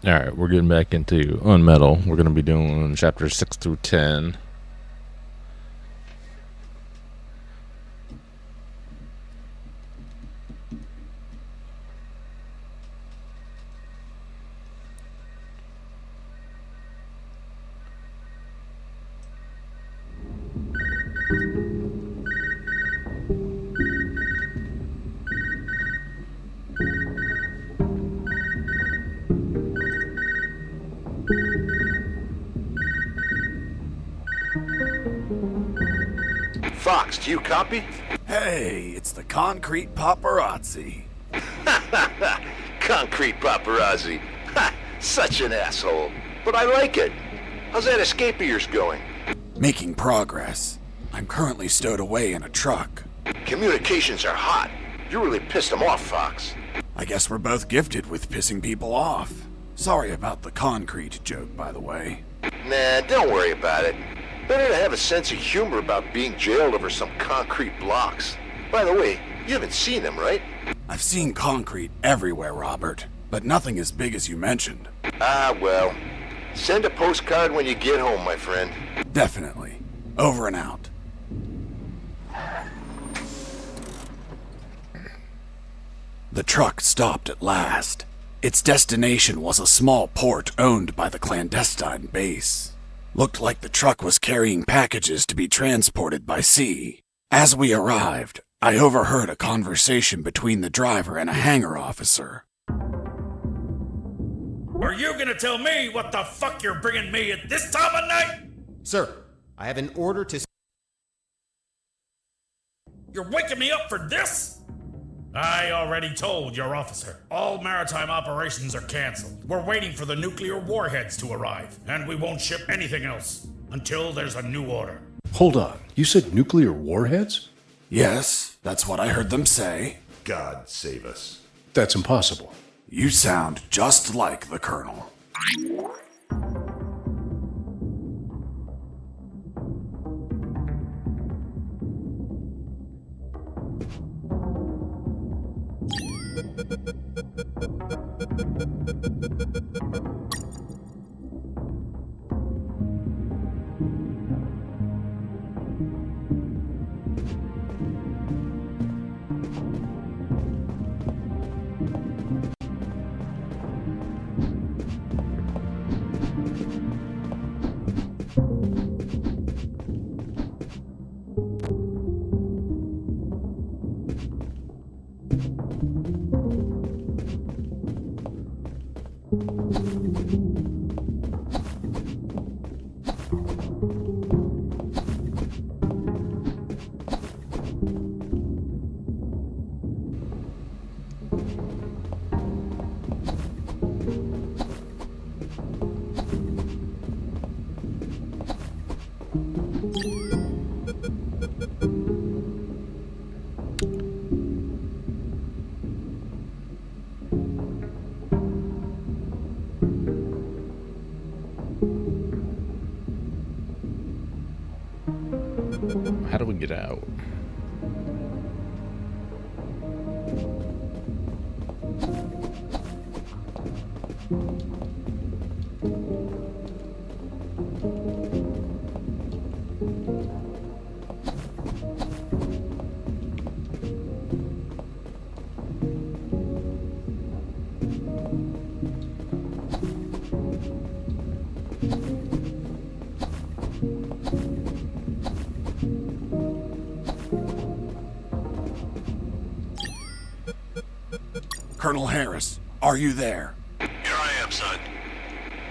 Alright, we're getting back into UnMetal. We're going to be doing chapters 6 through 10. Fox, do you copy? Hey, it's the concrete paparazzi. Concrete paparazzi. Ha! Such an asshole. But I like it. How's that escape of yours going? Making progress. I'm currently stowed away in a truck. Communications are hot. You really pissed them off, Fox. I guess we're both gifted with pissing people off. Sorry about the concrete joke, by the way. Nah, don't worry about it. Better to have a sense of humor about being jailed over some concrete blocks. By the way, you haven't seen them, right? I've seen concrete everywhere, Robert, but nothing as big as you mentioned. Ah, well. Send a postcard when you get home, my friend. Definitely. Over and out. The truck stopped at last. Its destination was a small port owned by the clandestine base. Looked like the truck was carrying packages to be transported by sea. As we arrived, I overheard a conversation between the driver and a hangar officer. Are you gonna tell me what the fuck you're bringing me at this time of night? Sir, I have an order to... You're waking me up for this? I already told your officer. All maritime operations are canceled. We're waiting for the nuclear warheads to arrive, and we won't ship anything else until there's a new order. Hold on, you said nuclear warheads? Yes, that's what I heard them say. God save us. That's impossible. You sound just like the Colonel. we get out? Colonel Harris, are you there? Here I am, son.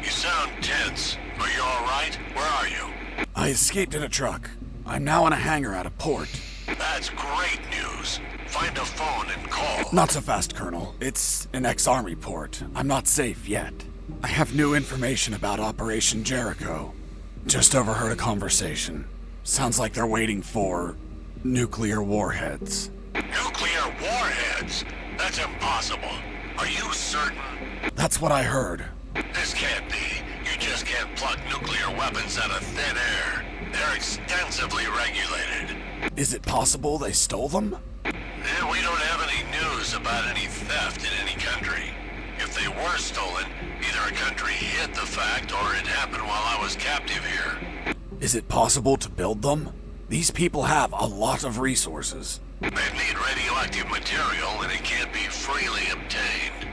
You sound tense. Are you all right? Where are you? I escaped in a truck. I'm now in a hangar at a port. That's great news. Find a phone and call. Not so fast, Colonel. It's an ex-army port. I'm not safe yet. I have new information about Operation Jericho. Just overheard a conversation. Sounds like they're waiting for nuclear warheads. Nuclear warheads? That's impossible. Are you certain? That's what I heard. This can't be. You just can't pluck nuclear weapons out of thin air. They're extensively regulated. Is it possible they stole them? We don't have any news about any theft in any country. If they were stolen, either a country hid the fact or it happened while I was captive here. Is it possible to build them? These people have a lot of resources. They need radioactive material and it can't be freely obtained.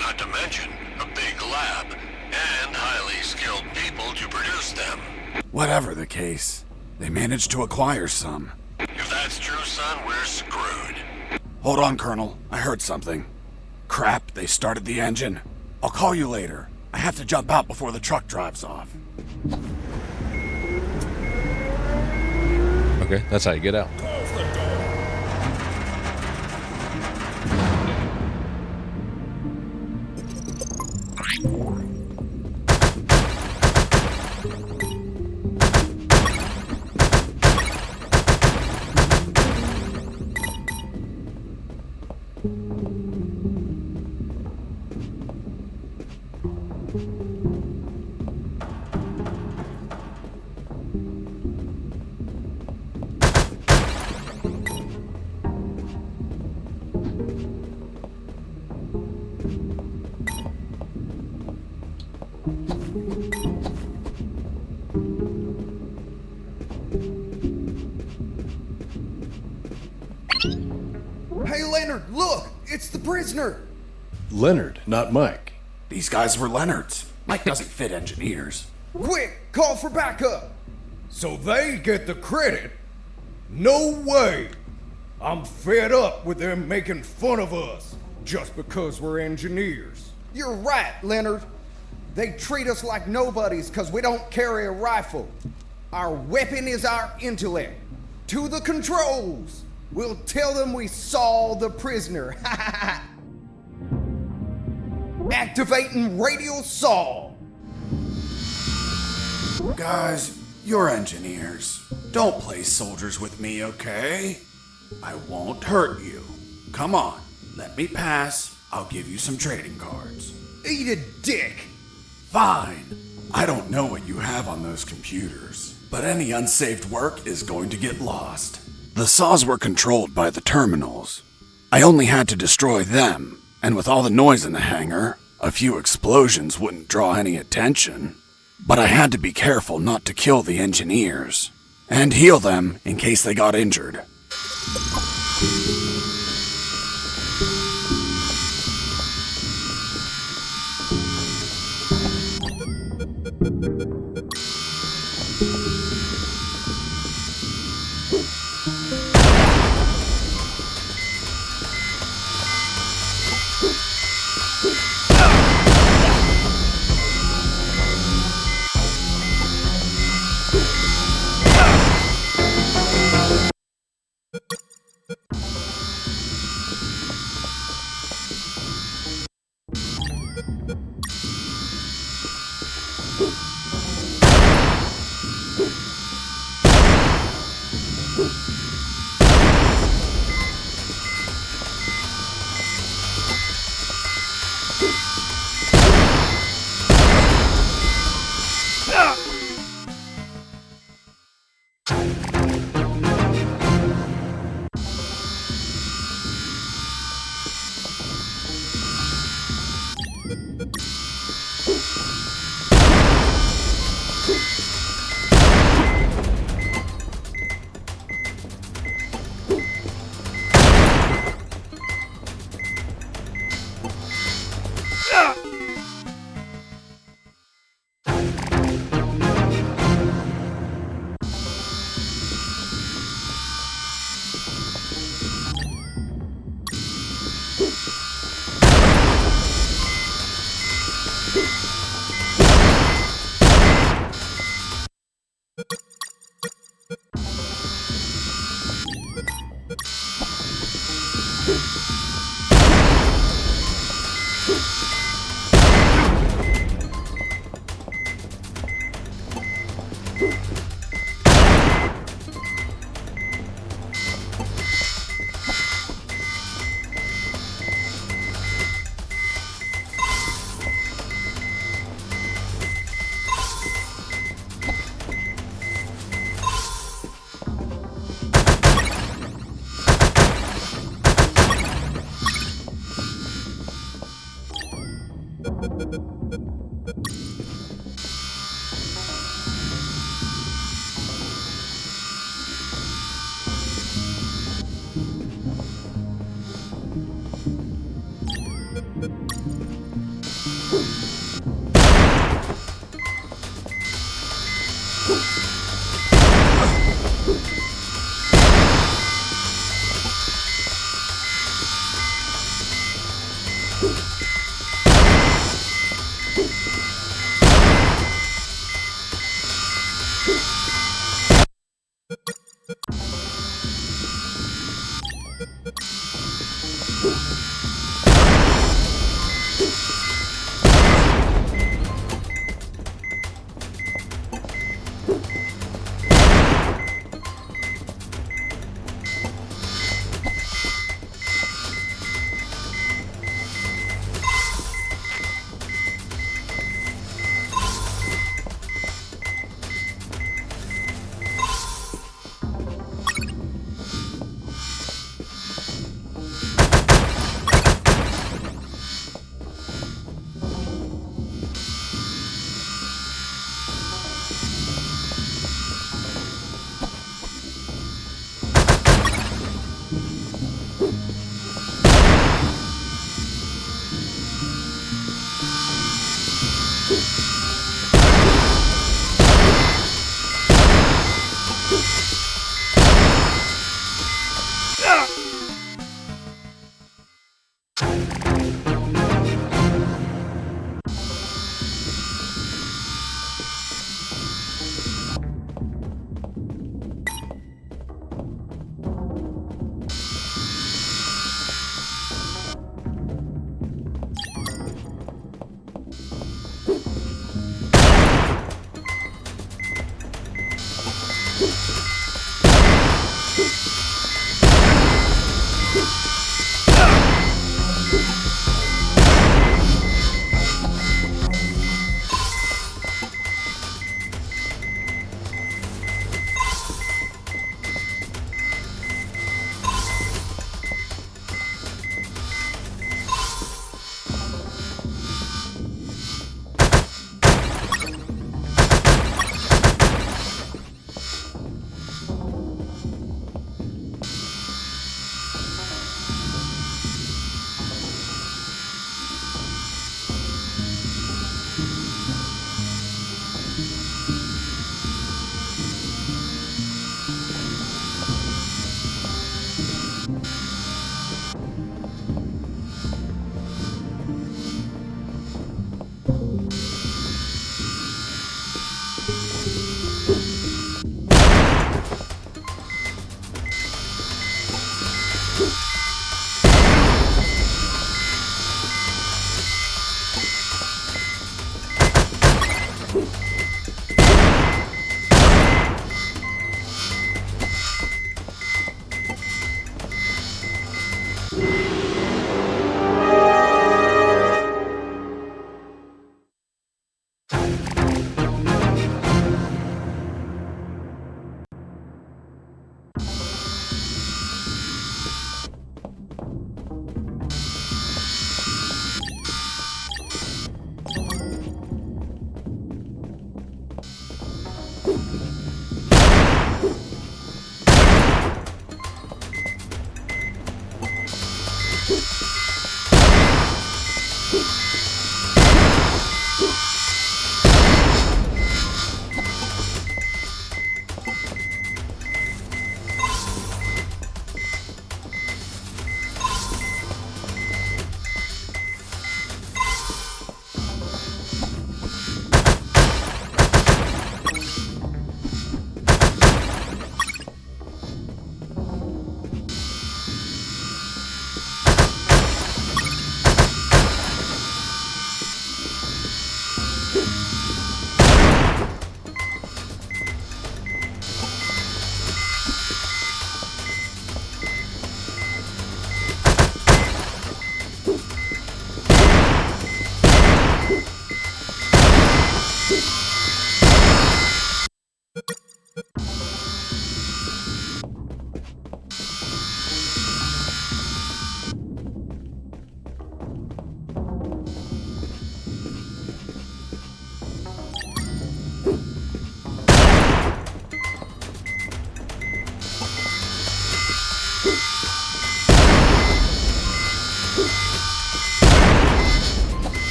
Not to mention a big lab and highly skilled people to produce them. Whatever the case, they managed to acquire some. If that's true, son, we're screwed. Hold on, Colonel. I heard something. Crap, they started the engine. I'll call you later. I have to jump out before the truck drives off. Okay, that's how you get out. Close the door. Hey, Leonard, look! It's the prisoner! Leonard, not Mike. These guys were Leonard's. Mike doesn't fit engineers. Quick, call for backup! So they get the credit? No way! I'm fed up with them making fun of us just because we're engineers. You're right, Leonard. They treat us like nobodies because we don't carry a rifle. Our weapon is our intellect. To the controls! We'll tell them we saw the prisoner. Activating radio saw. Guys, you're engineers. Don't play soldiers with me, okay? I won't hurt you. Come on, let me pass. I'll give you some trading cards. Eat a dick. Fine. I don't know what you have on those computers, but any unsaved work is going to get lost. The saws were controlled by the terminals. I only had to destroy them, and with all the noise in the hangar, a few explosions wouldn't draw any attention. But I had to be careful not to kill the engineers, and heal them in case they got injured.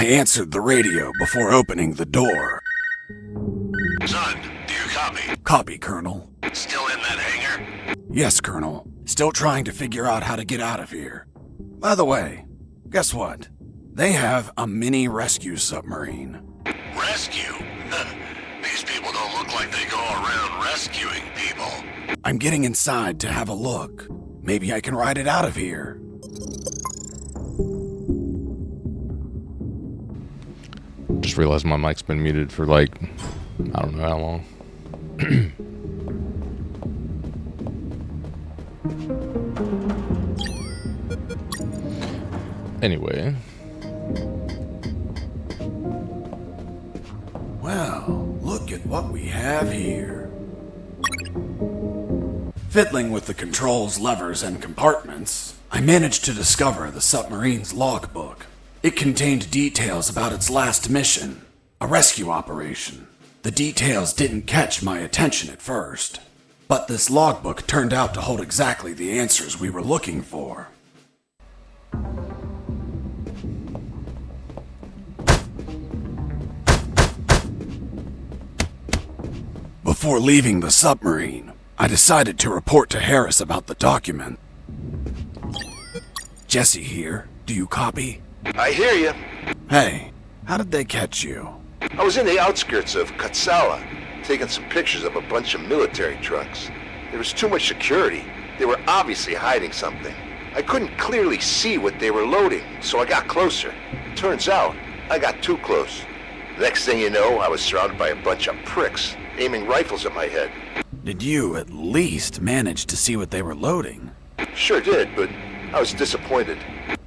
I answered the radio before opening the door. Son, do you copy? Copy, Colonel. Still in that hangar? Yes, Colonel. Still trying to figure out how to get out of here. By the way, guess what? They have a mini rescue submarine. Rescue? These people don't look like they go around rescuing people. I'm getting inside to have a look. Maybe I can ride it out of here. Just realized my mic's been muted for like, I don't know how long. Anyway. Well, look at what we have here. Fiddling with the controls, levers, and compartments, I managed to discover the submarine's logbook. It contained details about its last mission, a rescue operation. The details didn't catch my attention at first, but this logbook turned out to hold exactly the answers we were looking for. Before leaving the submarine, I decided to report to Harris about the document. Jesse here. Do you copy? I hear you. Hey, how did they catch you? I was in the outskirts of Katsala, taking some pictures of a bunch of military trucks. There was too much security. They were obviously hiding something. I couldn't clearly see what they were loading, so I got closer. Turns out, I got too close. Next thing you know, I was surrounded by a bunch of pricks, aiming rifles at my head. Did you at least manage to see what they were loading? Sure did, but I was disappointed.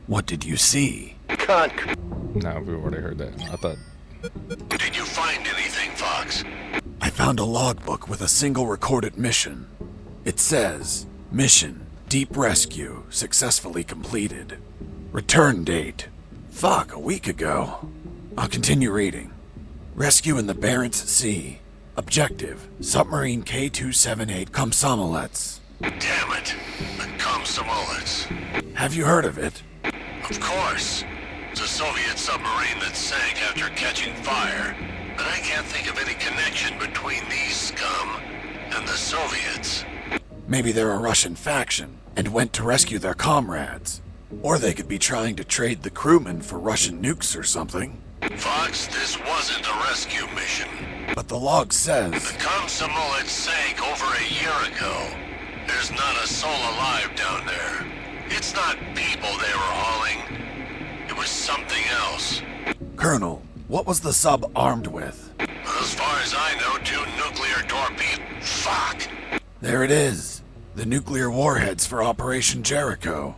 What did you see? Concrete. No, we've already heard that. I thought. Did you find anything, Fox? I found a logbook with a single recorded mission. It says, Mission, Deep Rescue, successfully completed. Return date. Fuck, a week ago. I'll continue reading. Rescue in the Barents Sea. Objective, submarine K-278 Komsomolets. Damn it. The Komsomolets. Have you heard of it? Of course. It's a Soviet submarine that sank after catching fire. But I can't think of any connection between these scum and the Soviets. Maybe they're a Russian faction and went to rescue their comrades. Or they could be trying to trade the crewmen for Russian nukes or something. Fox, this wasn't a rescue mission. But the log says... The Komsomolets sank over a year ago. There's not a soul alive down there. It's not people they were hauling. It was something else. Colonel, what was the sub armed with? As far as I know, 2 nuclear torpedoes. Fuck! There it is. The nuclear warheads for Operation Jericho.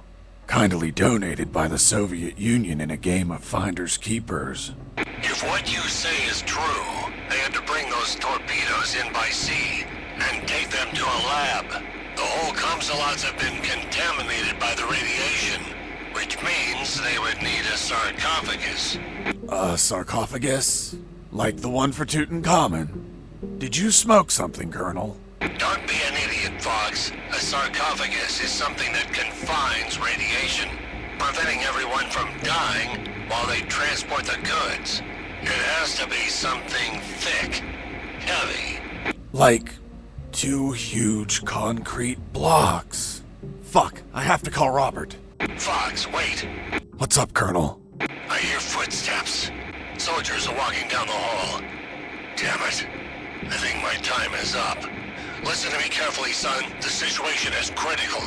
Kindly donated by the Soviet Union in a game of finders keepers. If what you say is true, they had to bring those torpedoes in by sea and take them to a lab. The whole Komsomolets have been contaminated by the radiation, which means they would need a sarcophagus. A sarcophagus? Like the one for Tutankhamun? Did you smoke something, Colonel? Don't be an idiot, Fox. A sarcophagus is something that confines radiation, preventing everyone from dying while they transport the goods. It has to be something thick, heavy. Like 2 huge concrete blocks. Fuck, I have to call Robert. Fox, wait. What's up, Colonel? I hear footsteps. Soldiers are walking down the hall. Damn it. I think my time is up. Listen to me carefully, son. The situation is critical.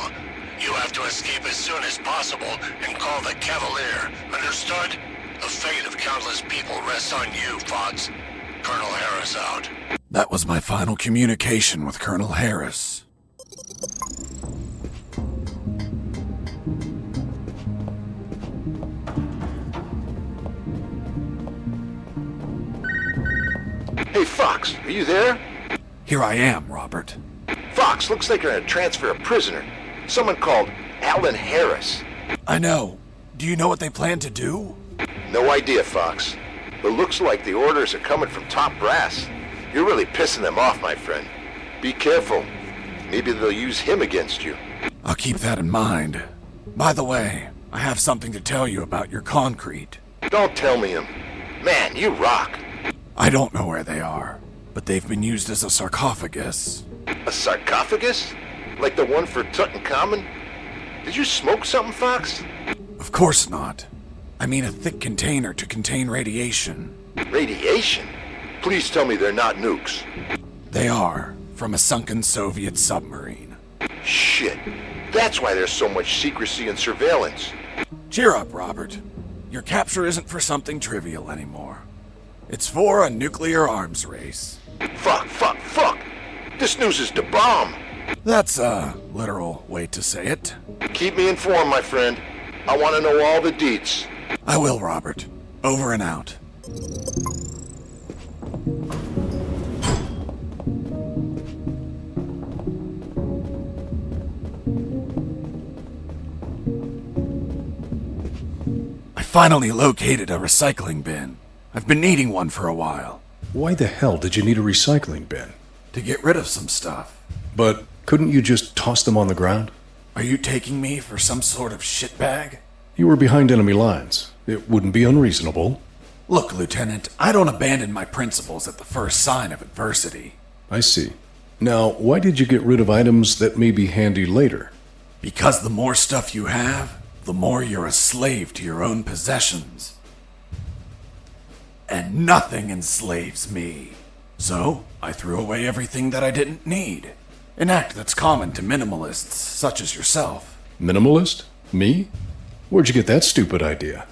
You have to escape as soon as possible and call the Cavalier. Understood? The fate of countless people rests on you, Fox. Colonel Harris out. That was my final communication with Colonel Harris. Hey, Fox, are you there? Here I am, Robert. Fox, looks like you're gonna transfer a prisoner. Someone called Alan Harris. I know. Do you know what they plan to do? No idea, Fox. But looks like the orders are coming from top brass. You're really pissing them off, my friend. Be careful. Maybe they'll use him against you. I'll keep that in mind. By the way, I have something to tell you about your concrete. Don't tell me him. Man, you rock. I don't know where they are, but they've been used as a sarcophagus. A sarcophagus? Like the one for Tutankhamun? Did you smoke something, Fox? Of course not. I mean a thick container to contain radiation. Radiation? Please tell me they're not nukes. They are, from a sunken Soviet submarine. Shit. That's why there's so much secrecy and surveillance. Cheer up, Robert. Your capture isn't for something trivial anymore. It's for a nuclear arms race. Fuck. This news is the bomb. That's a literal way to say it. Keep me informed, my friend. I want to know all the deets. I will, Robert. Over and out. I finally located a recycling bin. I've been needing one for a while. Why the hell did you need a recycling bin? To get rid of some stuff. But couldn't you just toss them on the ground? Are you taking me for some sort of shitbag? You were behind enemy lines. It wouldn't be unreasonable. Look, Lieutenant, I don't abandon my principles at the first sign of adversity. I see. Now, why did you get rid of items that may be handy later? Because the more stuff you have, the more you're a slave to your own possessions. And nothing enslaves me. So, I threw away everything that I didn't need. An act that's common to minimalists such as yourself. Minimalist? Me? Where'd you get that stupid idea?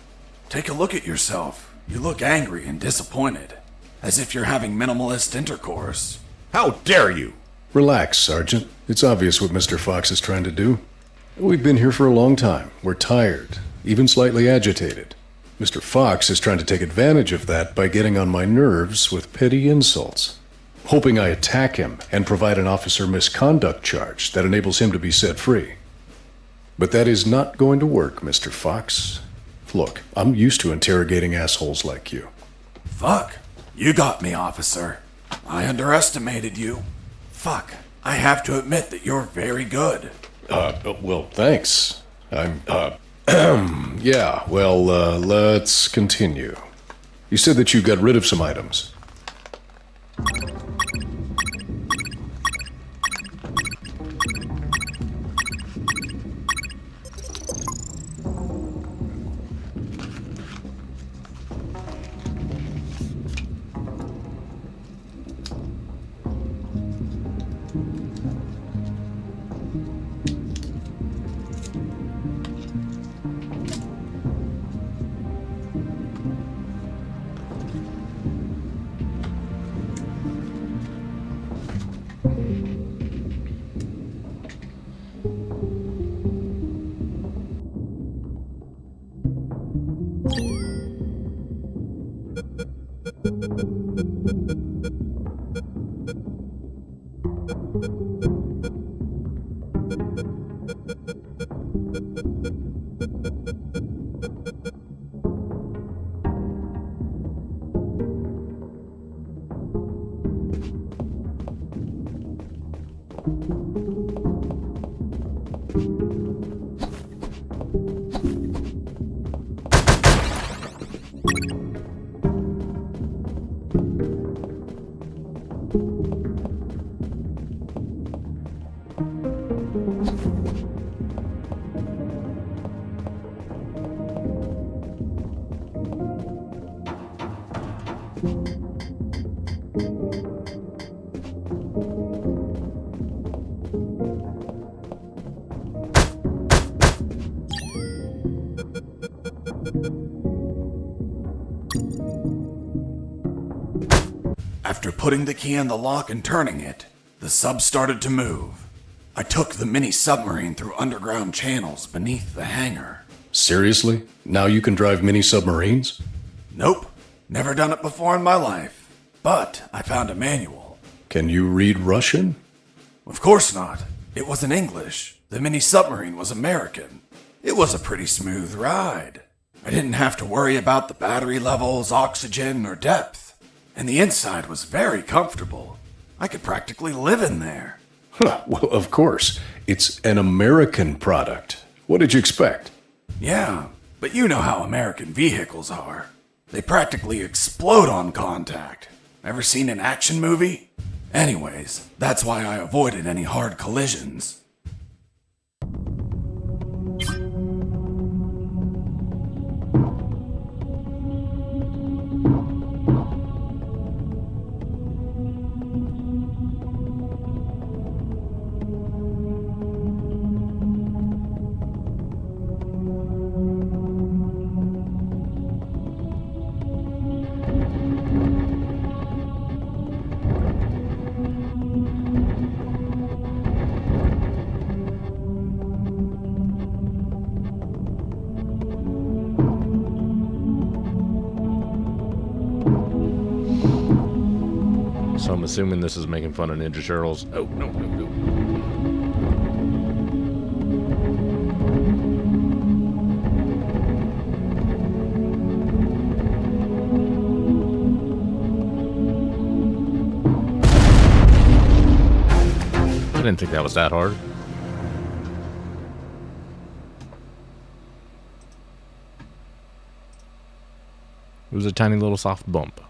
Take a look at yourself. You look angry and disappointed. As if you're having minimalist intercourse. How dare you! Relax, Sergeant. It's obvious what Mr. Fox is trying to do. We've been here for a long time. We're tired, even slightly agitated. Mr. Fox is trying to take advantage of that by getting on my nerves with petty insults, hoping I attack him and provide an officer misconduct charge that enables him to be set free. But that is not going to work, Mr. Fox. Look, I'm used to interrogating assholes like you. Fuck. You got me, officer. I underestimated you. Fuck. I have to admit that you're very good. Well, thanks. Yeah, well, let's continue. You said that you got rid of some items. After putting the key in the lock and turning it, the sub started to move. I took the mini submarine through underground channels beneath the hangar. Seriously? Now you can drive mini submarines? Nope. Never done it before in my life. But I found a manual. Can you read Russian? Of course not. It was in English. The mini submarine was American. It was a pretty smooth ride. I didn't have to worry about the battery levels, oxygen, or depth. And the inside was very comfortable. I could practically live in there. Huh, well, of course. It's an American product. What did you expect? Yeah, But you know how American vehicles are. They practically explode on contact. Ever seen an action movie? Anyways, that's why I avoided any hard collisions. So I'm assuming this is making fun of Ninja Turtles. Oh, no, no, no. I didn't think that was that hard. It was a tiny little soft bump.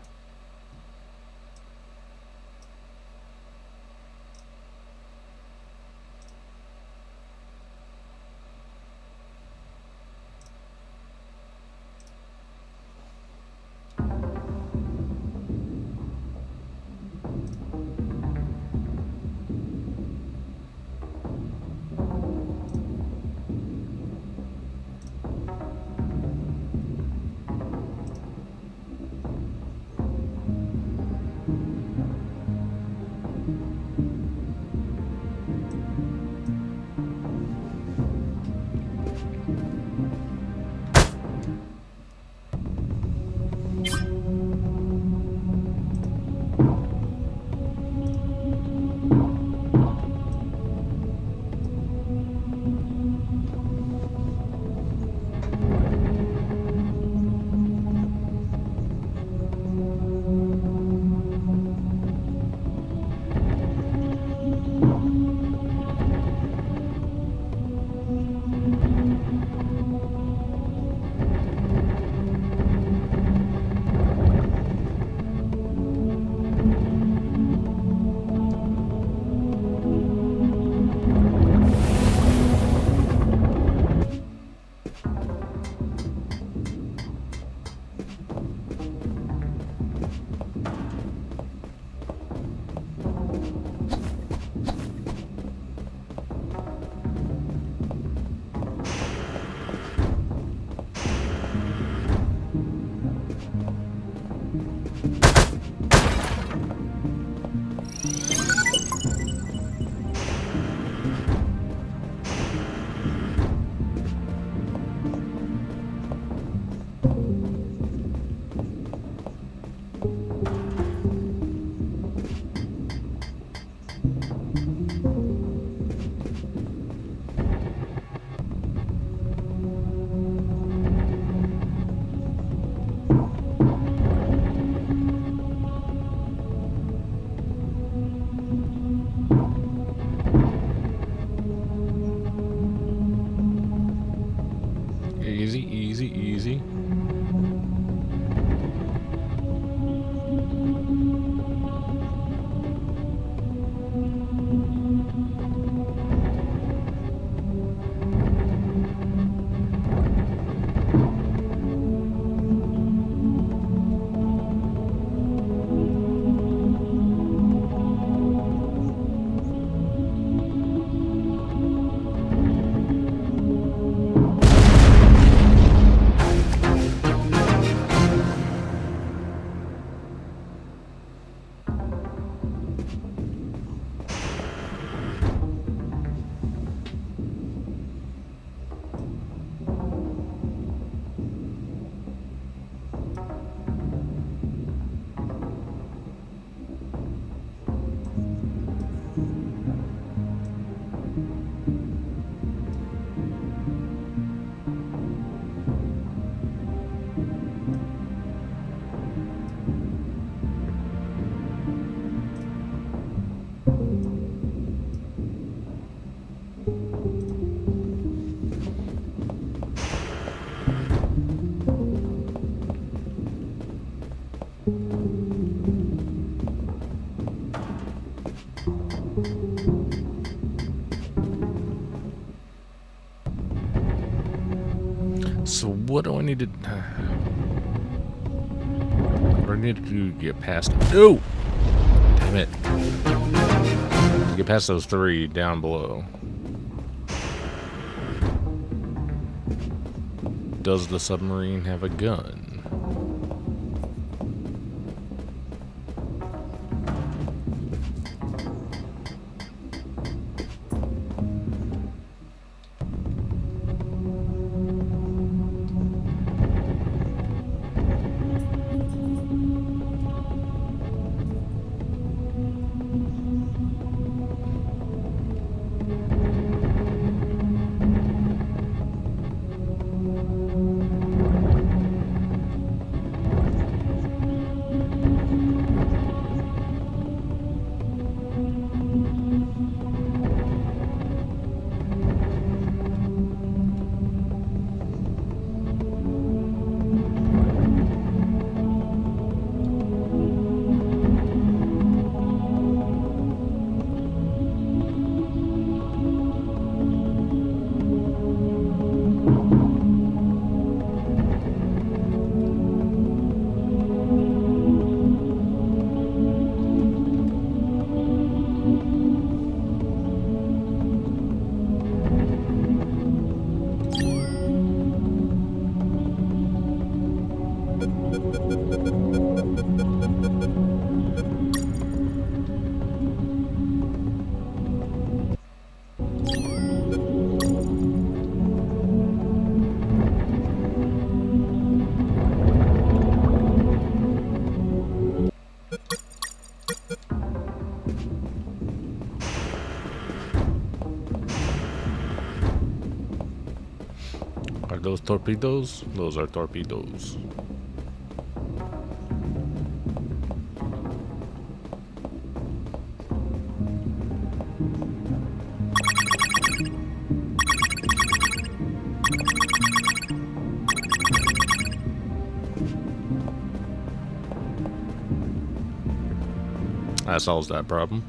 So what do I need to... what do I need to do to get past... Oh! Damn it. Get past those 3 down below. Does the submarine have a gun? Are those torpedoes? Those are torpedoes. That solves that problem.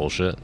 bullshit.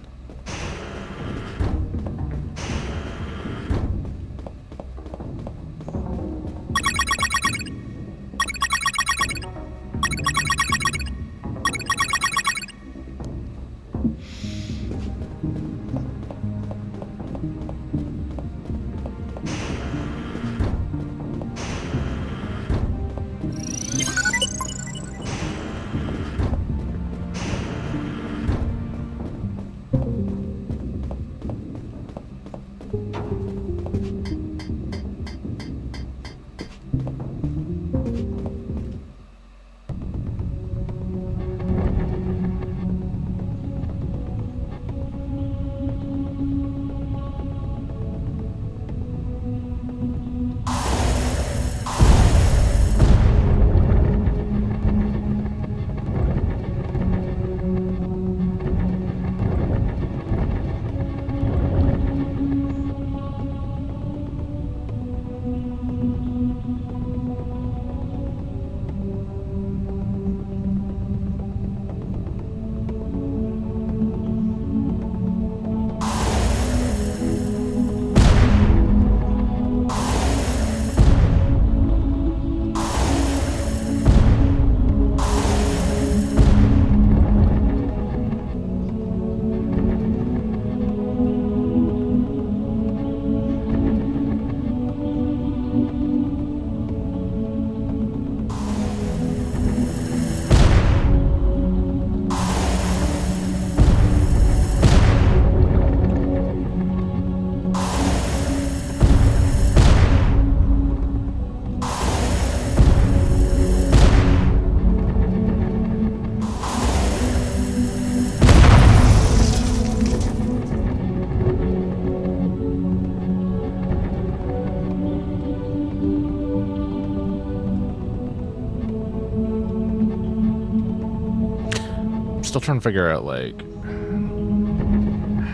Still trying to figure out, like,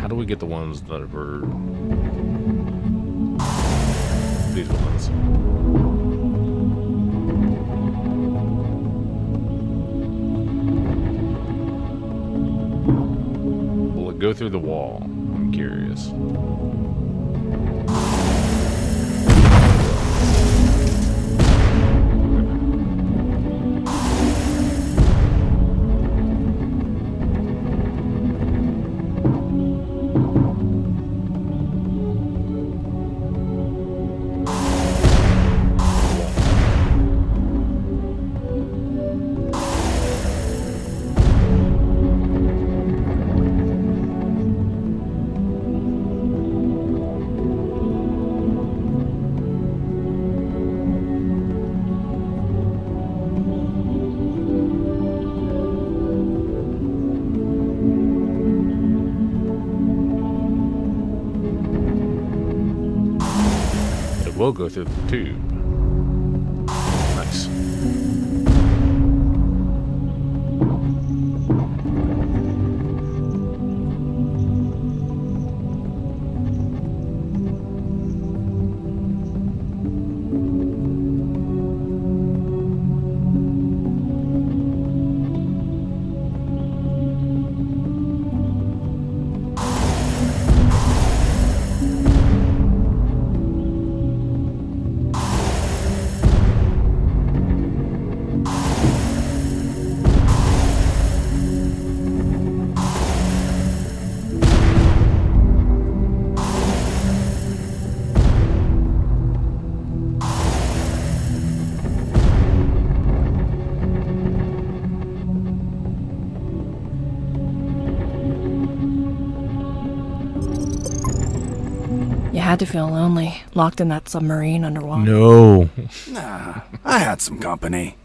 how do we get the ones that were these ones? Will it go through the wall? I'm curious. Will go through the tube. Nice. You had to feel lonely, locked in that submarine underwater. No. Nah, I had some company.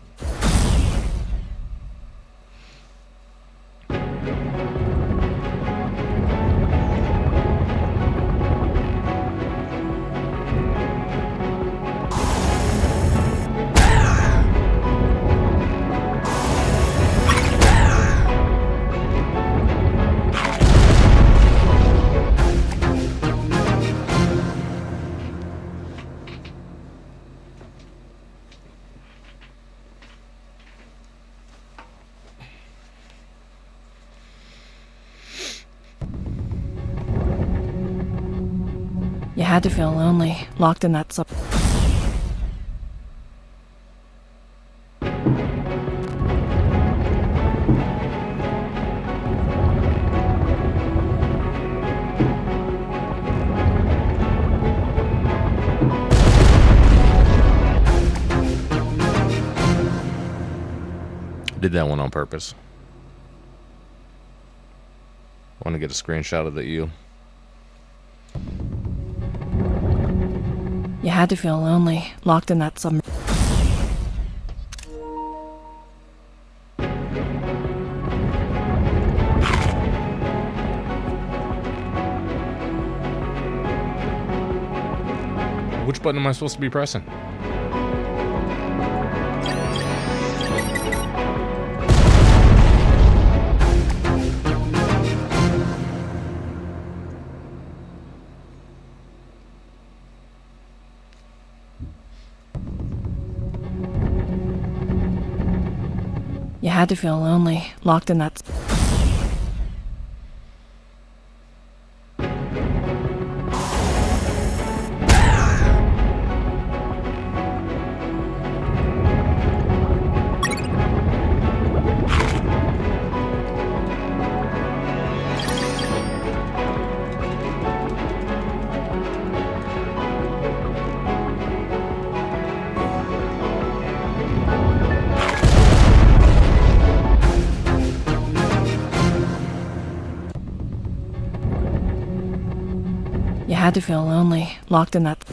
had to feel lonely, locked in that sub. Did that one on purpose. Want to get a screenshot of the eel. You had to feel lonely, locked in that sub. Which button am I supposed to be pressing? You had to feel lonely, locked in that. You had to feel lonely, locked in that.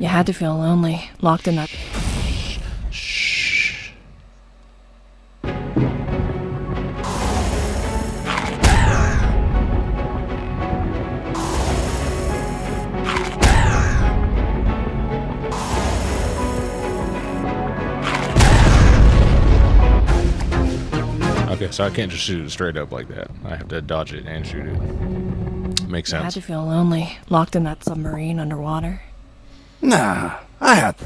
You had to feel lonely, locked in that. Shh. Okay, so I can't just shoot it straight up like that. I have to dodge it and shoot it. Makes You had sense. to feel lonely, locked in that submarine underwater. Nah, I had.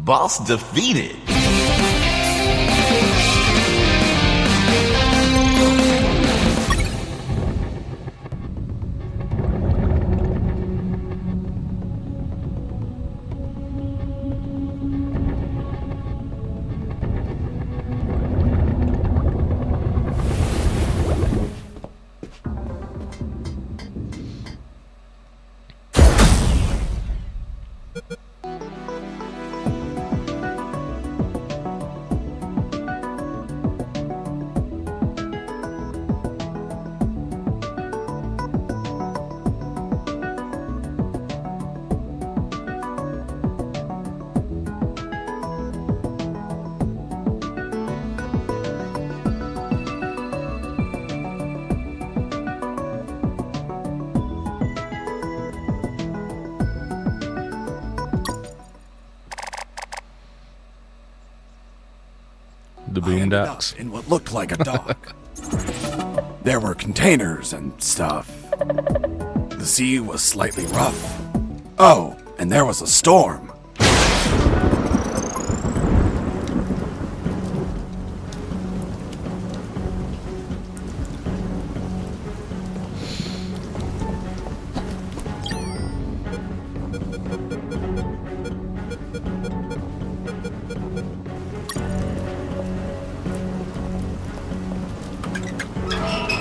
Boss defeated. The I ended up boondocks. in what looked like a dock. There were containers and stuff. The sea was slightly rough. Oh, and there was a storm.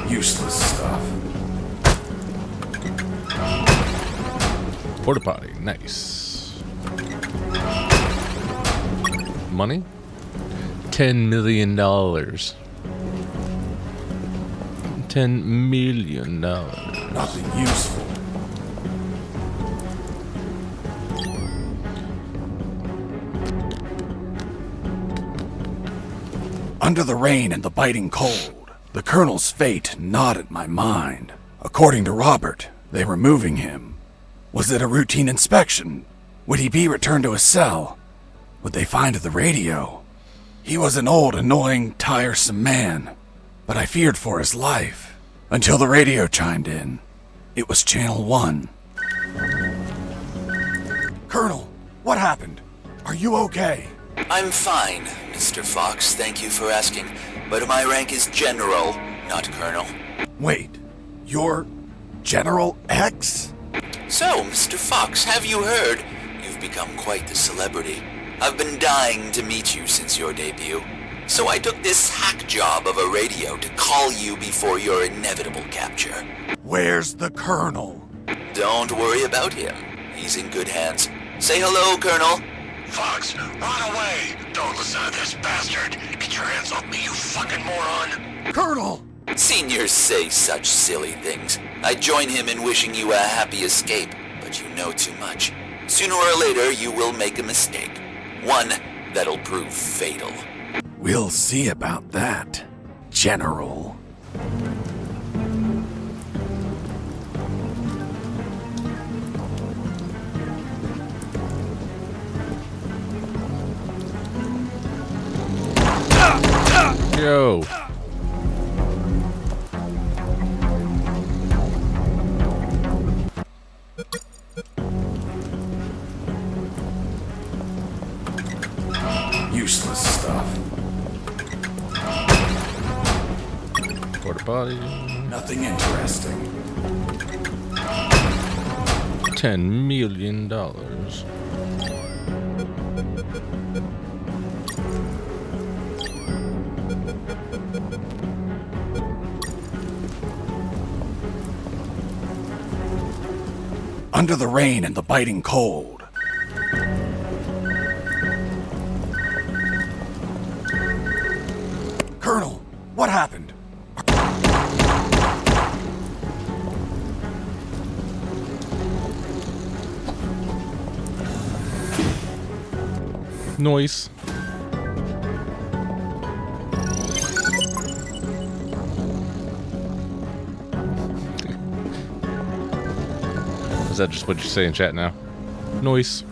Useless stuff. Porta potty, nice. Money? $10 million. $10 million. Nothing useful. Under the rain and the biting cold, the Colonel's fate gnawed at my mind. According to Robert, they were moving him. Was it a routine inspection? Would he be returned to his cell? Would they find the radio? He was an old, annoying, tiresome man, but I feared for his life. Until the radio chimed in. It was Channel 1. Colonel, what happened? Are you okay? I'm fine, Mr. Fox, thank you for asking. But my rank is General, not Colonel. Wait, you're General X? So, Mr. Fox, have you heard? You've become quite the celebrity. I've been dying to meet you since your debut. So I took this hack job of a radio to call you before your inevitable capture. Where's the Colonel? Don't worry about him. He's in good hands. Say hello, Colonel. Fox, run away! Don't listen to this bastard! Get your hands off me, you fucking moron! Colonel! Seniors say such silly things. I join him in wishing you a happy escape, but you know too much. Sooner or later, you will make a mistake. One that'll prove fatal. We'll see about that, General. Yo. Useless stuff. Porta potty. Nothing interesting. $10 million. Under the rain and the biting cold. Colonel, what happened? Noise. Is that just what you say in chat now? Noise.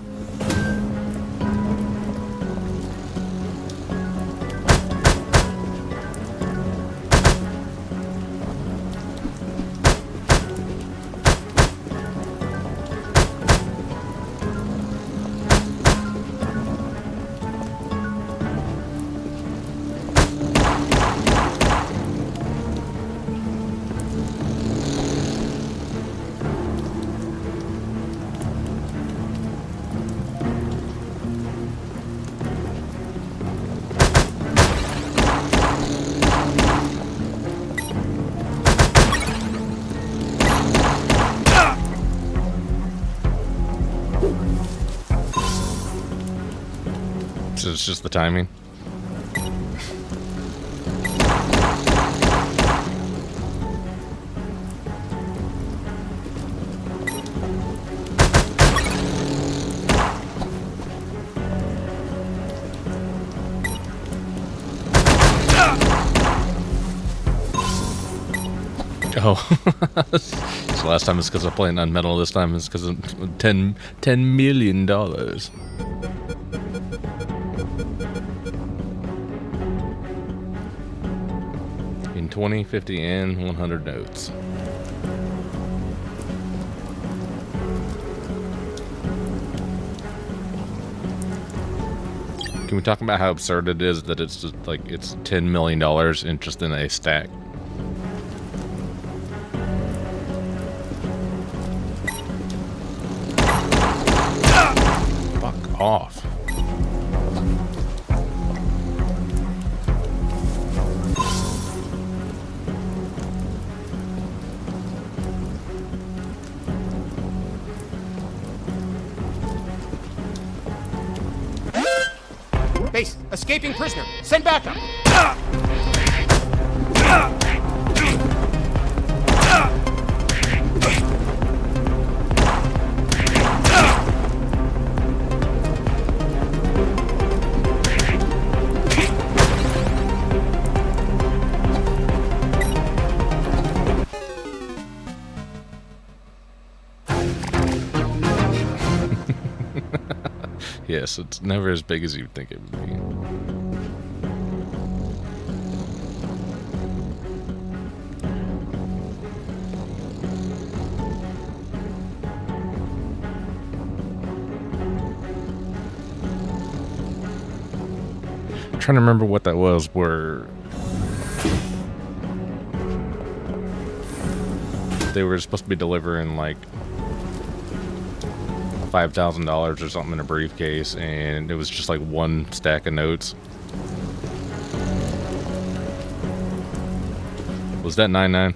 So it's just the timing. Oh, so last time it's because I'm playing UnMetal. This time it's because of $10 million. 20, 50, and 100 notes. Can we talk about how absurd it is that it's just like it's $10 million in just in a stack? Fuck off. Base, escaping prisoner. Send backup. Yes, it's never as big as you'd think it would be. I'm trying to remember what that was, where they were supposed to be delivering like $5,000 or something in a briefcase, and it was just like one stack of notes. Was that 99?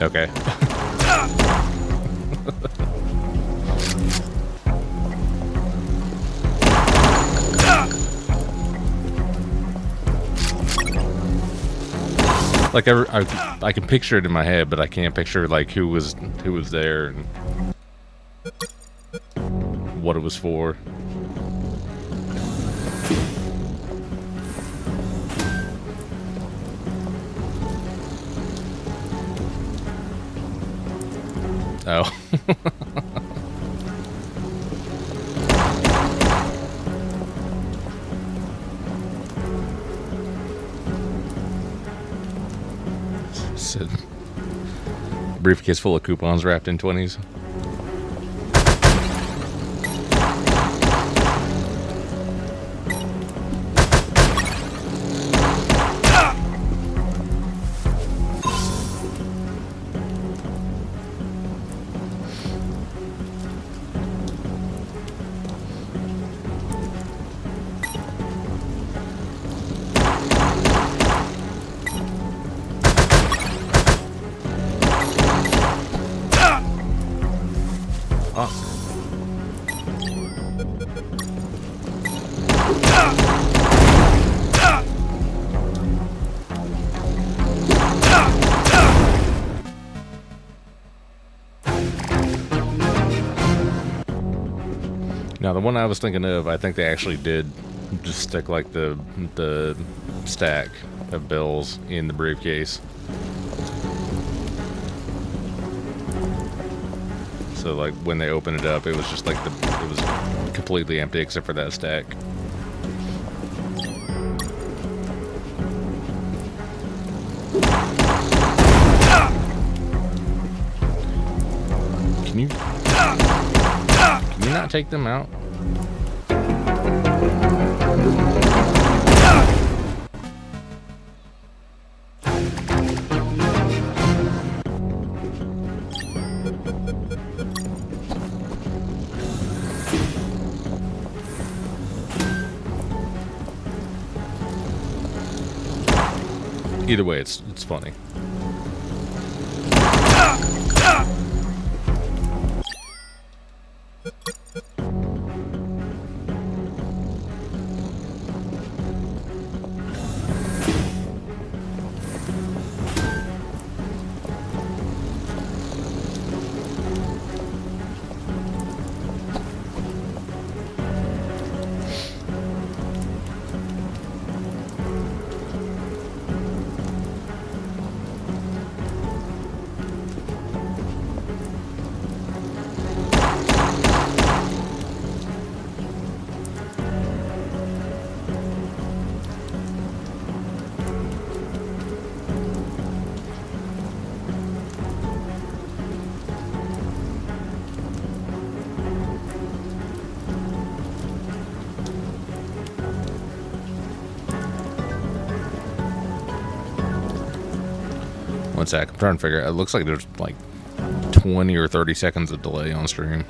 Okay. Like I can picture it in my head, but I can't picture like who was there and what it was for. Oh. Said briefcase full of coupons wrapped in 20s. Now, the one I was thinking of, I think they actually did just stick like the stack of bills in the briefcase. So like when they opened it up, it was just like it was completely empty except for that stack. Can you not take them out? Either way, it's funny. One sec. I'm trying to figure it. It looks like there's like 20 or 30 seconds of delay on stream.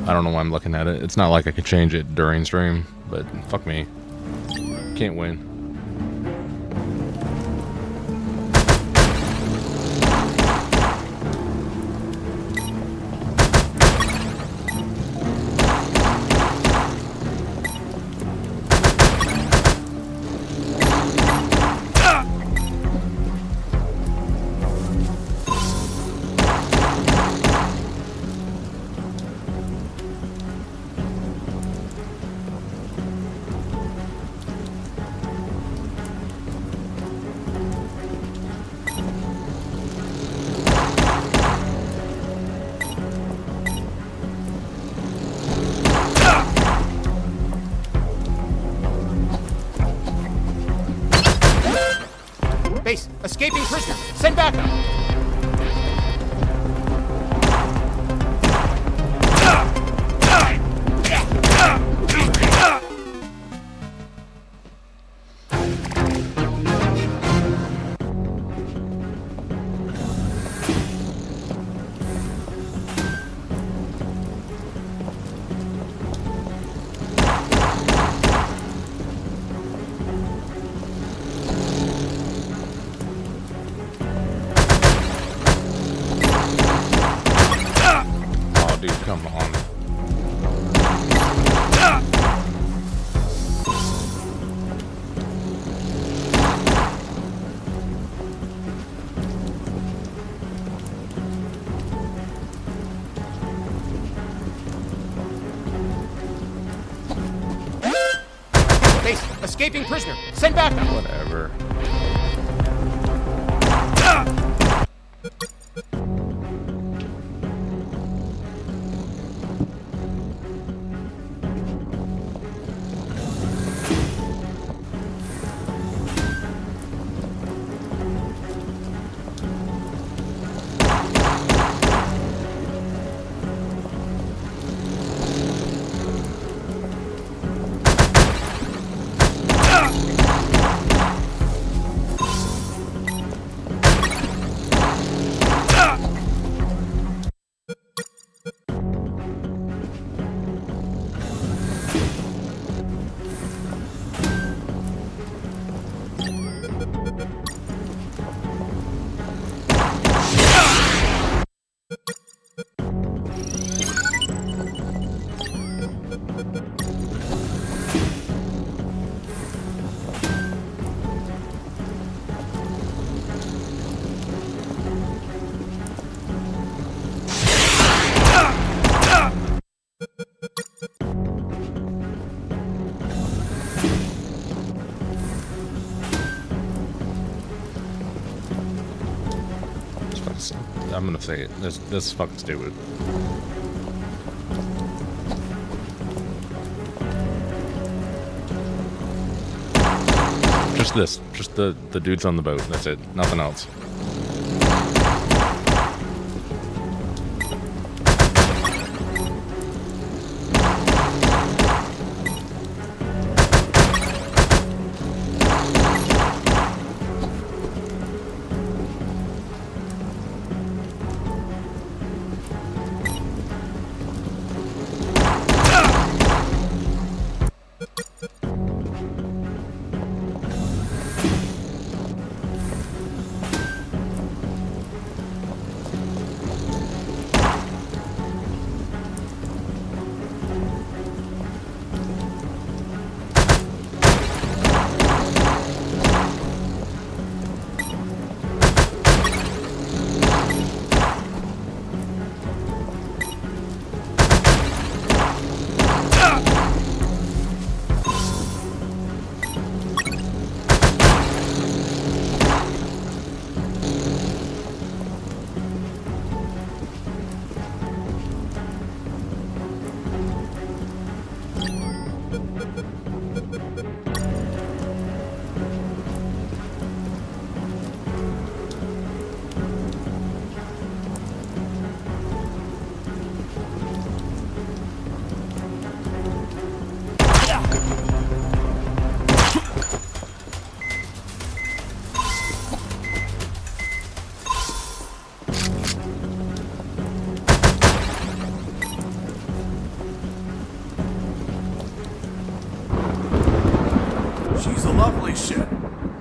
I don't know why I'm looking at it. It's not like I could change it during stream, but fuck me. Can't win. Base, escaping prisoner. Send backup. Oh, dude, come on. Base, escaping prisoner. Send backup. Whatever. I'm gonna say it. This is fucking stupid. Just this. Just the dudes on the boat. That's it. Nothing else. lovely ship.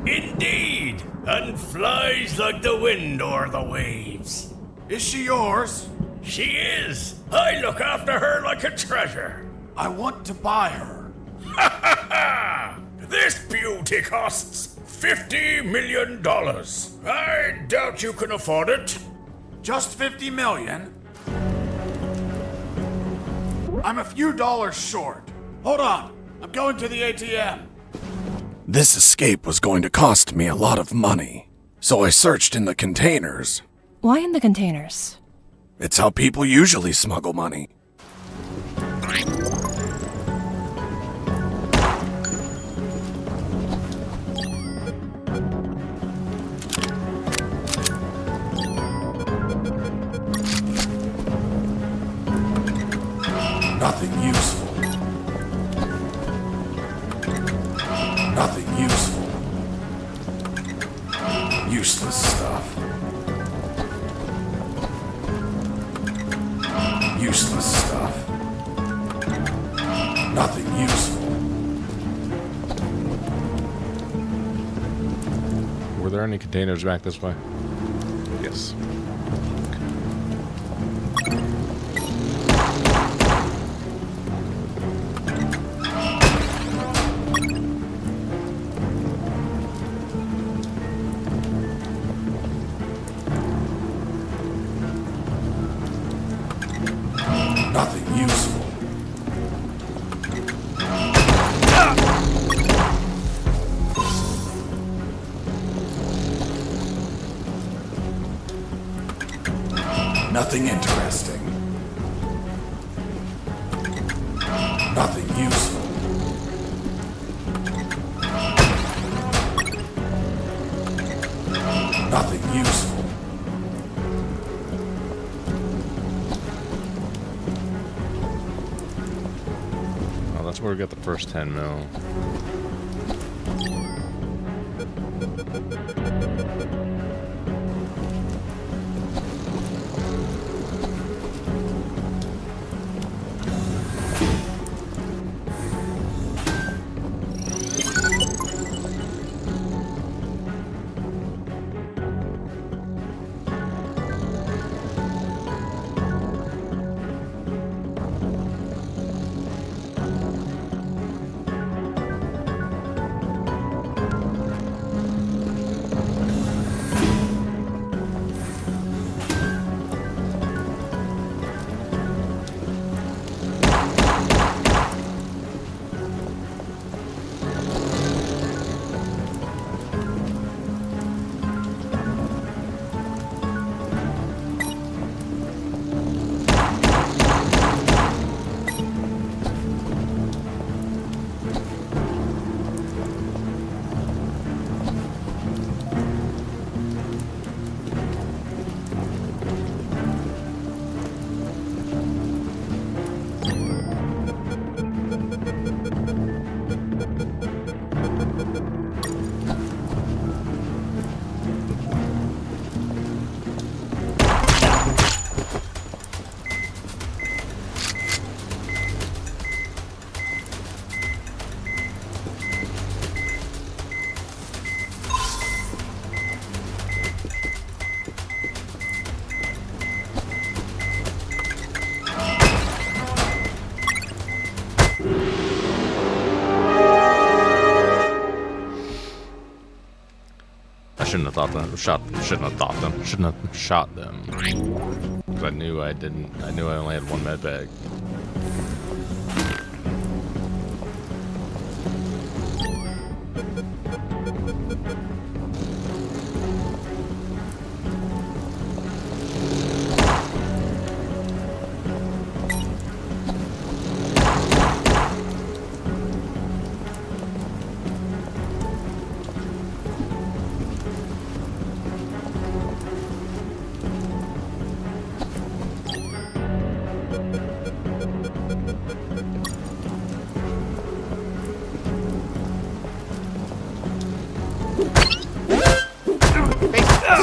Indeed, and flies like the wind o'er the waves. Is she yours? She is. I look after her like a treasure. I want to buy her. Ha ha ha! This beauty costs $50 million. I doubt you can afford it. Just 50 million? I'm a few dollars short. Hold on, I'm going to the ATM. This escape was going to cost me a lot of money, so I searched in the containers. Why in the containers? It's how people usually smuggle money. Nothing useful. Nothing useful. Useless stuff. Useless stuff. Nothing useful. Were there any containers back this way? Yes. Nothing useful. Nothing interesting. Nothing useful. Nothing useful. Oh, that's where we got the first 10 mil. Shouldn't have thought them. Shouldn't have shot them. Because I knew I only had one med bag.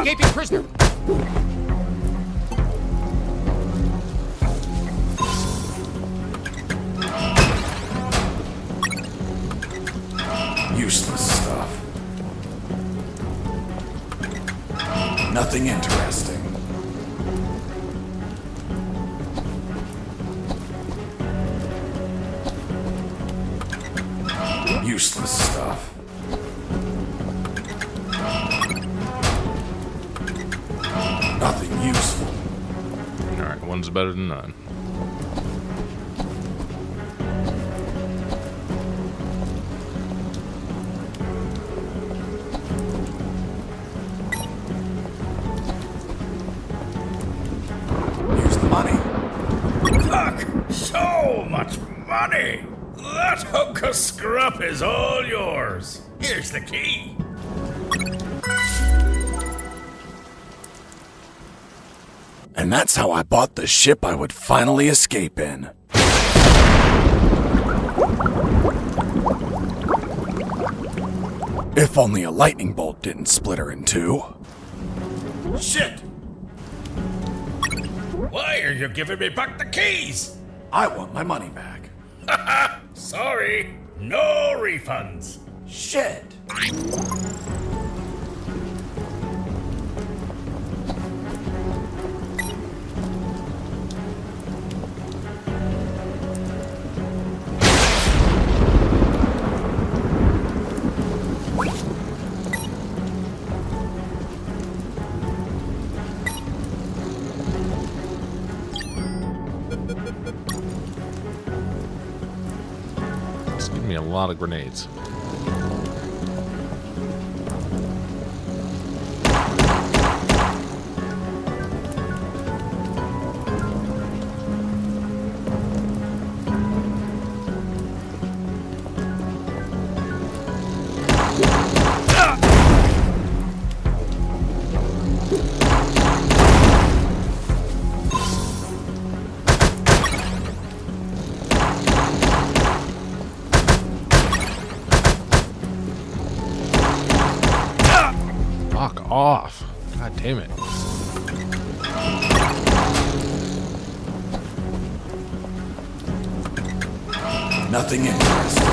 Escaping prisoner. Useless stuff. Useless stuff. Nothing useful. Alright, one's better than none. Here's the money. Fuck! So much money! That hunk of scrap is all yours. Here's the key. And that's how I bought the ship I would finally escape in. If only a lightning bolt didn't split her in two. Shit! Why are you giving me back the keys? I want my money back. Haha! Sorry, no refunds. Shit! It's giving me a lot of grenades. Fuck off. God damn it. Nothing interesting.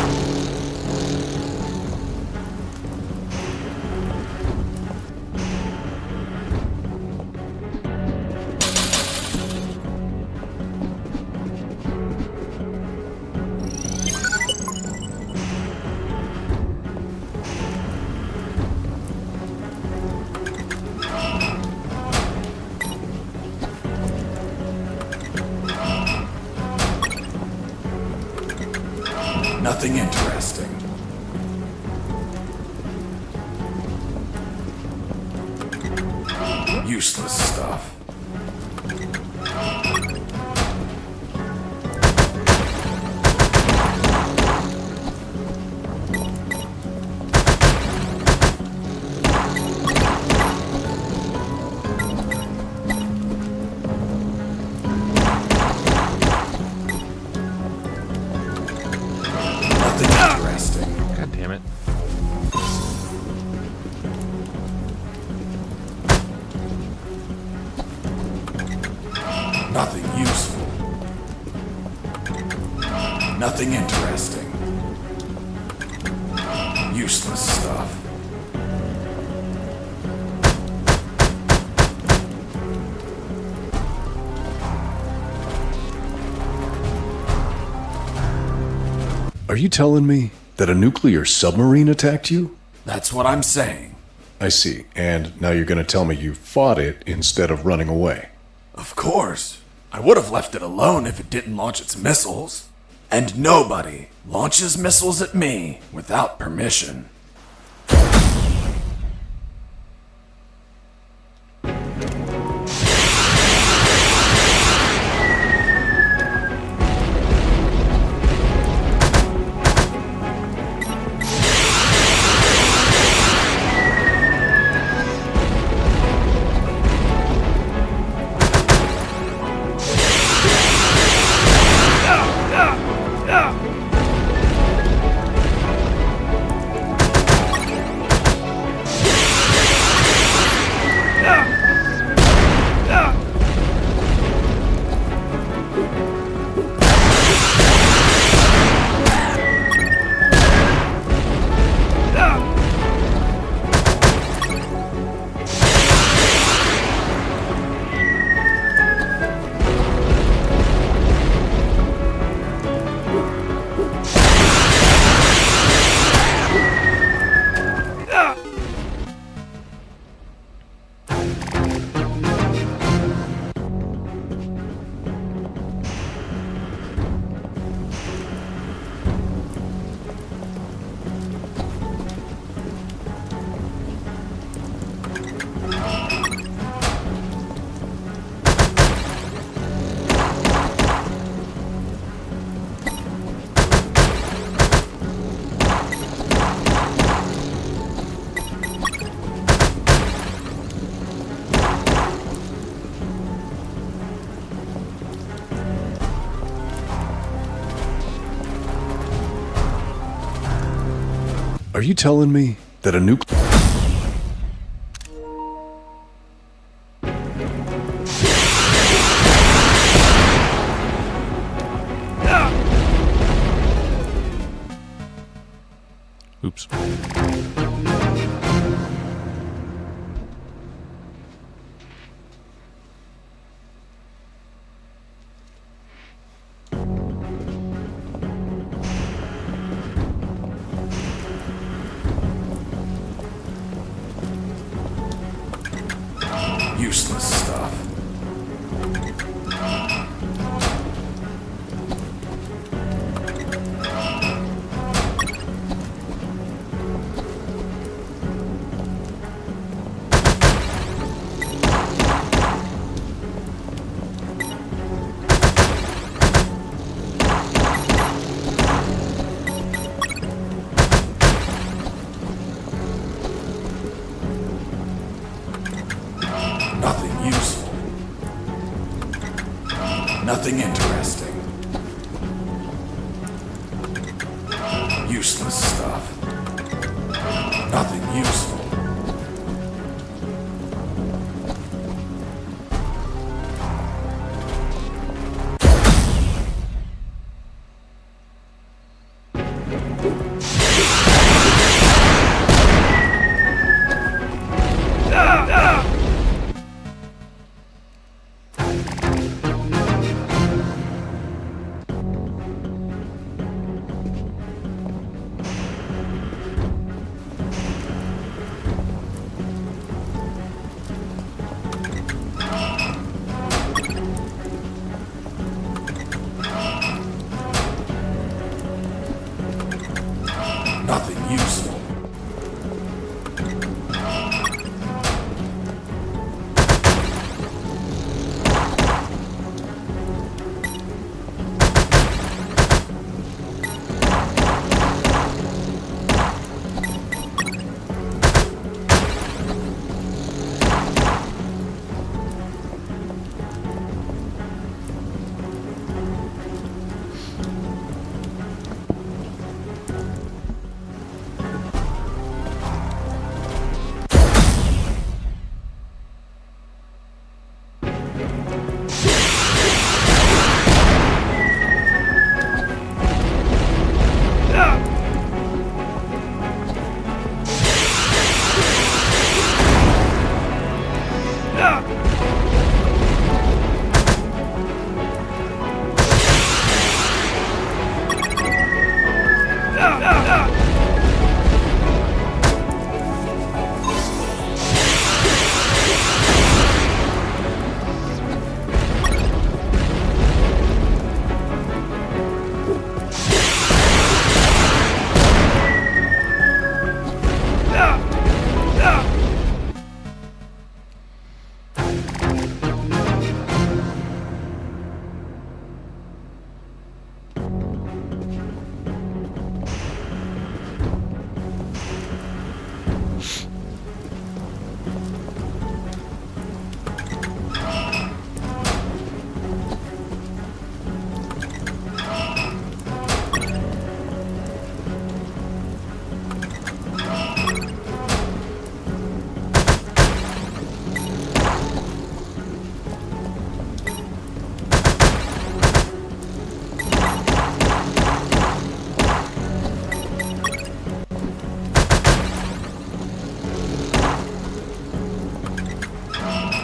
Nothing interesting. Useless stuff. Nothing interesting. God damn it. Nothing useful. Nothing interesting. Useless stuff. Are you telling me that a nuclear submarine attacked you? That's what I'm saying. I see. And now you're going to tell me you fought it instead of running away. Of course. I would have left it alone if it didn't launch its missiles. And nobody launches missiles at me without permission. Are you telling me that a nuclear... Oops. Useless stuff. Nothing useful. Nothing interesting. Useless stuff. Nothing useful. Nothing useful.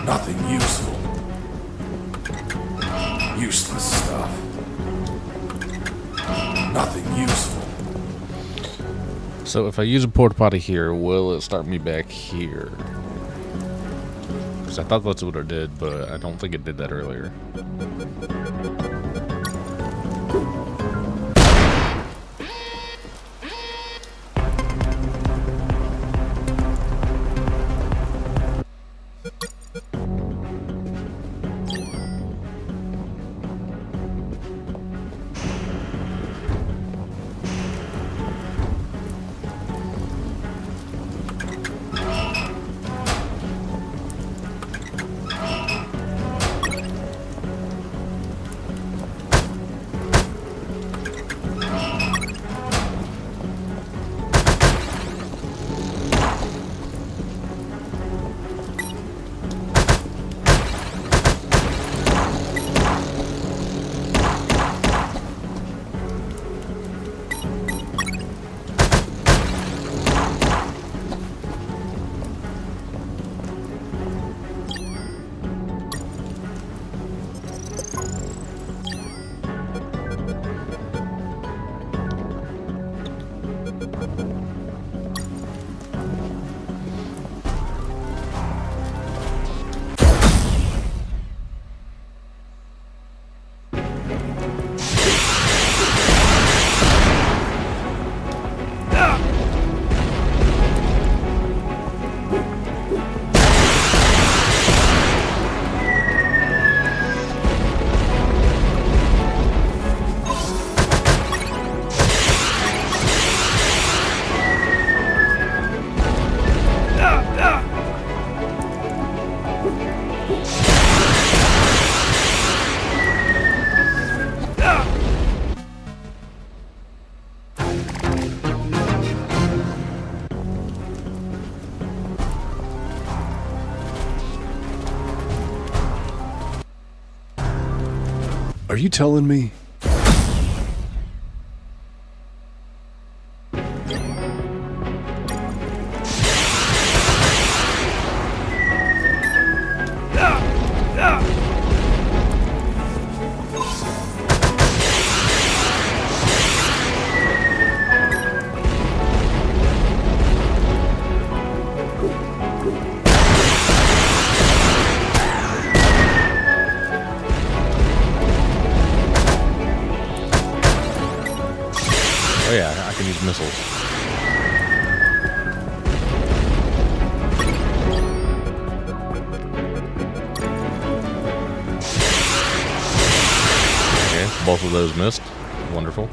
Nothing useful. Useless stuff. Nothing useful. So if I use a porta potty here, will it start me back here? Because I thought that's what it did, but I don't think it did that earlier. Are you telling me? Oh yeah, I can use missiles. Okay, both of those missed. Wonderful.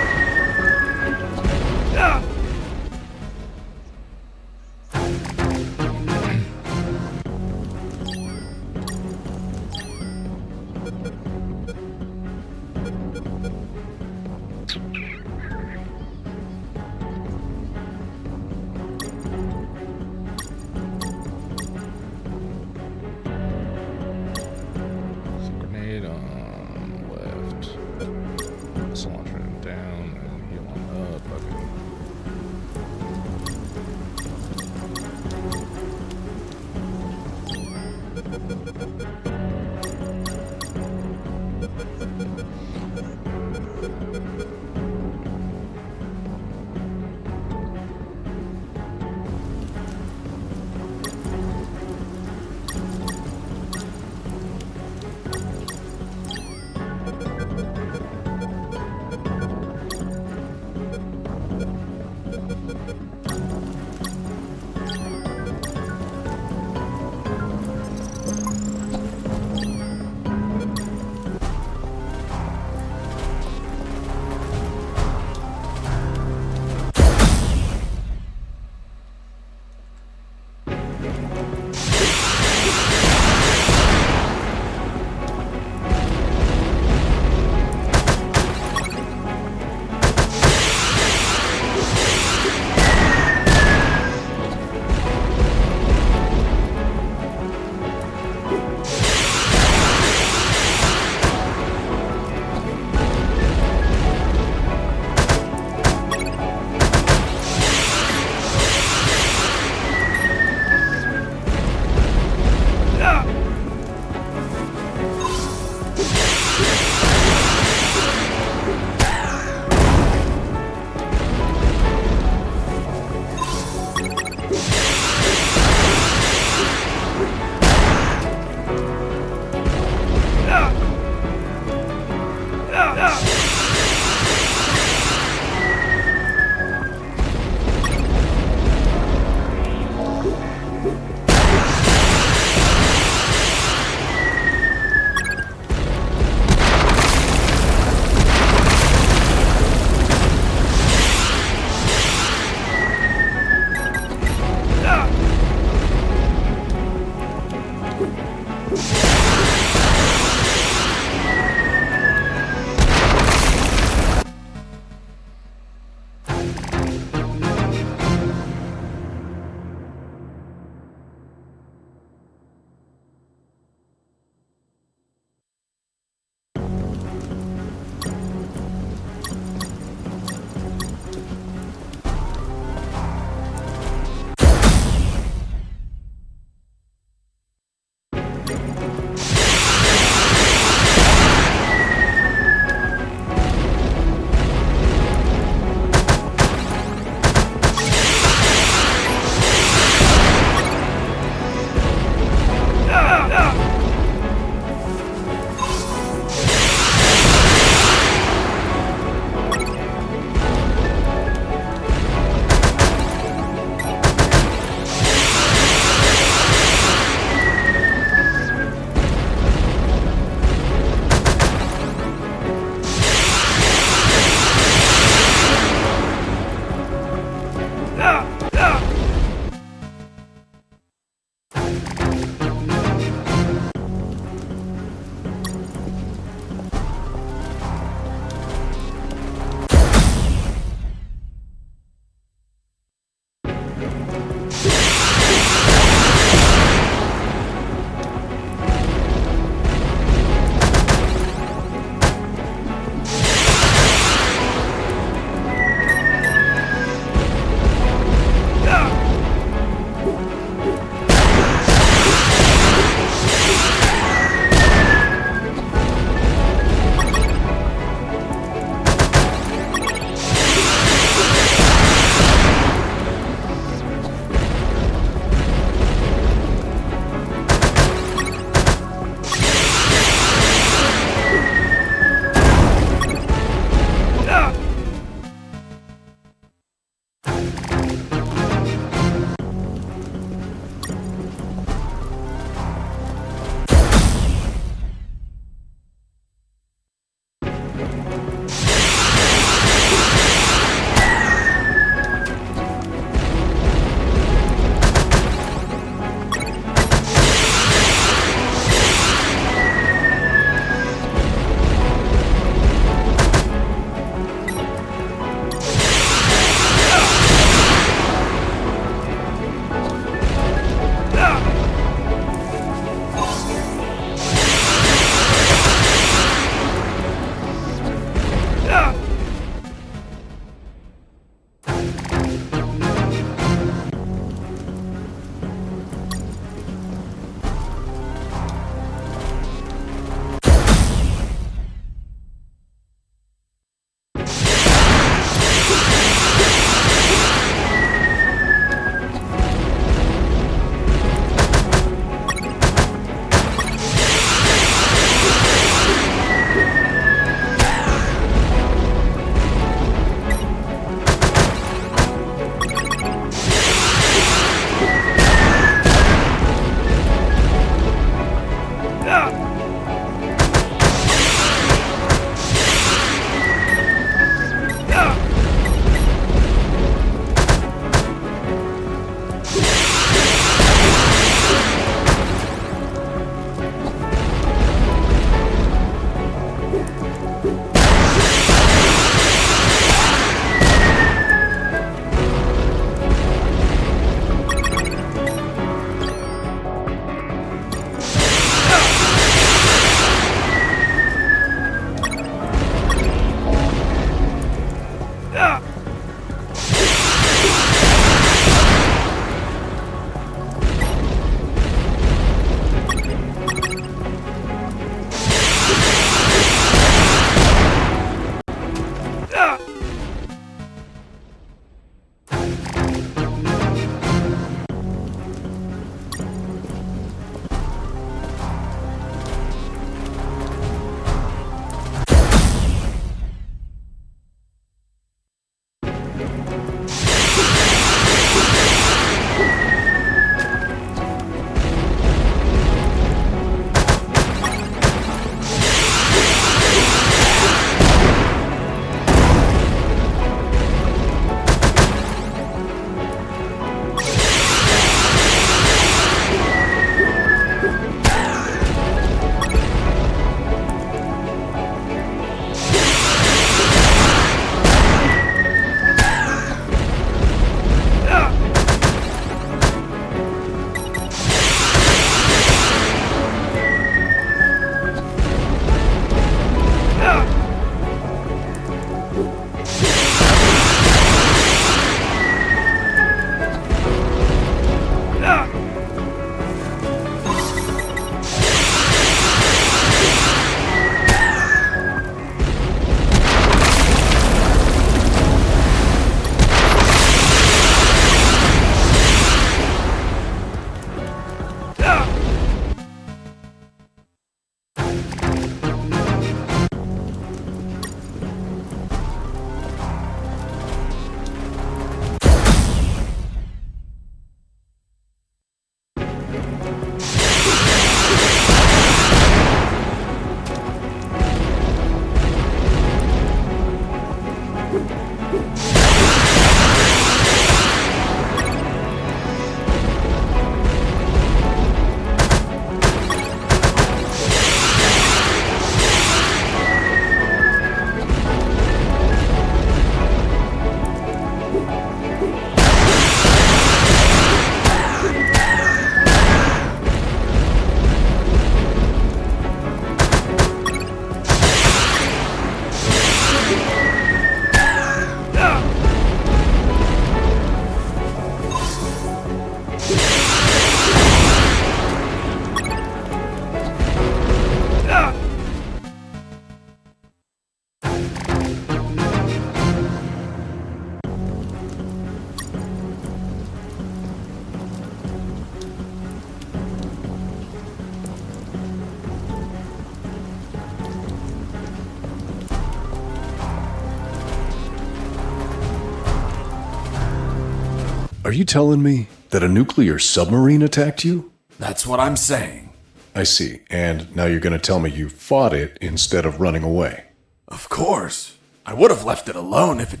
Are you telling me that a nuclear submarine attacked you? That's what I'm saying. I see. And now you're going to tell me you fought it instead of running away. Of course. I would have left it alone if it...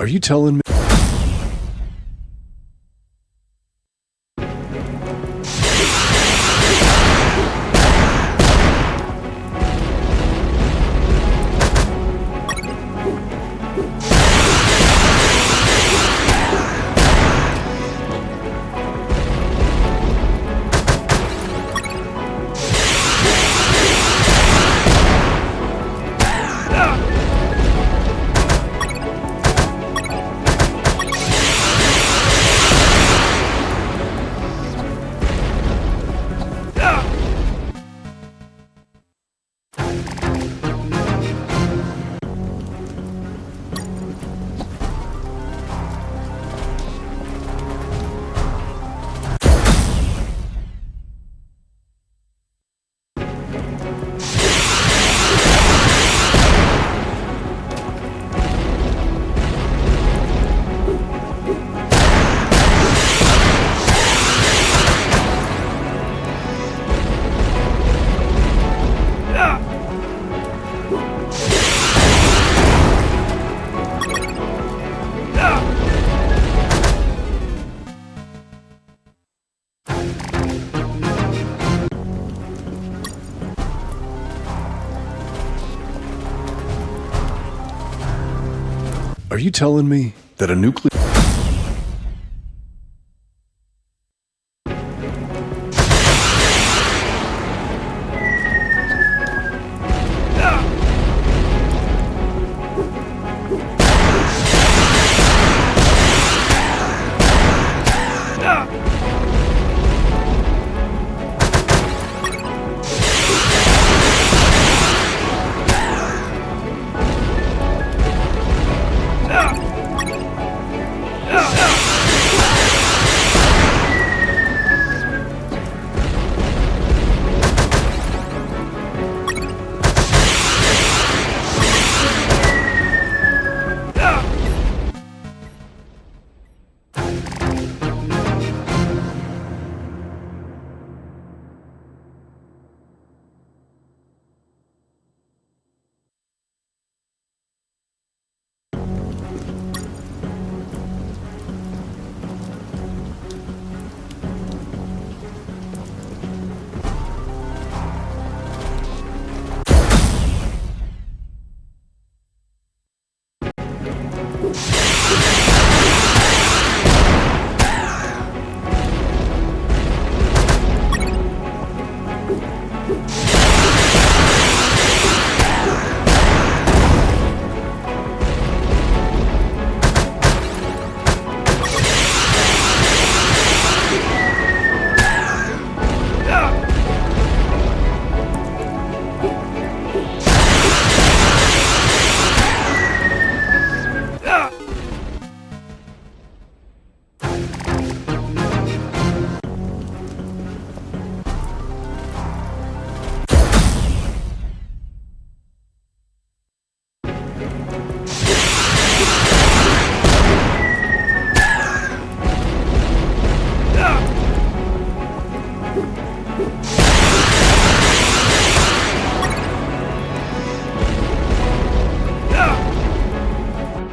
Are you telling me? Are you telling me that a nuclear...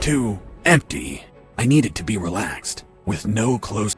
Too empty. I needed to be relaxed, with no close...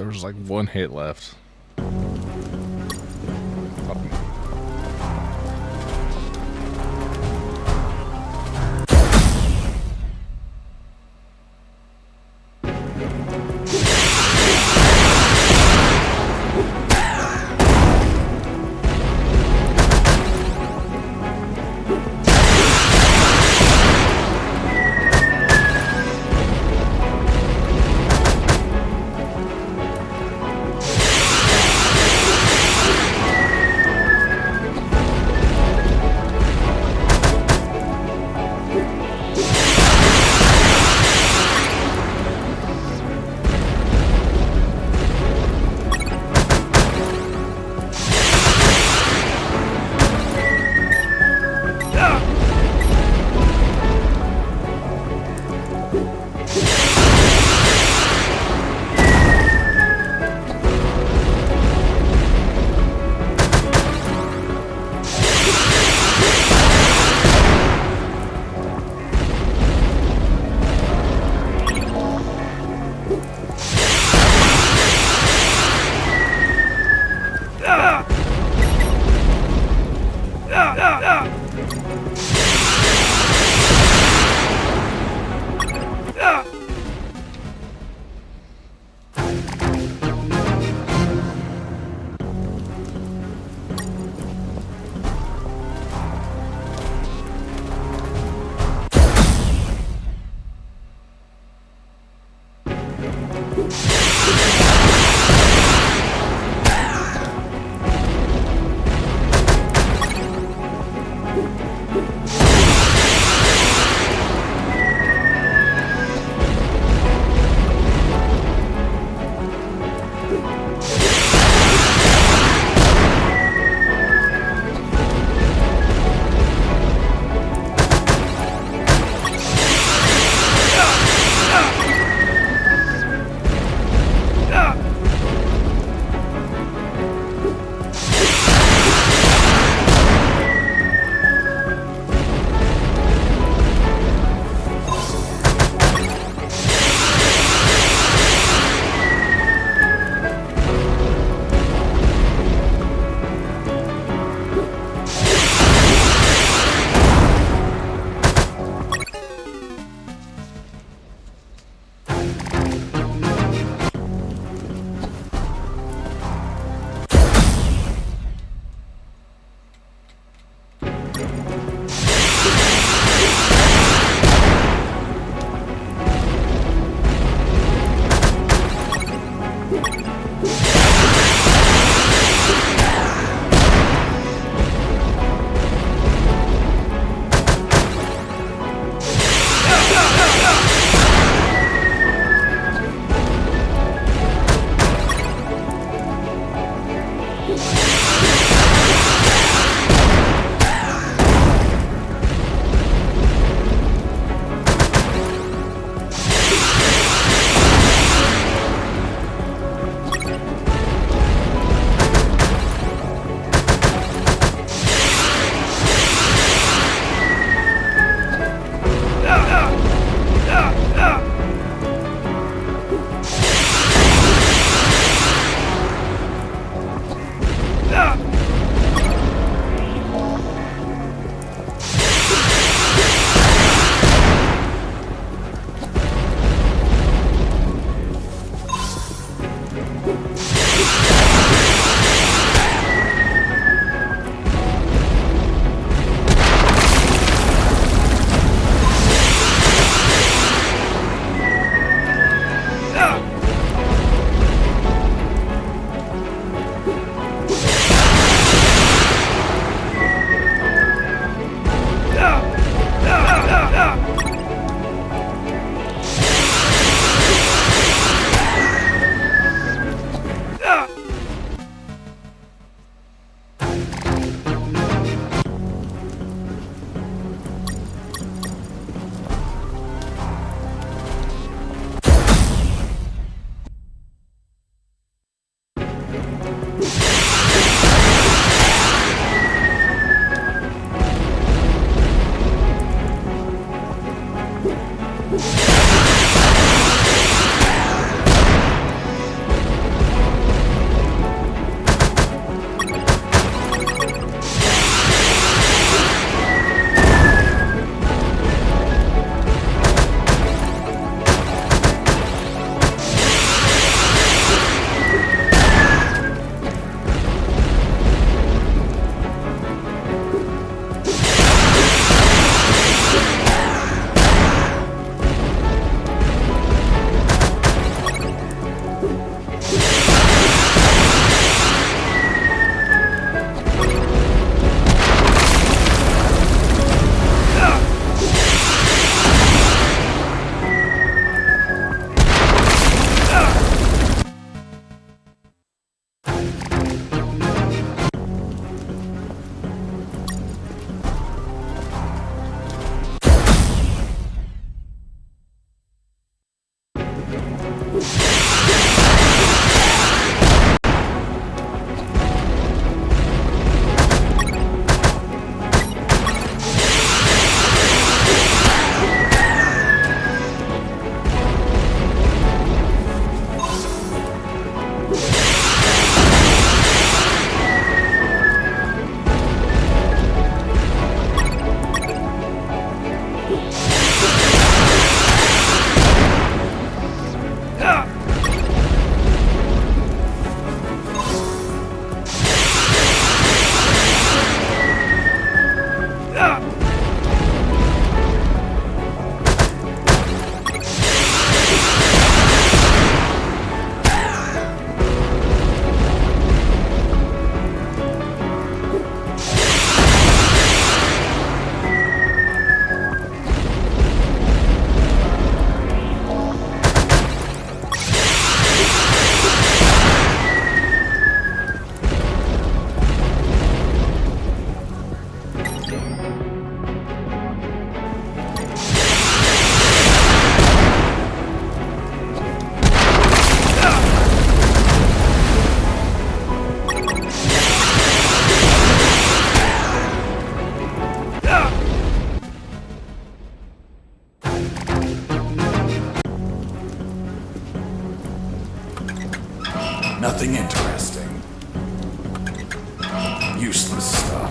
There was like one hit left. Nothing interesting. Useless stuff.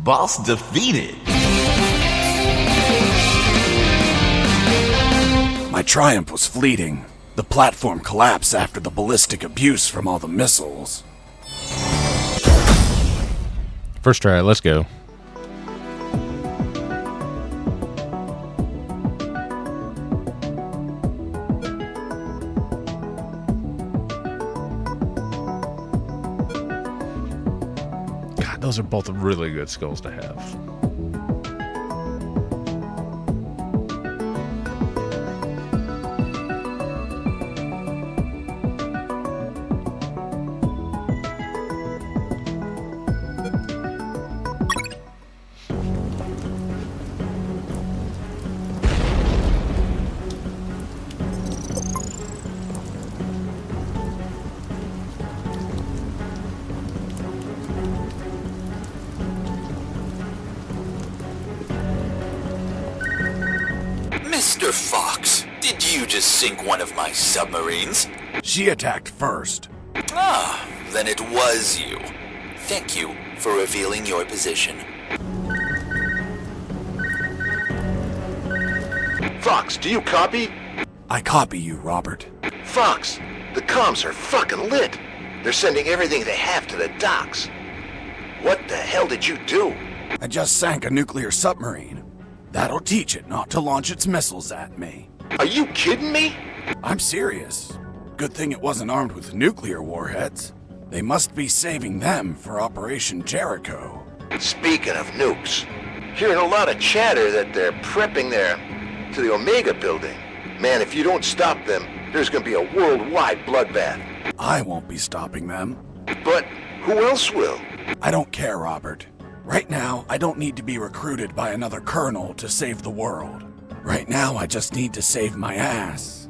Boss defeated. My triumph was fleeting. The platform collapsed after the ballistic abuse from all the missiles. First try, let's go. God, those are both really good skills to have. Mr. Fox, did you just sink one of my submarines? She attacked first. Ah, then it was you. Thank you for revealing your position. Fox, do you copy? I copy you, Robert. Fox, the comms are fucking lit. They're sending everything they have to the docks. What the hell did you do? I just sank a nuclear submarine. That'll teach it not to launch its missiles at me. Are you kidding me? I'm serious. Good thing it wasn't armed with nuclear warheads. They must be saving them for Operation Jericho. Speaking of nukes, hearing a lot of chatter that they're prepping to the Omega building. Man, if you don't stop them, there's gonna be a worldwide bloodbath. I won't be stopping them. But who else will? I don't care, Robert. Right now, I don't need to be recruited by another colonel to save the world. Right now, I just need to save my ass.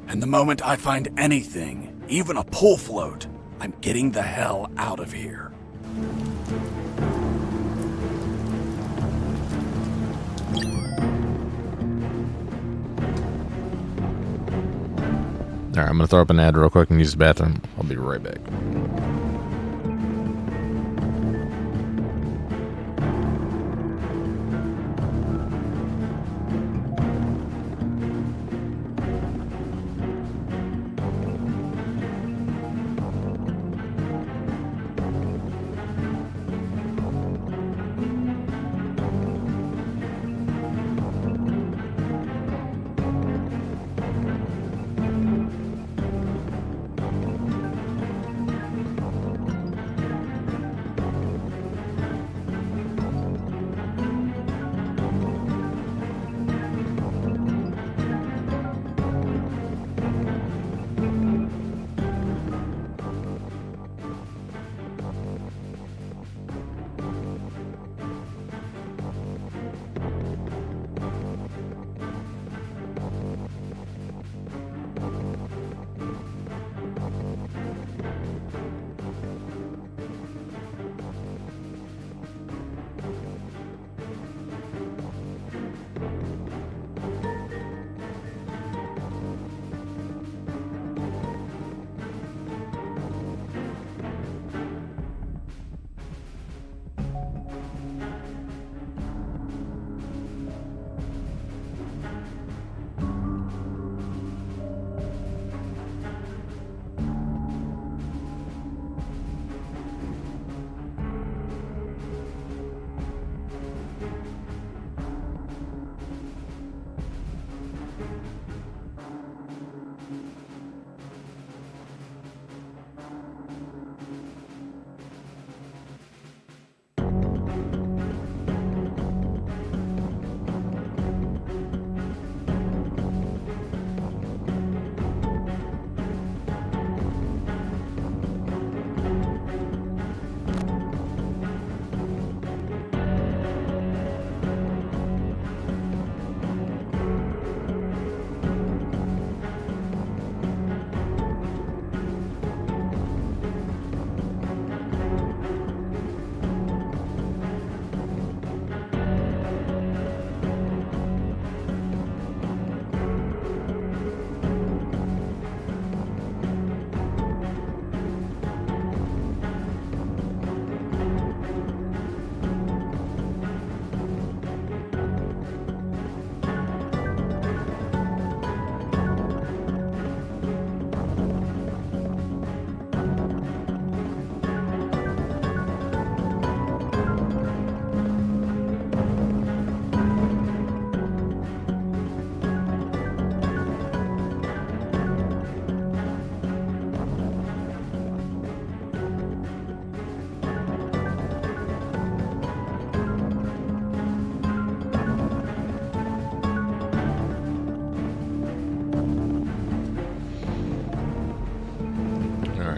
And the moment I find anything, even a pull float, I'm getting the hell out of here. Alright, I'm gonna throw up an ad real quick and use the bathroom. I'll be right back.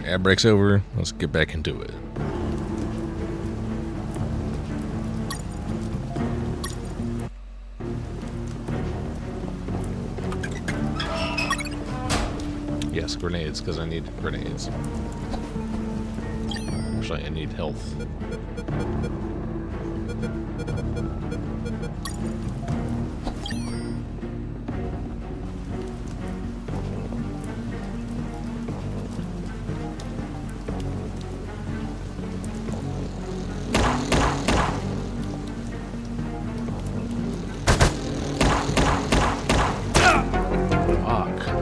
Ad break's over. Let's get back into it. Yes, grenades, because I need grenades. Actually, I need health. Fuck.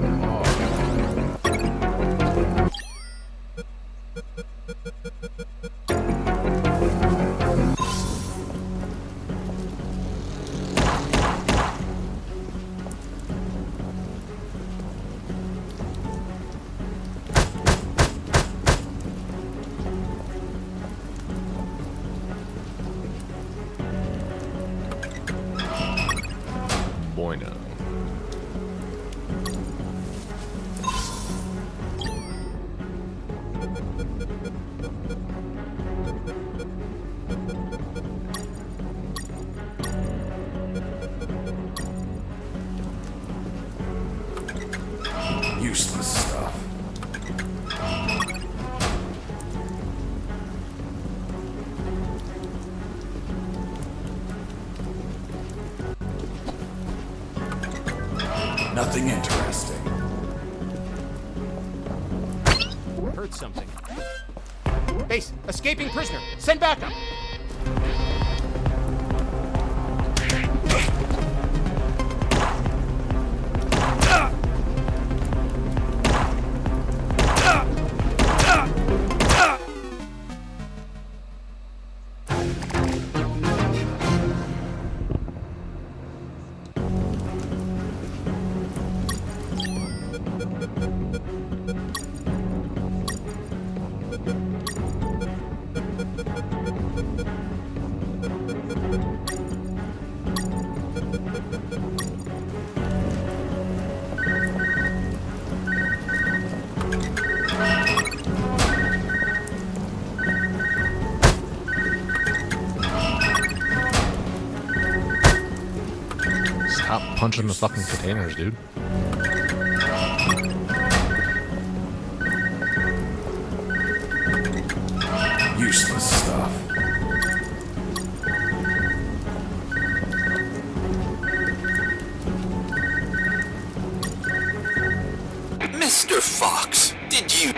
Useless stuff. Nothing interesting. Heard something. Base, escaping prisoner. Send backup. Stop punching the fucking containers, dude. Useless stuff. Mr. Fox, did you...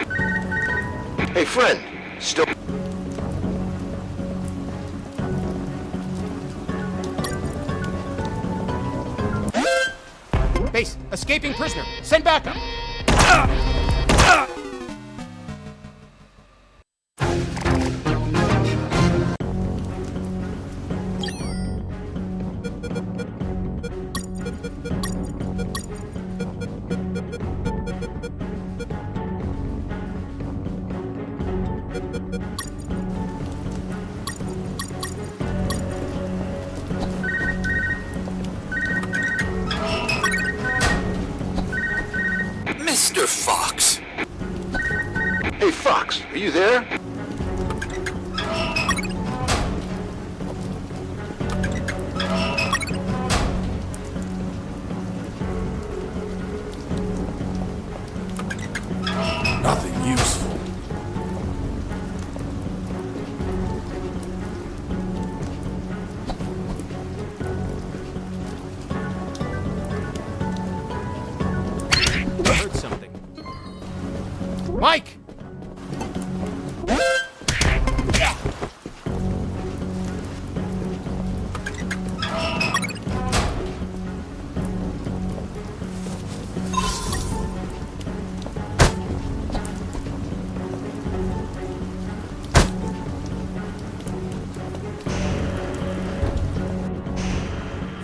Hey, friend. Still... Base, escaping prisoner. Send backup. Mr. Fox. Hey, Fox, are you there? Nothing useful. Heard something. Mike!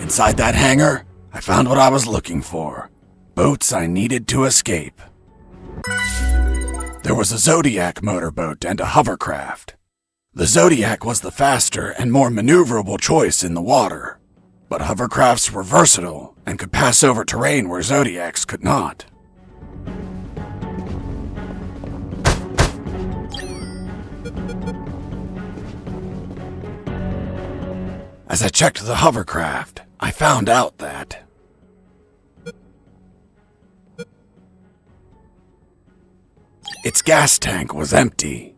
Inside that hangar, I found what I was looking for. Boats I needed to escape. There was a Zodiac motorboat and a hovercraft. The Zodiac was the faster and more maneuverable choice in the water, but hovercrafts were versatile and could pass over terrain where Zodiacs could not. As I checked the hovercraft, I found out that its gas tank was empty.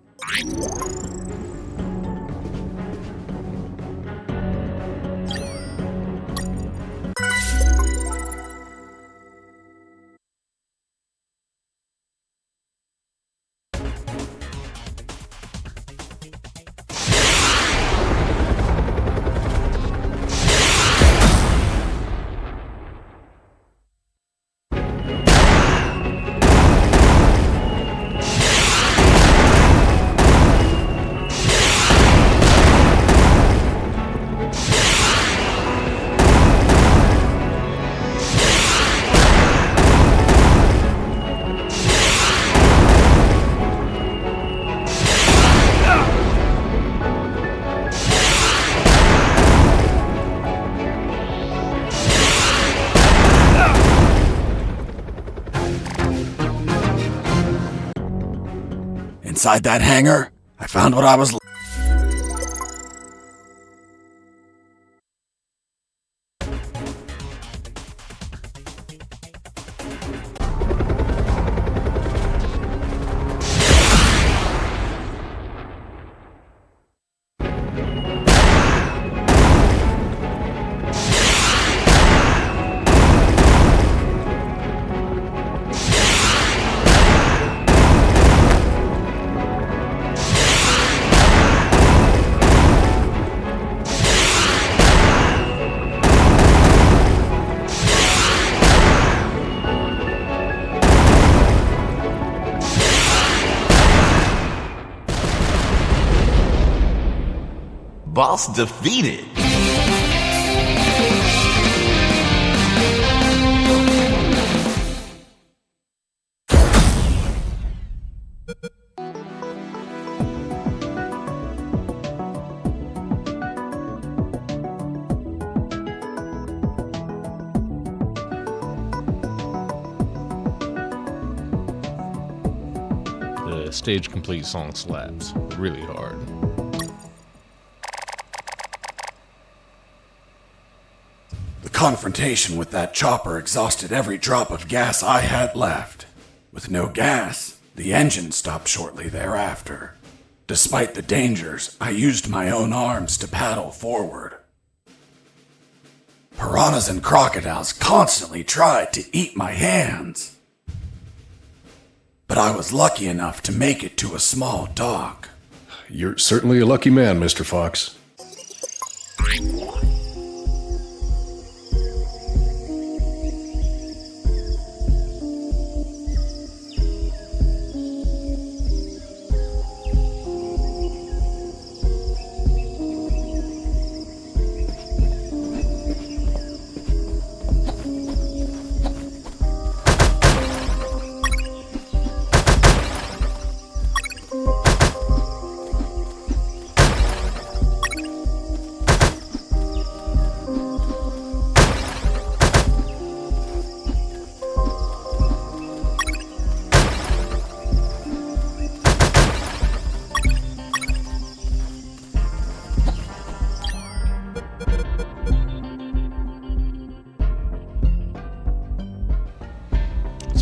Inside that hangar, I found what I was looking for. Boss defeated. The stage complete song slaps really hard. The confrontation with that chopper exhausted every drop of gas I had left. With no gas, the engine stopped shortly thereafter. Despite the dangers, I used my own arms to paddle forward. Piranhas and crocodiles constantly tried to eat my hands. But I was lucky enough to make it to a small dock. You're certainly a lucky man, Mr. Fox.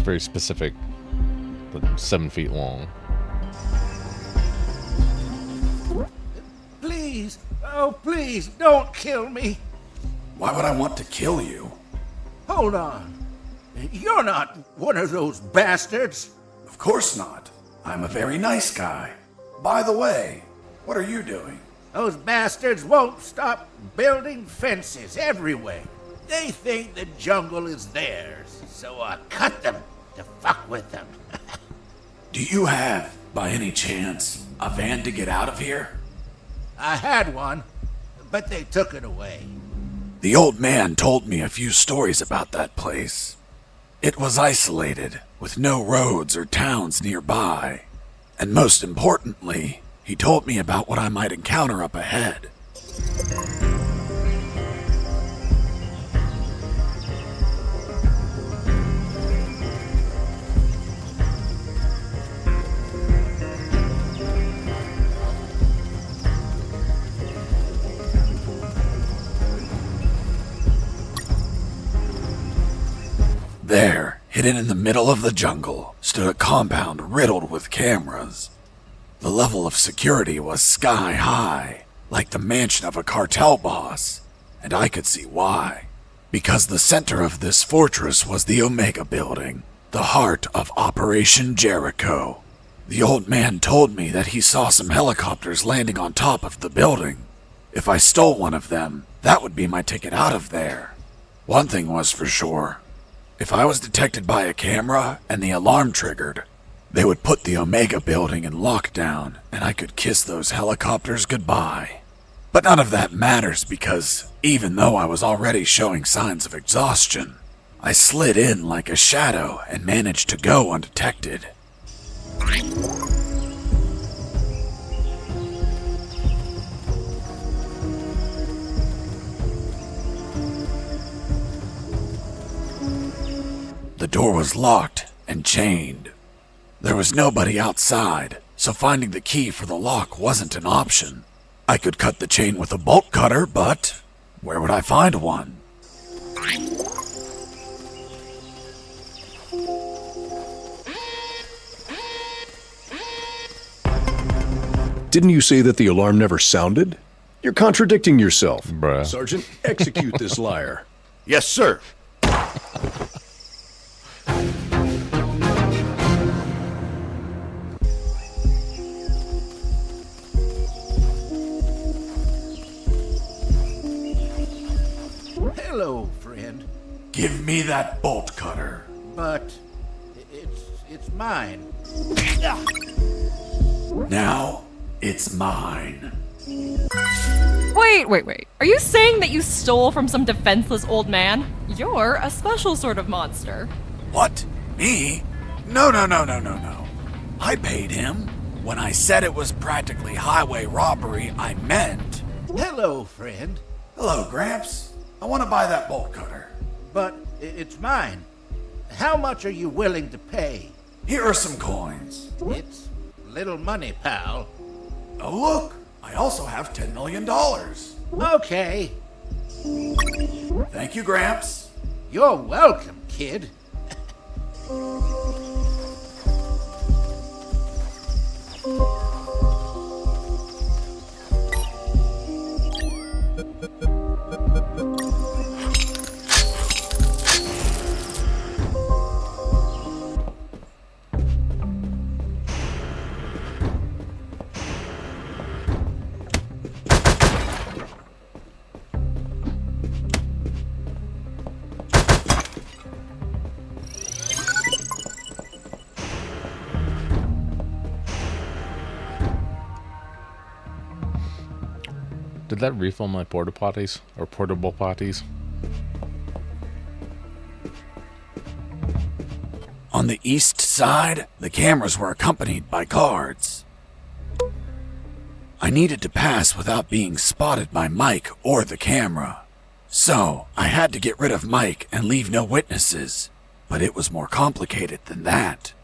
Very specific, but 7 feet long. Please, oh please, don't kill me. Why would I want to kill you? Hold on. You're not one of those bastards. Of course not. I'm a very nice guy. By the way, what are you doing? Those bastards won't stop building fences everywhere. They think the jungle is theirs, so I cut them to fuck with them. Do you have, by any chance, a van to get out of here? I had one, but they took it away. The old man told me a few stories about that place. It was isolated, with no roads or towns nearby. And most importantly, he told me about what I might encounter up ahead. There, hidden in the middle of the jungle, stood a compound riddled with cameras. The level of security was sky high, like the mansion of a cartel boss, and I could see why. Because the center of this fortress was the Omega Building, the heart of Operation Jericho. The old man told me that he saw some helicopters landing on top of the building. If I stole one of them, that would be my ticket out of there. One thing was for sure. If I was detected by a camera and the alarm triggered, they would put the Omega Building in lockdown and I could kiss those helicopters goodbye. But none of that matters because even though I was already showing signs of exhaustion, I slid in like a shadow and managed to go undetected. The door was locked and chained. There was nobody outside, so finding the key for the lock wasn't an option. I could cut the chain with a bolt cutter, but where would I find one? Didn't you say that the alarm never sounded? You're contradicting yourself. Bruh. Sergeant, execute this liar. Yes, sir. Hello, friend. Give me that bolt cutter. But it's mine. Now, it's mine. Wait. Are you saying that you stole from some defenseless old man? You're a special sort of monster. What? Me? No. I paid him. When I said it was practically highway robbery, I meant... Hello, friend. Hello, Gramps. I want to buy that bolt cutter. But it's mine. How much are you willing to pay? Here are some coins. It's little money, pal. Oh, look. I also have $10 million. Okay. Thank you, Gramps. You're welcome, kid. Did that refill my porta potties? Or portable potties? On the east side, the cameras were accompanied by guards. I needed to pass without being spotted by Mike or the camera. So, I had to get rid of Mike and leave no witnesses. But it was more complicated than that.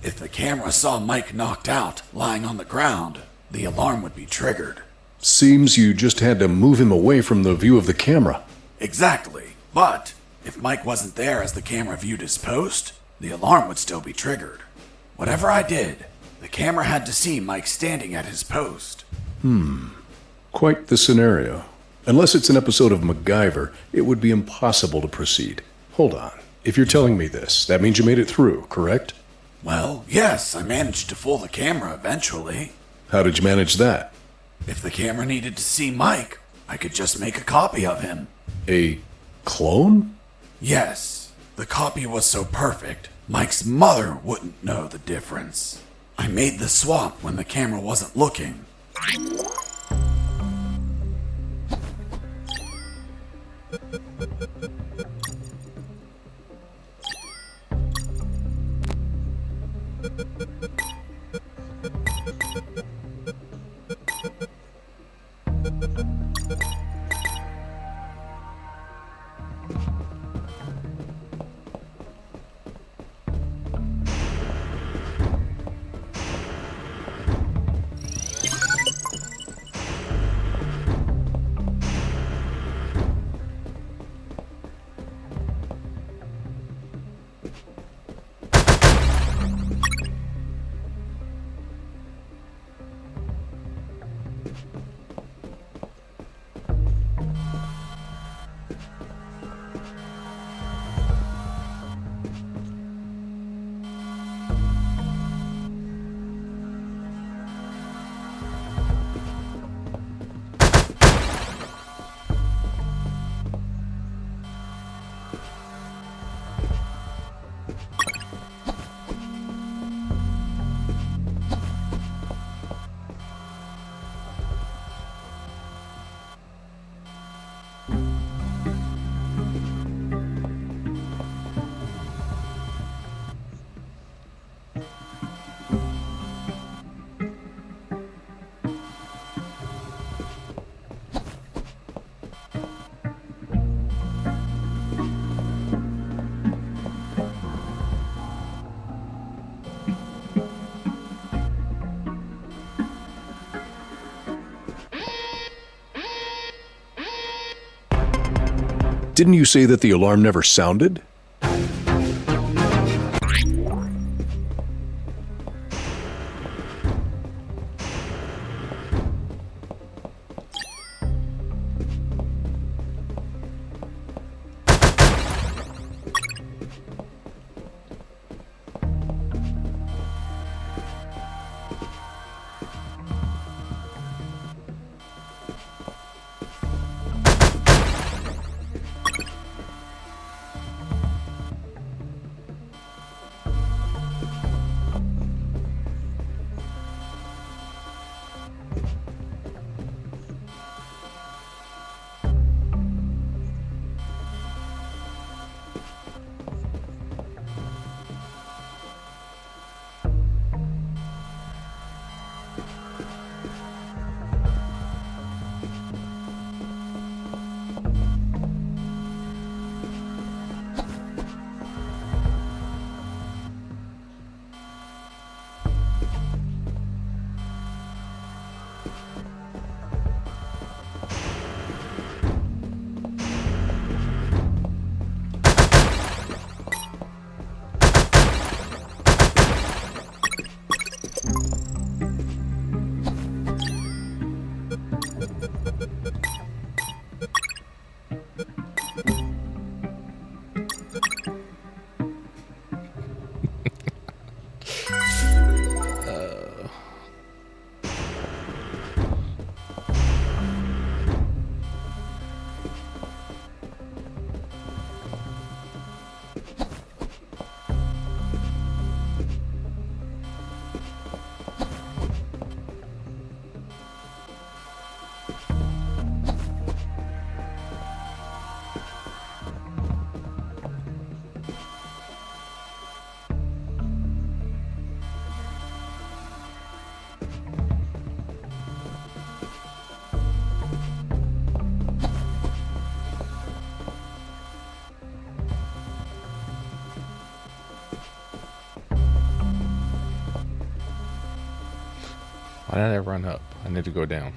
If the camera saw Mike knocked out, lying on the ground, the alarm would be triggered. Seems you just had to move him away from the view of the camera. Exactly. But if Mike wasn't there as the camera viewed his post, the alarm would still be triggered. Whatever I did, the camera had to see Mike standing at his post. Quite the scenario. Unless it's an episode of MacGyver, it would be impossible to proceed. Hold on. If you're telling me this, that means you made it through, correct? Well, yes, I managed to fool the camera eventually. How did you manage that? If the camera needed to see Mike, I could just make a copy of him. A clone? Yes. The copy was so perfect, Mike's mother wouldn't know the difference. I made the swap when the camera wasn't looking. Didn't you say that the alarm never sounded? Why did I run up? I need to go down.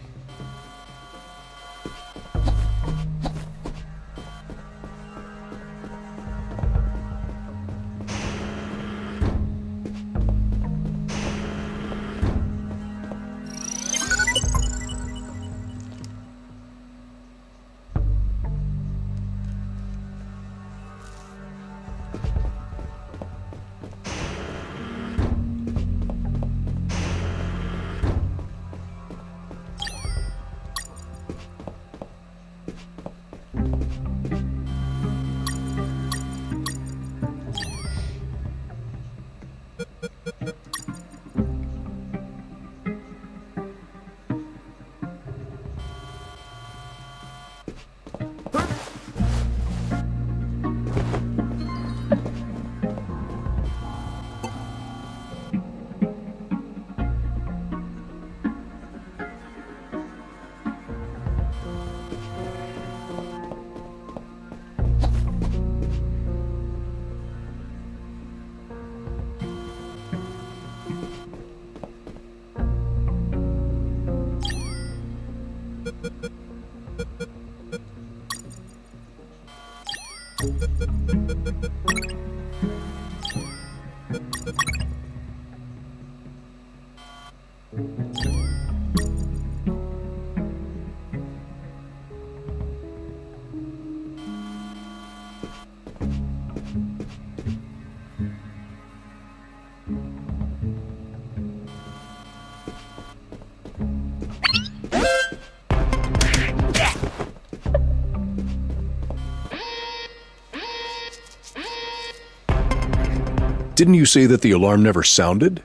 Didn't you say that the alarm never sounded?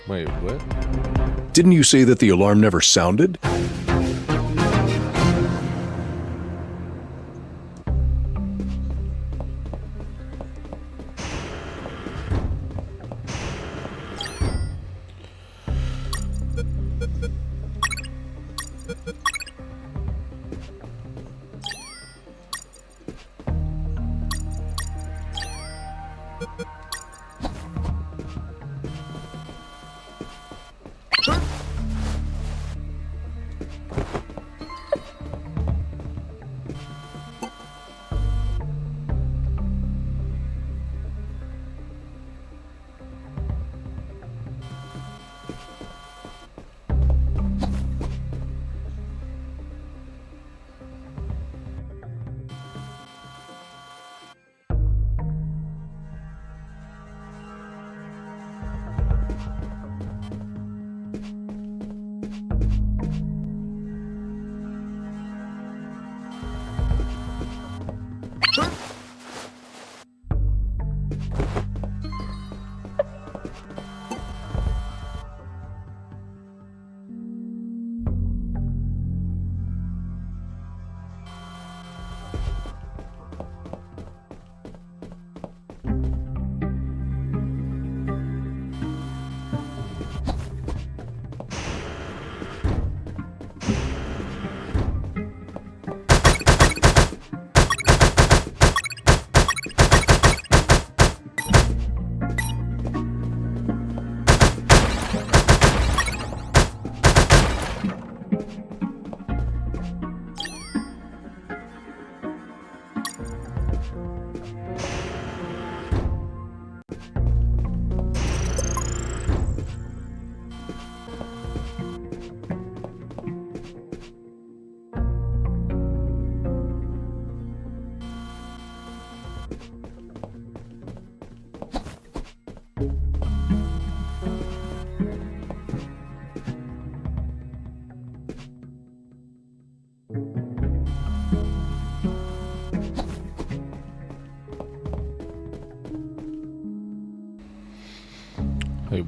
Wait, what? Didn't you say that the alarm never sounded?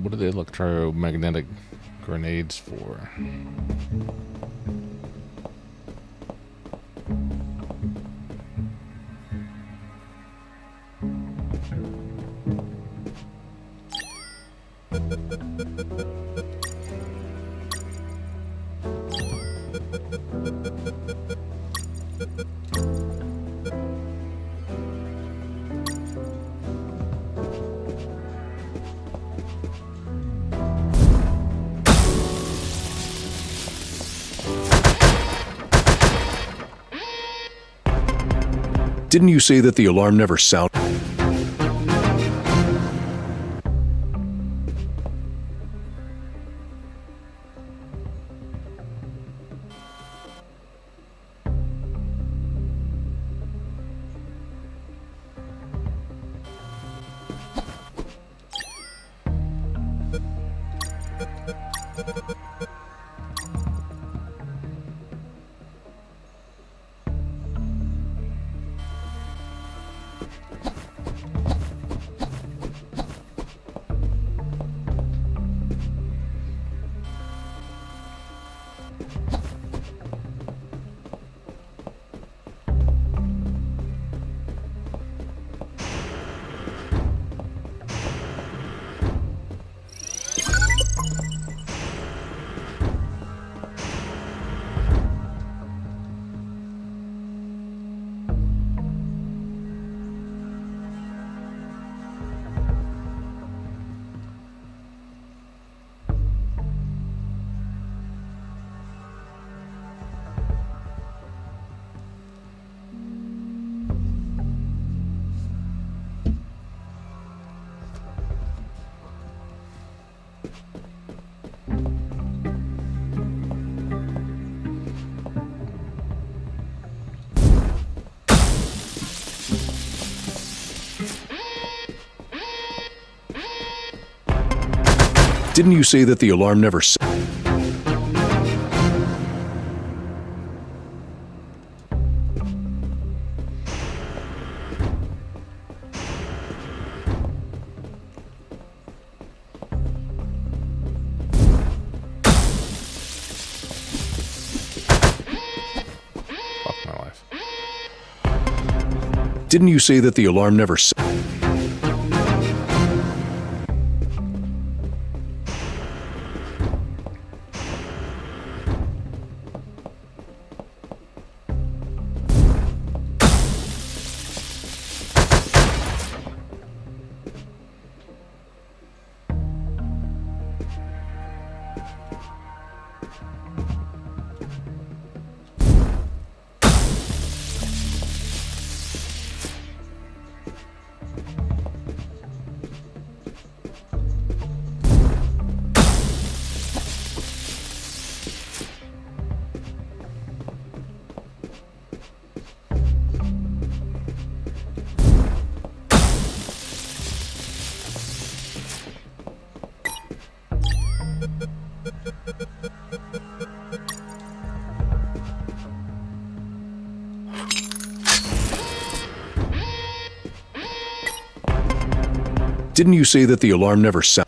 What are the electromagnetic grenades for? Didn't you say that the alarm never sounded? Didn't you say that the alarm never sounded? Fuck my life. Didn't you say that the alarm never sounded? Didn't you say that the alarm never sounded?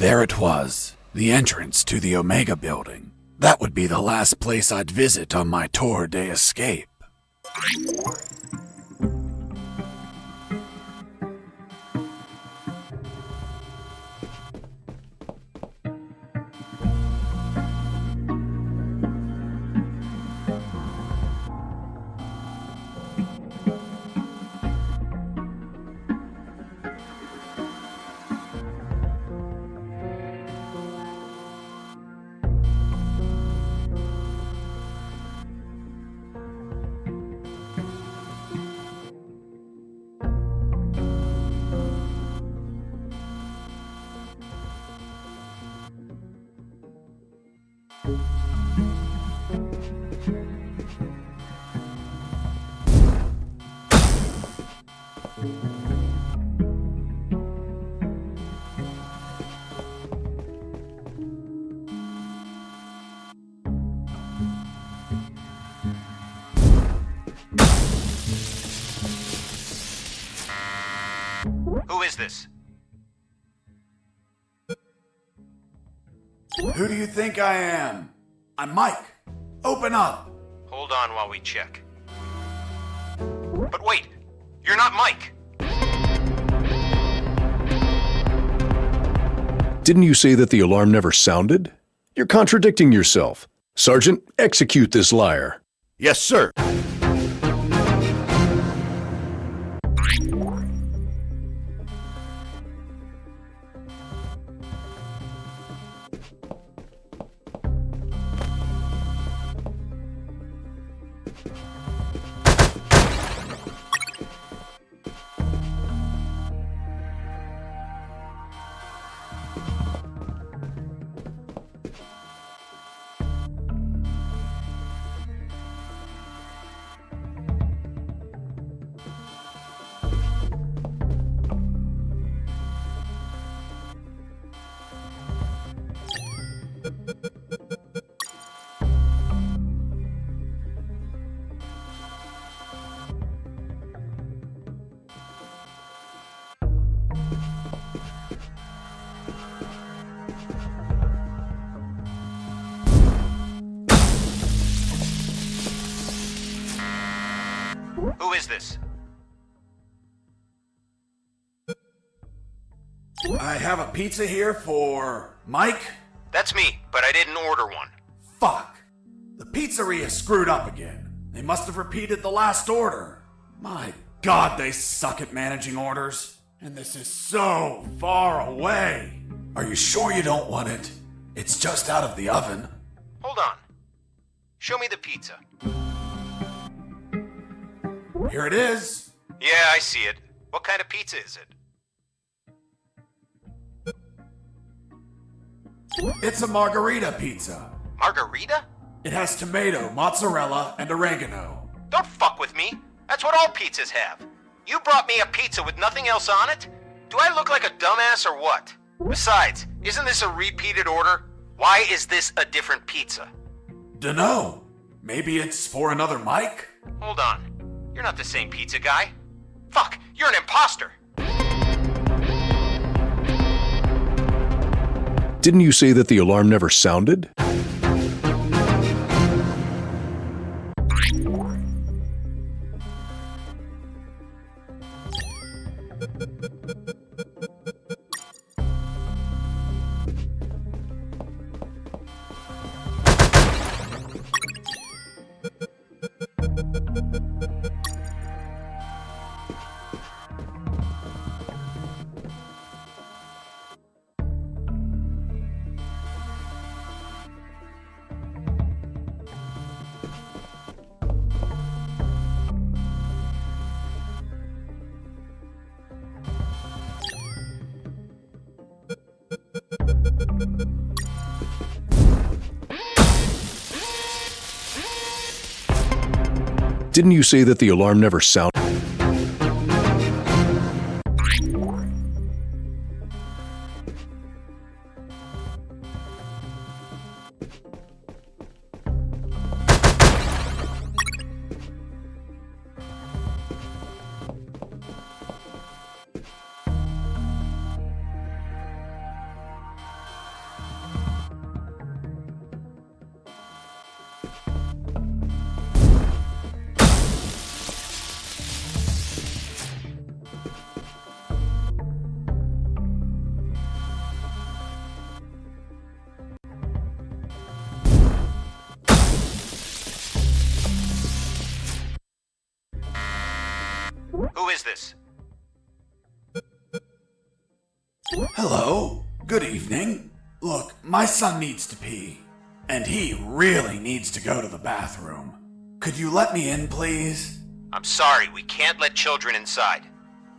There it was, the entrance to the Omega building. That would be the last place I'd visit on my tour de escape. Who is this? Who do you think I am? I'm Mike. Open up. Hold on while we check. But wait, you're not Mike. Didn't you say that the alarm never sounded? You're contradicting yourself. Sergeant, execute this liar. Yes, sir. Who is this? I have a pizza here for Mike. That's me, but I didn't order one. Fuck. The pizzeria screwed up again. They must have repeated the last order. My God, they suck at managing orders. And this is so far away. Are you sure you don't want it? It's just out of the oven. Hold on. Show me the pizza. Here it is. Yeah, I see it. What kind of pizza is it? It's a margarita pizza. Margarita? It has tomato, mozzarella, and oregano. Don't fuck with me. That's what all pizzas have. You brought me a pizza with nothing else on it? Do I look like a dumbass or what? Besides, isn't this a repeated order? Why is this a different pizza? Dunno. Maybe it's for another Mike? Hold on. You're not the same pizza guy. Fuck, you're an imposter. Didn't you say that the alarm never sounded? Didn't you say that the alarm never sounded? is this? Hello. Good evening. Look, my son needs to pee, and he really needs to go to the bathroom. Could you let me in, please? I'm sorry, we can't let children inside.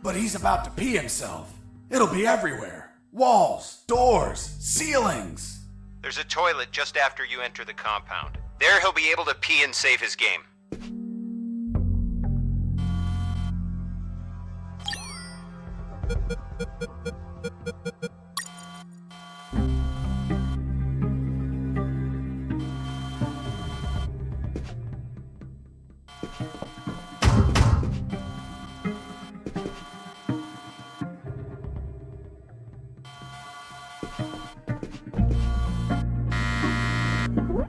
But he's about to pee himself. It'll be everywhere. Walls, doors, ceilings. There's a toilet just after you enter the compound. There he'll be able to pee and save his game.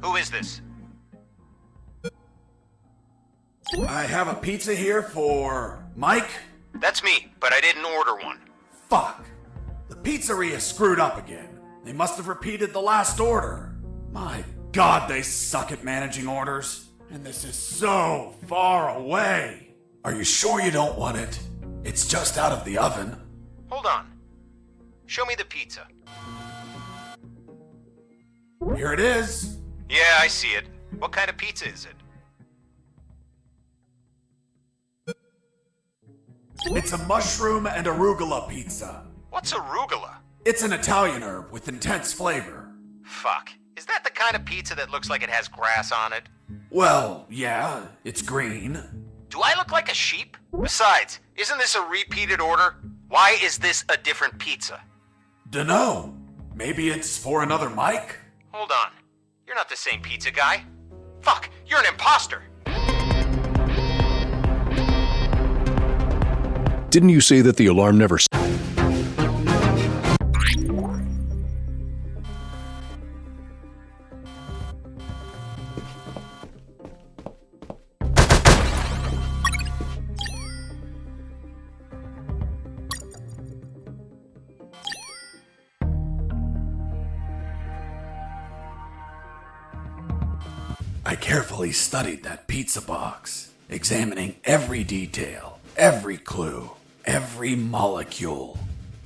Who is this? I have a pizza here for Mike. That's me, but I didn't order one. Fuck. The pizzeria screwed up again. They must have repeated the last order. My God, they suck at managing orders. And this is so far away. Are you sure you don't want it? It's just out of the oven. Hold on. Show me the pizza. Here it is. Yeah, I see it. What kind of pizza is it? It's a mushroom and arugula pizza. What's arugula? It's an Italian herb with intense flavor. Fuck. Is that the kind of pizza that looks like it has grass on it? Well, yeah, it's green. Do I look like a sheep? Besides, isn't this a repeated order? Why is this a different pizza? Dunno. Maybe it's for another Mike? Hold on. You're not the same pizza guy. Fuck, you're an imposter. Didn't you say that the alarm never... I carefully studied that pizza box, examining every detail, every clue, every molecule.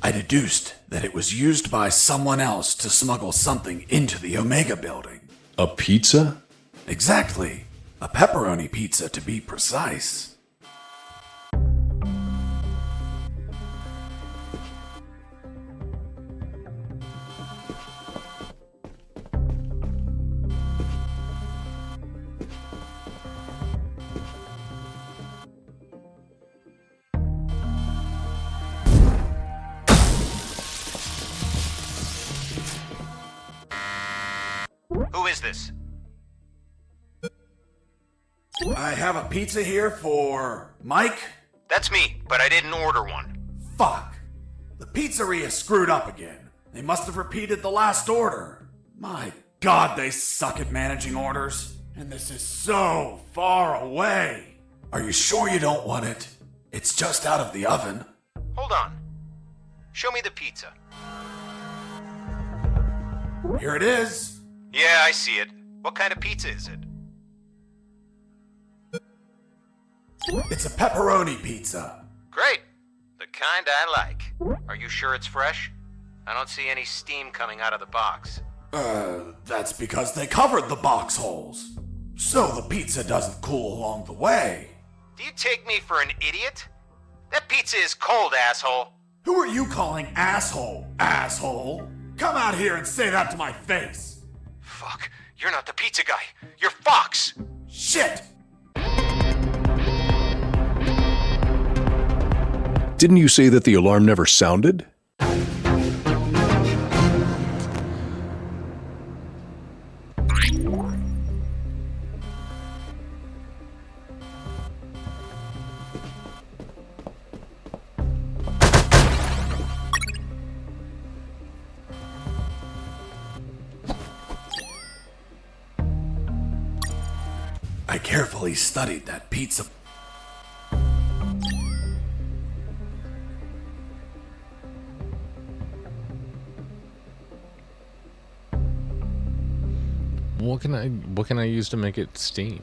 I deduced that it was used by someone else to smuggle something into the Omega building. A pizza? Exactly. A pepperoni pizza, to be precise. Who is this? I have a pizza here for Mike. That's me, but I didn't order one. Fuck. The pizzeria screwed up again. They must have repeated the last order. My God, they suck at managing orders. And this is so far away. Are you sure you don't want it? It's just out of the oven. Hold on. Show me the pizza. Here it is. Yeah, I see it. What kind of pizza is it? It's a pepperoni pizza. Great. The kind I like. Are you sure it's fresh? I don't see any steam coming out of the box. That's because they covered the box holes. So the pizza doesn't cool along the way. Do you take me for an idiot? That pizza is cold, asshole. Who are you calling asshole, asshole? Come out here and say that to my face. Fuck, you're not the pizza guy. You're Fox. Shit! Didn't you say that the alarm never sounded? I carefully studied that pizza. What can I use to make it steam?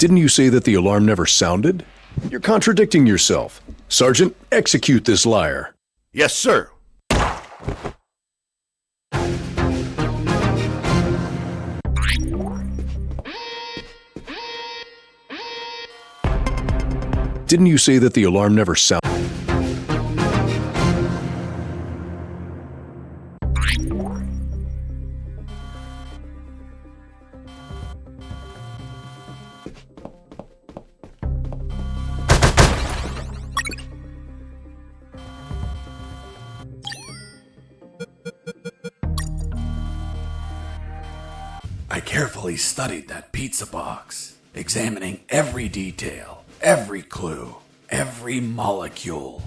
Didn't you say that the alarm never sounded? You're contradicting yourself. Sergeant, execute this liar. Yes, sir. Didn't you say that the alarm never sounded? I carefully studied that pizza box, examining every detail, every clue, every molecule.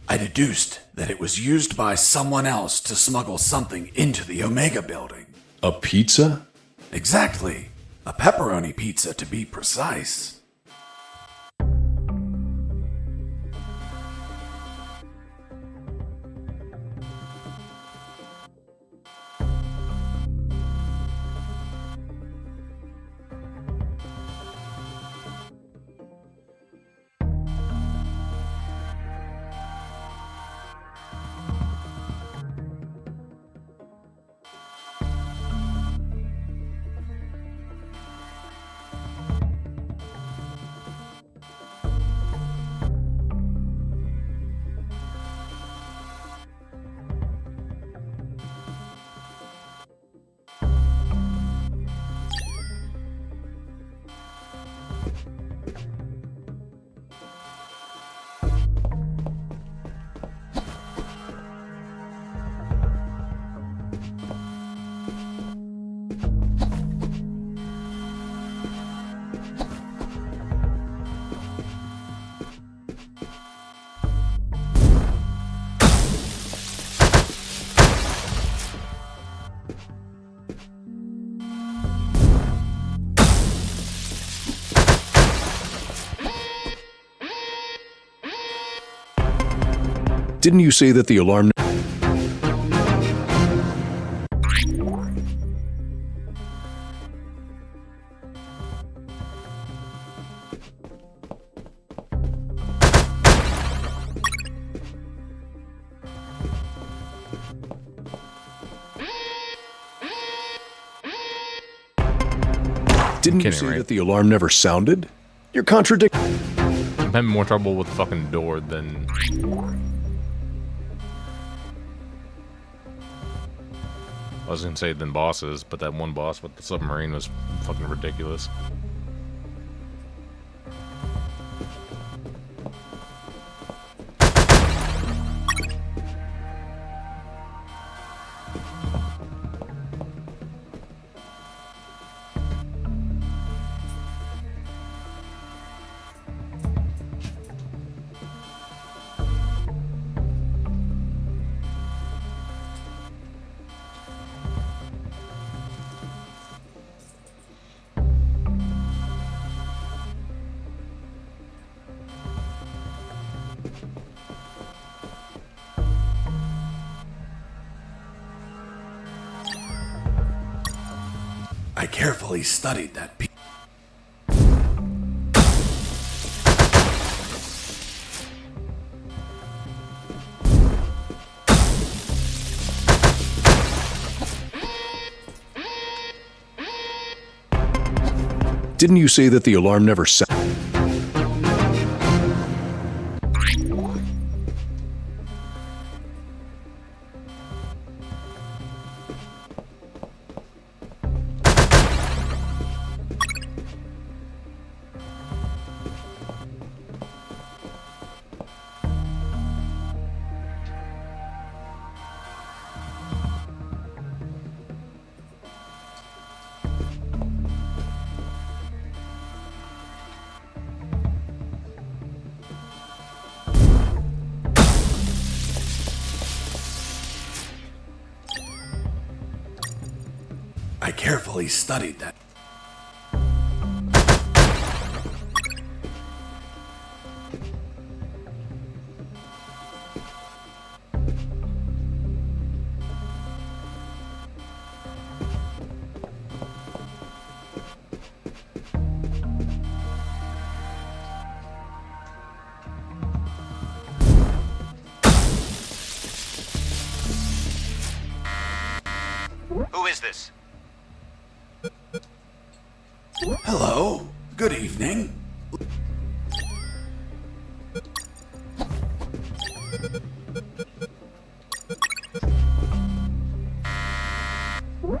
I deduced that it was used by someone else to smuggle something into the Omega building. A pizza? Exactly. A pepperoni pizza, to be precise. Didn't you say that the alarm... Didn't you say that the alarm never sounded? You're contradicting... I'm having more trouble with the fucking door than... I was gonna say than bosses, but that one boss with the submarine was fucking ridiculous. I carefully studied that pizza. Didn't you say that the alarm never sounded? I carefully studied that. is this? Hello. Good evening.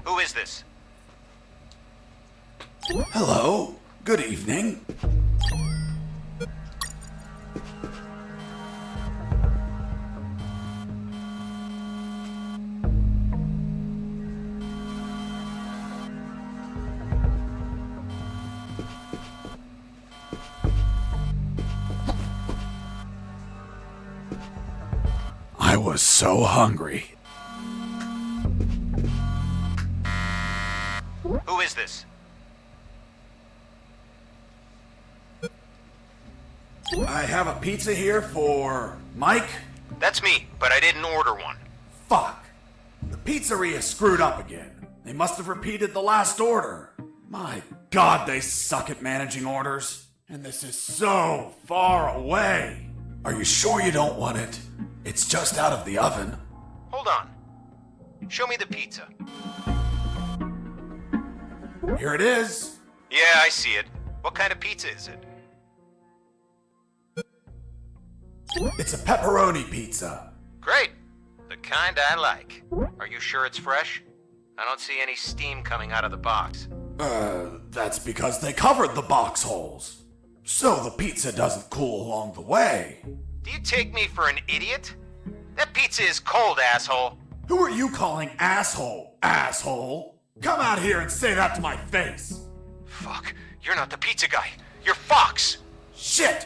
Who is this? Hello. Good evening. I was so hungry. Who is this? I have a pizza here for Mike. That's me, but I didn't order one. Fuck. The pizzeria screwed up again. They must have repeated the last order. My God, they suck at managing orders. And this is so far away. Are you sure you don't want it? It's just out of the oven. Hold on. Show me the pizza. Here it is. Yeah, I see it. What kind of pizza is it? It's a pepperoni pizza. Great. The kind I like. Are you sure it's fresh? I don't see any steam coming out of the box. That's because they covered the box holes. So the pizza doesn't cool along the way. Do you take me for an idiot? That pizza is cold, asshole. Who are you calling asshole, asshole? Come out here and say that to my face. Fuck, you're not the pizza guy. You're Fox. Shit!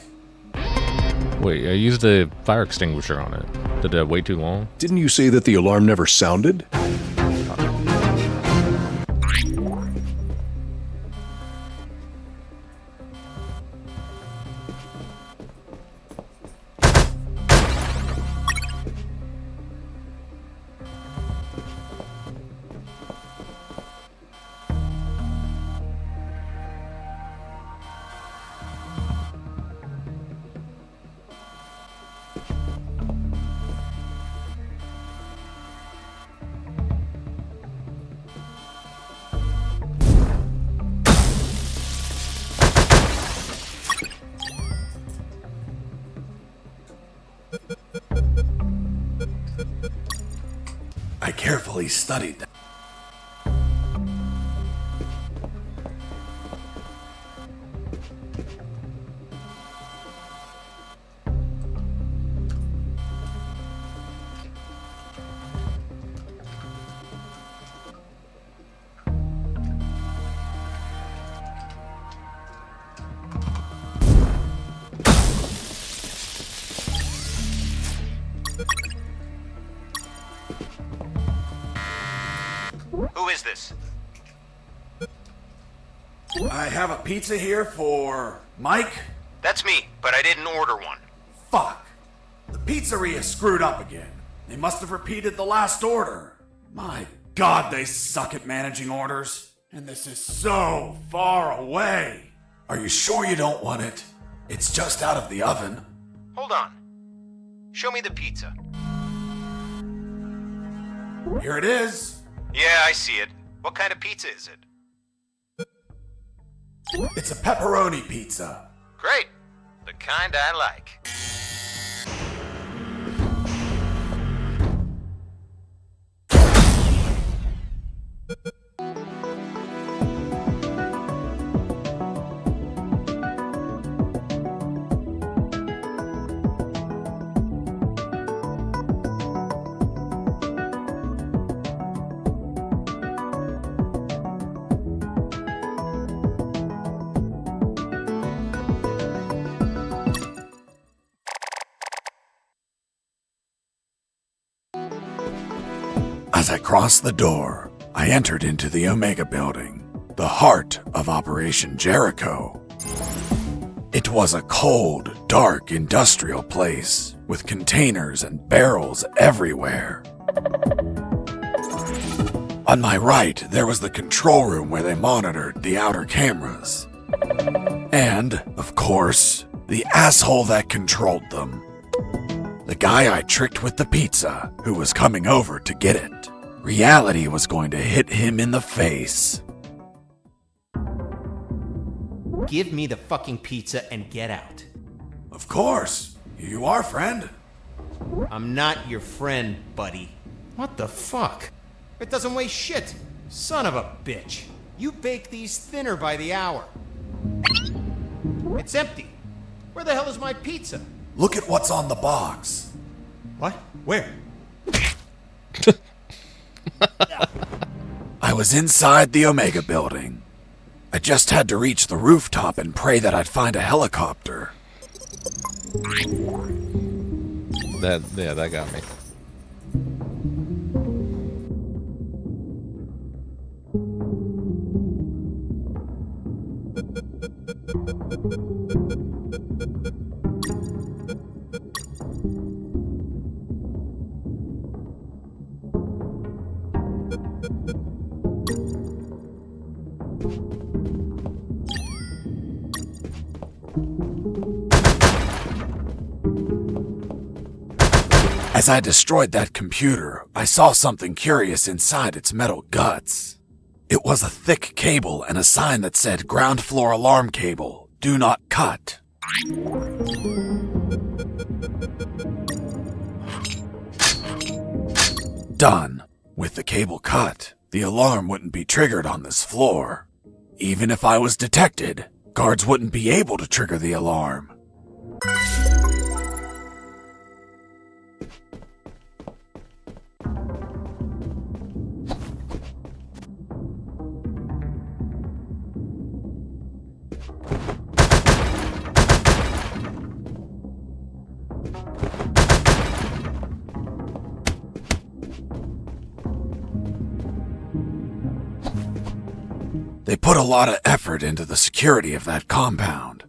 Wait, I used the fire extinguisher on it. Did that wait too long? Didn't you say that the alarm never sounded? I carefully studied that. Who is this? I have a pizza here for Mike. That's me, but I didn't order one. Fuck. The pizzeria screwed up again. They must have repeated the last order. My God, they suck at managing orders. And this is so far away. Are you sure you don't want it? It's just out of the oven. Hold on. Show me the pizza. Here it is. Yeah, I see it. What kind of pizza is it? It's a pepperoni pizza. Great. The kind I like. As I crossed the door, I entered into the Omega Building, the heart of Operation Jericho. It was a cold, dark industrial place with containers and barrels everywhere. On my right, there was the control room where they monitored the outer cameras. And, of course, the asshole that controlled them. The guy I tricked with the pizza, who was coming over to get it. Reality was going to hit him in the face. Give me the fucking pizza and get out. Of course. Here you are, friend. I'm not your friend, buddy. What the fuck? It doesn't weigh shit. Son of a bitch. You bake these thinner by the hour. It's empty. Where the hell is my pizza? Look at what's on the box. What? Where? I was inside the Omega building. I just had to reach the rooftop and pray that I'd find a helicopter. That got me. As I destroyed that computer, I saw something curious inside its metal guts. It was a thick cable and a sign that said ground floor alarm cable, do not cut. Done. With the cable cut, the alarm wouldn't be triggered on this floor. Even if I was detected, guards wouldn't be able to trigger the alarm. They put a lot of effort into the security of that compound.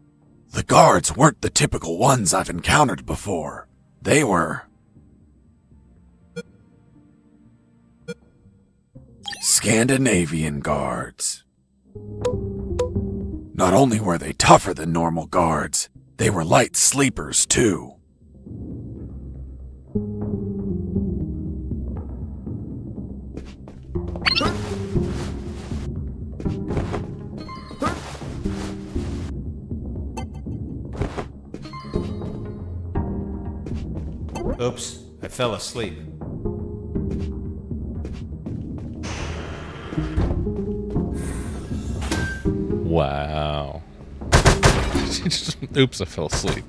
The guards weren't the typical ones I've encountered before. They were Scandinavian guards. Not only were they tougher than normal guards, they were light sleepers too. Oops, I fell asleep. Wow. Oops, I fell asleep.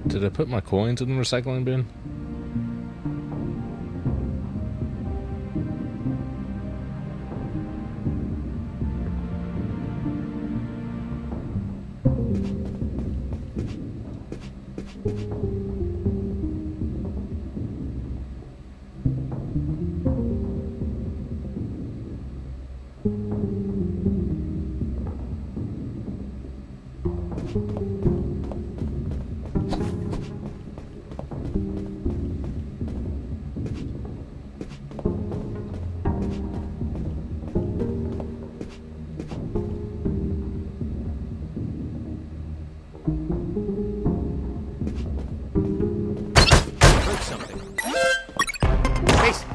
Did I put my coins in the recycling bin?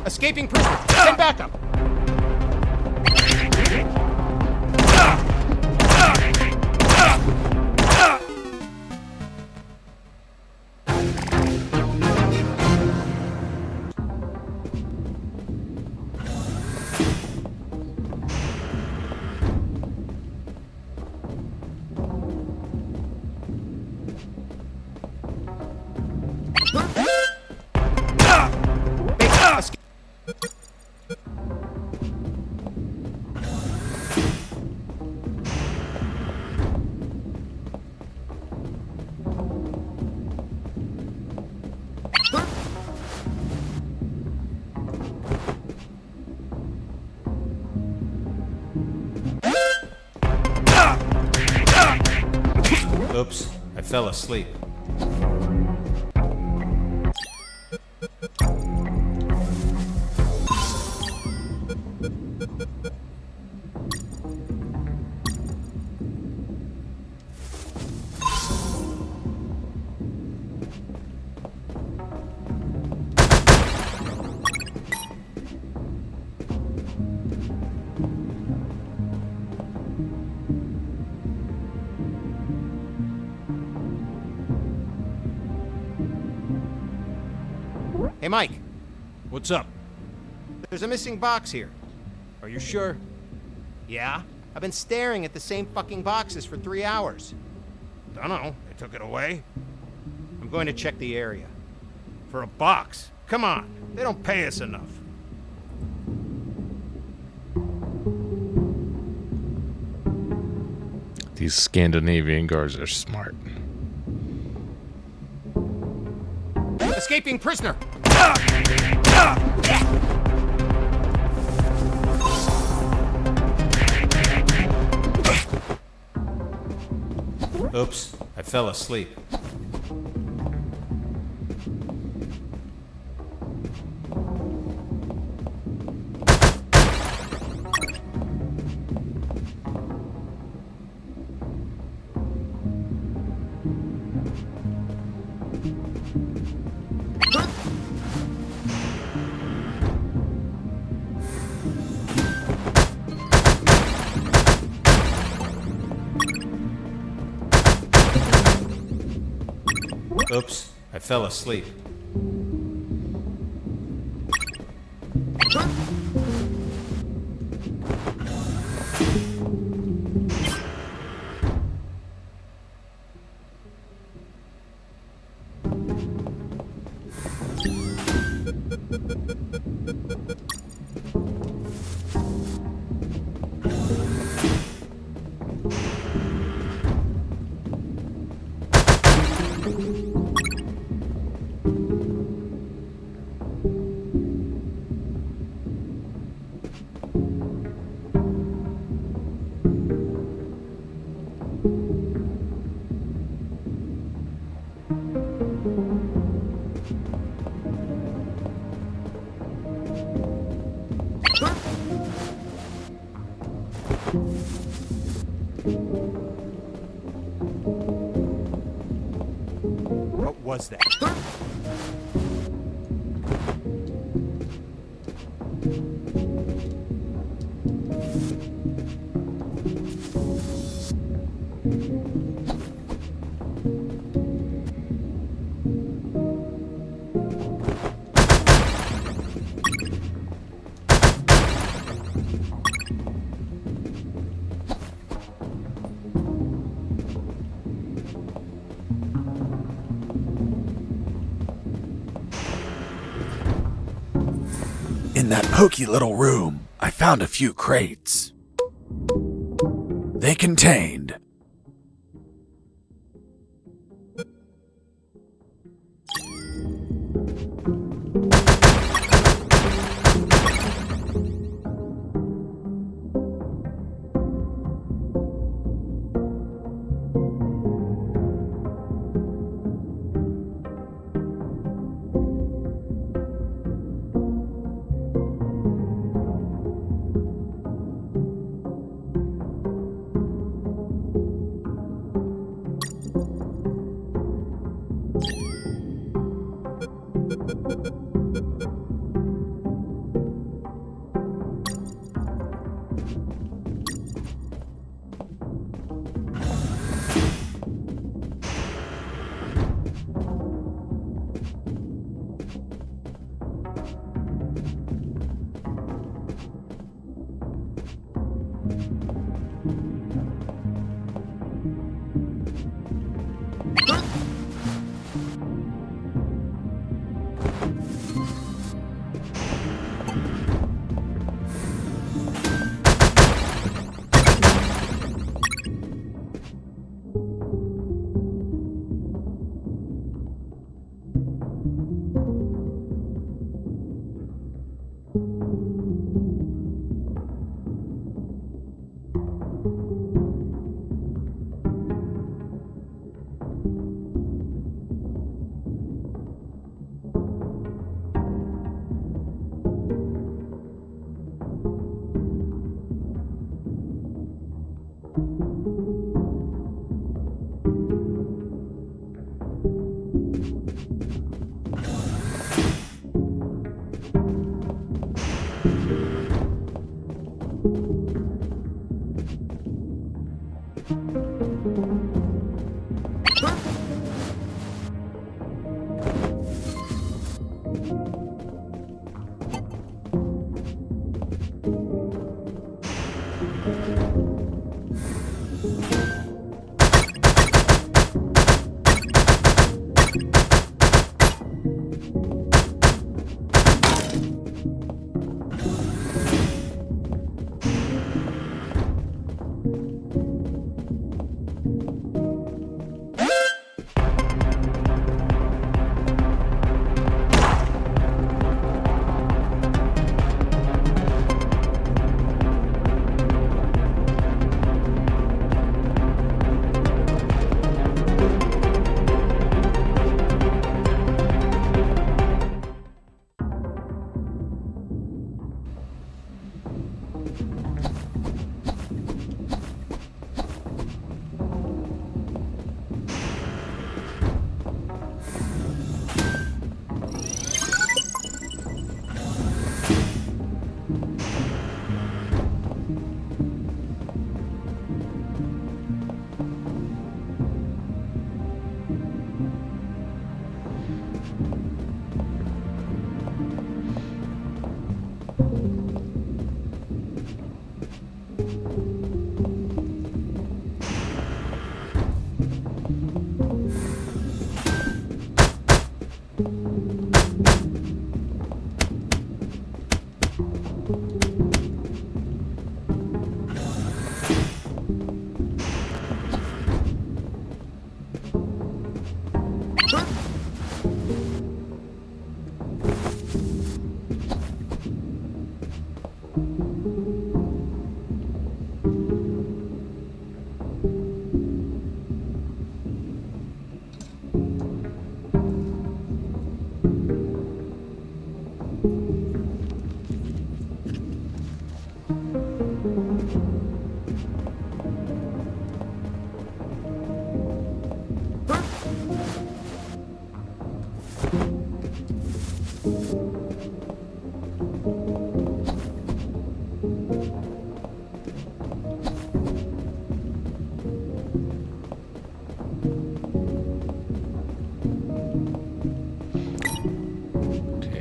Escaping prisoner. Send backup. Oops, I fell asleep. Hey, Mike. What's up? There's a missing box here. Are you sure? Yeah? I've been staring at the same fucking boxes for 3 hours. Dunno. They took it away? I'm going to check the area. For a box? Come on. They don't pay us enough. These Scandinavian guards are smart. Escaping prisoner! Oops, I fell asleep. Oops, I fell asleep. What was that? In that poky little room, I found a few crates. They contained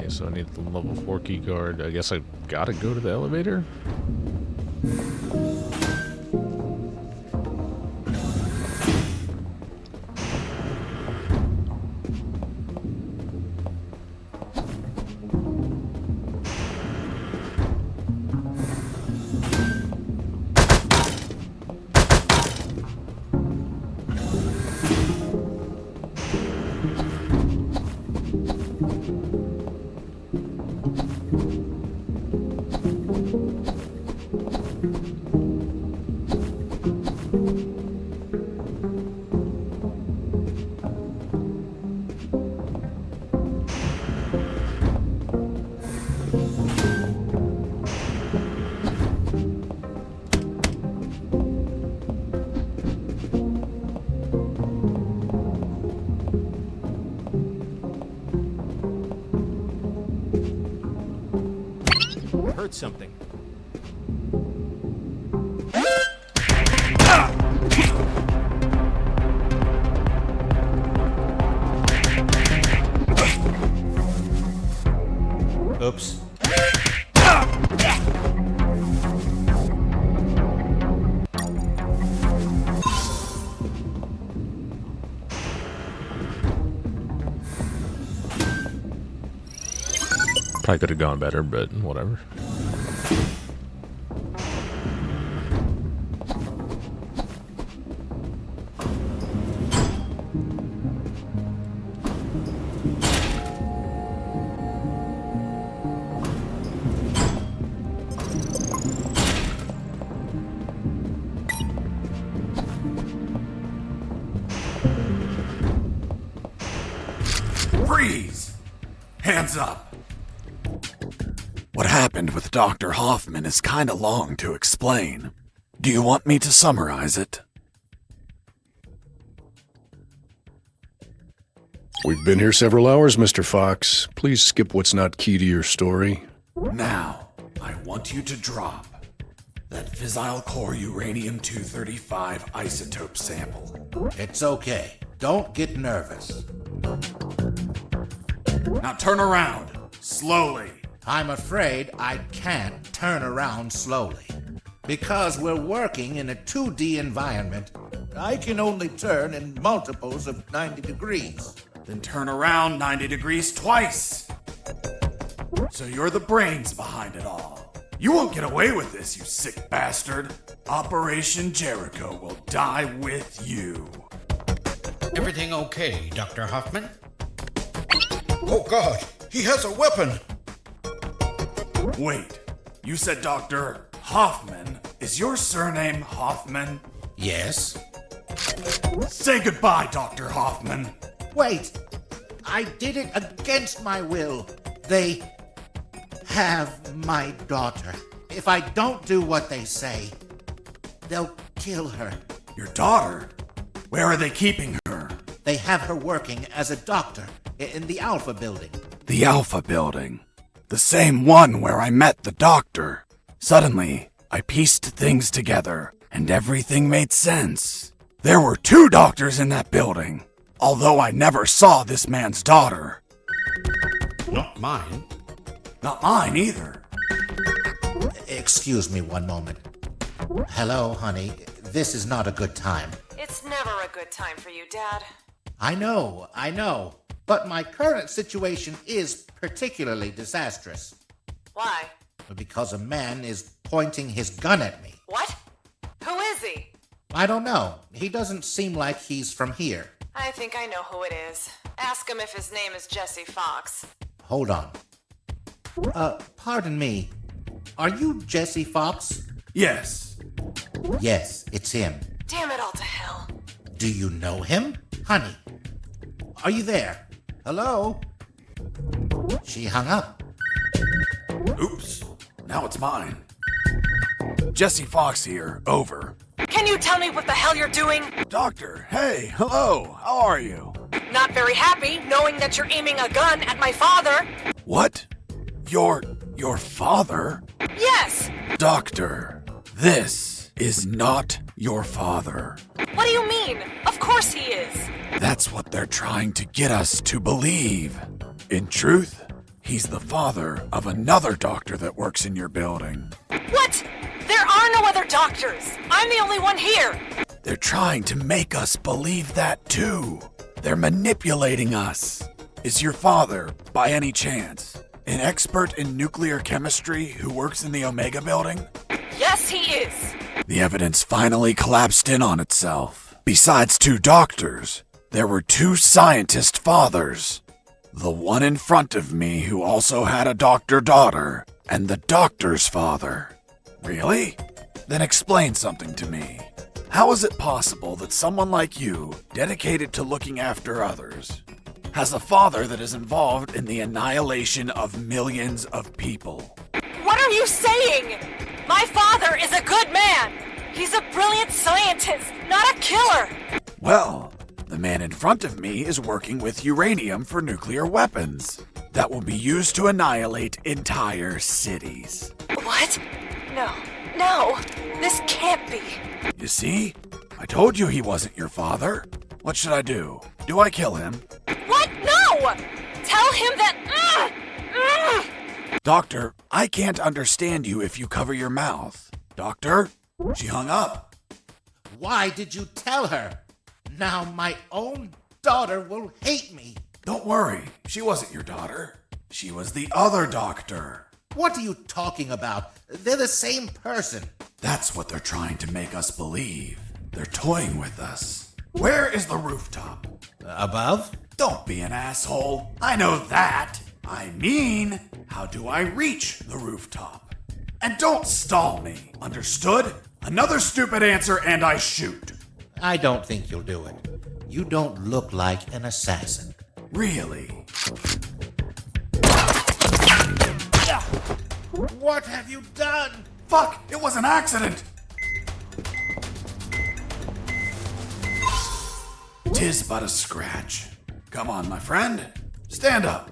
So I need the level 4 key card. I guess I gotta go to the elevator? Something. Oops. Probably could have gone better, but whatever. Freeze! Hands up! What happened with Dr. Hoffman is kinda long to explain. Do you want me to summarize it? We've been here several hours, Mr. Fox. Please skip what's not key to your story. Now, I want you to drop that fissile core uranium-235 isotope sample. It's okay. Don't get nervous. Now turn around, slowly. I'm afraid I can't turn around slowly. Because we're working in a 2D environment, I can only turn in multiples of 90 degrees. Then turn around 90 degrees twice. So you're the brains behind it all. You won't get away with this, you sick bastard. Operation Jericho will die with you. Everything okay, Dr. Hoffman? Oh God, he has a weapon! Wait, you said Dr. Hoffman. Is your surname Hoffman? Yes. Say goodbye, Dr. Hoffman. Wait, I did it against my will. They have my daughter. If I don't do what they say, they'll kill her. Your daughter? Where are they keeping her? They have her working as a doctor in the Alpha building. The Alpha building. The same one where I met the doctor. Suddenly, I pieced things together, and everything made sense. There were 2 doctors in that building, although I never saw this man's daughter. Not mine. Not mine either. Excuse me one moment. Hello, honey. This is not a good time. It's never a good time for you, Dad. I know. But my current situation is particularly disastrous. Why? Because a man is pointing his gun at me. What? Who is he? I don't know. He doesn't seem like he's from here. I think I know who it is. Ask him if his name is Jesse Fox. Hold on. Pardon me. Are you Jesse Fox? Yes. Yes, it's him. Damn it all to hell. Do you know him? Honey, are you there? Hello? She hung up. Oops. Now it's mine. Jesse Fox here. Over. Can you tell me what the hell you're doing? Doctor, hey, hello. How are you? Not very happy knowing that you're aiming a gun at my father. What? Your father? Yes! Doctor, this is not your father. What do you mean? Of course he is. That's what they're trying to get us to believe. In truth, he's the father of another doctor that works in your building. What? There are no other doctors. I'm the only one here. They're trying to make us believe that too. They're manipulating us. Is your father, by any chance, an expert in nuclear chemistry who works in the Omega building? Yes, he is. The evidence finally collapsed in on itself. Besides 2 doctors, there were 2 scientist fathers. The one in front of me who also had a doctor daughter, and the doctor's father. Really? Then explain something to me. How is it possible that someone like you, dedicated to looking after others, has a father that is involved in the annihilation of millions of people? What are you saying? My father is a good man. He's a brilliant scientist, not a killer. Well, the man in front of me is working with uranium for nuclear weapons that will be used to annihilate entire cities. What? No, this can't be. You see? I told you he wasn't your father. What should I do? Do I kill him? What? No! Tell him that... Doctor, I can't understand you if you cover your mouth. Doctor? She hung up. Why did you tell her? Now my own daughter will hate me. Don't worry. She wasn't your daughter. She was the other doctor. What are you talking about? They're the same person. That's what they're trying to make us believe. They're toying with us. Where is the rooftop? Above? Don't be an asshole. I know that. I mean, how do I reach the rooftop? And don't stall me. Understood? Another stupid answer and I shoot. I don't think you'll do it. You don't look like an assassin. Really? What have you done? Fuck! It was an accident! 'Tis but a scratch. Come on, my friend. Stand up.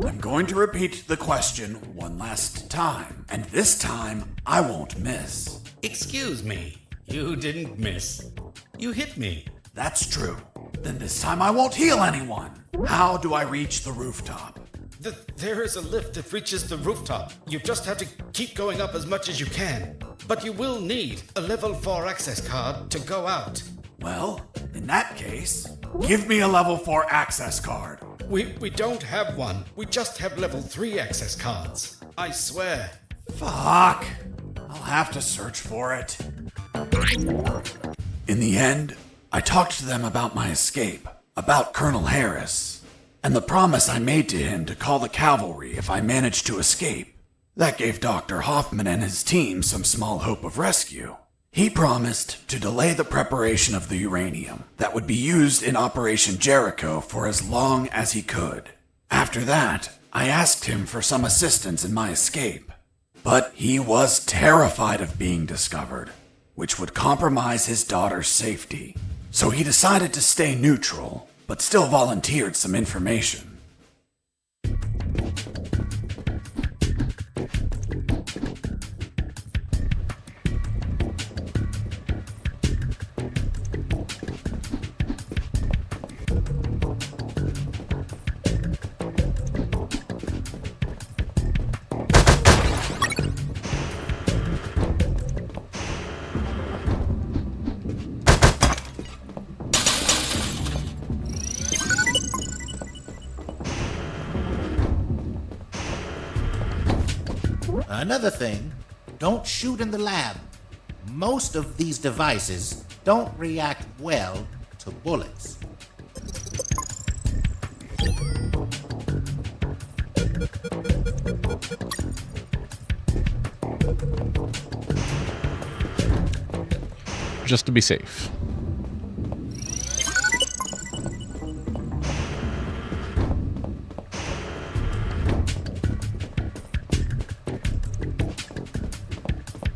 I'm going to repeat the question one last time, and this time I won't miss. Excuse me. You didn't miss. You hit me. That's true. Then this time I won't heal anyone. How do I reach the rooftop? There is a lift that reaches the rooftop. You just have to keep going up as much as you can. But you will need a level 4 access card to go out. Well, in that case, give me a level 4 access card. We don't have one. We just have level 3 access cards. I swear. Fuck. I'll have to search for it. In the end, I talked to them about my escape, about Colonel Harris, and the promise I made to him to call the cavalry if I managed to escape. That gave Dr. Hoffman and his team some small hope of rescue. He promised to delay the preparation of the uranium that would be used in Operation Jericho for as long as he could. After that, I asked him for some assistance in my escape. But he was terrified of being discovered, which would compromise his daughter's safety. So he decided to stay neutral, but still volunteered some information. Another thing, don't shoot in the lab. Most of these devices don't react well to bullets. Just to be safe.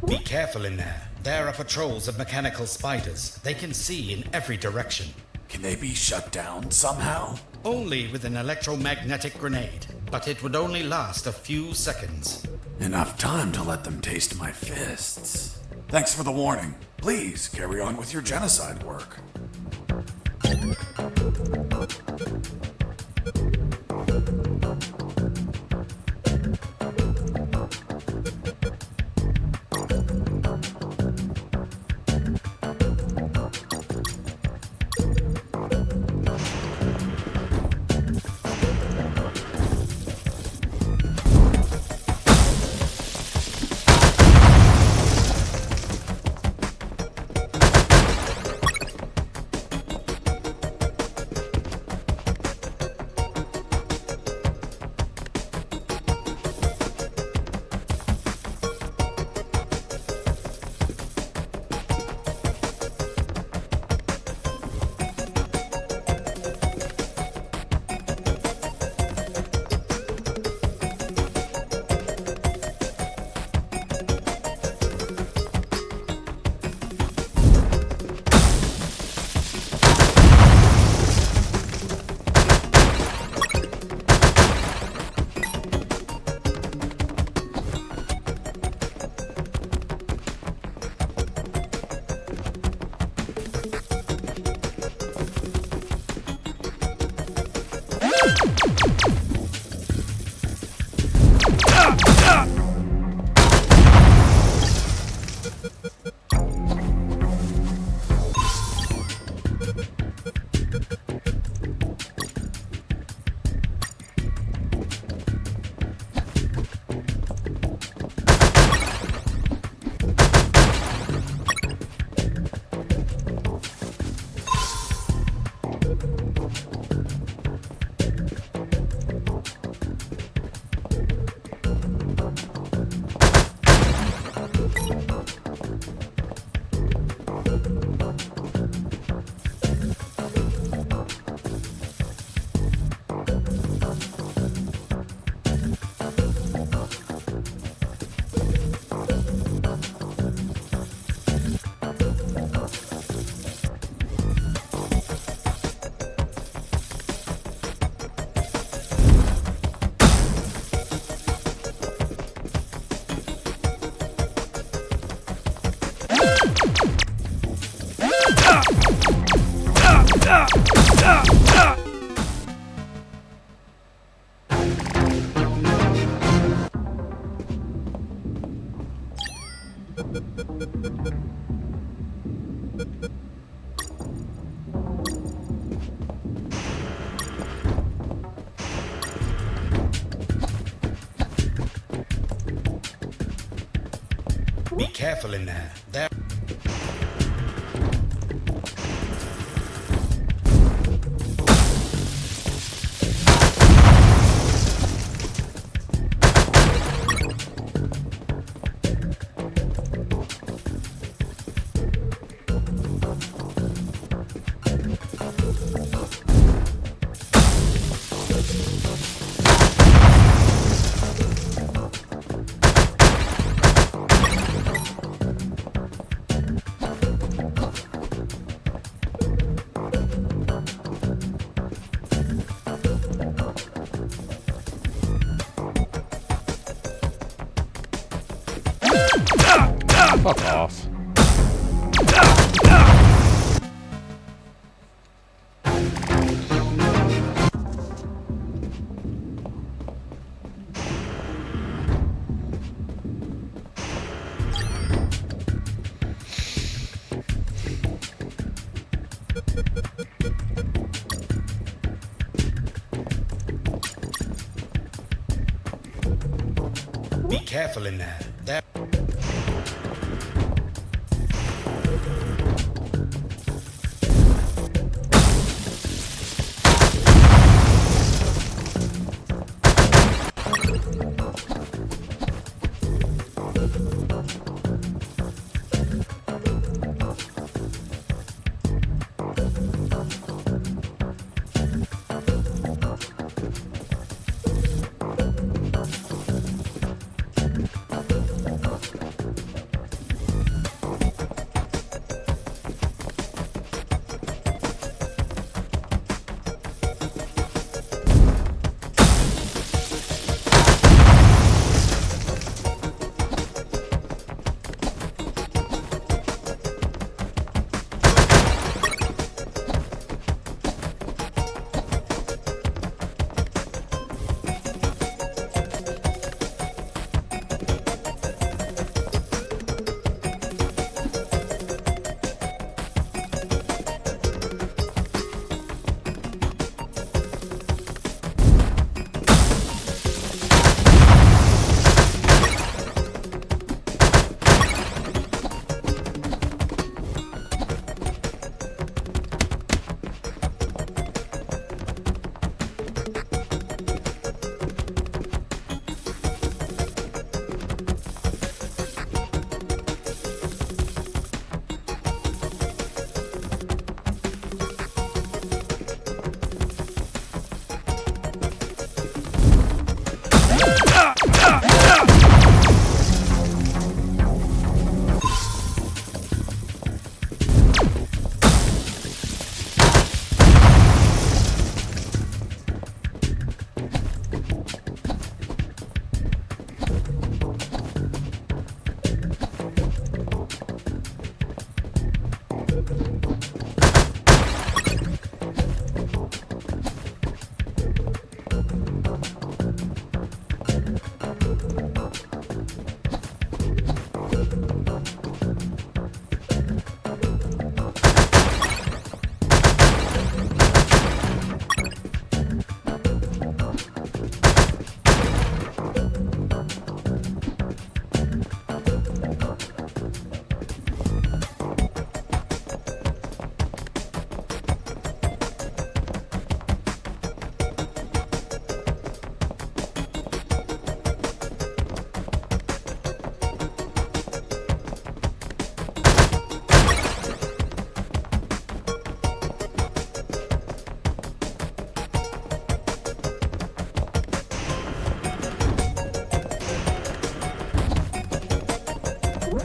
Be careful in there. There are patrols of mechanical spiders. They can see in every direction. Can they be shut down somehow? Only with an electromagnetic grenade, but it would only last a few seconds. Enough time to let them taste my fists. Thanks for the warning. Please carry on with your genocide work. Be careful in there. Fuck off. Be careful in there.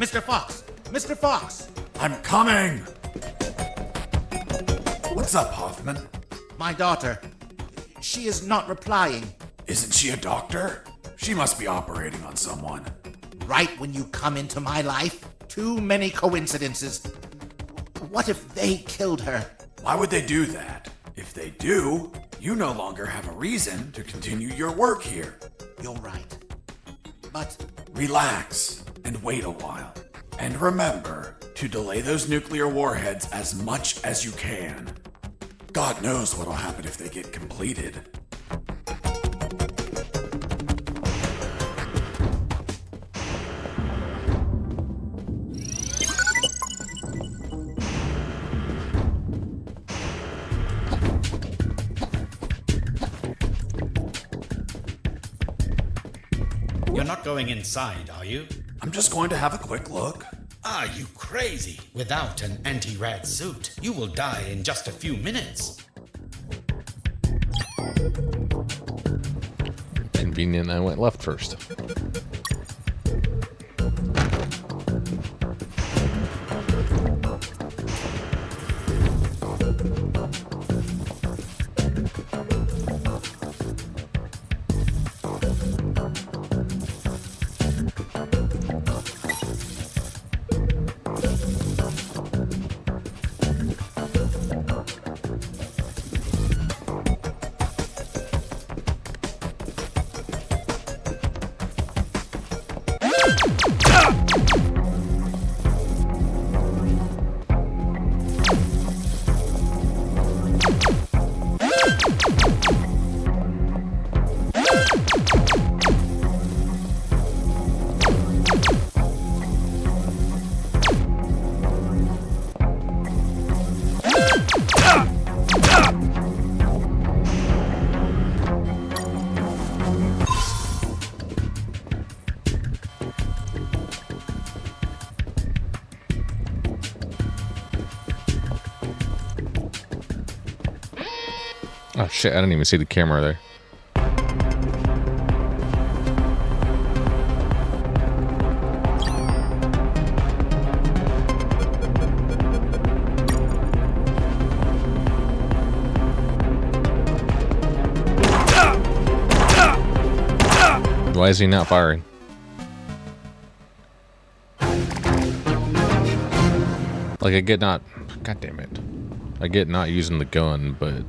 Mr. Fox! Mr. Fox! I'm coming! What's up, Hoffman? My daughter. She is not replying. Isn't she a doctor? She must be operating on someone. Right when you come into my life? Too many coincidences. What if they killed her? Why would they do that? If they do, you no longer have a reason to continue your work here. You're right. But... relax and wait a while. And remember to delay those nuclear warheads as much as you can. God knows what'll happen if they get completed. going inside, are you? I'm just going to have a quick look. Are you crazy? Without an anti-rad suit, you will die in just a few minutes. Convenient, I went left first. Oh shit, I didn't even see the camera there. Why is he not firing? Like, I get not... God damn it. I get not using the gun, but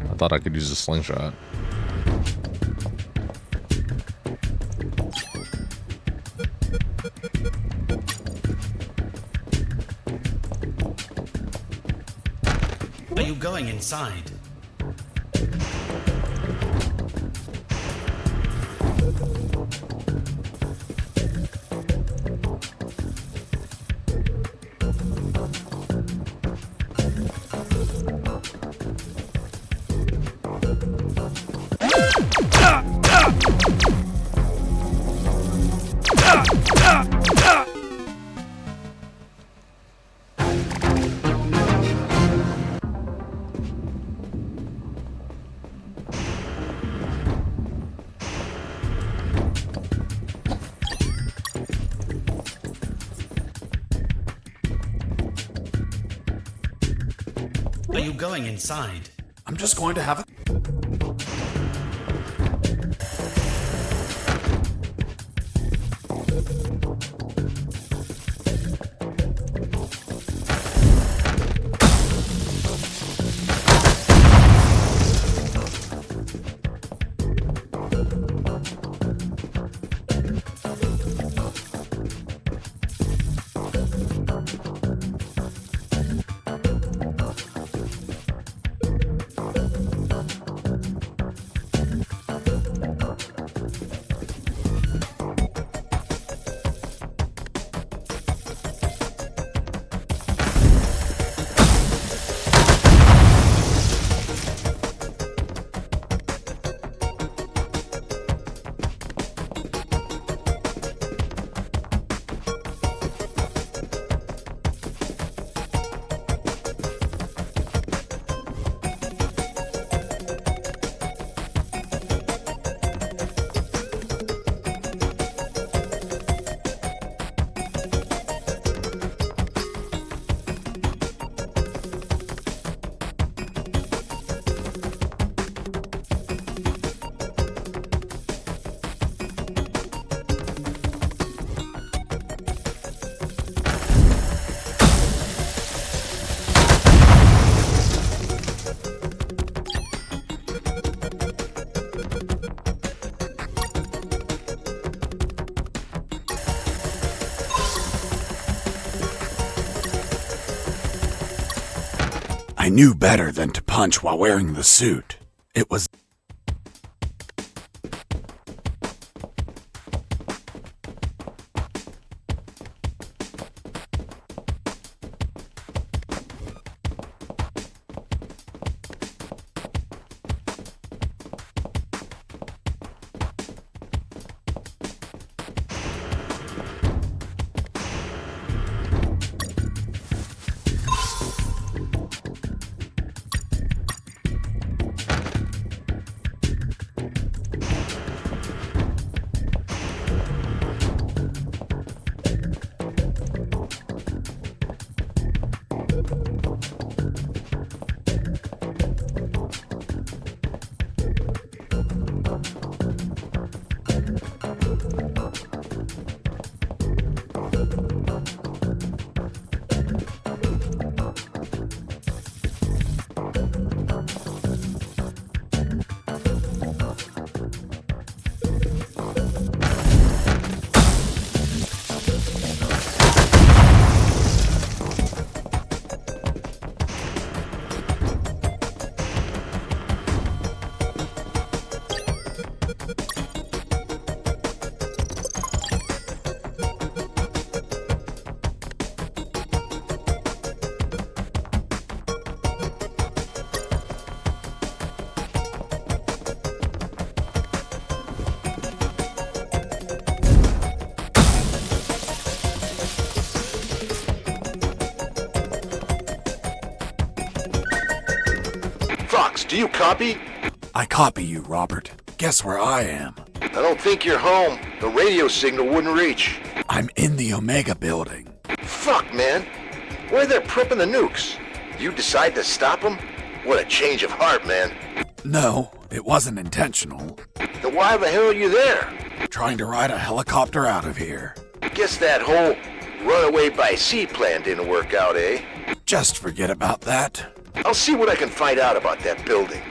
I thought I could use a slingshot. Are you going inside? Are you going inside? I'm just going to have a... I knew better than to punch while wearing the suit. It was... Fox, do you copy? I copy you, Robert. Guess where I am? I don't think you're home. The radio signal wouldn't reach. I'm in the Omega building. Fuck, man. Where they're prepping the nukes? You decide to stop them? What a change of heart, man. No, it wasn't intentional. Then why the hell are you there? Trying to ride a helicopter out of here. Guess that whole runaway by sea plan didn't work out, eh? Just forget about that. I'll see what I can find out about that building.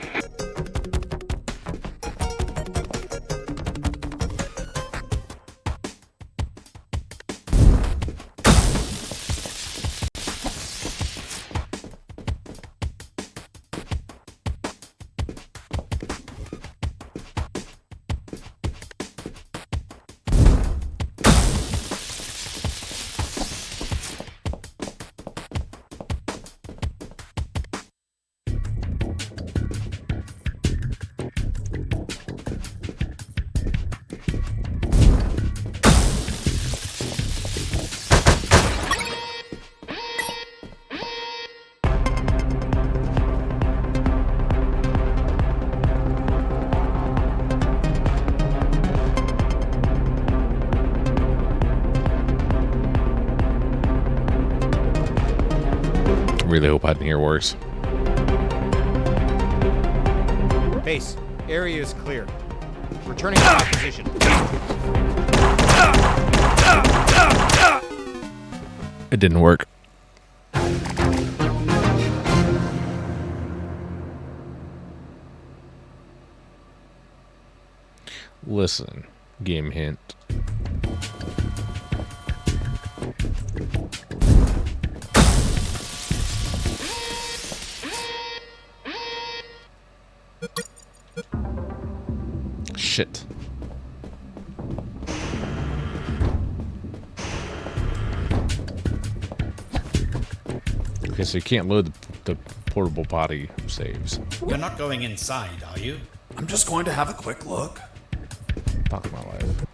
Really hope hiding here works. Base, area is clear. Returning to my position. It didn't work. Listen, game hint. Shit. Okay, so you can't load the portable body saves. You're not going inside, are you? I'm just going to have a quick look. Fuck my life.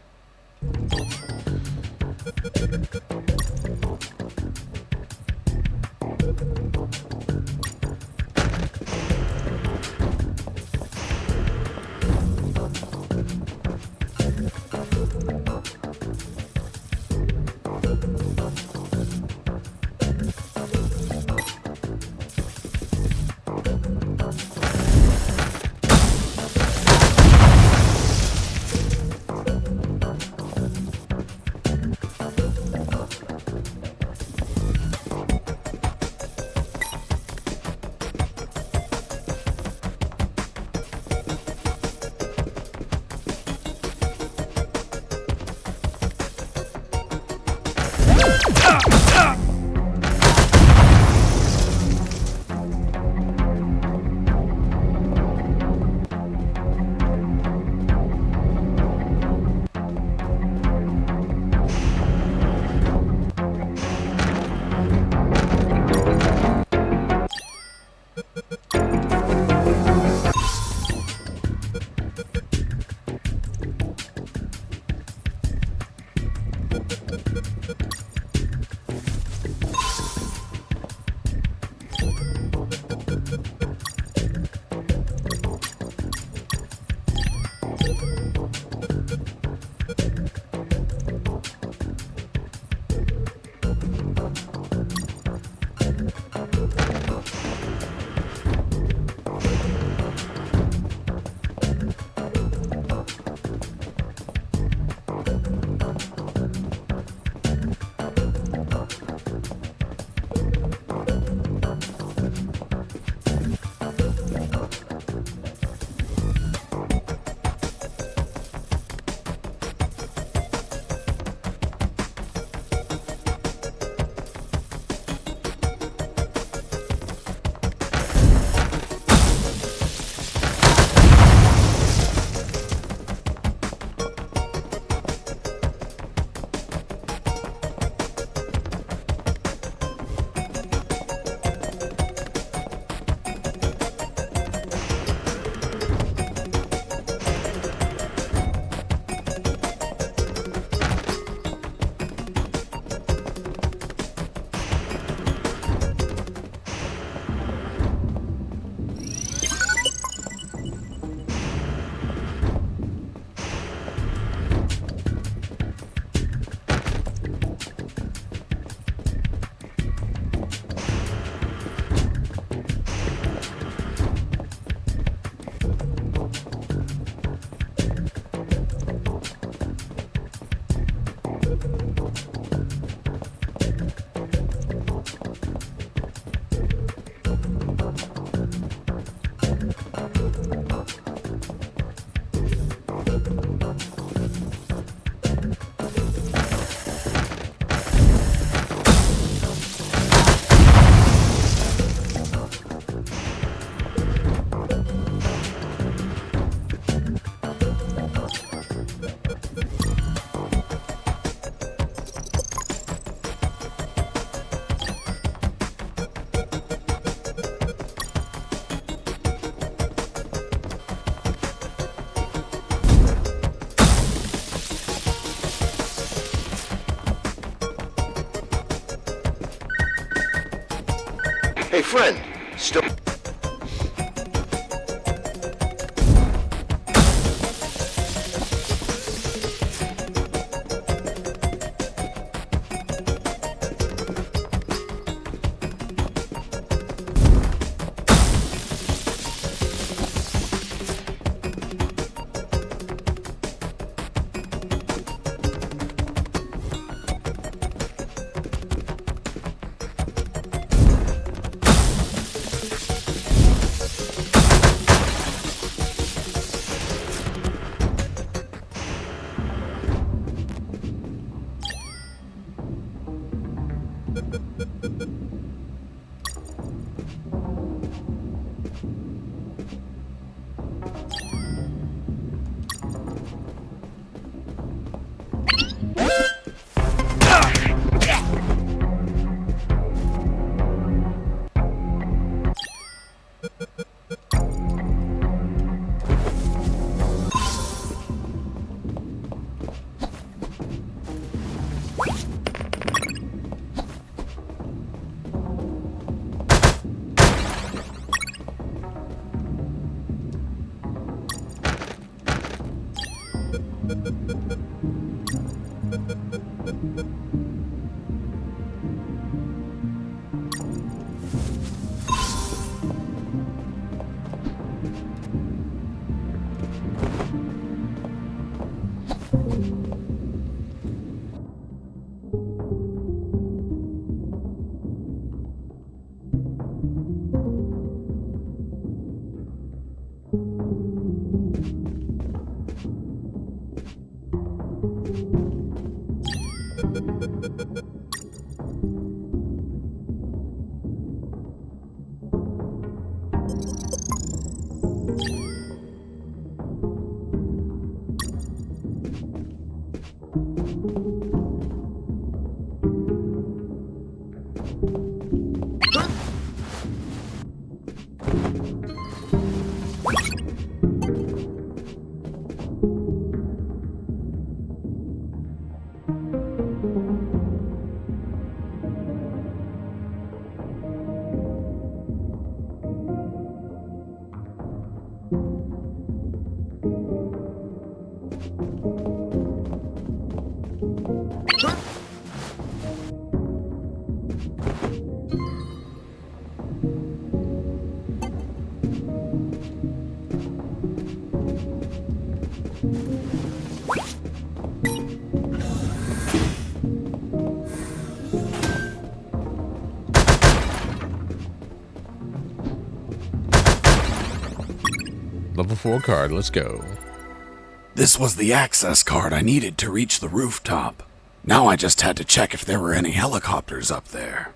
Hey, friend. Still... Level 4 card, let's go. This was the access card I needed to reach the rooftop. Now I just had to check if there were any helicopters up there.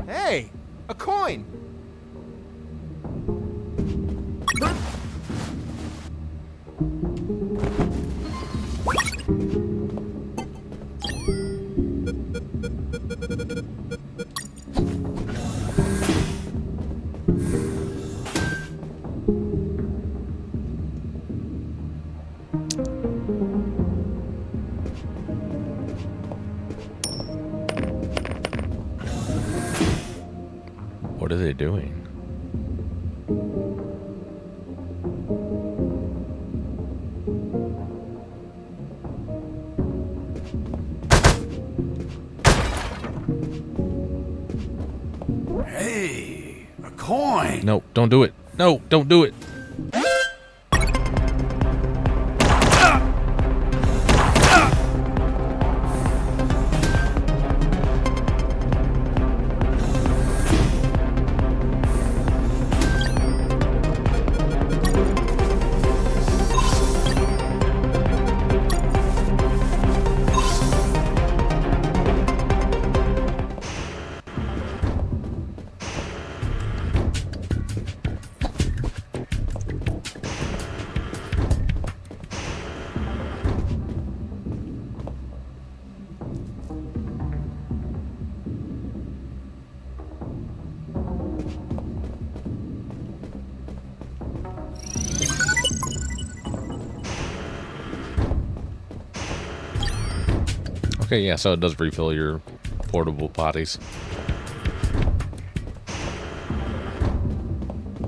Hey, a coin! What are they doing? Hey, a coin. No, don't do it. No, don't do it. Okay, yeah, so it does refill your portable potties.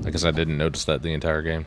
I guess I didn't notice that the entire game.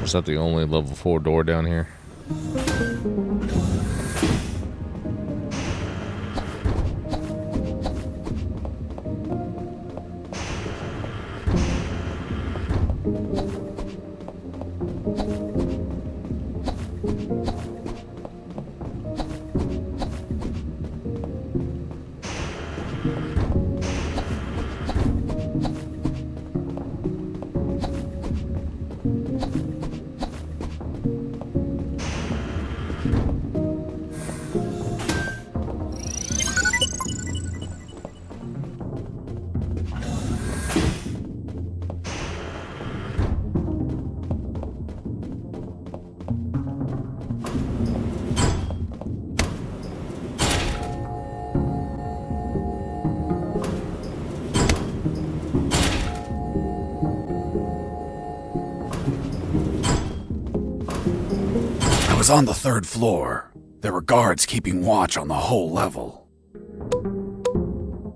Is that the only level 4 door down here? I was on the 3rd floor. There were guards keeping watch on the whole level.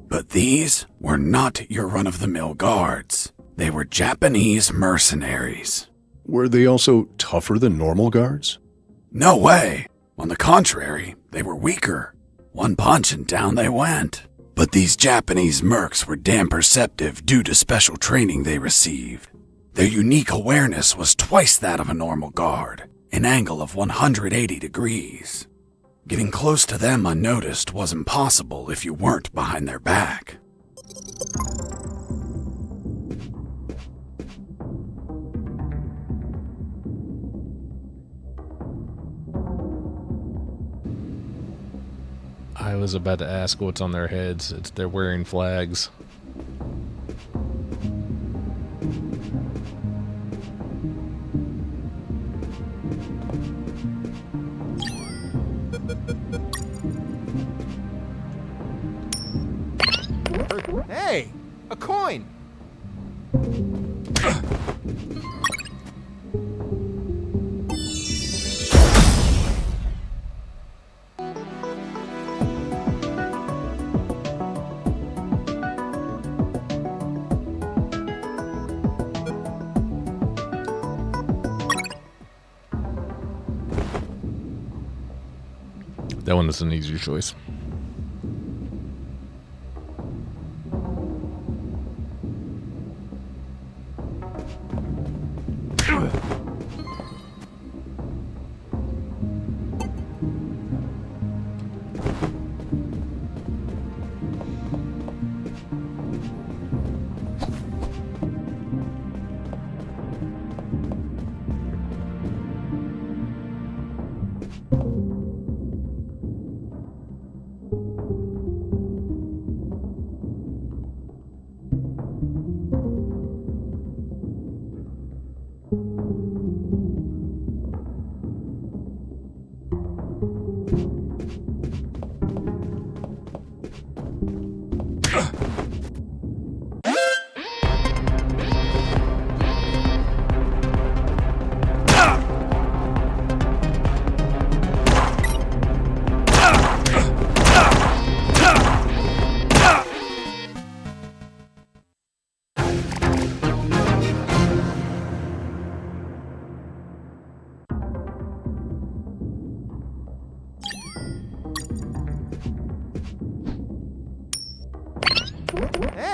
But these were not your run-of-the-mill guards. They were Japanese mercenaries. Were they also tougher than normal guards? No way. On the contrary, they were weaker. One punch and down they went. But these Japanese mercs were damn perceptive due to special training they received. Their unique awareness was twice that of a normal guard, an angle of 180 degrees. Getting close to them unnoticed was impossible if you weren't behind their back. I was about to ask what's on their heads. They're wearing flags. Hey, a coin. That one is an easier choice.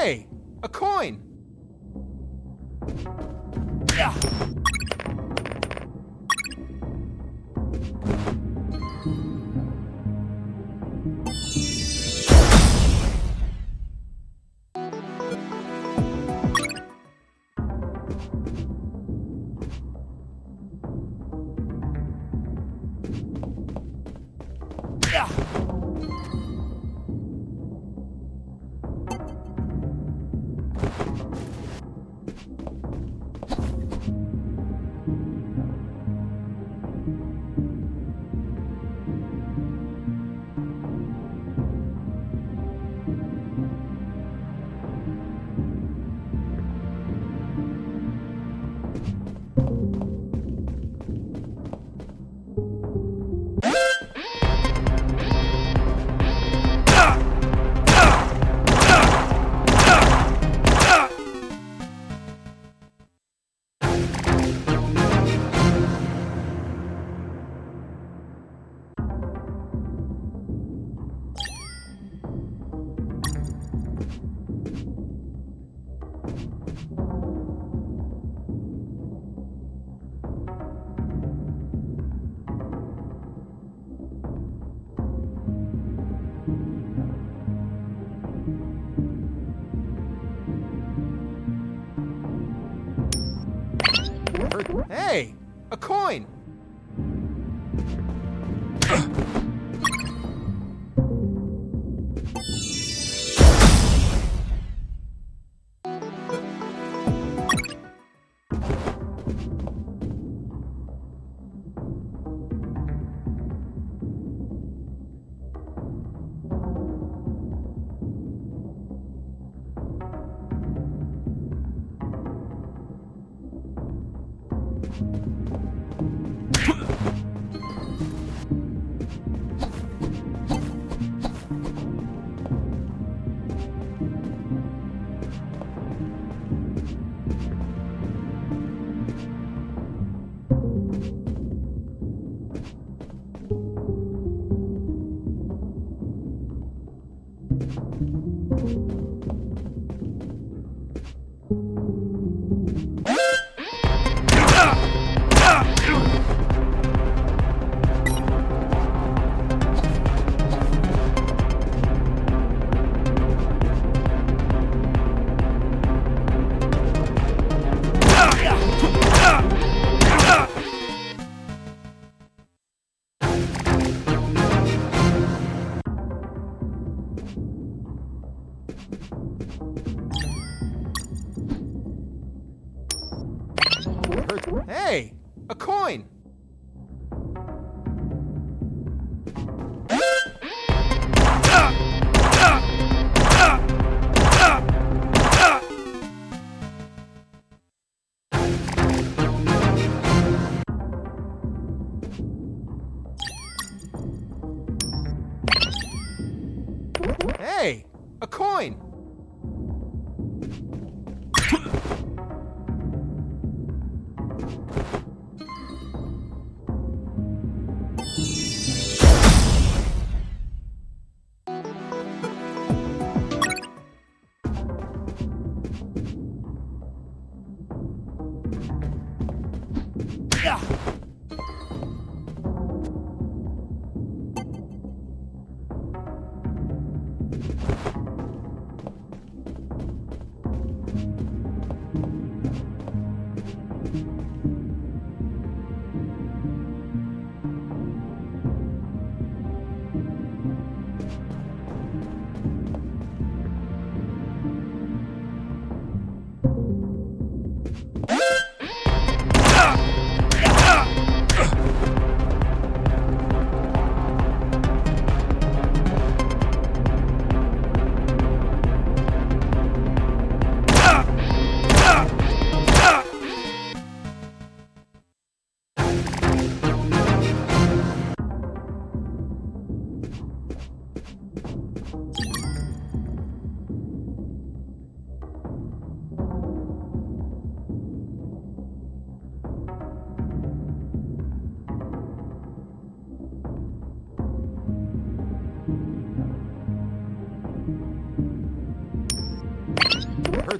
Hey, a coin! Hey, a coin! Hey, a coin! Hey, a coin!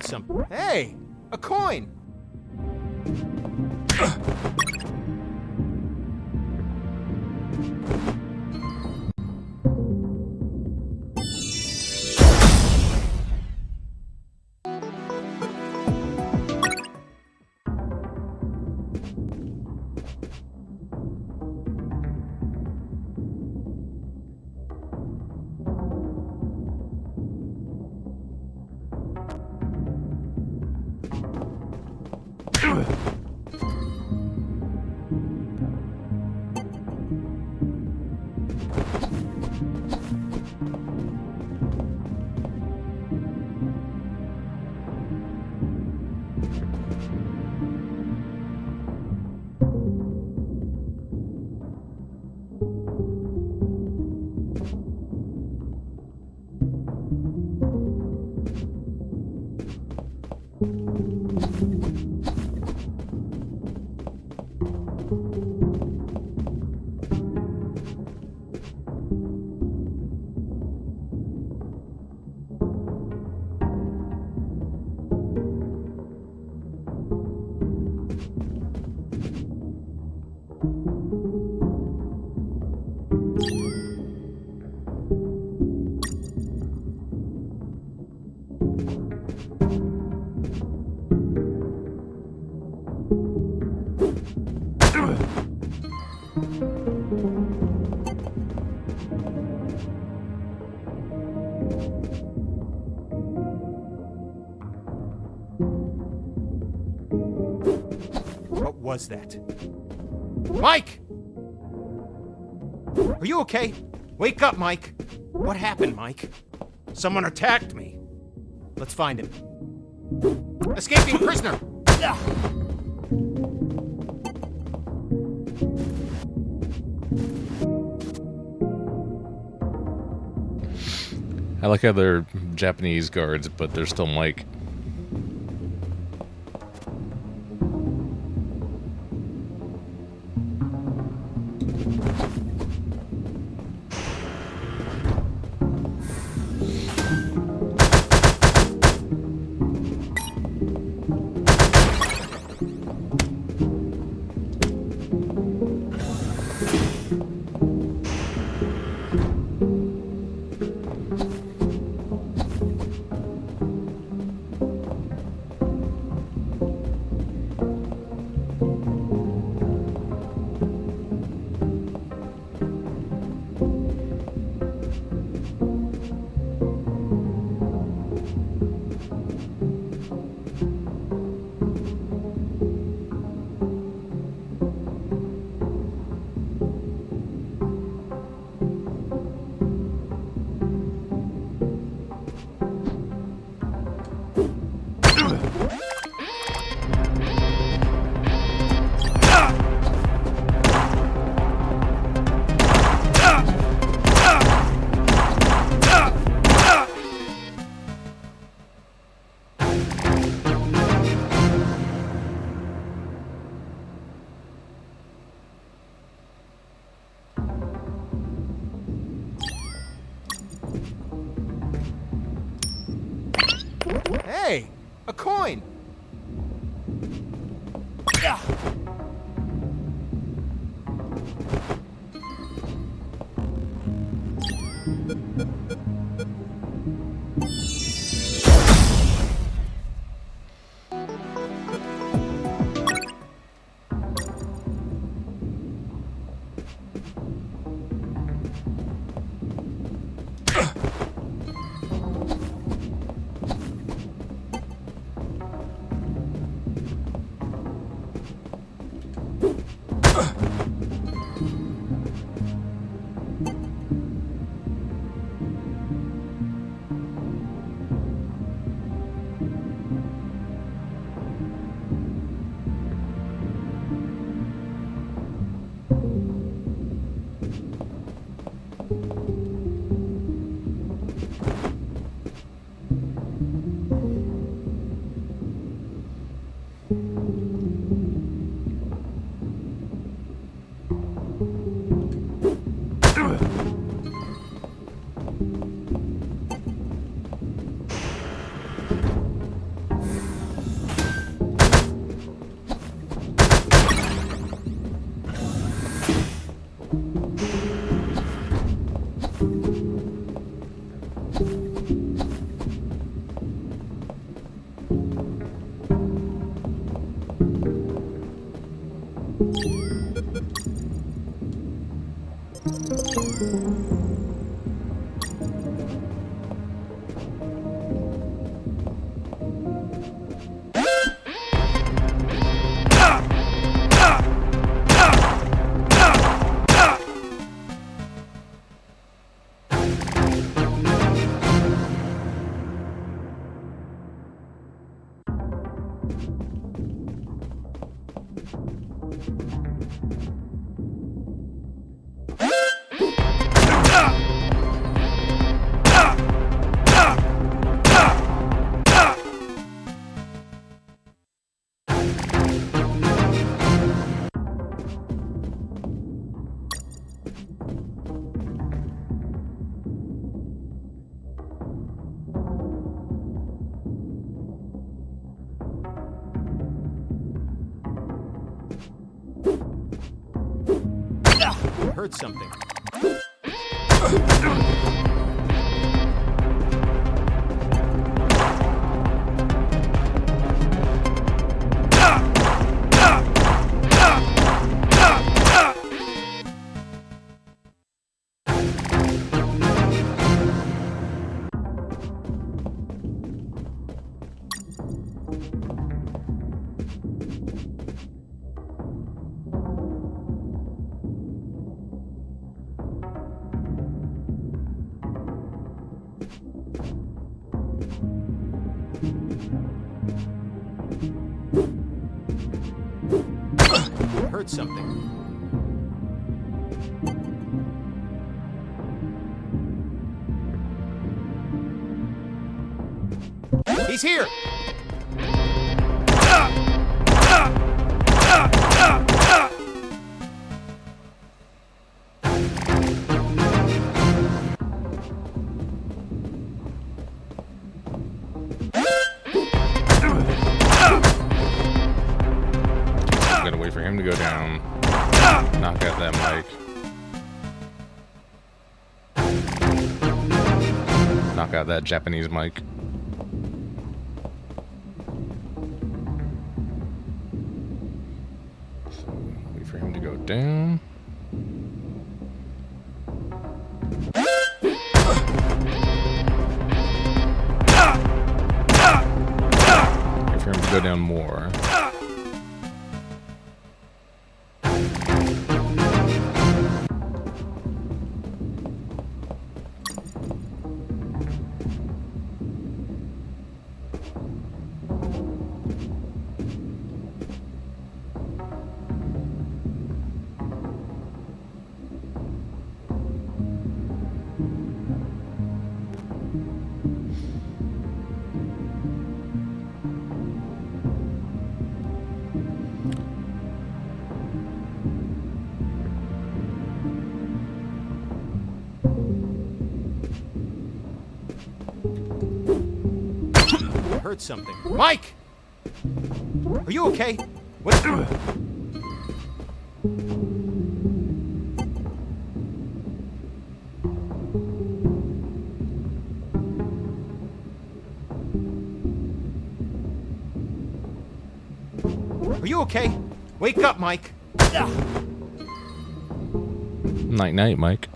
with some... Hey! A coin! What was that? Mike! Are you okay? Wake up, Mike! What happened, Mike? Someone attacked me. Let's find him. Escaping prisoner! I like how they're Japanese guards, but they're still Mike. Hey! A coin! I heard something. I heard something. He's here! Gotta wait for him to go down. Knock out that mic. Knock out that Japanese mic. So, wait for him to go down. Wait for him to go down more. I heard something. Mike! Are you okay? What? Are you okay? Wake up, Mike. Night night, Mike.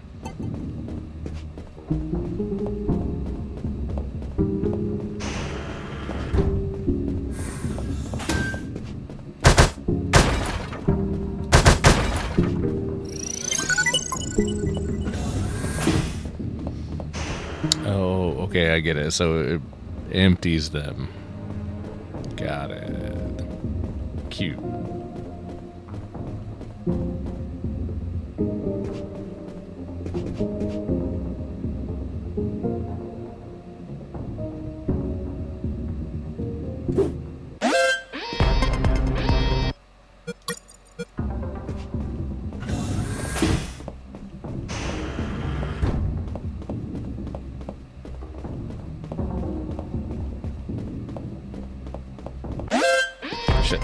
Oh, okay, I get it. So it empties them. Got it. Cute. Shit.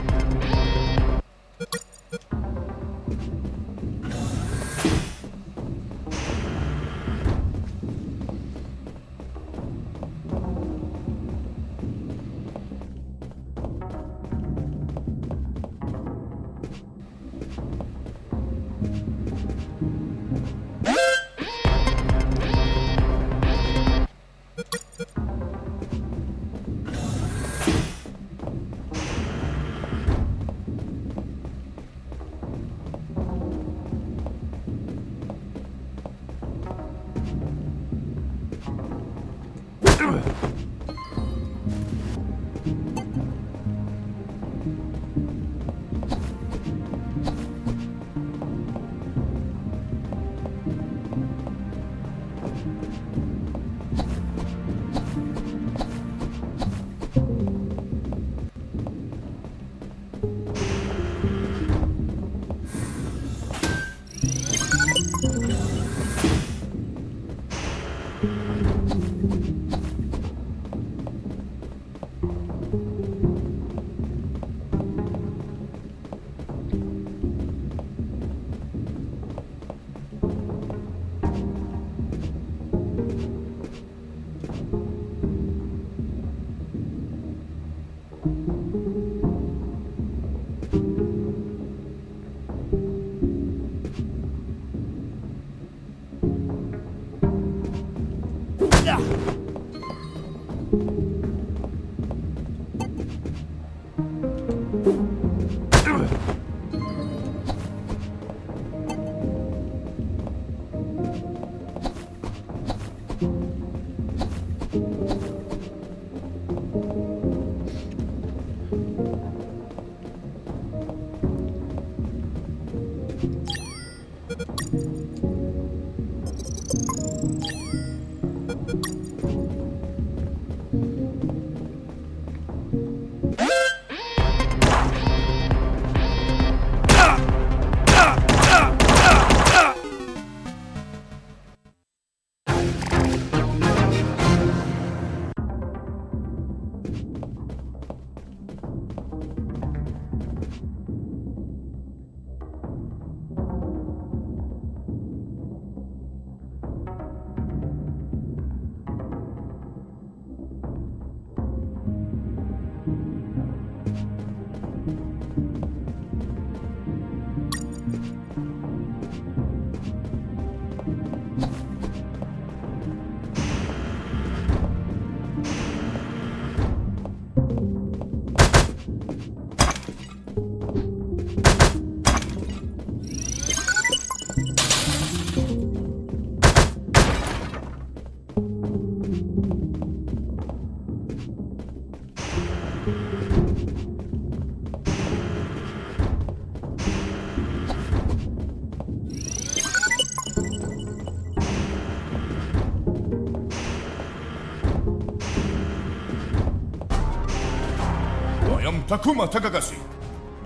I am Takuma Takagashi,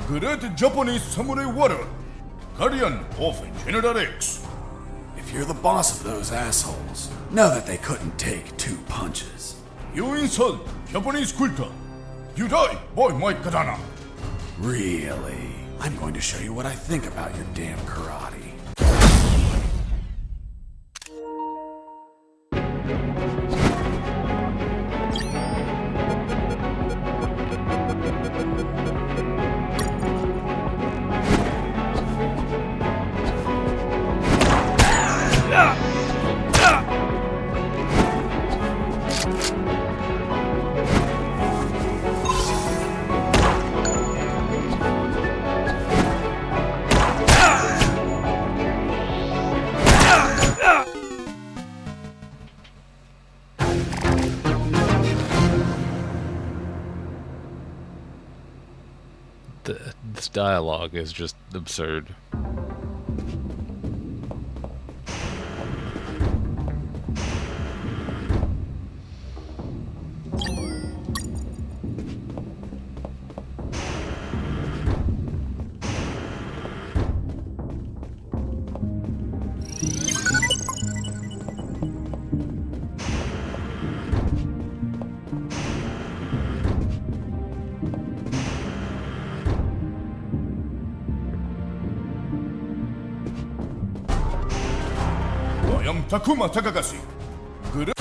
Great Japanese Samurai Warrior, Guardian of General X. If you're the boss of those assholes, know that they couldn't take 2 punches. You insult Japanese culture. You die by my katana. Really? I'm going to show you what I think about your damn karate. This dialogue is just absurd. I am Takuma Takagashi. Great...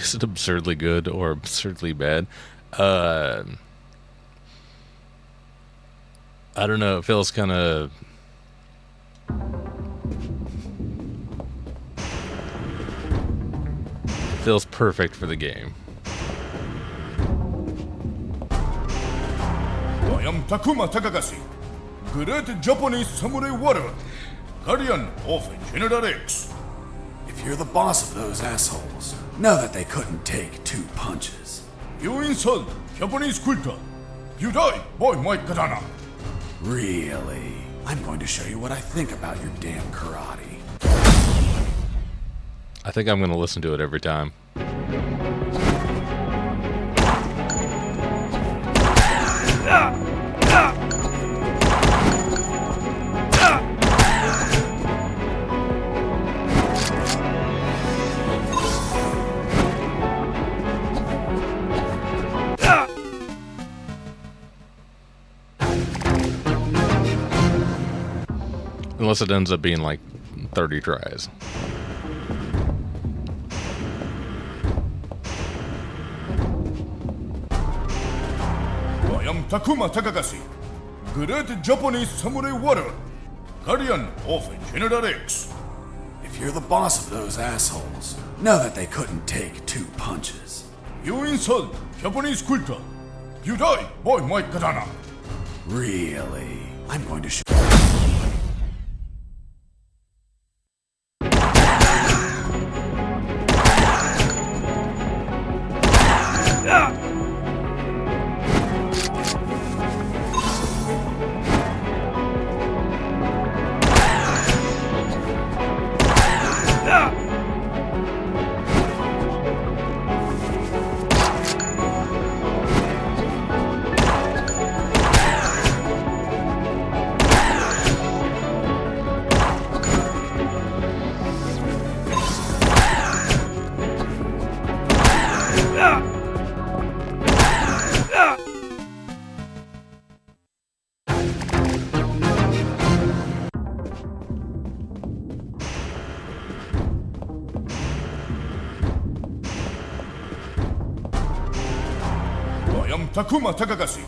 Is it absurdly good or absurdly bad? I don't know. It feels kind of... feels perfect for the game. I am Takuma Takagashi, Great Japanese Samurai Warrior, Guardian of General X. If you're the boss of those assholes, know that they couldn't take 2 punches. You insult Japanese culture. You die by my katana. Really? I'm going to show you what I think about your damn karate. I think I'm going to listen to it every time. Unless it ends up being like 30 tries. I am Takuma Takagashi, Great Japanese Samurai Warrior, Guardian of General X. If you're the boss of those assholes, know that they couldn't take 2 punches. You insult Japanese culture. You die by my katana. Really? I'm going to show... I am Takuma Takagashi,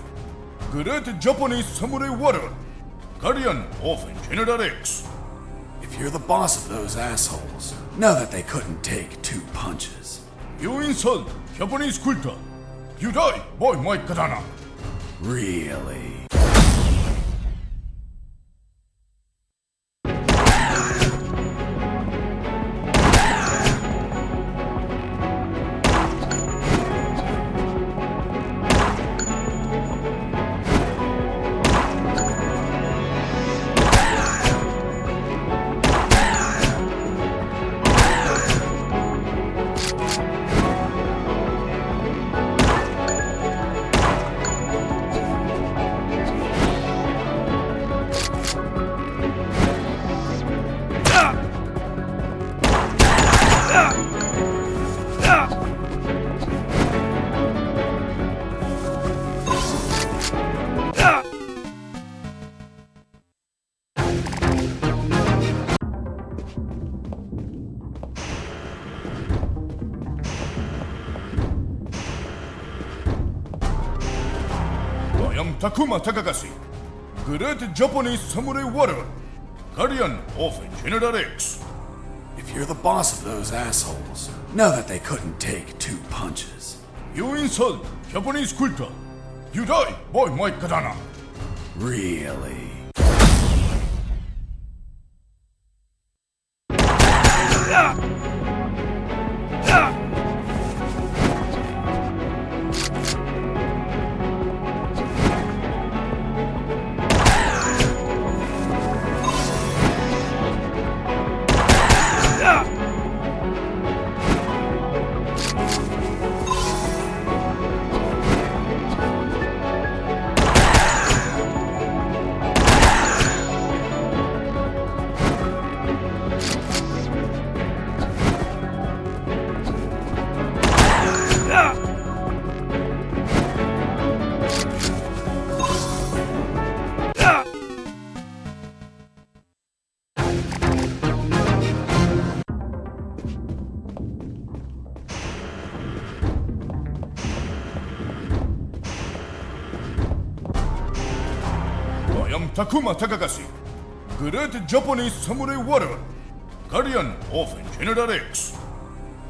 Great Japanese Samurai Warrior, Guardian of General X. If you're the boss of those assholes, know that they couldn't take 2 punches. You insult Japanese culture. You die by my katana. Really? I am Takuma Takagashi, Great Japanese Samurai Warrior, Guardian of General X. If you're the boss of those assholes, know that they couldn't take 2 punches. You insult Japanese culture. You die by my katana. Really? Takuma Takagashi. Great Japanese Samurai Warrior. Guardian of General X.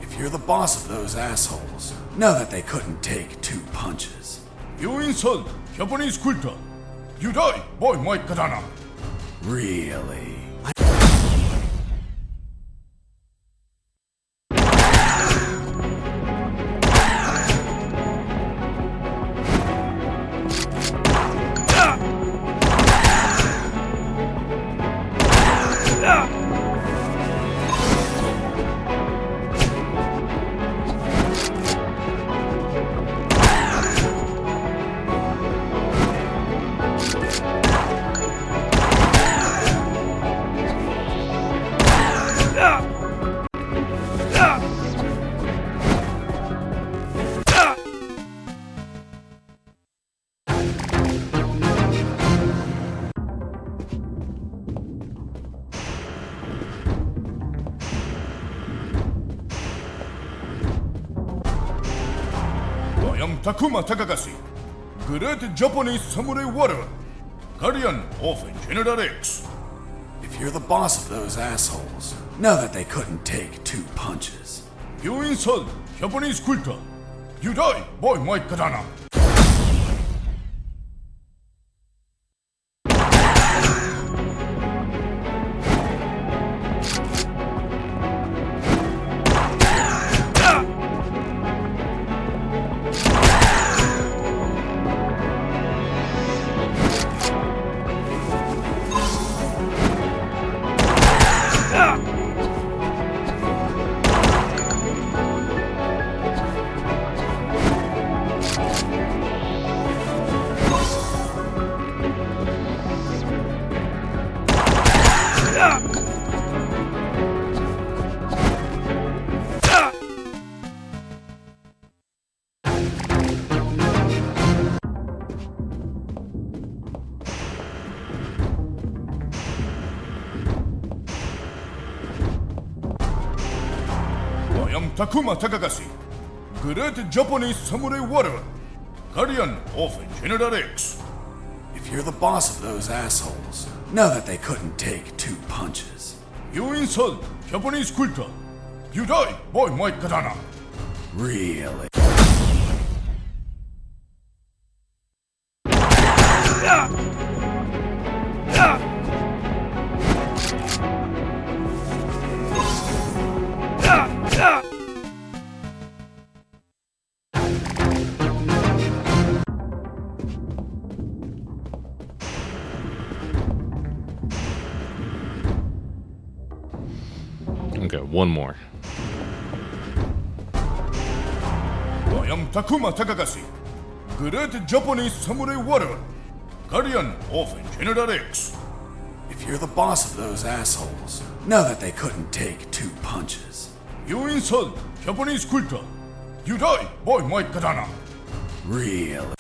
If you're the boss of those assholes, know that they couldn't take 2 punches. You insult Japanese culture. You die by my katana. Really? I am Takuma Takagashi. Great Japanese Samurai Warrior. Guardian of General X. If you're the boss of those assholes, know that they couldn't take 2 punches. You insult Japanese culture. You die by my katana. I am Takuma Takagashi. Great Japanese Samurai Warrior. Guardian of General X. If you're the boss of those assholes, know that they couldn't take 2 punches. You insult Japanese culture. You die by my katana. Really? Okay, one more. I am Takuma Takagashi. Great Japanese Samurai Warrior. Guardian of General X. If you're the boss of those assholes, know that they couldn't take 2 punches. You insult Japanese culture. You die by my katana. Really?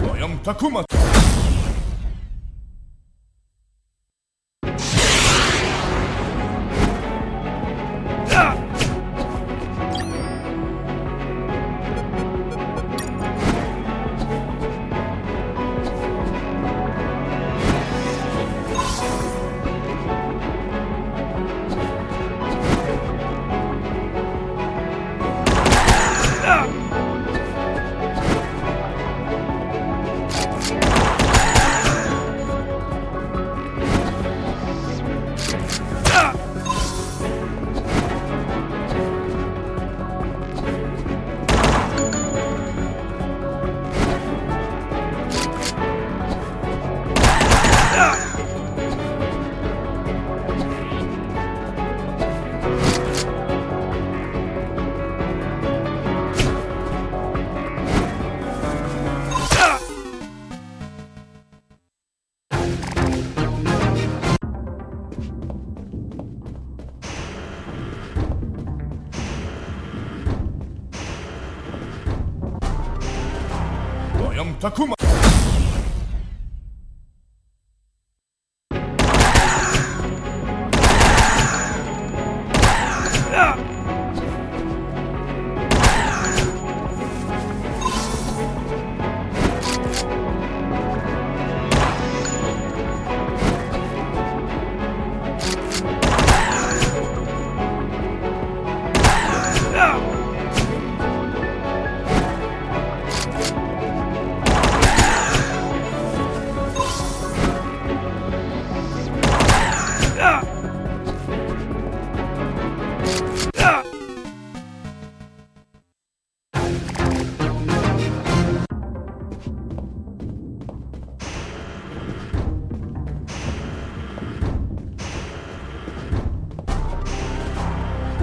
I am Takuma. Takuma.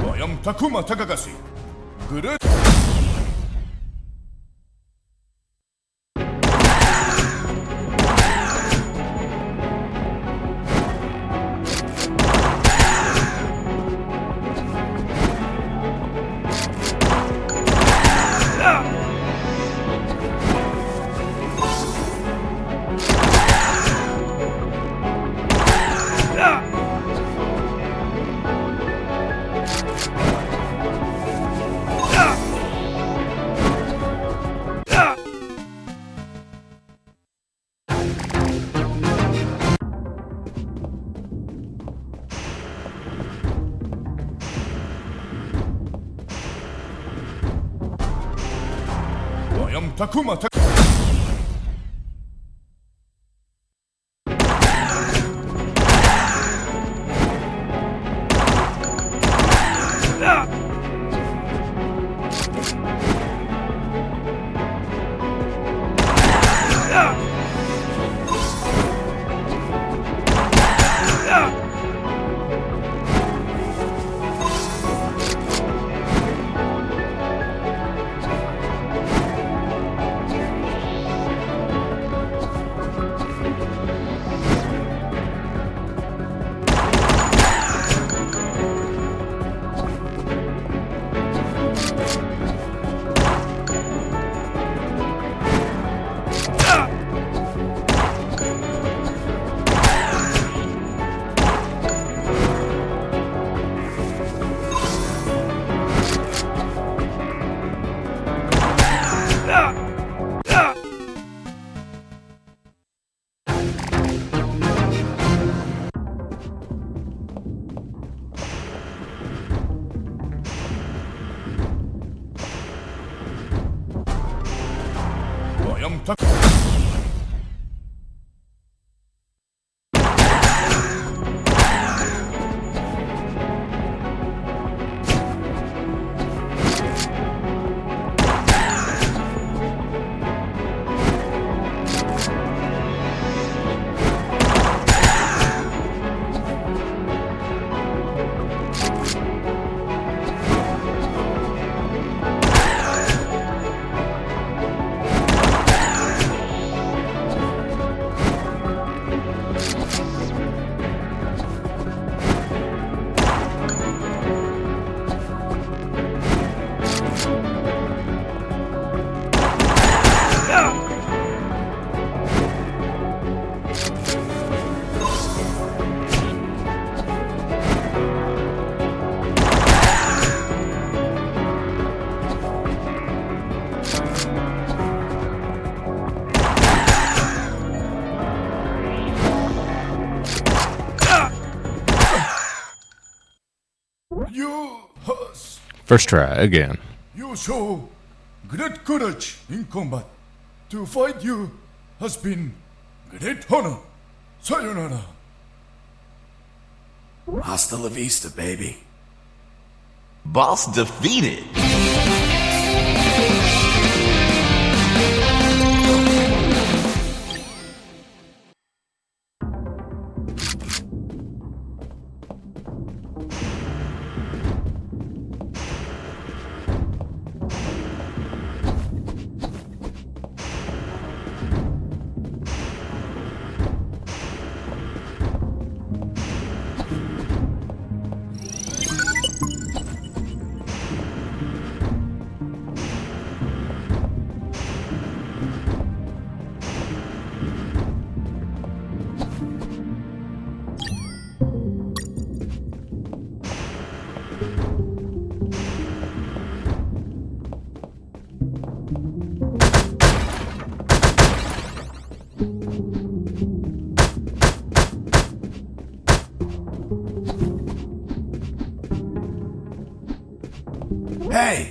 I am Takuma Takagashi. Good. I am Takuma Takagashi. I am Takuma. First try, again. You show great courage in combat. To fight you has been great honor. Sayonara. Hasta la vista, baby. Boss defeated.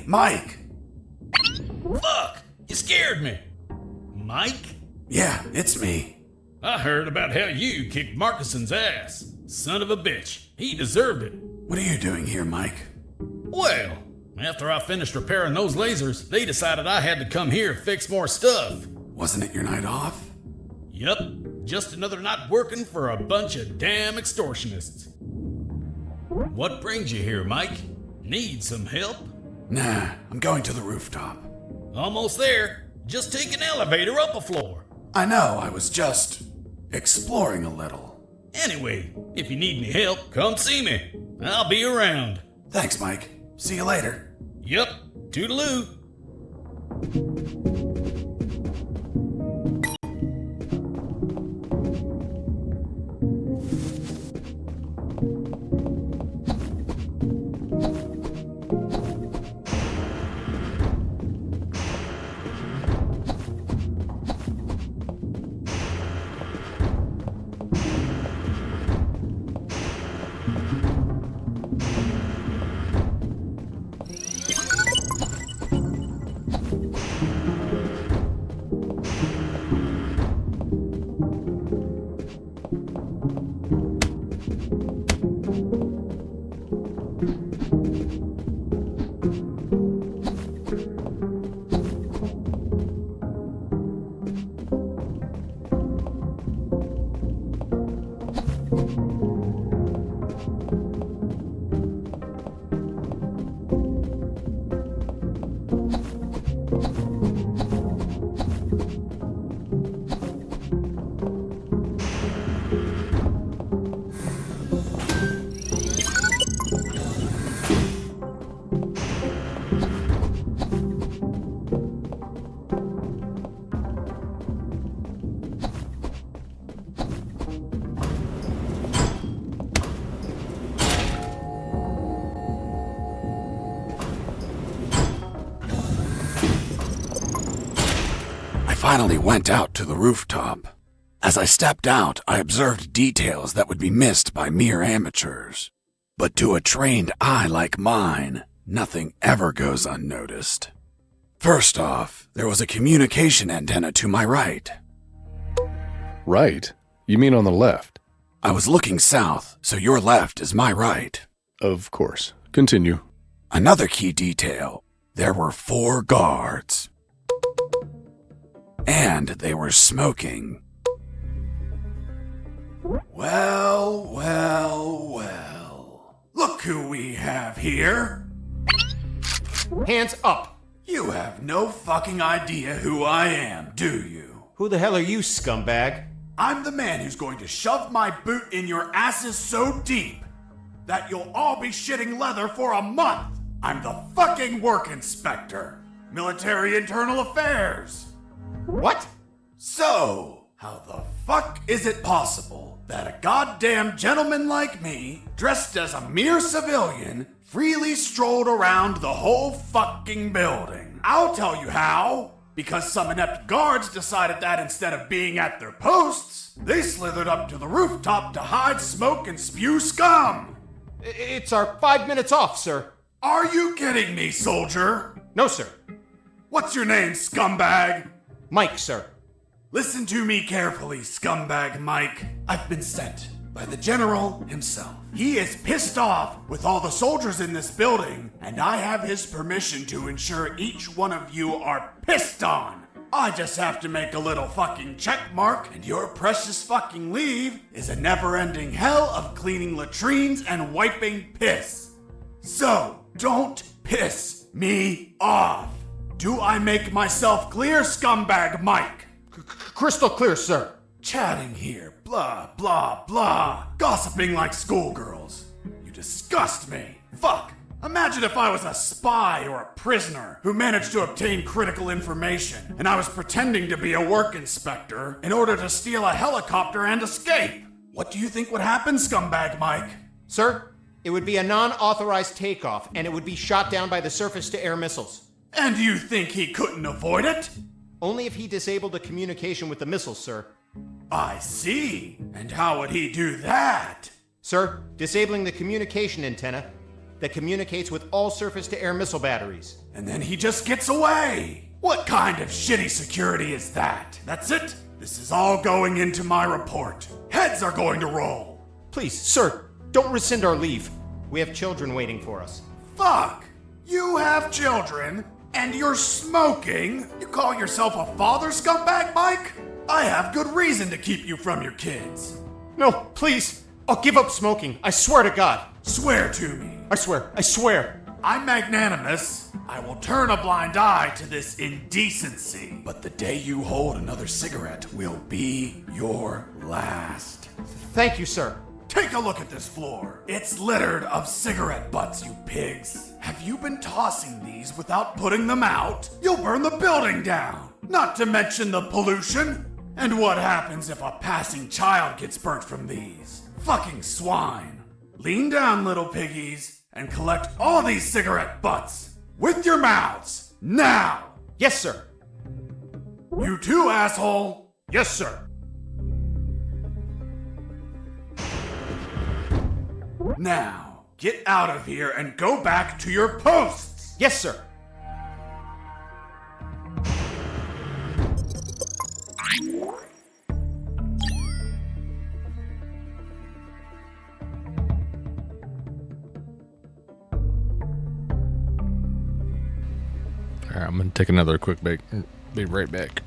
Mike! Fuck! You scared me! Mike? Yeah, it's me. I heard about how you kicked Marcuson's ass. Son of a bitch. He deserved it. What are you doing here, Mike? Well, after I finished repairing those lasers, they decided I had to come here to fix more stuff. Wasn't it your night off? Yup. Just another night working for a bunch of damn extortionists. What brings you here, Mike? Need some help? Nah, I'm going to the rooftop. Almost there. Just take an elevator up a floor. I know, I was just exploring a little. Anyway, if you need any help, come see me. I'll be around. Thanks, Mike. See you later. Yup. Toodaloo. Finally went out to the rooftop. As I stepped out, I observed details that would be missed by mere amateurs. But to a trained eye like mine, nothing ever goes unnoticed. First off, there was a communication antenna to my right. Right? You mean on the left? I was looking south, so your left is my right. Of course. Continue. Another key detail. There were 4 guards. And they were smoking. Well. Look who we have here. Hands up. You have no fucking idea who I am, do you? Who the hell are you, scumbag? I'm the man who's going to shove my boot in your asses so deep that you'll all be shitting leather for a month. I'm the fucking work inspector. Military Internal Affairs. What? So, how the fuck is it possible that a goddamn gentleman like me, dressed as a mere civilian, freely strolled around the whole fucking building? I'll tell you how. Because some inept guards decided that instead of being at their posts, they slithered up to the rooftop to hide, smoke, and spew scum. It's our 5 minutes off, sir. Are you kidding me, soldier? No, sir. What's your name, scumbag? Mike, sir. Listen to me carefully, scumbag Mike. I've been sent by the general himself. He is pissed off with all the soldiers in this building, and I have his permission to ensure each one of you are pissed on. I just have to make a little fucking check mark, and your precious fucking leave is a never-ending hell of cleaning latrines and wiping piss. So, don't piss me off. Do I make myself clear, scumbag Mike? Crystal clear, sir. Chatting here, blah, blah, blah. Gossiping like schoolgirls. You disgust me. Fuck. Imagine if I was a spy or a prisoner who managed to obtain critical information, and I was pretending to be a work inspector in order to steal a helicopter and escape. What do you think would happen, scumbag Mike? Sir, it would be a non-authorized takeoff, and it would be shot down by the surface-to-air missiles. And you think he couldn't avoid it? Only if he disabled the communication with the missiles, sir. I see. And how would he do that? Sir, disabling the communication antenna that communicates with all surface-to-air missile batteries. And then he just gets away. What kind of shitty security is that? That's it? This is all going into my report. Heads are going to roll. Please, sir, don't rescind our leave. We have children waiting for us. Fuck! You have children, and you're smoking? You call yourself a father, scumbag, Mike? I have good reason to keep you from your kids. No, please. I'll give up smoking. I swear to God. Swear to me. I swear. I'm magnanimous. I will turn a blind eye to this indecency. But the day you hold another cigarette will be your last. Thank you, sir. Take a look at this floor. It's littered of cigarette butts, you pigs. Have you been tossing these without putting them out? You'll burn the building down. Not to mention the pollution. And what happens if a passing child gets burnt from these? Fucking swine. Lean down, little piggies, and collect all these cigarette butts. With your mouths. Now. Yes, sir. You too, asshole. Yes, sir. Now, get out of here and go back to your posts! Yes, sir. Alright, I'm gonna take another quick break. Be right back.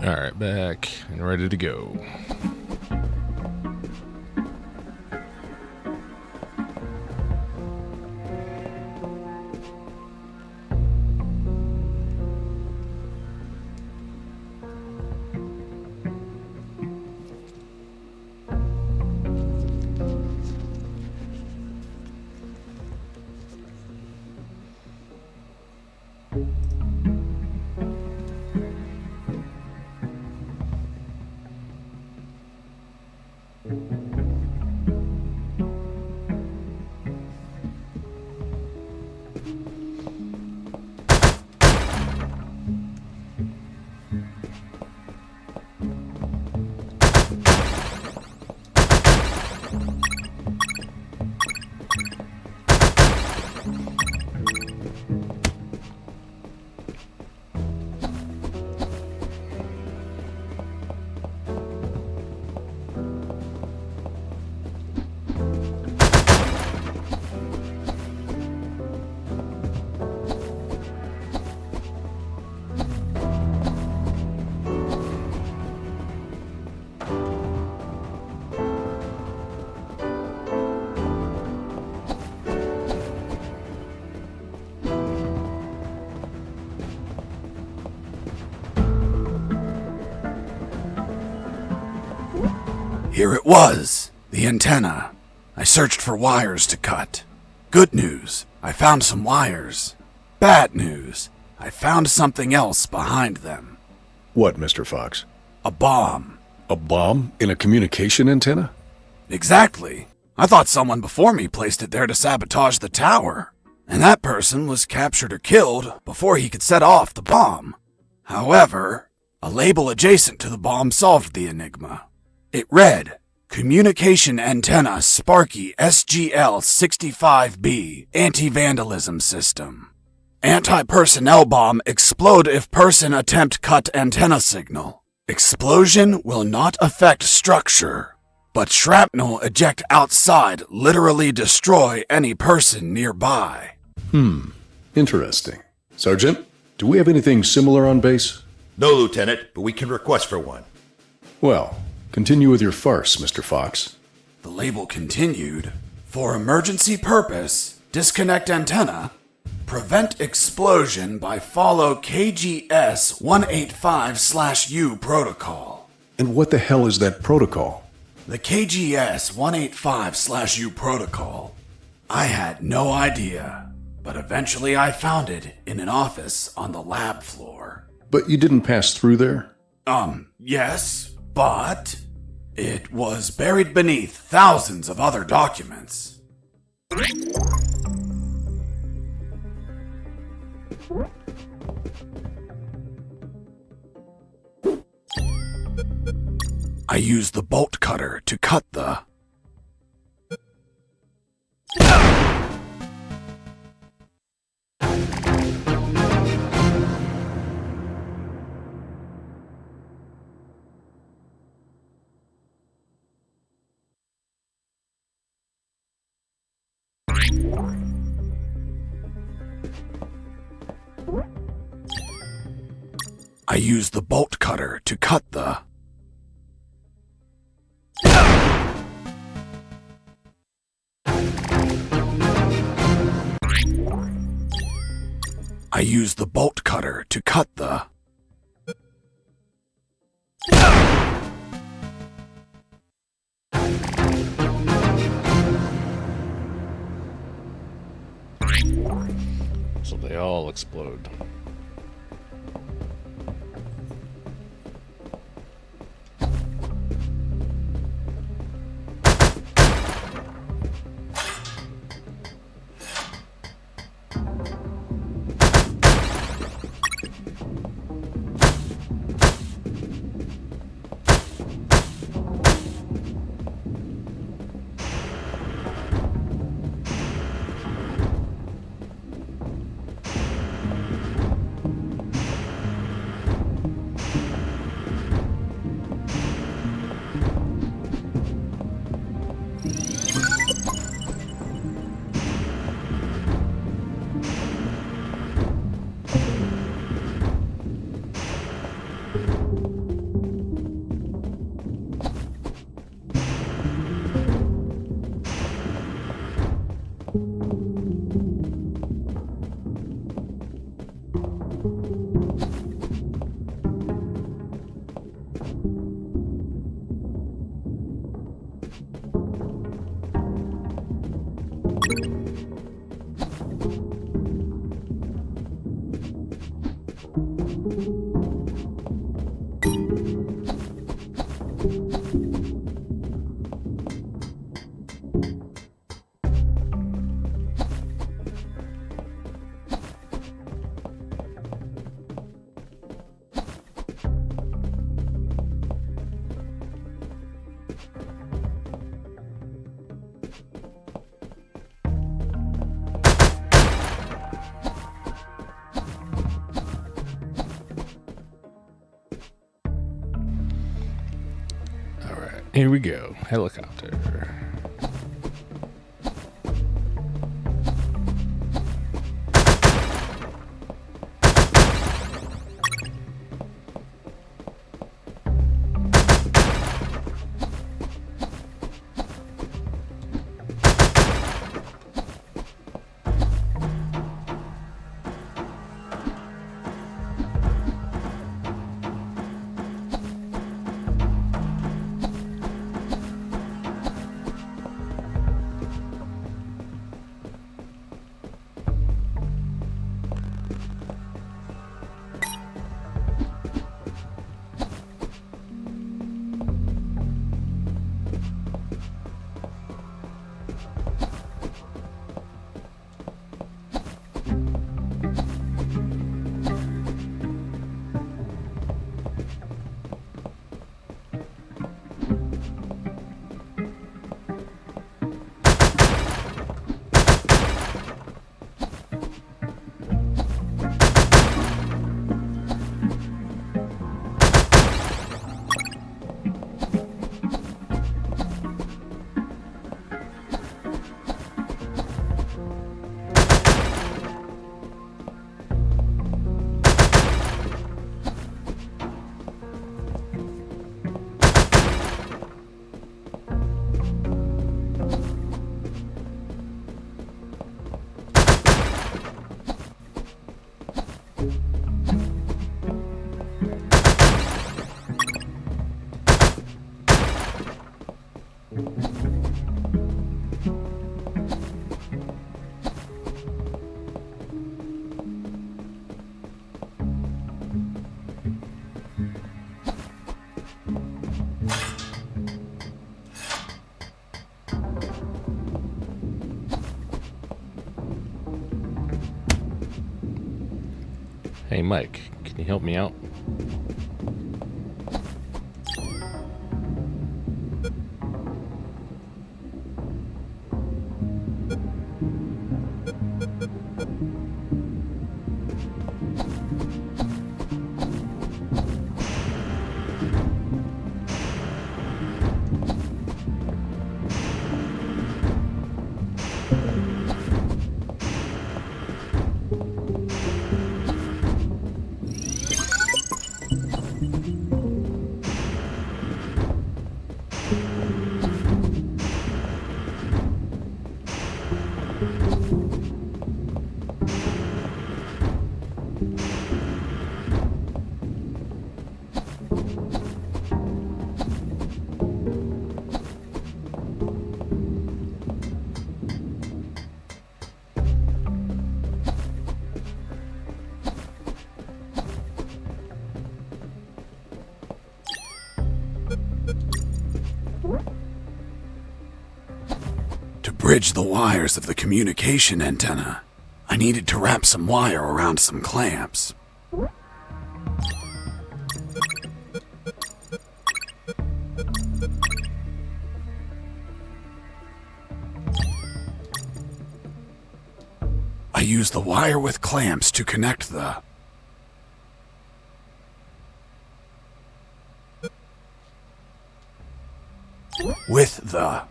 Alright, back and ready to go. Here it was, the antenna. I searched for wires to cut. Good news, I found some wires. Bad news, I found something else behind them. What, Mr. Fox? A bomb. A bomb in a communication antenna? Exactly. I thought someone before me placed it there to sabotage the tower. And that person was captured or killed before he could set off the bomb. However, a label adjacent to the bomb solved the enigma. It read, Communication Antenna Sparky SGL-65B Anti-Vandalism System. Anti-personnel bomb explode if person attempt cut antenna signal. Explosion will not affect structure, but shrapnel eject outside literally destroy any person nearby. Interesting. Sergeant, do we have anything similar on base? No, Lieutenant, but we can request for one. Well, continue with your farce, Mr. Fox. The label continued, For emergency purpose, disconnect antenna, prevent explosion by follow KGS 185/U protocol. And what the hell is that protocol? The KGS 185/U protocol. I had no idea, but eventually I found it in an office on the lab floor. But you didn't pass through there? Yes, but it was buried beneath thousands of other documents. I used the bolt cutter to cut the... I used the bolt cutter to cut the... I used the bolt cutter to cut the... So they all explode. Here we go. Helicopter. Hey, Mike, can you help me out? Bridge the wires of the communication antenna. I needed to wrap some wire around some clamps. I used the wire with clamps to connect the... with the...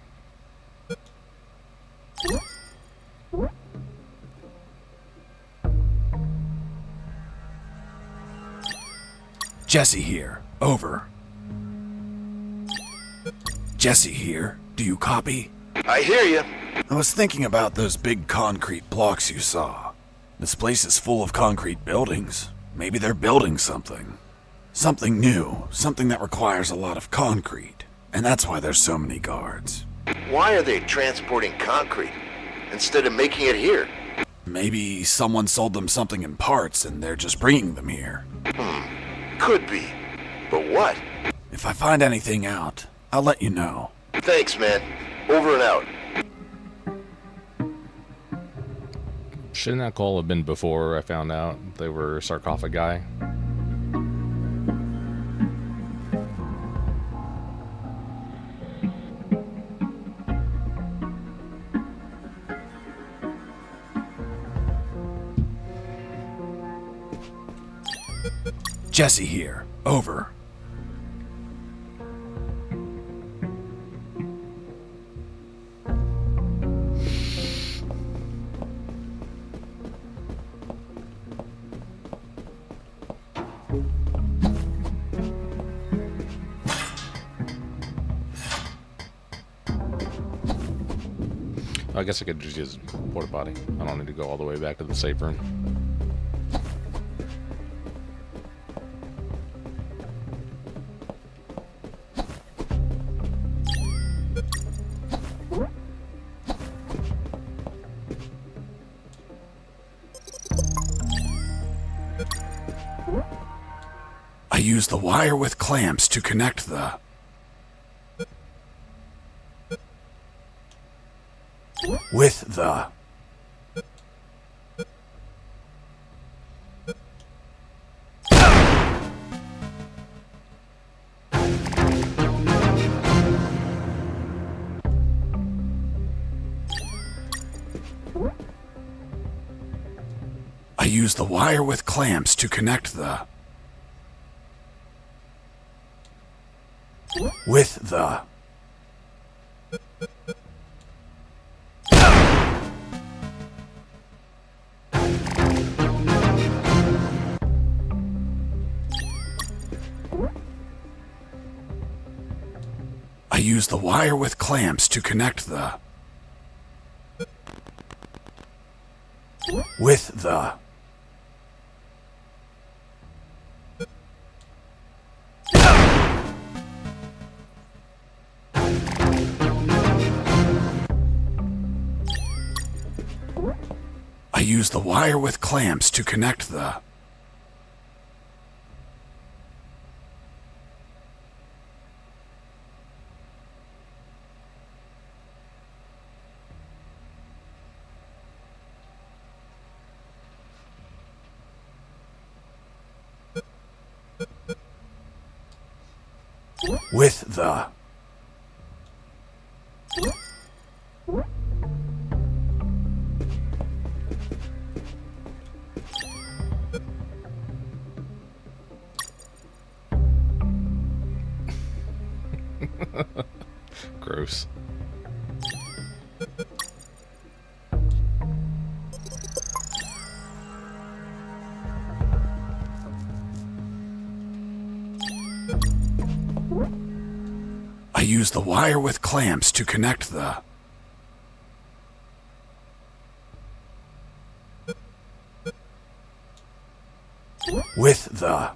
Jesse here. Over. Jesse here. Do you copy? I hear you. I was thinking about those big concrete blocks you saw. This place is full of concrete buildings. Maybe they're building something. Something new, something that requires a lot of concrete. And that's why there's so many guards. Why are they transporting concrete instead of making it here? Maybe someone sold them something in parts and they're just bringing them here. Could be. But what? If I find anything out, I'll let you know. Thanks, man. Over and out. Shouldn't that call have been before I found out they were sarcophagi? Jesse here. Over. I guess I could just use porta potty. I don't need to go all the way back to the safe room. I use the wire with clamps to connect the... with the... I use the wire with clamps to connect the... with the... I use the wire with clamps to connect the... with the... I use the wire with clamps to connect the... with the... Gross. I use the wire with clamps to connect the... with the...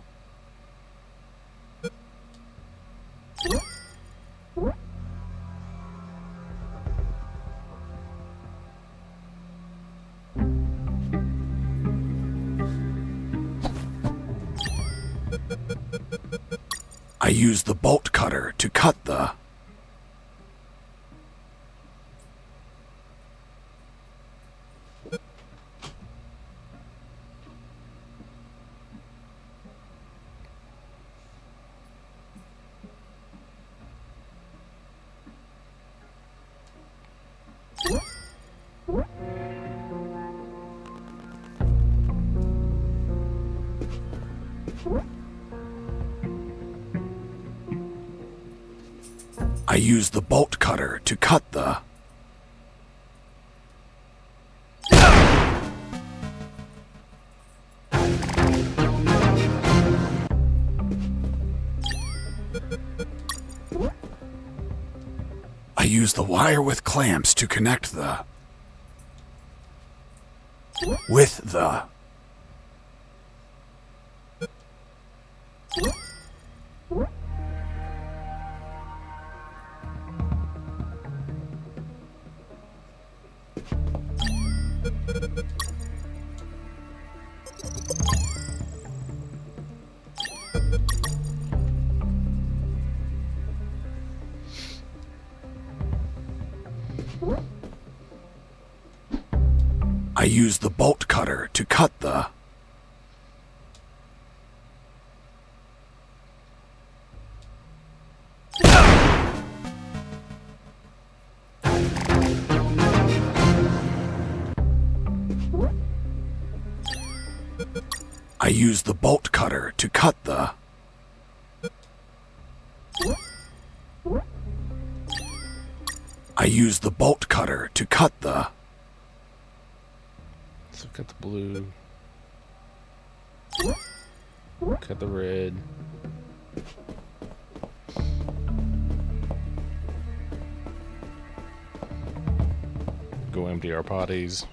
I use the bolt cutter to cut the... I use the bolt cutter to cut the... I use use the wire with clamps to connect the... with the... I use the bolt cutter to cut the... I use the bolt cutter to cut the... I use the bolt cutter to cut the... So cut the blue. Cut the red. Go empty our potties.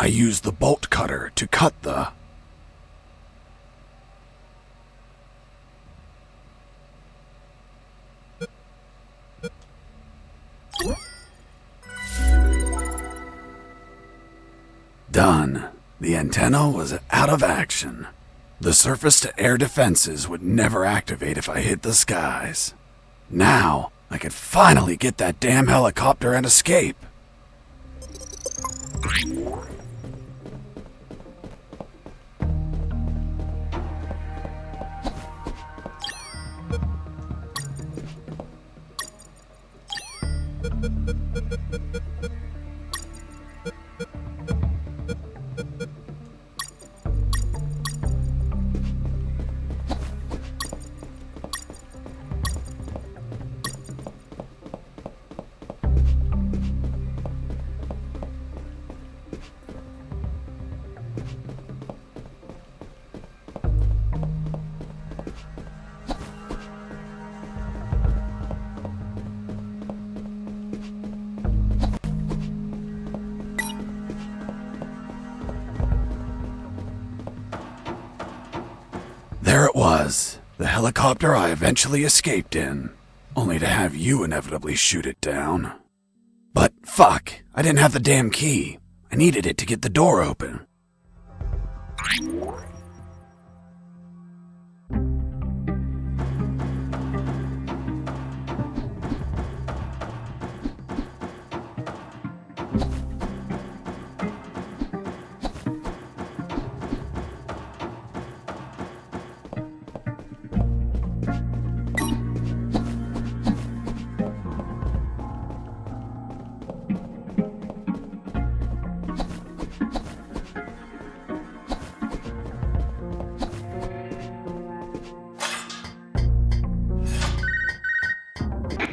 I use the bolt cutter to cut the... Done. The antenna was out of action. The surface-to-air defenses would never activate if I hit the skies. Now, I could finally get that damn helicopter and escape. There it was, the helicopter I eventually escaped in, only to have you inevitably shoot it down. But fuck, I didn't have the damn key. I needed it to get the door open.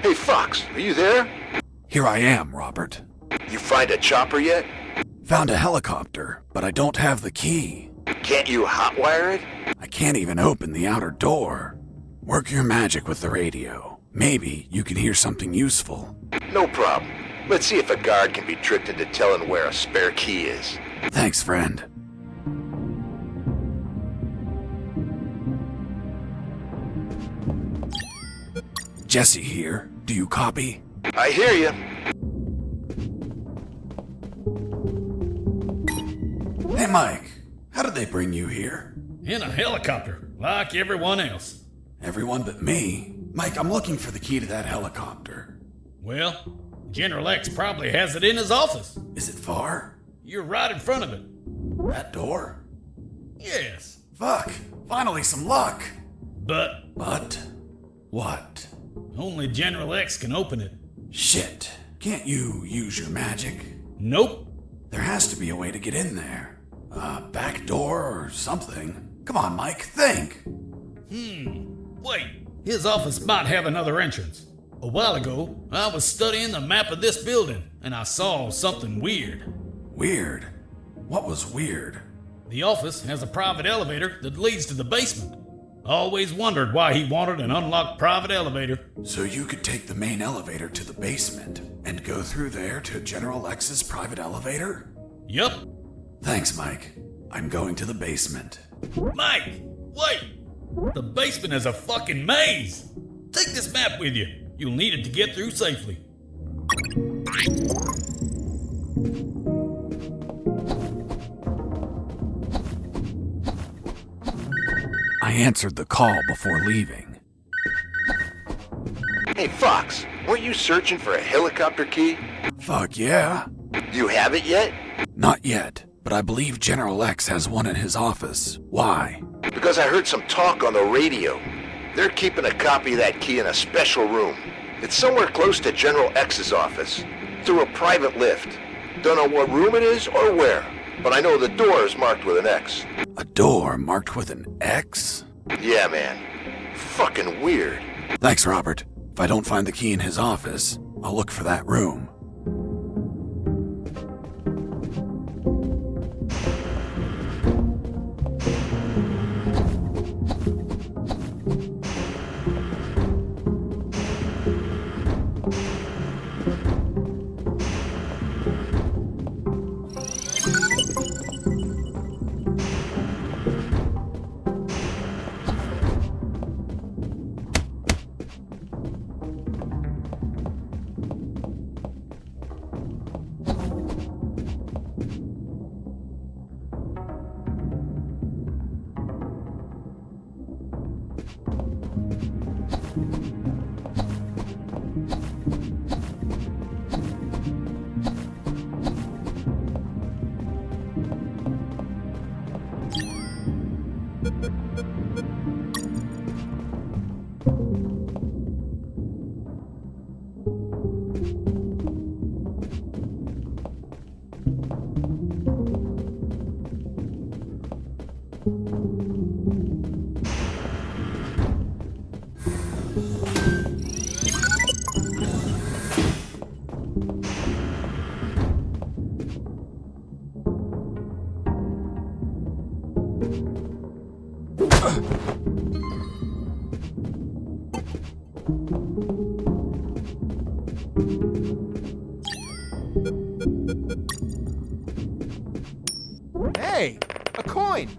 Hey, Fox, are you there? Here I am, Robert. You find a chopper yet? Found a helicopter, but I don't have the key. Can't you hotwire it? I can't even open the outer door. Work your magic with the radio. Maybe you can hear something useful. No problem. Let's see if a guard can be tricked into telling where a spare key is. Thanks, friend. Jesse here. Do you copy? I hear you. Mike, how did they bring you here? In a helicopter, like everyone else. Everyone but me. Mike, I'm looking for the key to that helicopter. Well, General X probably has it in his office. Is it far? You're right in front of it. That door? Yes. Fuck, finally some luck. But? What? Only General X can open it. Shit, can't you use your magic? Nope. There has to be a way to get in there. A back door or something. Come on, Mike, think. Wait. His office might have another entrance. A while ago, I was studying the map of this building, and I saw something weird. Weird? What was weird? The office has a private elevator that leads to the basement. Always wondered why he wanted an unlocked private elevator. So you could take the main elevator to the basement and go through there to General X's private elevator? Yup. Thanks, Mike. I'm going to the basement. Mike, wait! The basement is a fucking maze! Take this map with you. You'll need it to get through safely. I answered the call before leaving. Hey, Fox, weren't you searching for a helicopter key? Fuck yeah. You have it yet? Not yet, but I believe General X has one in his office. Why? Because I heard some talk on the radio. They're keeping a copy of that key in a special room. It's somewhere close to General X's office, through a private lift. Don't know what room it is or where, but I know the door is marked with an X. A door marked with an X? Yeah, man. Fucking weird. Thanks, Robert. If I don't find the key in his office, I'll look for that room. Hey, a coin!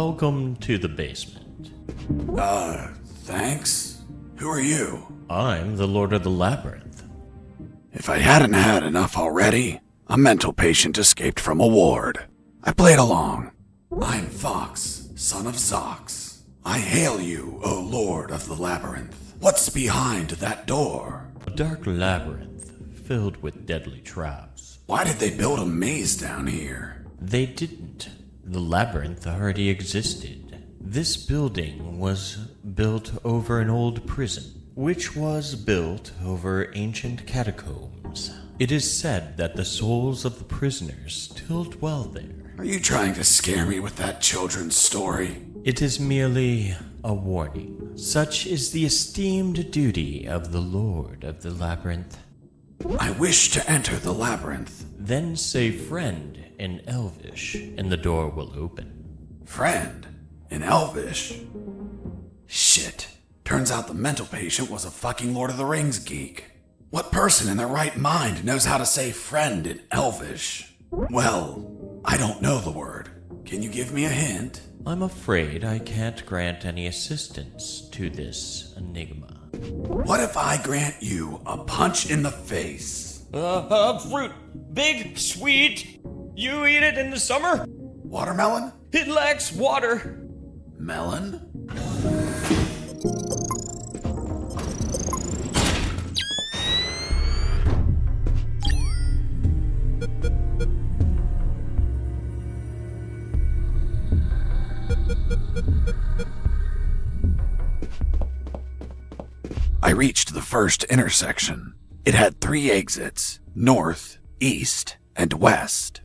Welcome to the basement. Thanks? Who are you? I'm the Lord of the Labyrinth. If I hadn't had enough already, a mental patient escaped from a ward. I played along. I'm Fox, son of Zox. I hail you, O Lord of the Labyrinth. What's behind that door? A dark labyrinth filled with deadly traps. Why did they build a maze down here? They didn't. The labyrinth already existed. This building was built over an old prison, which was built over ancient catacombs. It is said that the souls of the prisoners still dwell there. Are you trying to scare me with that children's story? It is merely a warning. Such is the esteemed duty of the Lord of the Labyrinth. I wish to enter the labyrinth. Then say friend in Elvish, and the door will open. Friend? In Elvish? Shit. Turns out the mental patient was a fucking Lord of the Rings geek. What person in their right mind knows how to say friend in Elvish? Well, I don't know the word. Can you give me a hint? I'm afraid I can't grant any assistance to this enigma. What if I grant you a punch in the face? Fruit. Big, sweet. You eat it in the summer? Watermelon? It lacks water. Melon? I reached the first intersection. It had 3 exits, north, east, and west.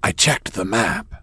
I checked the map.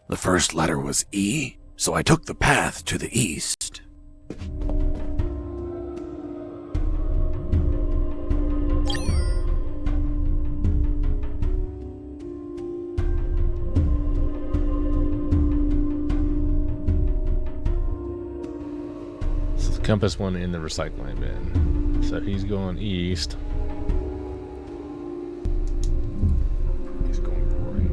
The first letter was E, so I took the path to the east. So the compass went in the recycling bin. So he's going east. He's going right.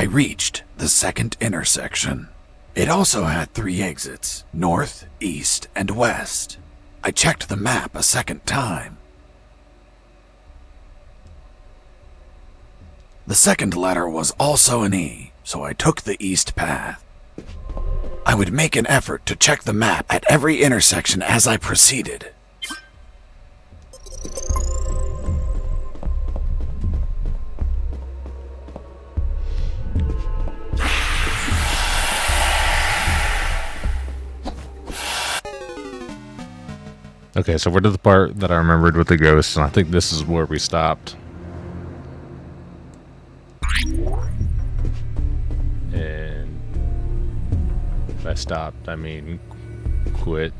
reached the second intersection. It also had 3 exits, north, east, and west. I checked the map a second time. The second letter was also an E, so I took the east path. I would make an effort to check the map at every intersection as I proceeded. Okay, so we're to the part that I remembered with the ghosts, and I think this is where we stopped. And by stopped, I mean quit.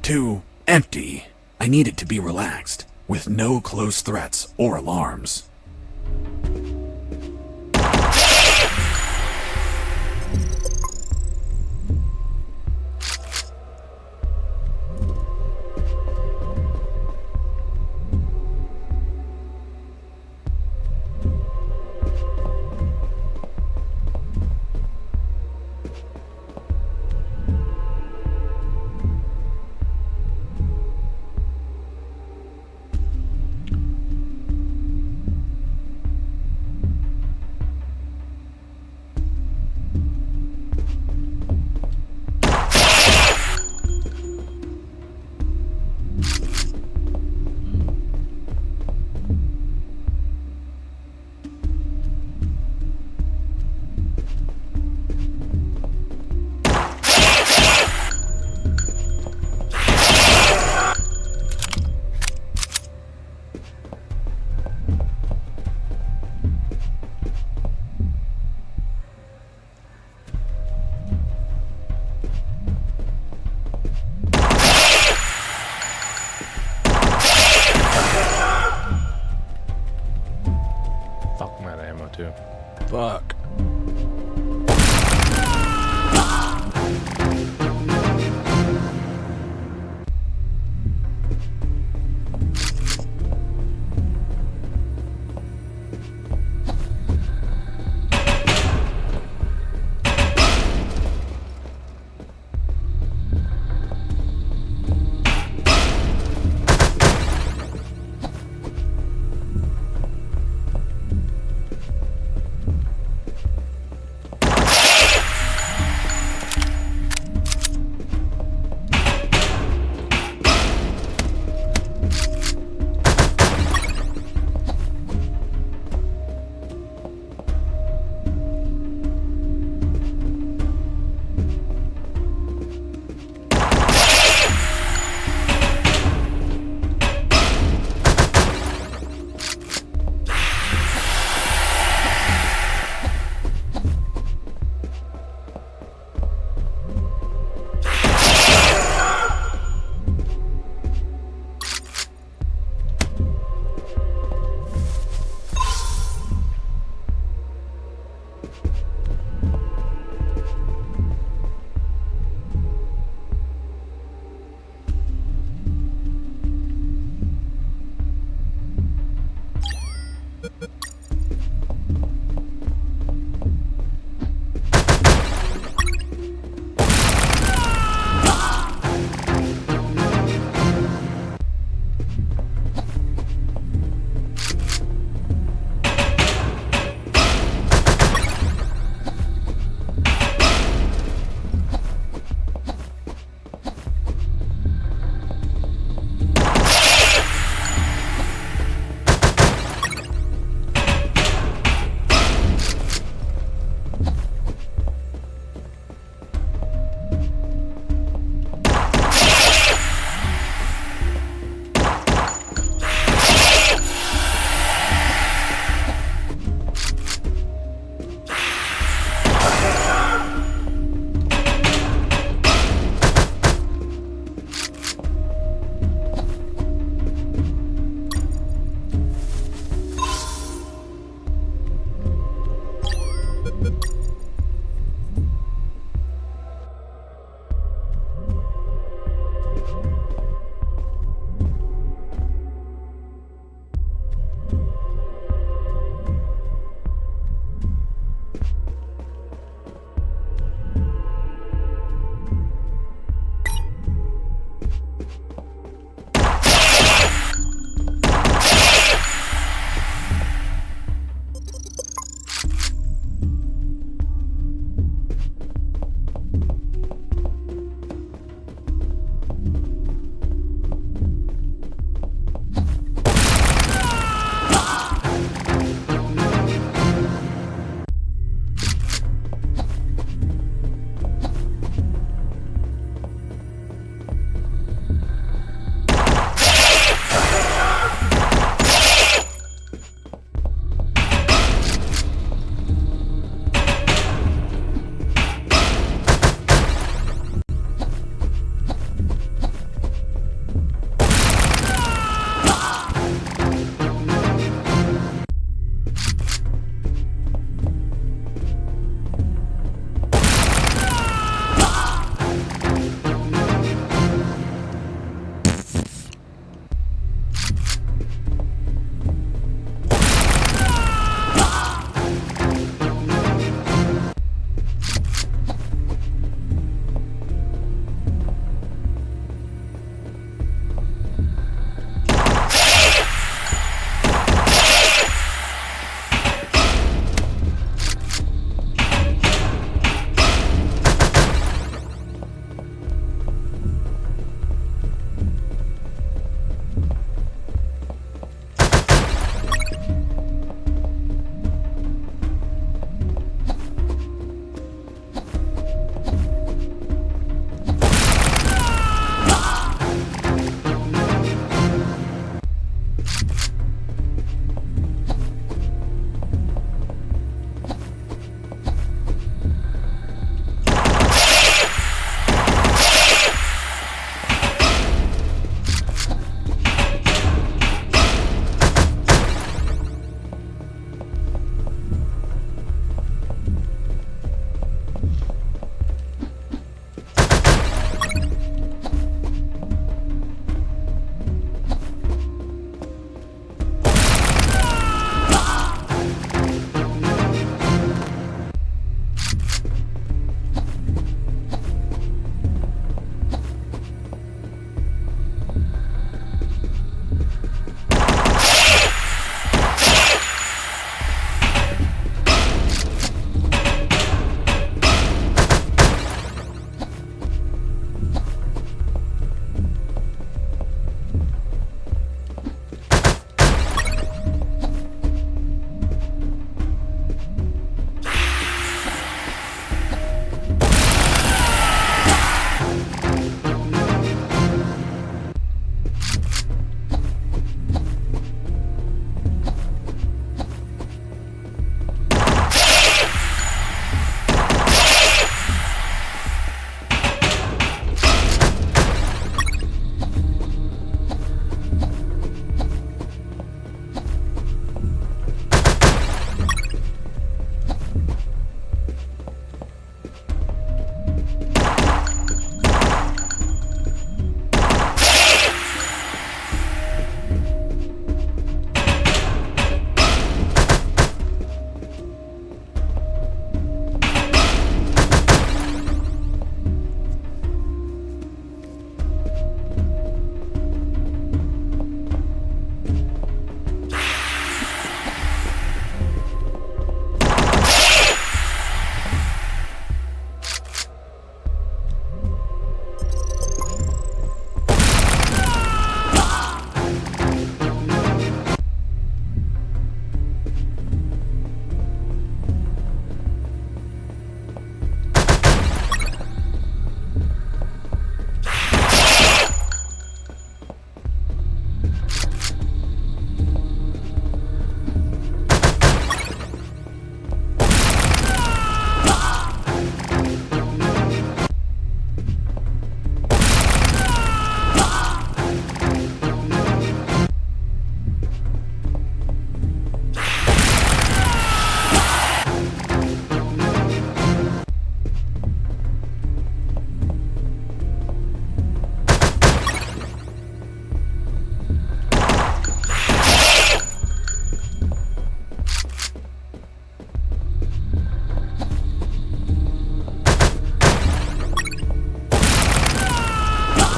Too empty. I needed to be relaxed, with no close threats or alarms.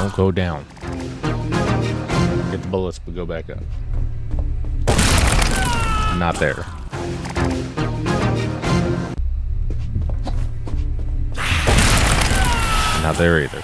Don't go down. Get the bullets, but go back up. Not there. Not there either.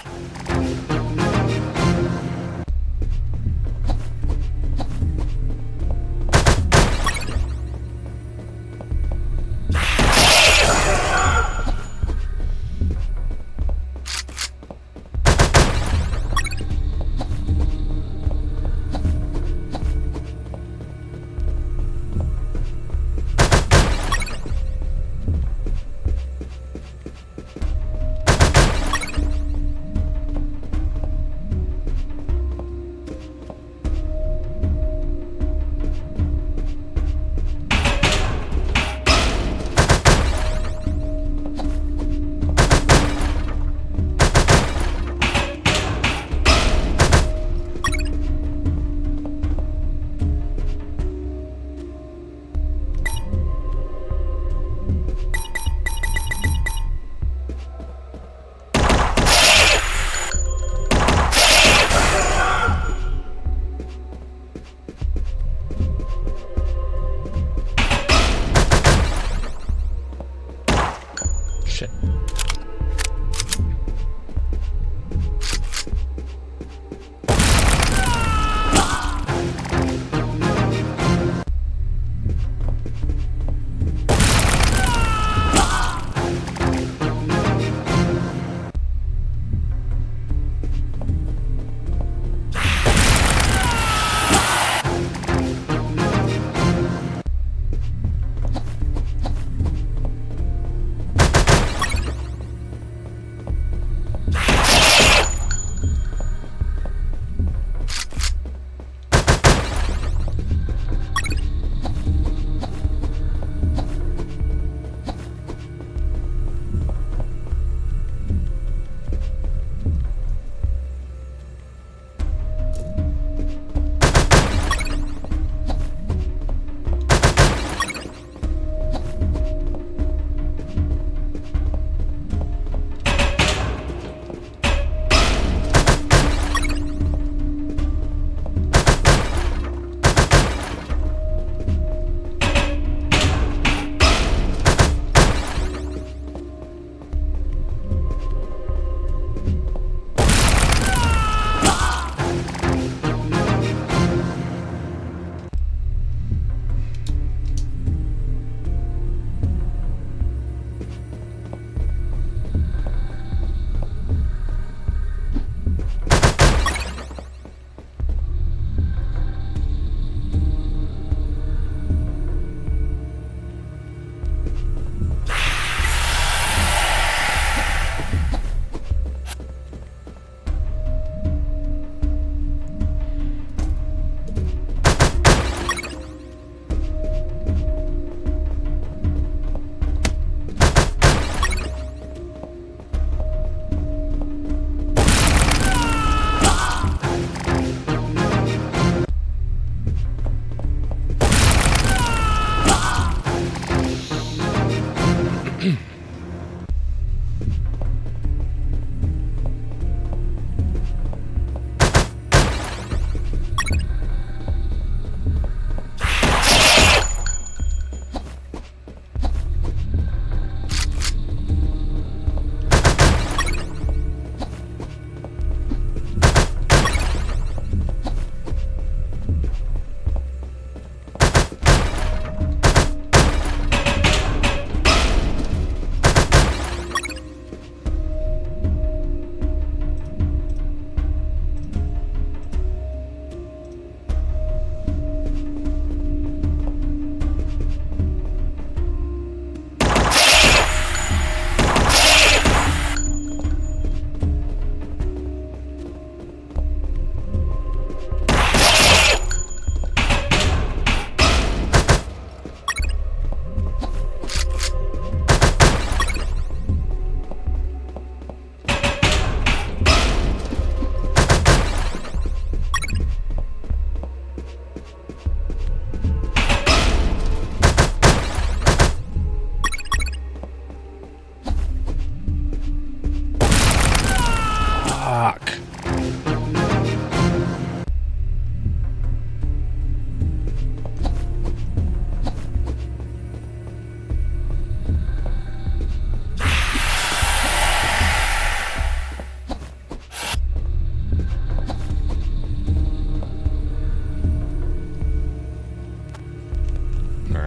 Shit.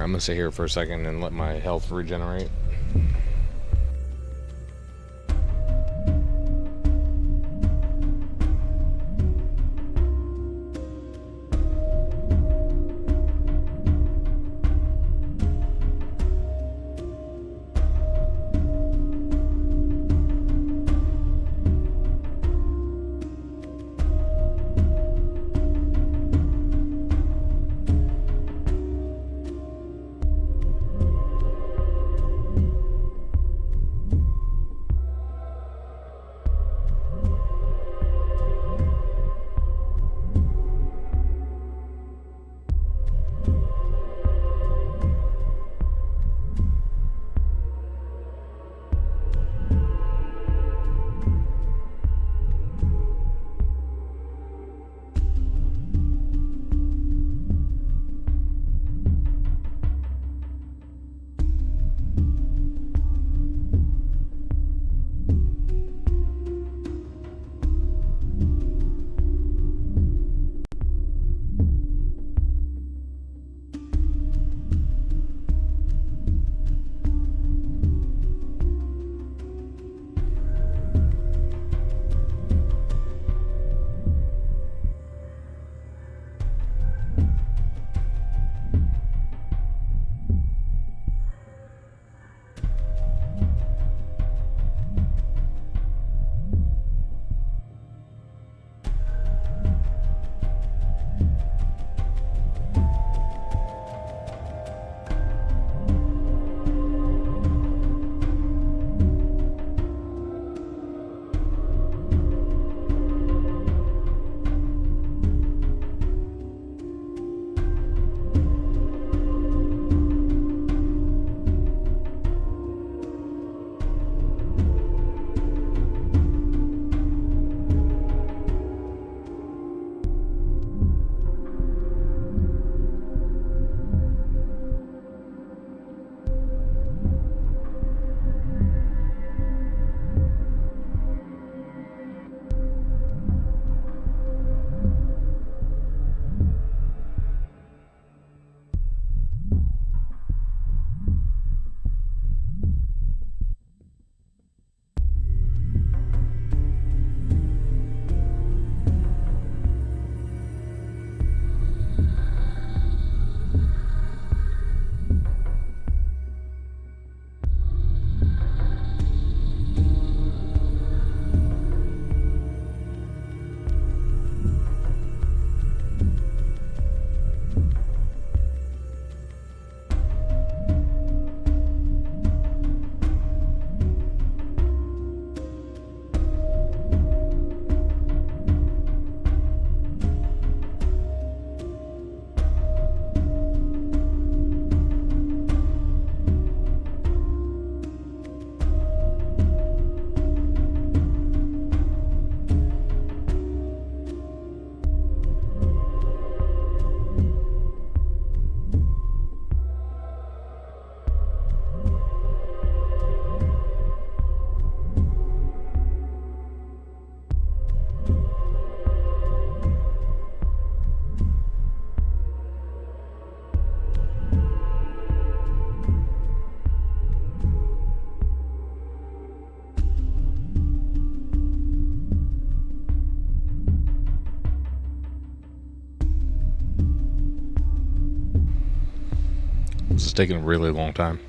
I'm gonna sit here for a second and let my health regenerate. This is taking a really long time.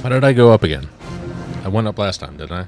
How did I go up again? I went up last time, didn't I?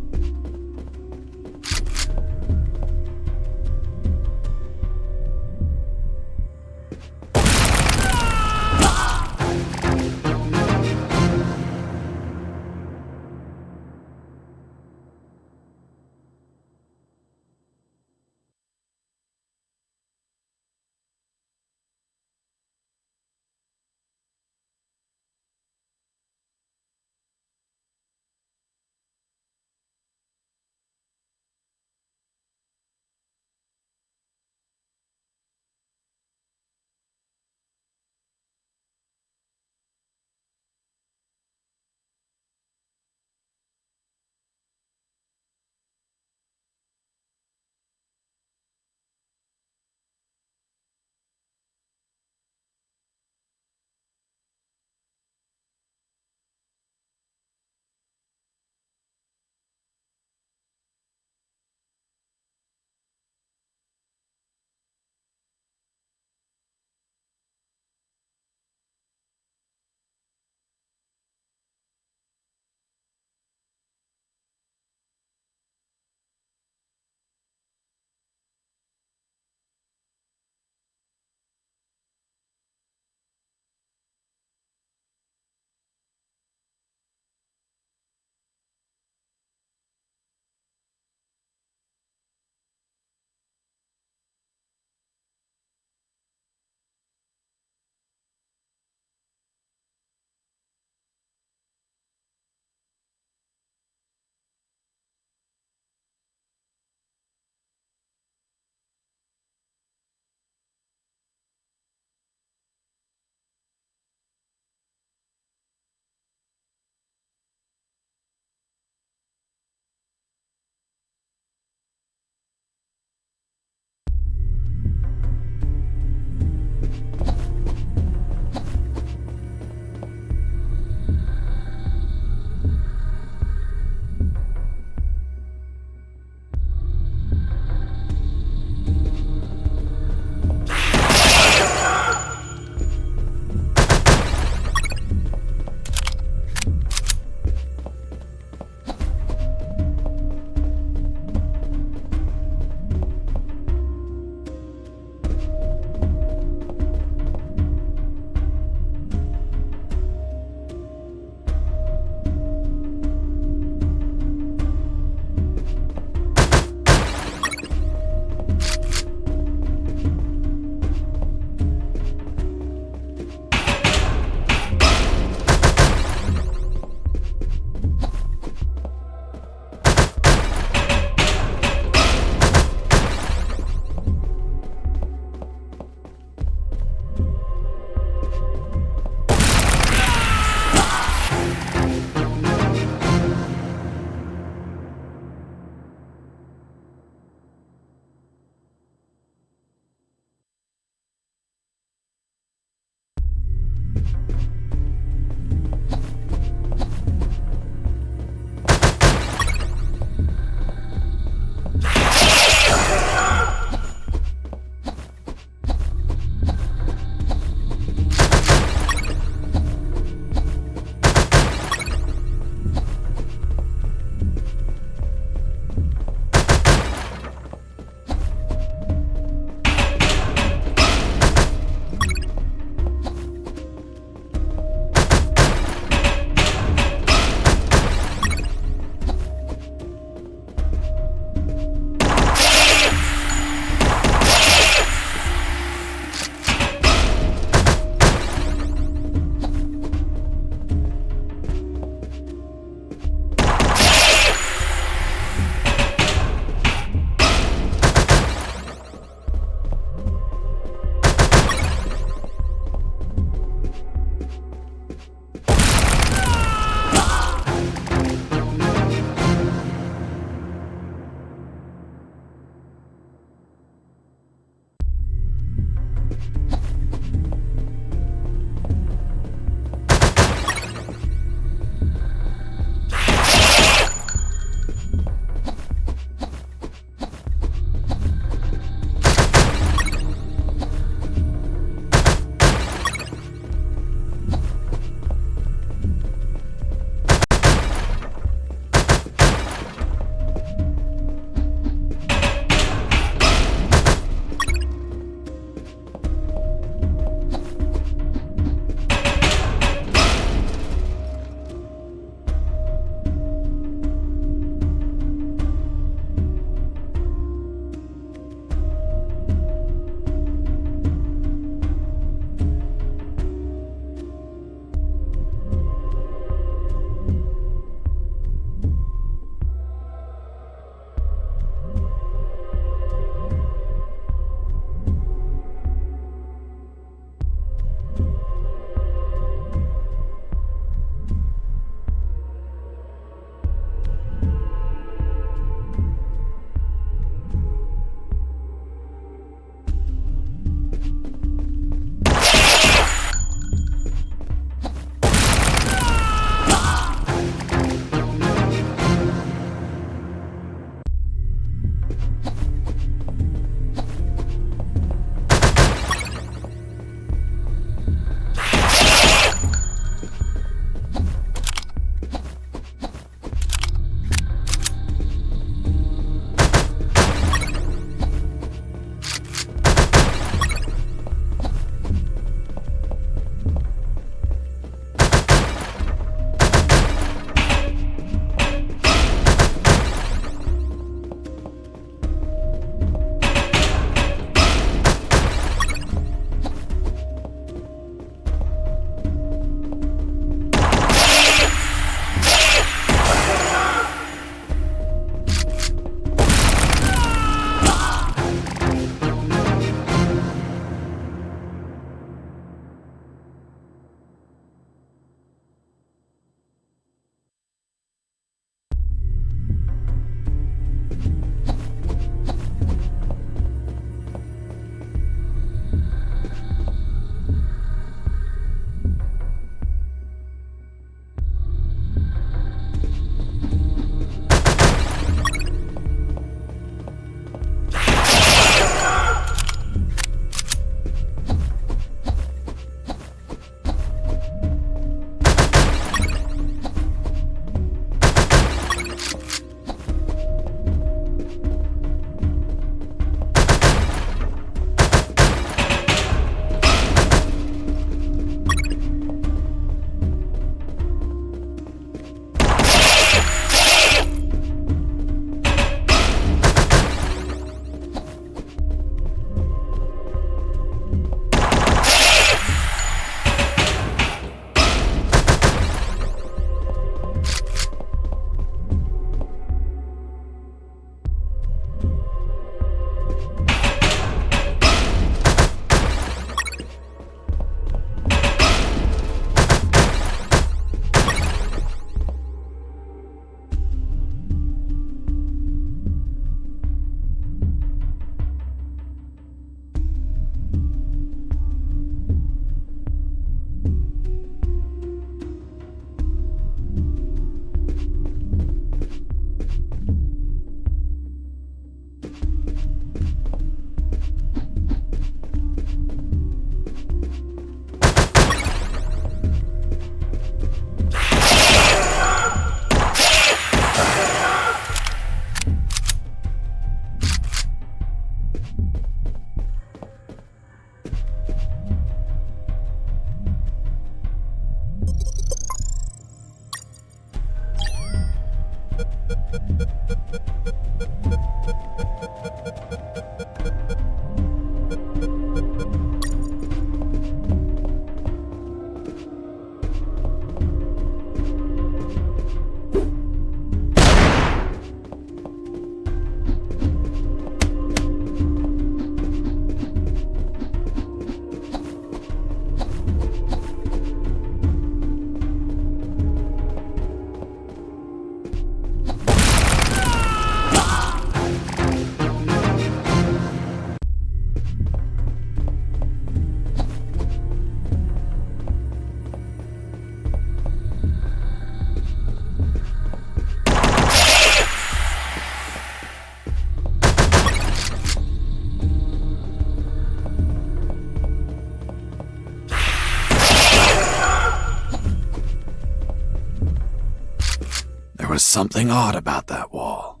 was something odd about that wall.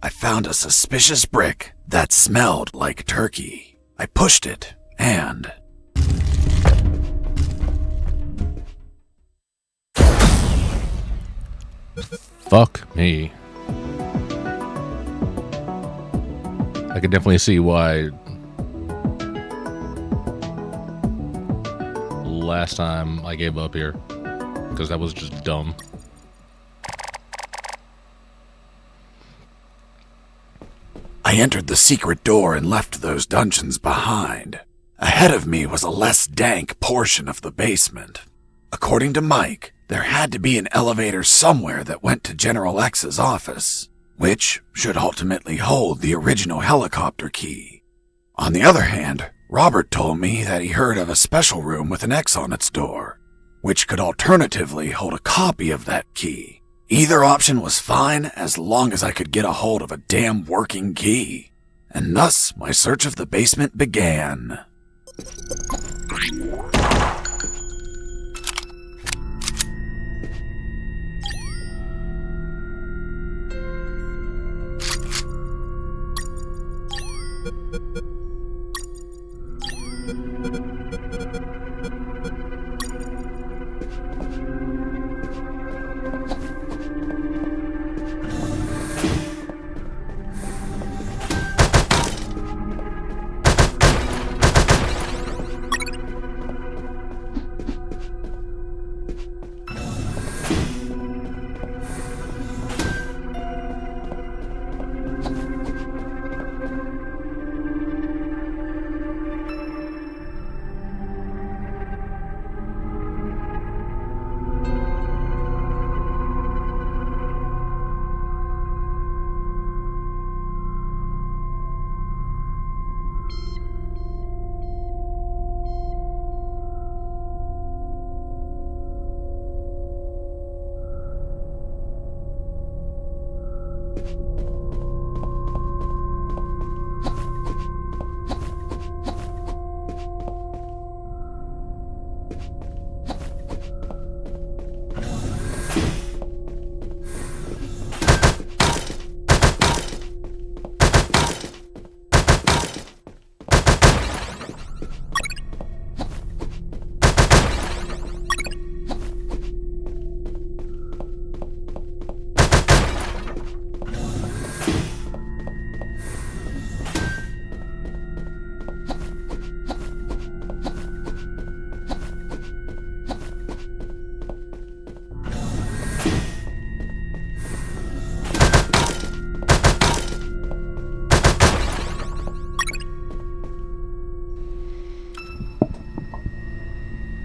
I found a suspicious brick that smelled like turkey. I pushed it, and... Fuck me. I could definitely see why last time I gave up here, because that was just dumb. I entered the secret door and left those dungeons behind. Ahead of me was a less dank portion of the basement. According to Mike, there had to be an elevator somewhere that went to General X's office, which should ultimately hold the original helicopter key. On the other hand, Robert told me that he heard of a special room with an X on its door, which could alternatively hold a copy of that key. Either option was fine as long as I could get a hold of a damn working key. And thus, my search of the basement began.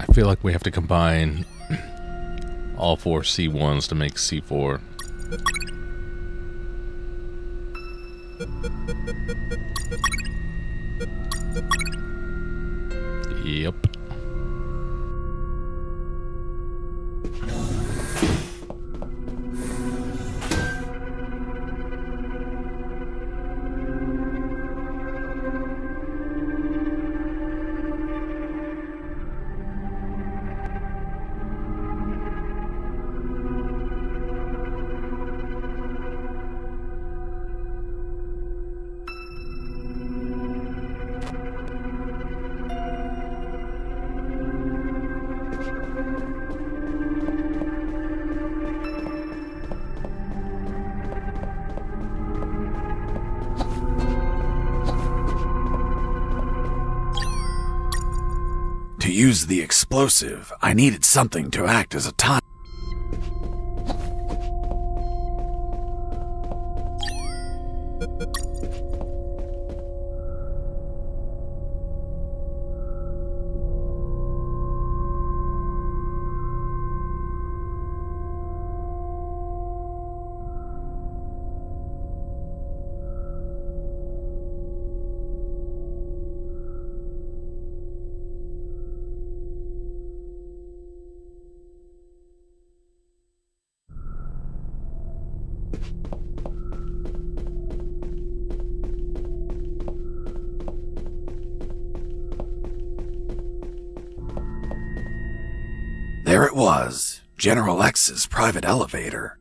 I feel like we have to combine all 4 C1s to make C4. Yep. To use the explosive, I needed something to act as a time. There it was, General X's private elevator.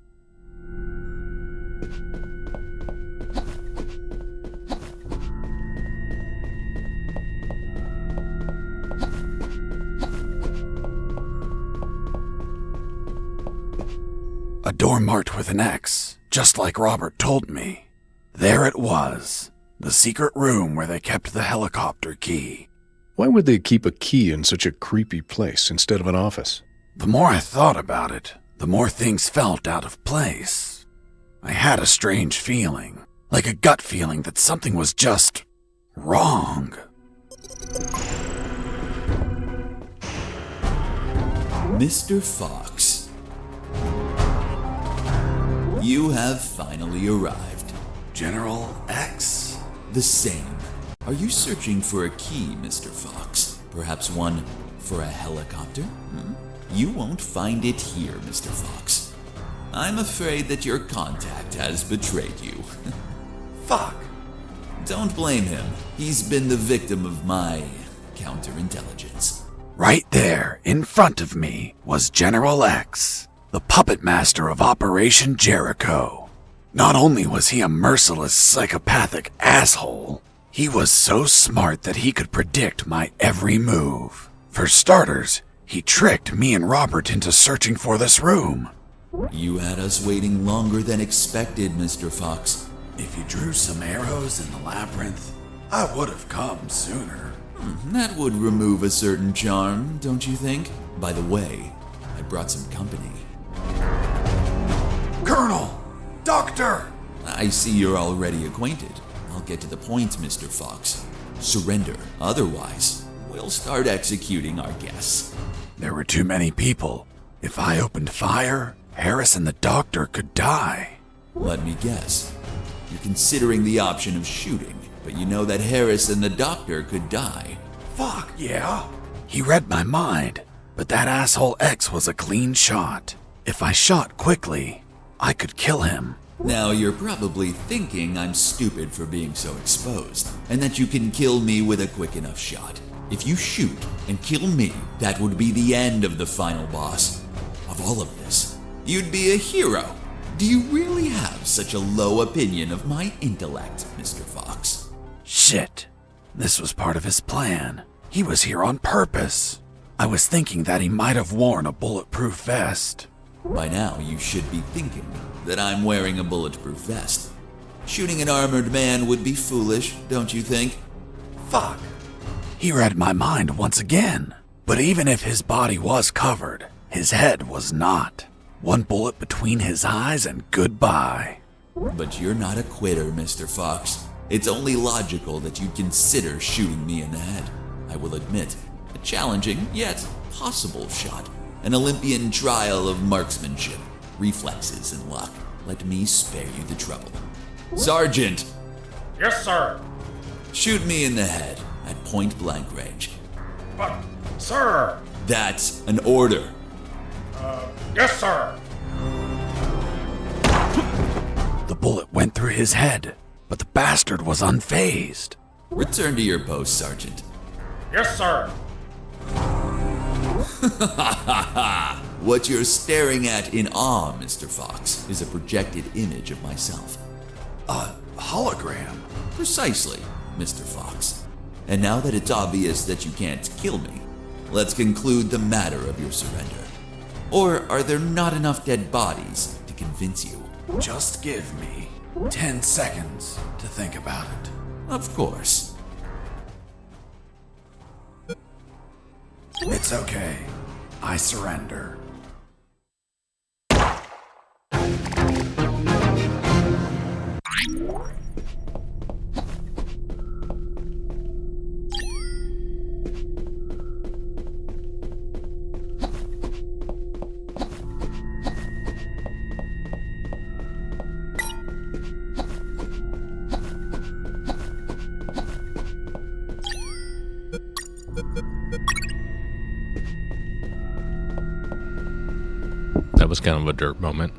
A door marked with an X, just like Robert told me. There it was, the secret room where they kept the helicopter key. Why would they keep a key in such a creepy place instead of an office? The more I thought about it, the more things felt out of place. I had a strange feeling, like a gut feeling that something was just wrong. Mr. Fox, you have finally arrived. General X? The same. Are you searching for a key, Mr. Fox? Perhaps one for a helicopter? You won't find it here, Mr. Fox. I'm afraid that your contact has betrayed you. Fuck. Don't blame him. He's been the victim of my counterintelligence. Right there, in front of me, was General X, the puppet master of Operation Jericho. Not only was he a merciless, psychopathic asshole, he was so smart that he could predict my every move. For starters, he tricked me and Robert into searching for this room. You had us waiting longer than expected, Mr. Fox. If you drew some arrows in the labyrinth, I would have come sooner. That would remove a certain charm, don't you think? By the way, I brought some company. Colonel! Doctor! I see you're already acquainted. I'll get to the point, Mr. Fox. Surrender. Otherwise, we'll start executing our guests. There were too many people. If I opened fire, Harris and the doctor could die. Let me guess. You're considering the option of shooting, but you know that Harris and the doctor could die. Fuck, yeah. He read my mind, but that asshole X was a clean shot. If I shot quickly, I could kill him. Now you're probably thinking I'm stupid for being so exposed, and that you can kill me with a quick enough shot. If you shoot and kill me, that would be the end of the final boss. Of all of this, you'd be a hero. Do you really have such a low opinion of my intellect, Mr. Fox? Shit. This was part of his plan. He was here on purpose. I was thinking that he might have worn a bulletproof vest. By now, you should be thinking that I'm wearing a bulletproof vest. Shooting an armored man would be foolish, don't you think? Fuck. He read my mind once again. But even if his body was covered, his head was not. One bullet between his eyes and goodbye. But you're not a quitter, Mr. Fox. It's only logical that you'd consider shooting me in the head. I will admit, a challenging yet possible shot. An Olympian trial of marksmanship, reflexes, and luck. Let me spare you the trouble. Sergeant! Yes, sir. Shoot me in the head at point blank range. But, sir! That's an order. Yes, sir. The bullet went through his head, but the bastard was unfazed. Return to your post, Sergeant. Yes, sir. What you're staring at in awe, Mr. Fox, is a projected image of myself. A hologram? Precisely, Mr. Fox. And now that it's obvious that you can't kill me, let's conclude the matter of your surrender. Or are there not enough dead bodies to convince you? Just give me 10 seconds to think about it. Of course. It's okay. I surrender. That was kind of a dirt moment.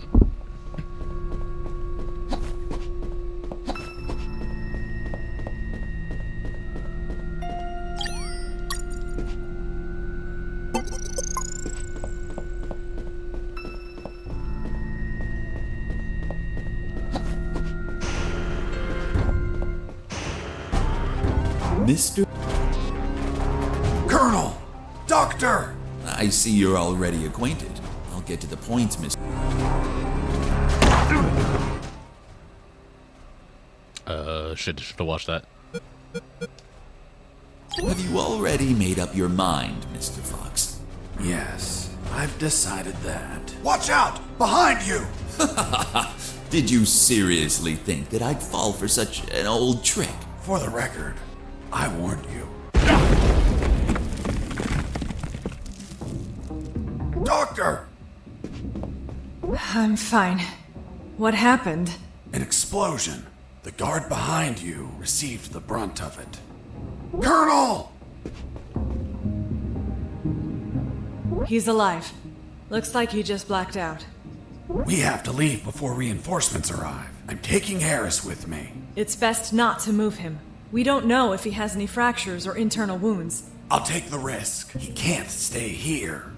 Mr. Colonel! Doctor! I see you're already acquainted. I'll get to the point, Mr. Should have watched that. Have you already made up your mind, Mr. Fox? Yes, I've decided that. Watch out! Behind you! Did you seriously think that I'd fall for such an old trick? For the record, I warned you. Doctor! I'm fine. What happened? An explosion. The guard behind you received the brunt of it. Colonel! He's alive. Looks like he just blacked out. We have to leave before reinforcements arrive. I'm taking Harris with me. It's best not to move him. We don't know if he has any fractures or internal wounds. I'll take the risk. He can't stay here.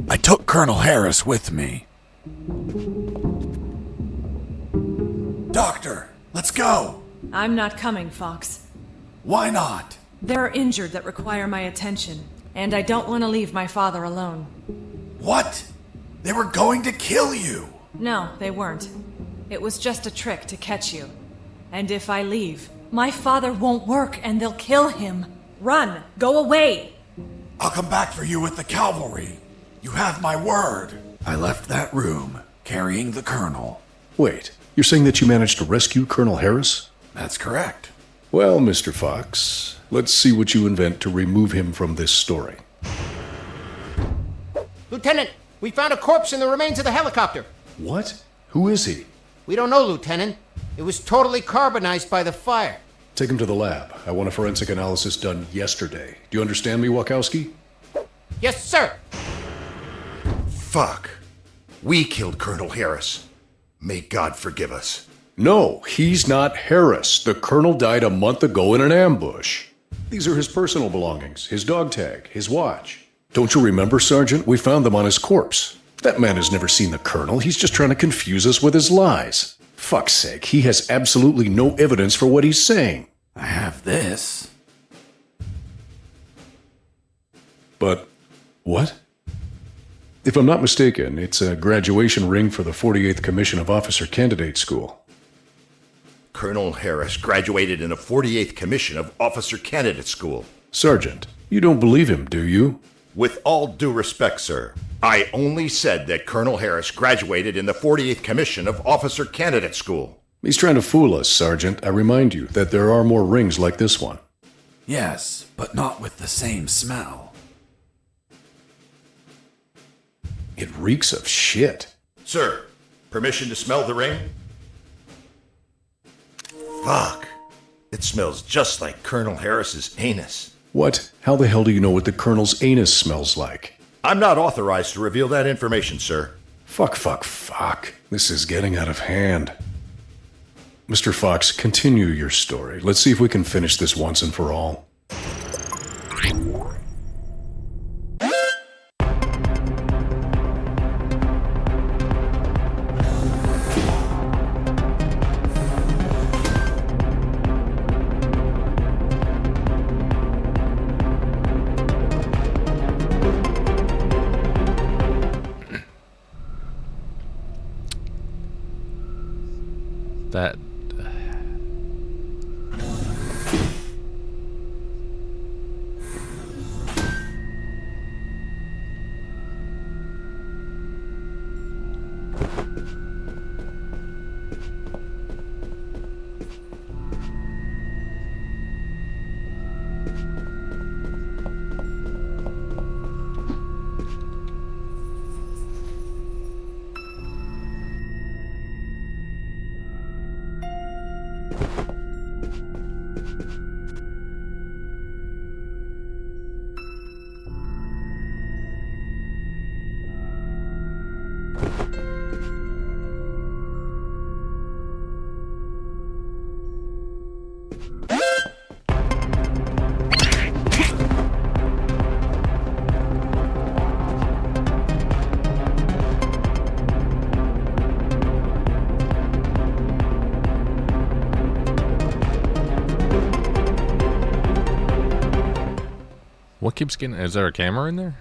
I took Colonel Harris with me. Doctor, let's go! I'm not coming, Fox. Why not? There are injured that require my attention, and I don't want to leave my father alone. What? They were going to kill you! No, they weren't. It was just a trick to catch you. And if I leave, my father won't work and they'll kill him. Run! Go away! I'll come back for you with the cavalry. You have my word. I left that room, carrying the colonel. Wait, you're saying that you managed to rescue Colonel Harris? That's correct. Well, Mr. Fox, let's see what you invent to remove him from this story. Lieutenant, we found a corpse in the remains of the helicopter. What? Who is he? We don't know, Lieutenant. It was totally carbonized by the fire. Take him to the lab. I want a forensic analysis done yesterday. Do you understand me, Wachowski? Yes, sir. Fuck. We killed Colonel Harris. May God forgive us. No, he's not Harris. The colonel died a month ago in an ambush. These are his personal belongings, his dog tag, his watch. Don't you remember, Sergeant? We found them on his corpse. That man has never seen the colonel. He's just trying to confuse us with his lies. Fuck's sake, he has absolutely no evidence for what he's saying. I have this. But what? If I'm not mistaken, it's a graduation ring for the 48th Commission of Officer Candidate School. Colonel Harris graduated in the 48th Commission of Officer Candidate School. Sergeant, you don't believe him, do you? With all due respect, sir, I only said that Colonel Harris graduated in the 48th Commission of Officer Candidate School. He's trying to fool us, Sergeant. I remind you that there are more rings like this one. Yes, but not with the same smell. It reeks of shit. Sir, permission to smell the ring? Fuck. It smells just like Colonel Harris's anus. What? How the hell do you know what the colonel's anus smells like? I'm not authorized to reveal that information, sir. Fuck. This is getting out of hand. Mr. Fox, continue your story. Let's see if we can finish this once and for all. That... keeps getting... Is there a camera in there?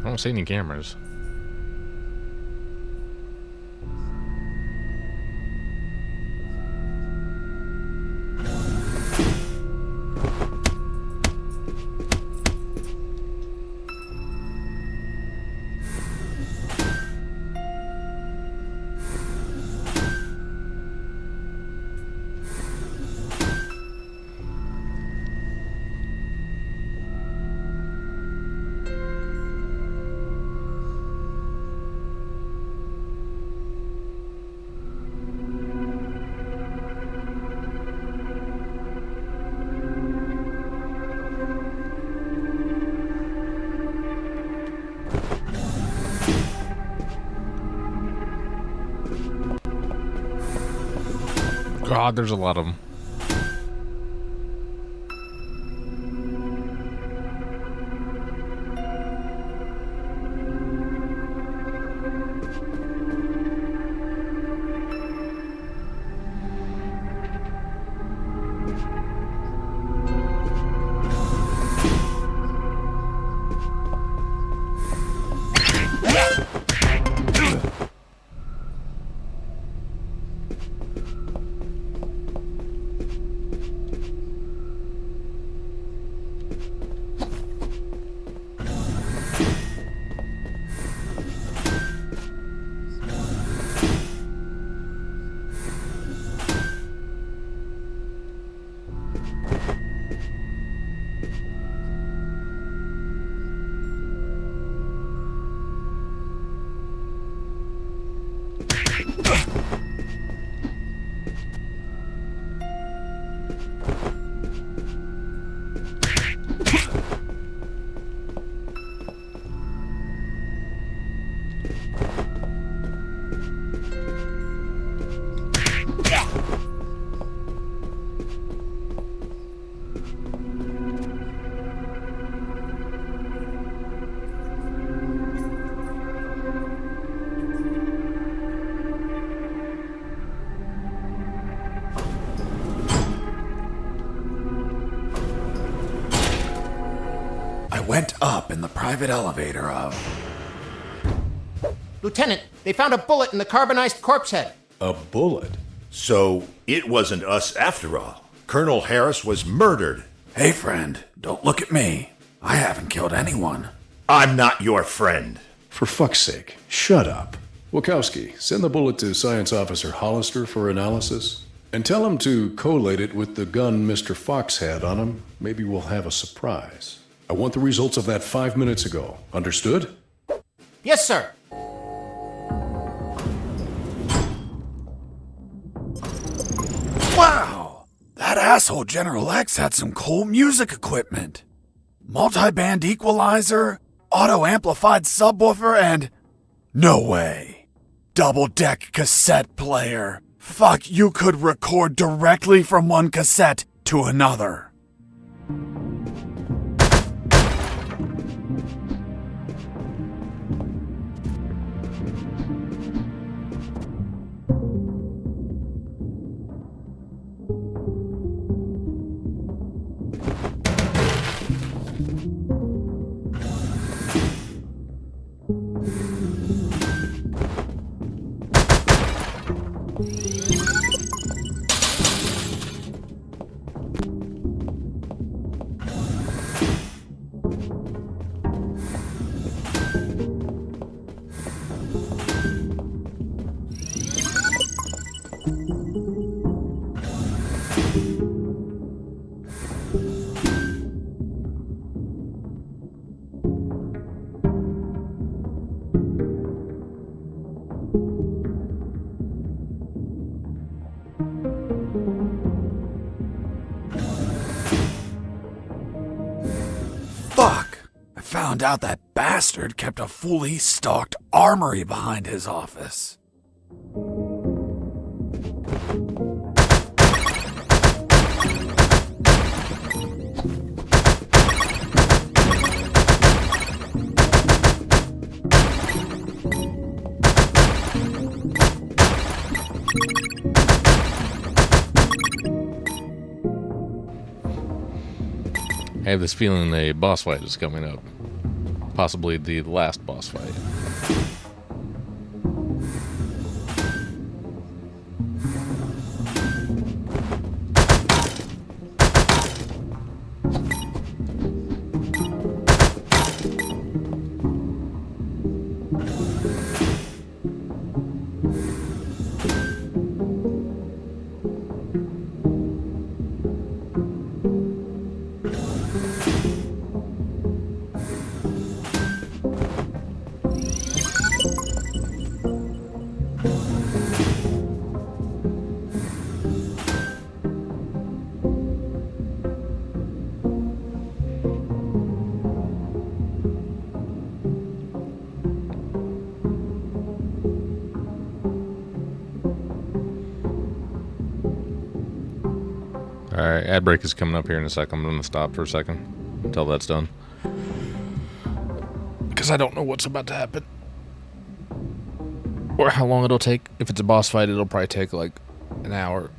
I don't see any cameras. God, there's a lot of them. Went up in the private elevator of... Lieutenant, they found a bullet in the carbonized corpse head. A bullet? So it wasn't us after all. Colonel Harris was murdered. Hey, friend, don't look at me. I haven't killed anyone. I'm not your friend. For fuck's sake, shut up. Wachowski, send the bullet to Science Officer Hollister for analysis. And tell him to collate it with the gun Mr. Fox had on him. Maybe we'll have a surprise. I want the results of that 5 minutes ago. Understood? Yes, sir. Wow! That asshole General X had some cool music equipment. Multi-band equalizer, auto-amplified subwoofer, and... No way. Double-deck cassette player. Fuck, you could record directly from one cassette to another. Found out that bastard kept a fully stocked armory behind his office. have this feeling a boss fight is coming up. Possibly the last boss fight. Alright, ad break is coming up here in a second. I'm going to stop for a second until that's done. Because I don't know what's about to happen. Or how long it'll take. If it's a boss fight, it'll probably take like an hour.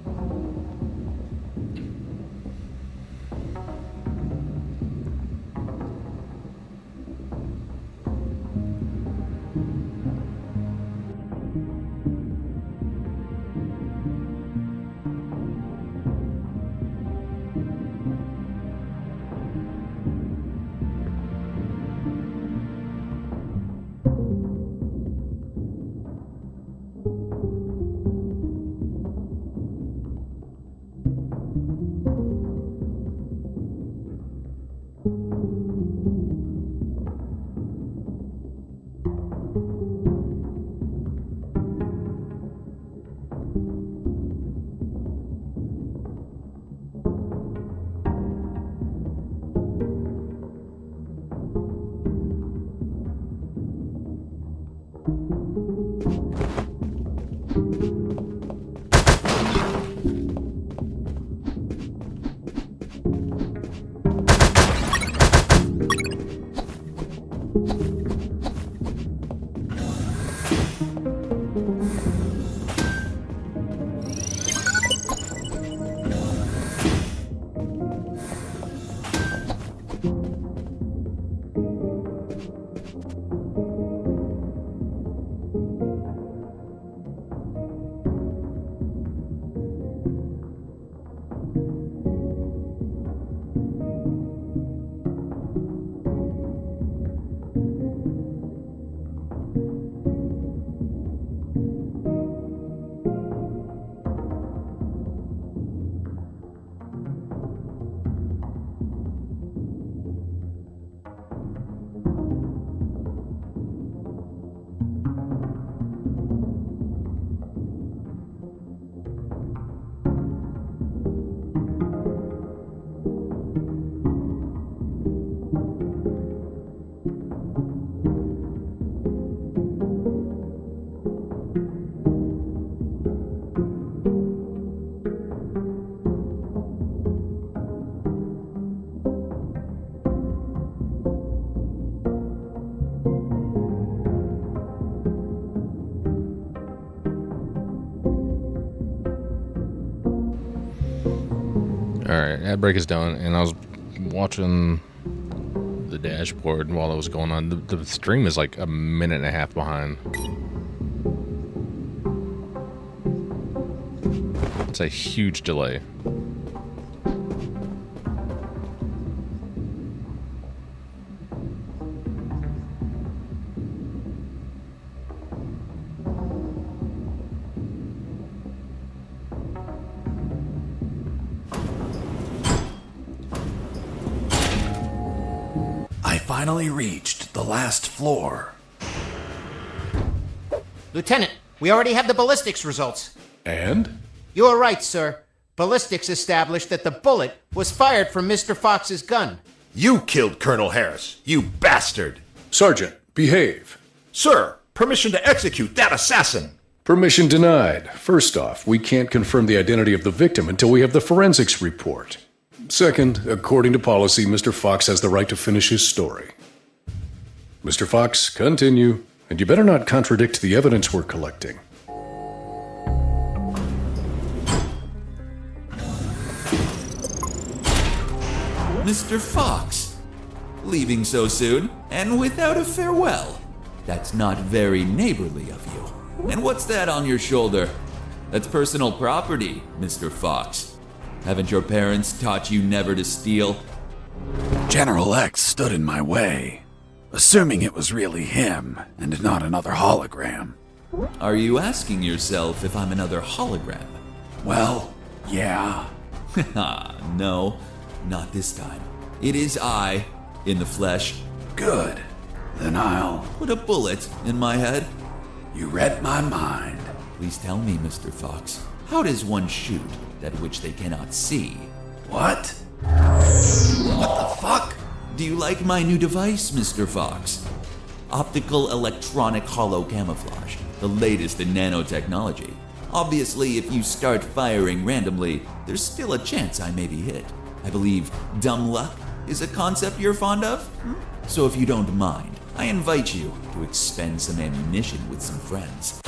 Alright, ad break is done, and I was watching the dashboard while it was going on. The stream is like a minute and a half behind. It's a huge delay. Finally reached the last floor. Lieutenant, we already have the ballistics results. And? You are right, sir. Ballistics established that the bullet was fired from Mr. Fox's gun. You killed Colonel Harris, you bastard! Sergeant, behave. Sir, permission to execute that assassin! Permission denied. First off, we can't confirm the identity of the victim until we have the forensics report. Second, according to policy, Mr. Fox has the right to finish his story. Mr. Fox, continue. And you better not contradict the evidence we're collecting. Mr. Fox, leaving so soon and without a farewell. That's not very neighborly of you. And what's that on your shoulder? That's personal property, Mr. Fox. Haven't your parents taught you never to steal? General X stood in my way, assuming it was really him and not another hologram. Are you asking yourself if I'm another hologram? Well, yeah. No, not this time. It is I, in the flesh. Good. Then I'll put a bullet in my head. You read my mind. Please tell me, Mr. Fox, how does one shoot that which they cannot see? What? What the fuck? Do you like my new device, Mr. Fox? Optical electronic hollow camouflage, the latest in nanotechnology. Obviously, if you start firing randomly, there's still a chance I may be hit. I believe dumb luck is a concept you're fond of? So if you don't mind, I invite you to expend some ammunition with some friends.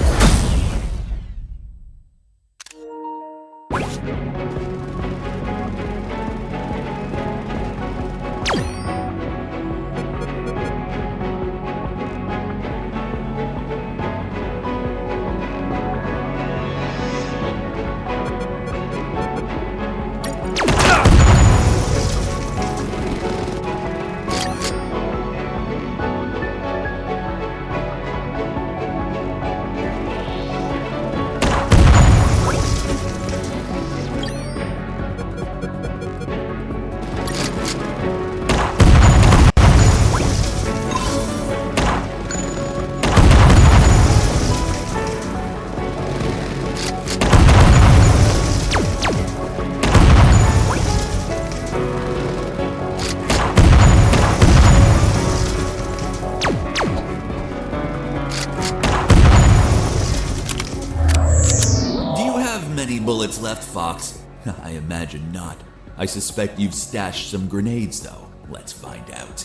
Bullets left, Fox? I imagine not. I suspect you've stashed some grenades, though. Let's find out.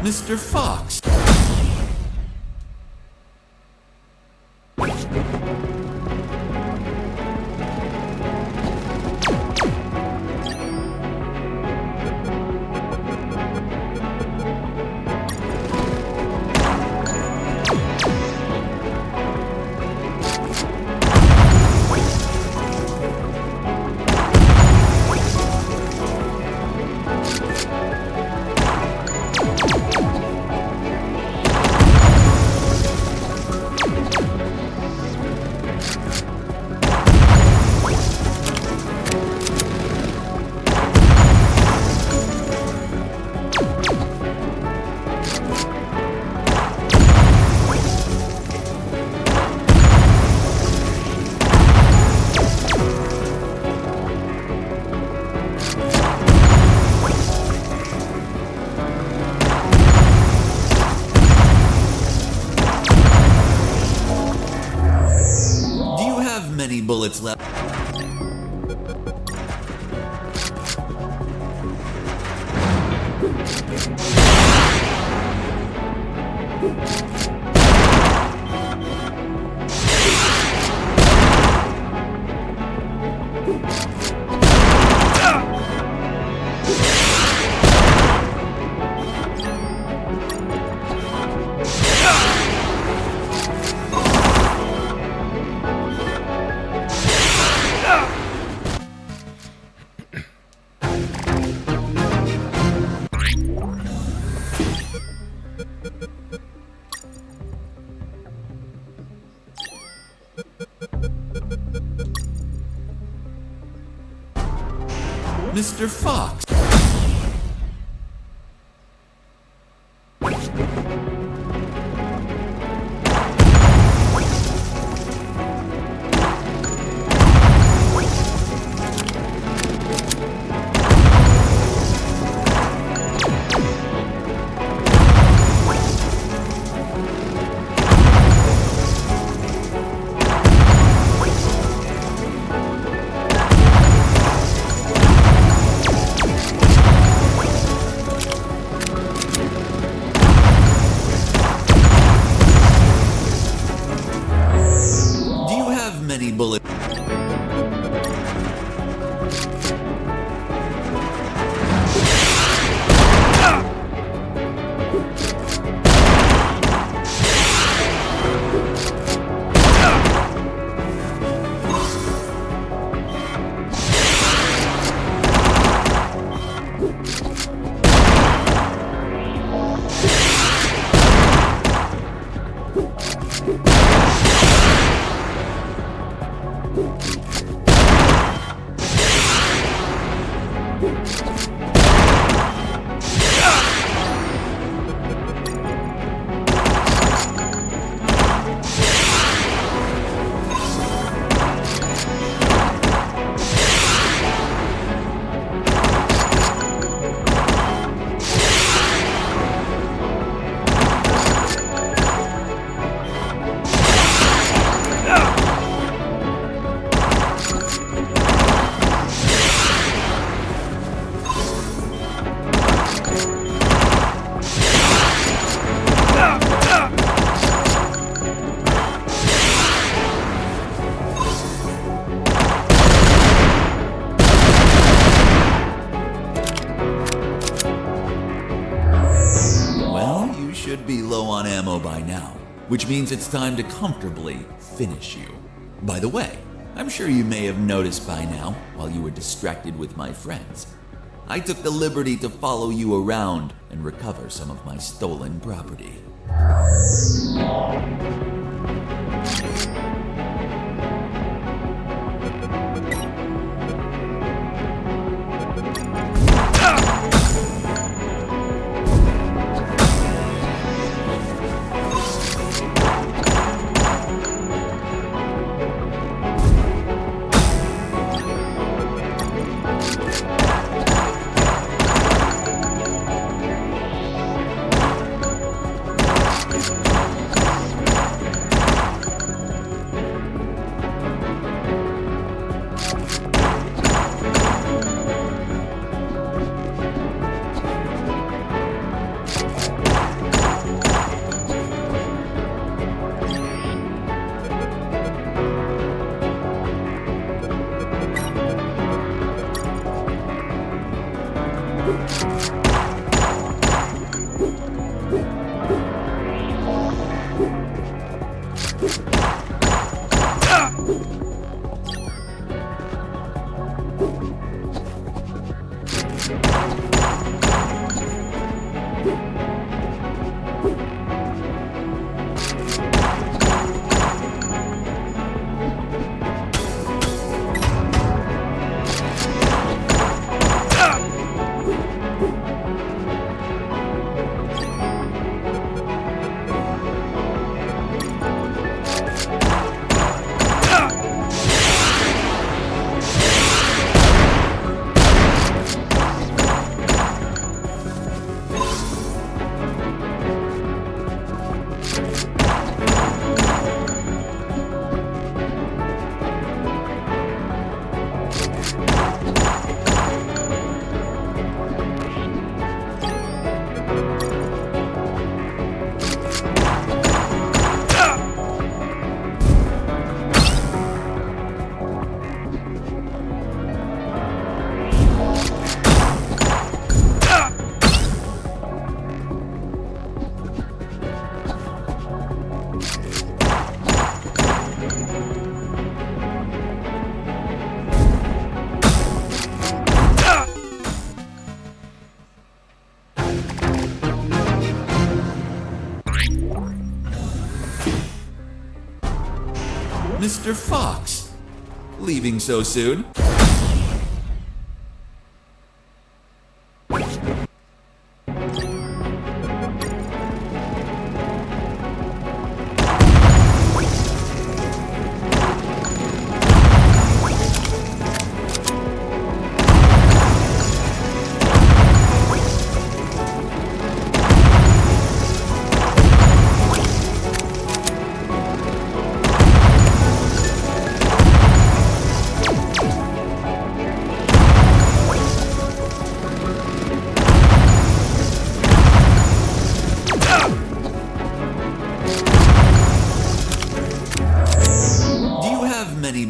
Mr. Fox. Bullets left. Mr. Fox. Do you have many bullets? Well, you should be low on ammo by now, which means it's time to comfortably finish you. By the way, I'm sure you may have noticed by now, while you were distracted with my friends, I took the liberty to follow you around and recover some of my stolen property. Mr. Fox, leaving so soon?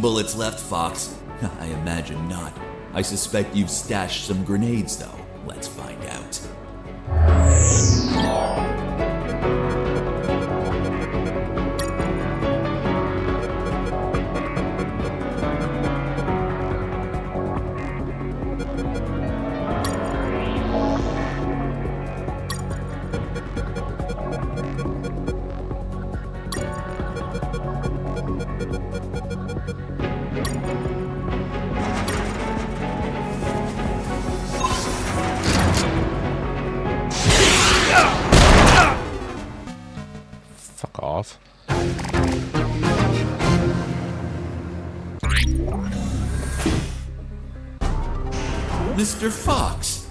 bullets left, Fox? I imagine not. I suspect you've stashed some grenades, though. Let's find out. Fuck off. Mr. Fox!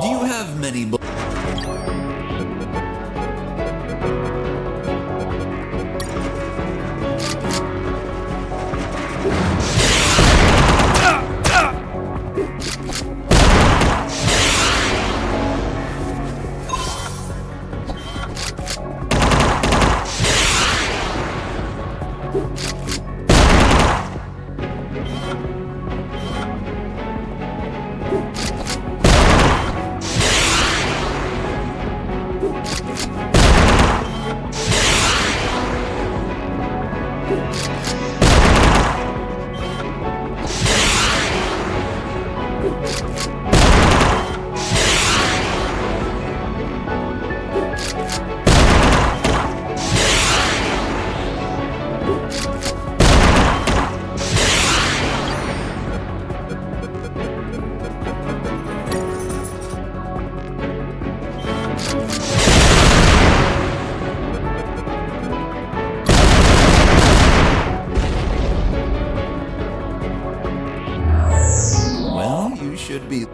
Do you have many Well, you should be.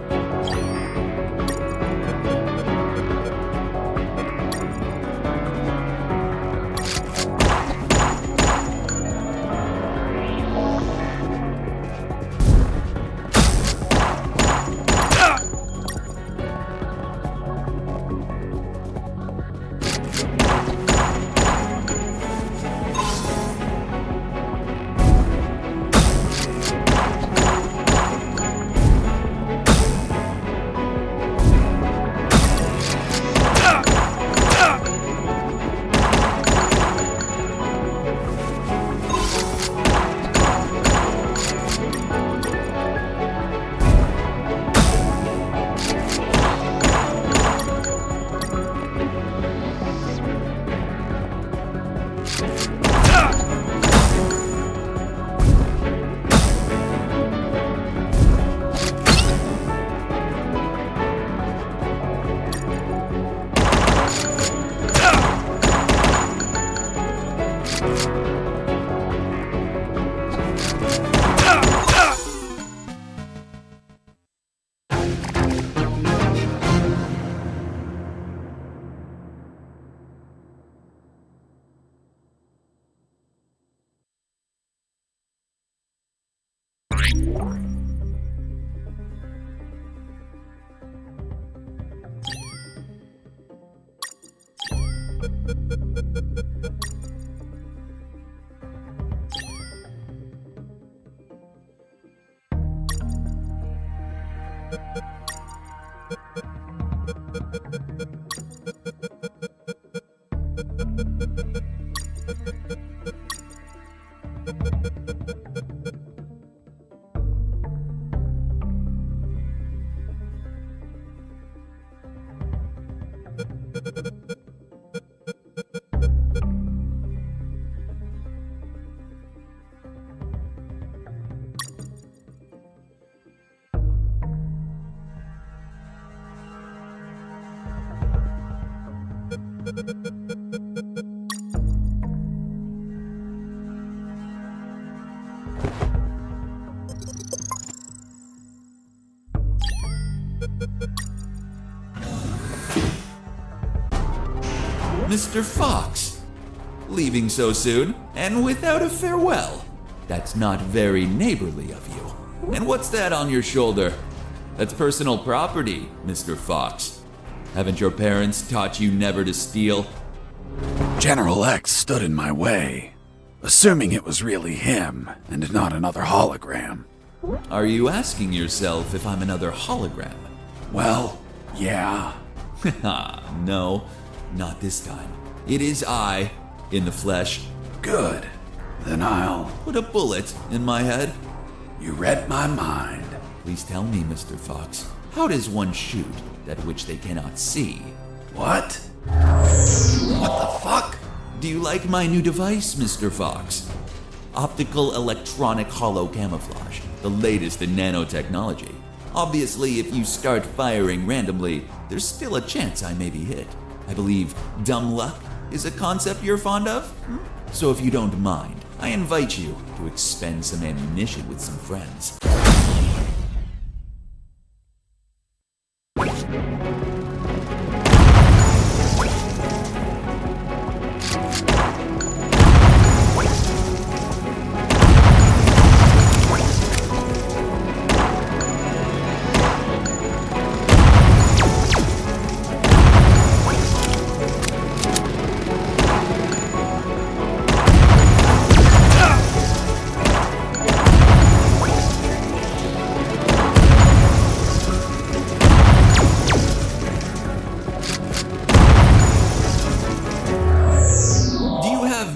Mr. Fox, leaving so soon and without a farewell. That's not very neighborly of you. And what's that on your shoulder? That's personal property, Mr. Fox. Haven't your parents taught you never to steal? General X stood in my way, assuming it was really him and not another hologram. Are you asking yourself if I'm another hologram? Well, yeah. No, not this time. It is I, in the flesh. Good. Then I'll put a bullet in my head. You read my mind. Please tell me, Mr. Fox, how does one shoot that which they cannot see? What? What the fuck? Do you like my new device, Mr. Fox? Optical electronic hollow camouflage, the latest in nanotechnology. Obviously, if you start firing randomly, there's still a chance I may be hit. I believe dumb luck is a concept you're fond of? So if you don't mind, I invite you to expend some ammunition with some friends.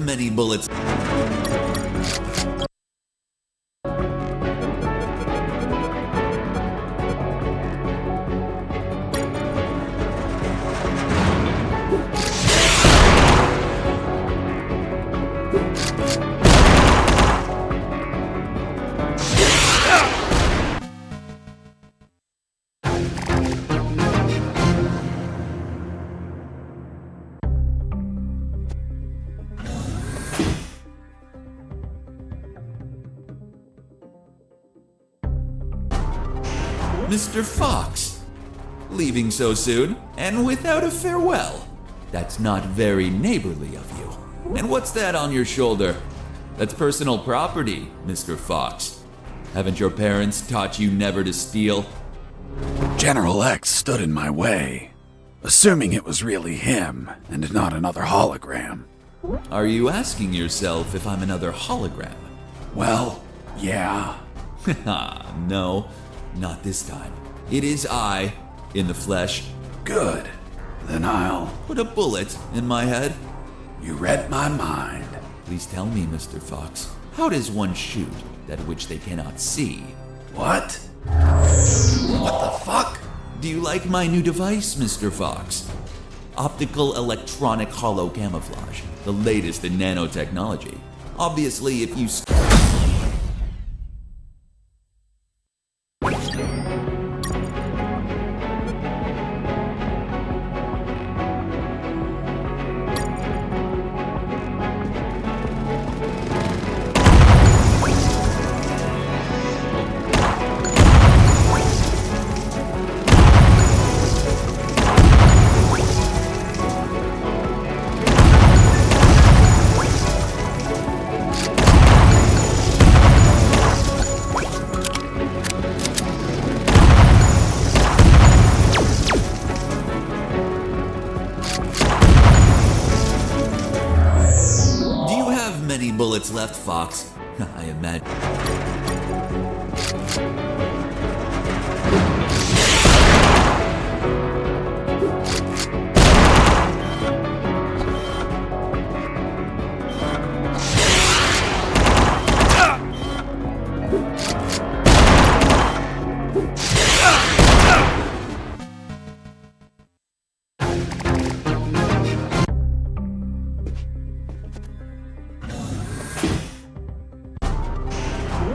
Many bullets. Mr. Fox, leaving so soon and without a farewell. That's not very neighborly of you. And what's that on your shoulder? That's personal property, Mr. Fox. Haven't your parents taught you never to steal? General X stood in my way, assuming it was really him and not another hologram. Are you asking yourself if I'm another hologram? Well, yeah. No, not this time. It is I, in the flesh. Good. Then I'll put a bullet in my head. You read my mind. Please tell me, Mr. Fox, how does one shoot that which they cannot see? What? What the fuck? Do you like my new device, Mr. Fox? Optical electronic hollow camouflage, the latest in nanotechnology. Obviously, if you... bullets left, Fox. I imagine.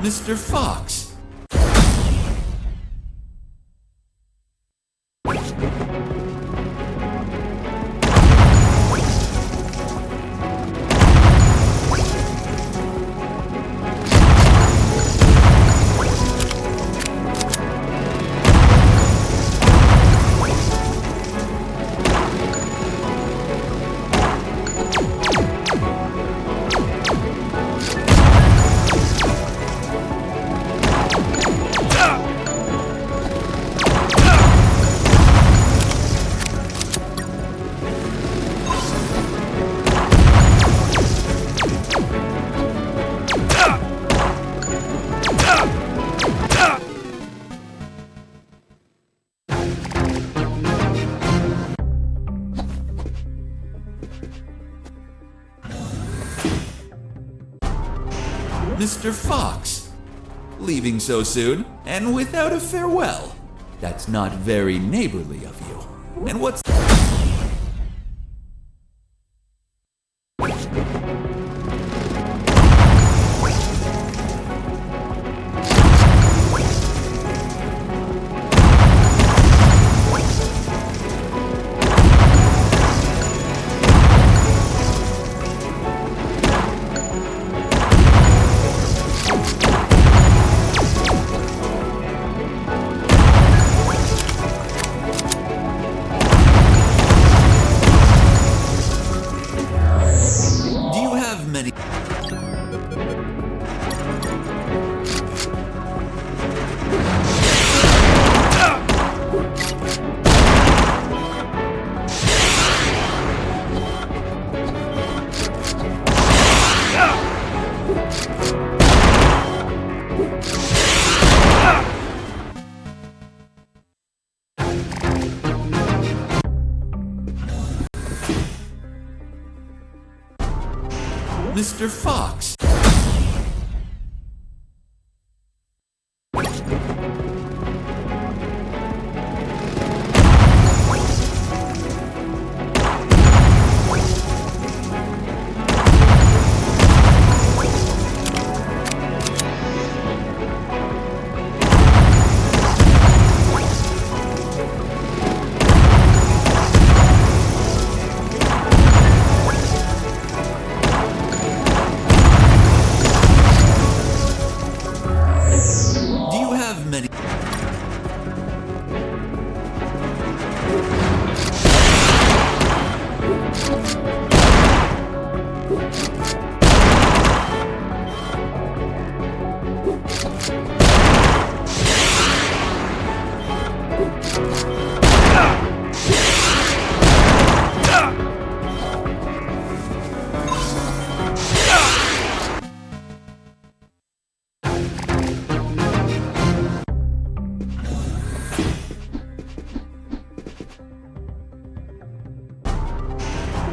Mr. Fox. Mr. Fox, leaving so soon and without a farewell. That's not very neighborly of you. And what's... Mr. Fox.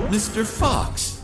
Mr. Fox.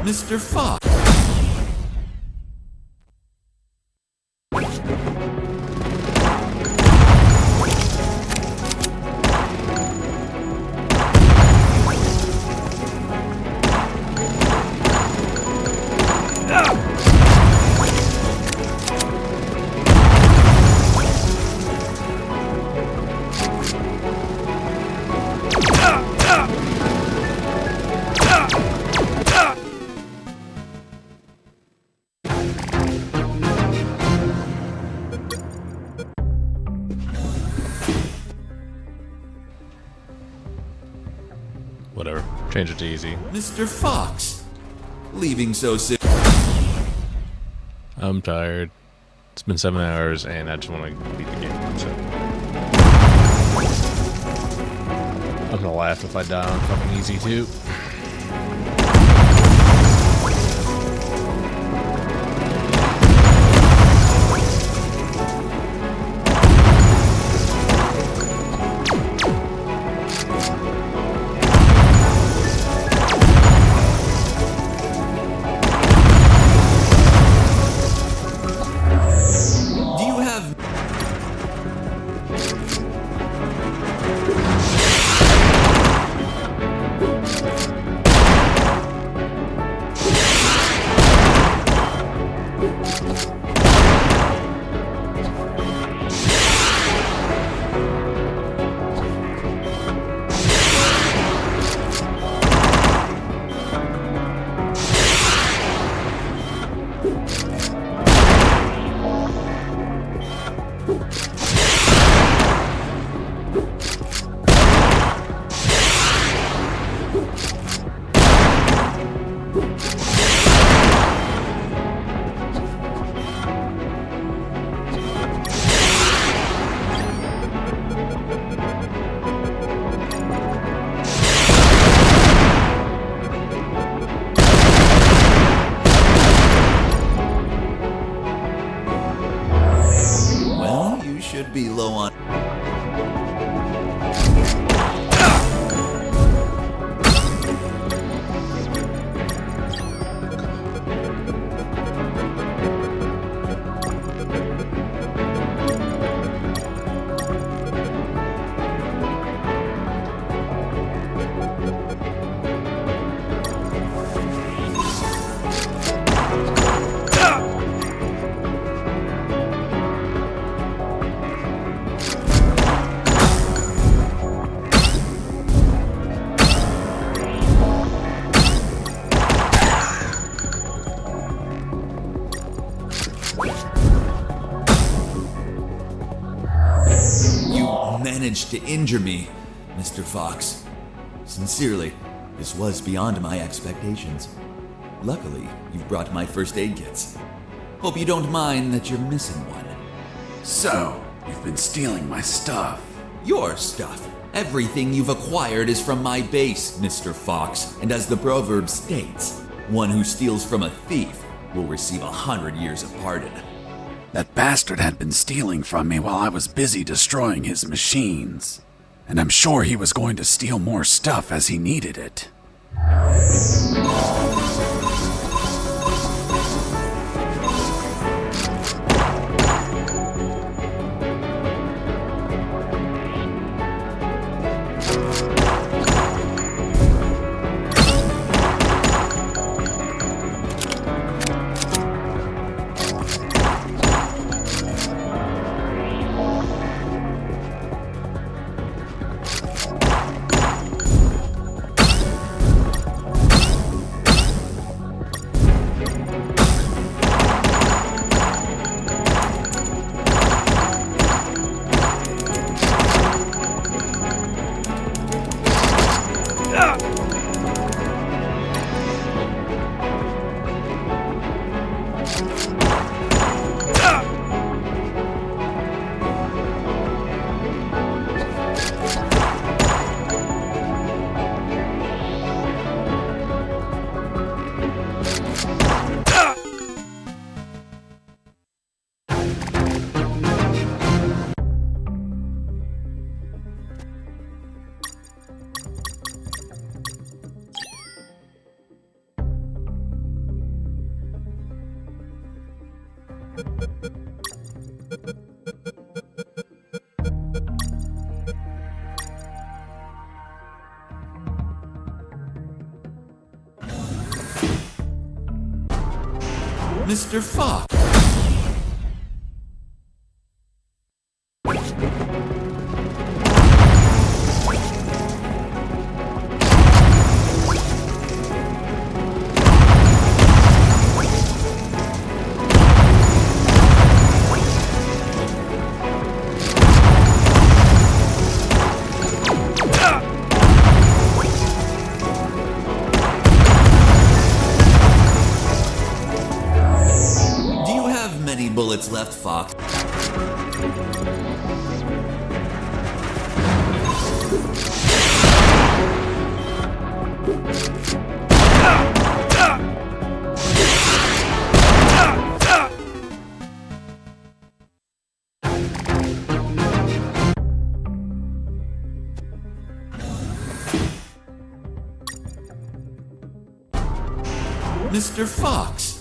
Mr. Fox. Whatever. Change it to easy. Mr. Fox. Leaving so soon. I'm tired. It's been 7 hours and I just want to beat the game. So I'm gonna laugh if I die on fucking easy too. be low on... Managed to injure me, Mr. Fox. Sincerely, this was beyond my expectations. Luckily, you've brought my first aid kits. Hope you don't mind that you're missing one. So, you've been stealing my stuff. Your stuff. Everything you've acquired is from my base, Mr. Fox. And as the proverb states, one who steals from a thief will receive 100 years of pardon. That bastard had been stealing from me while I was busy destroying his machines. And I'm sure he was going to steal more stuff as he needed it. Mr. Fox. Bullets left, Fox. Mr. Fox.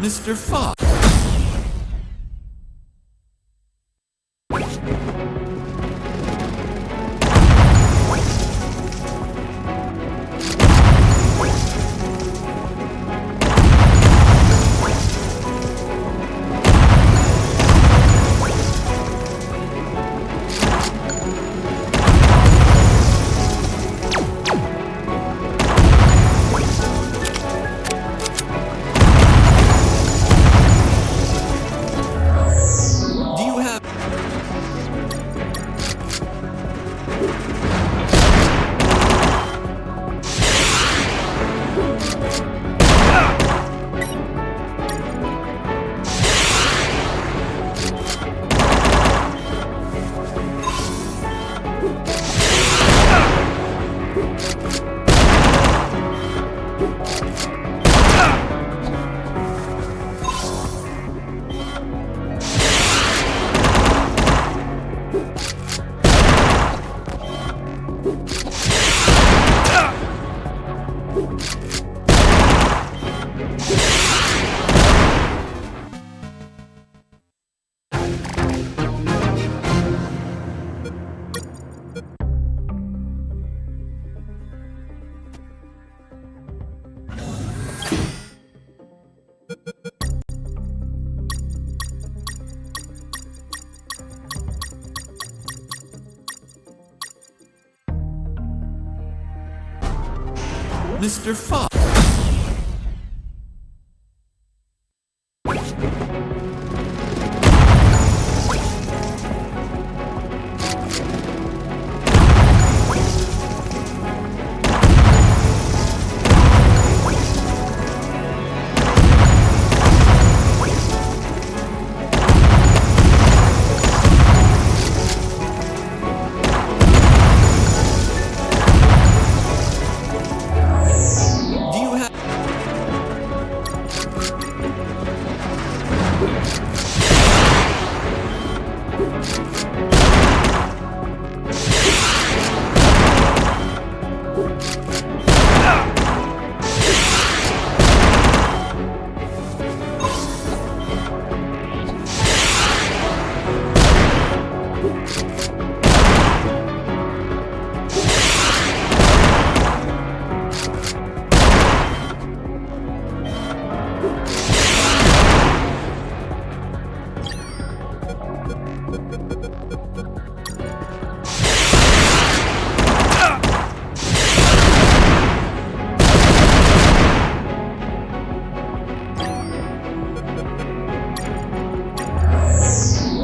Mr. Fox. Mr. Fox.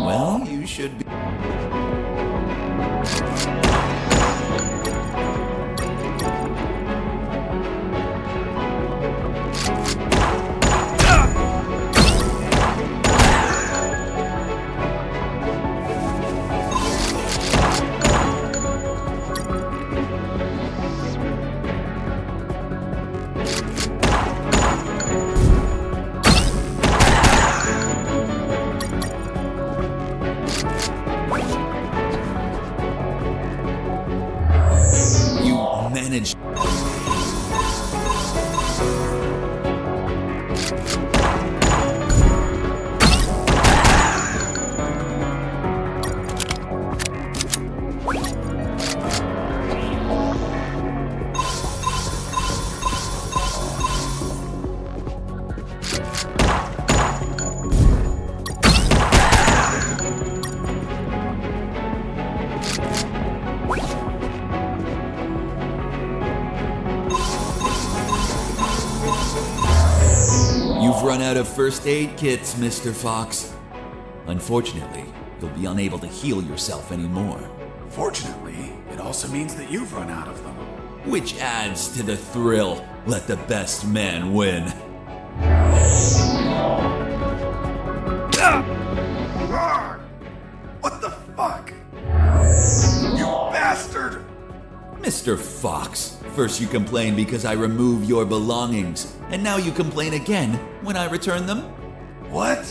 Well, you should be. Managed. You've run out of first aid kits, Mr. Fox. Unfortunately, you'll be unable to heal yourself anymore. Fortunately, it also means that you've run out of them. Which adds to the thrill. Let the best man win. What the fuck? You bastard! Mr. Fox, first you complain because I remove your belongings, and now you complain again when I return them? What?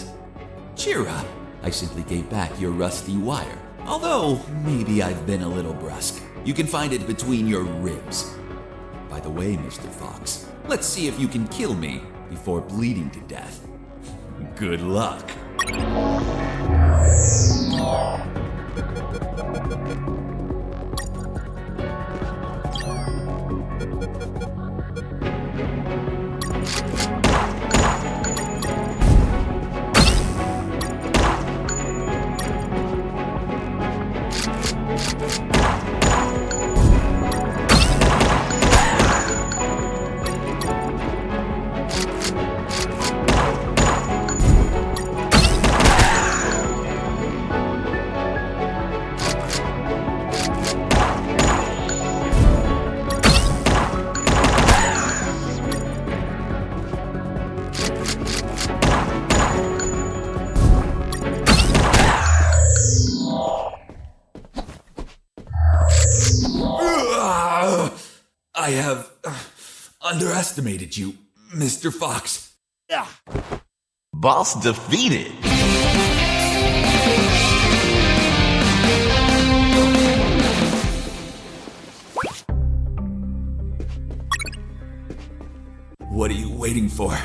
Cheer up. I simply gave back your rusty wire. Although, maybe I've been a little brusque. You can find it between your ribs. By the way, Mr. Fox, let's see if you can kill me before bleeding to death. Good luck. I have underestimated you, Mr. Fox. Boss defeated. What are you waiting for?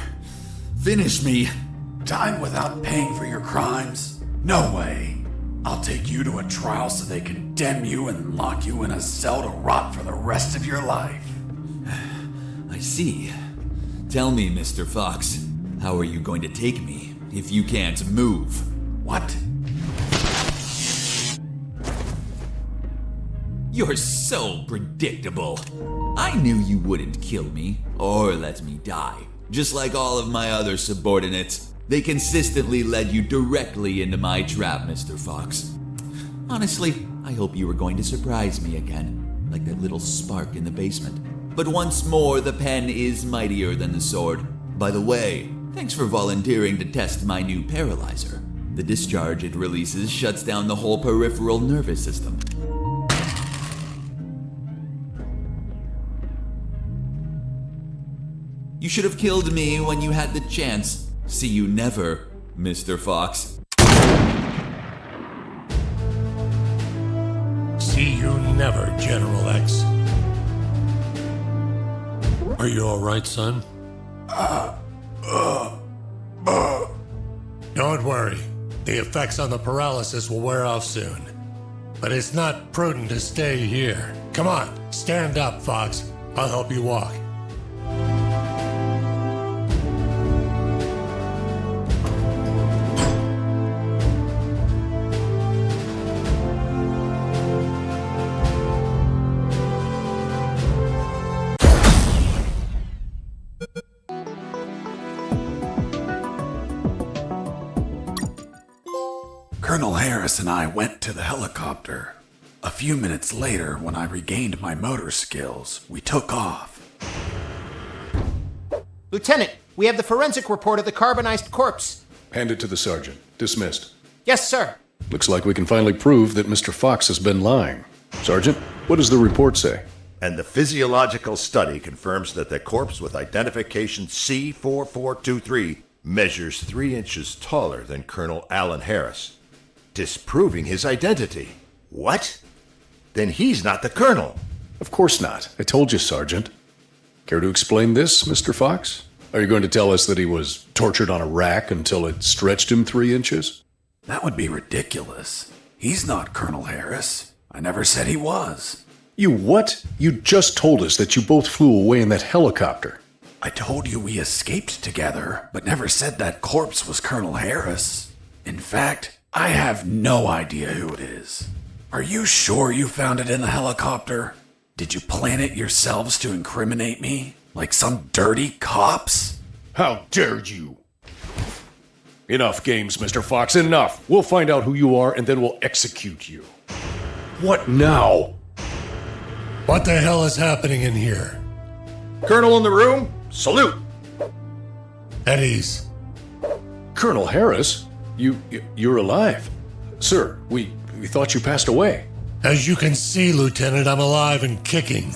Finish me. Time without paying for your crimes? No way. I'll take you to a trial so they condemn you and lock you in a cell to rot for the rest of your life. I see. Tell me, Mr. Fox, how are you going to take me if you can't move? What? You're so predictable. I knew you wouldn't kill me or let me die. Just like all of my other subordinates, they consistently led you directly into my trap, Mr. Fox. Honestly, I hope you were going to surprise me again, like that little spark in the basement. But once more, the pen is mightier than the sword. By the way, thanks for volunteering to test my new paralyzer. The discharge it releases shuts down the whole peripheral nervous system. You should have killed me when you had the chance. See you never, Mr. Fox. See you never, General X. Are you alright, son? Don't worry. The effects on the paralysis will wear off soon. But it's not prudent to stay here. Come on, stand up, Fox. I'll help you walk. Colonel Harris and I went to the helicopter. A few minutes later, when I regained my motor skills, we took off. Lieutenant, we have the forensic report of the carbonized corpse. Hand it to the sergeant. Dismissed. Yes, sir. Looks like we can finally prove that Mr. Fox has been lying. Sergeant, what does the report say? And the physiological study confirms that the corpse with identification C4423 measures 3 inches taller than Colonel Alan Harris, disproving his identity. What? Then he's not the colonel. Of course not. I told you, Sergeant. Care to explain this, Mr. Fox? Are you going to tell us that he was tortured on a rack until it stretched him 3 inches? That would be ridiculous. He's not Colonel Harris. I never said he was. You what? You just told us that you both flew away in that helicopter. I told you we escaped together, but never said that corpse was Colonel Harris. In fact, I have no idea who it is. Are you sure you found it in the helicopter? Did you plan it yourselves to incriminate me? Like some dirty cops? How dare you! Enough games, Mr. Fox, enough! We'll find out who you are and then we'll execute you. What now? What the hell is happening in here? Colonel in the room, salute! At ease. Colonel Harris? You're alive. Sir, we thought you passed away. As you can see, Lieutenant, I'm alive and kicking.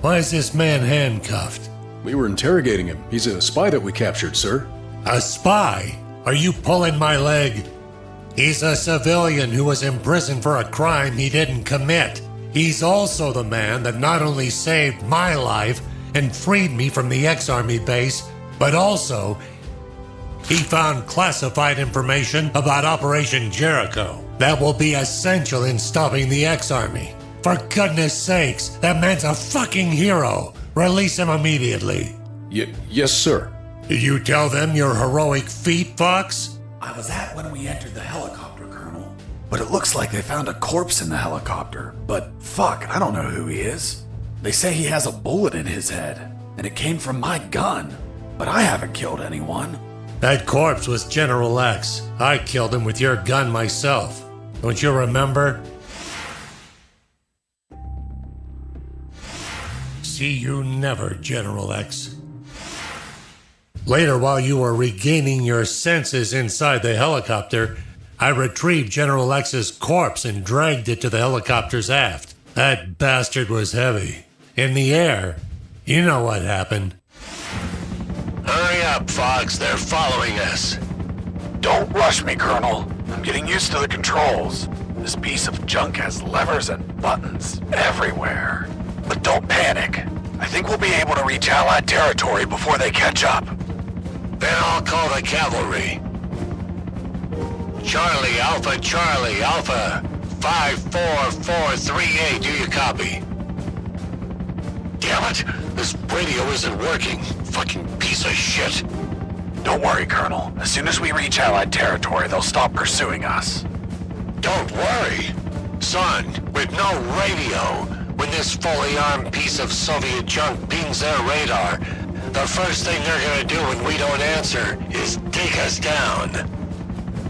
Why is this man handcuffed? We were interrogating him. He's a spy that we captured, sir. A spy? Are you pulling my leg? He's a civilian who was imprisoned for a crime he didn't commit. He's also the man that not only saved my life and freed me from the ex-Army base, but also he found classified information about Operation Jericho that will be essential in stopping the ex-Army. For goodness sakes, that man's a fucking hero. Release him immediately. Yes, sir. Did you tell them your heroic feat, Fox? I was at when we entered the helicopter, Colonel. But it looks like they found a corpse in the helicopter. But fuck, I don't know who he is. They say he has a bullet in his head, and it came from my gun. But I haven't killed anyone. That corpse was General X. I killed him with your gun myself. Don't you remember? See you never, General X. Later, while you were regaining your senses inside the helicopter, I retrieved General X's corpse and dragged it to the helicopter's aft. That bastard was heavy. In the air, you know what happened. Hurry up, Fox. They're following us. Don't rush me, Colonel. I'm getting used to the controls. This piece of junk has levers and buttons everywhere. But don't panic. I think we'll be able to reach Allied territory before they catch up. Then I'll call the cavalry. Charlie, Alpha, 54438. Do you copy? Damn it! This radio isn't working. Fucking piece of shit. Don't worry, Colonel. As soon as we reach Allied territory, they'll stop pursuing us. Don't worry. Son, with no radio, when this fully armed piece of Soviet junk pings their radar, the first thing they're gonna do when we don't answer is take us down.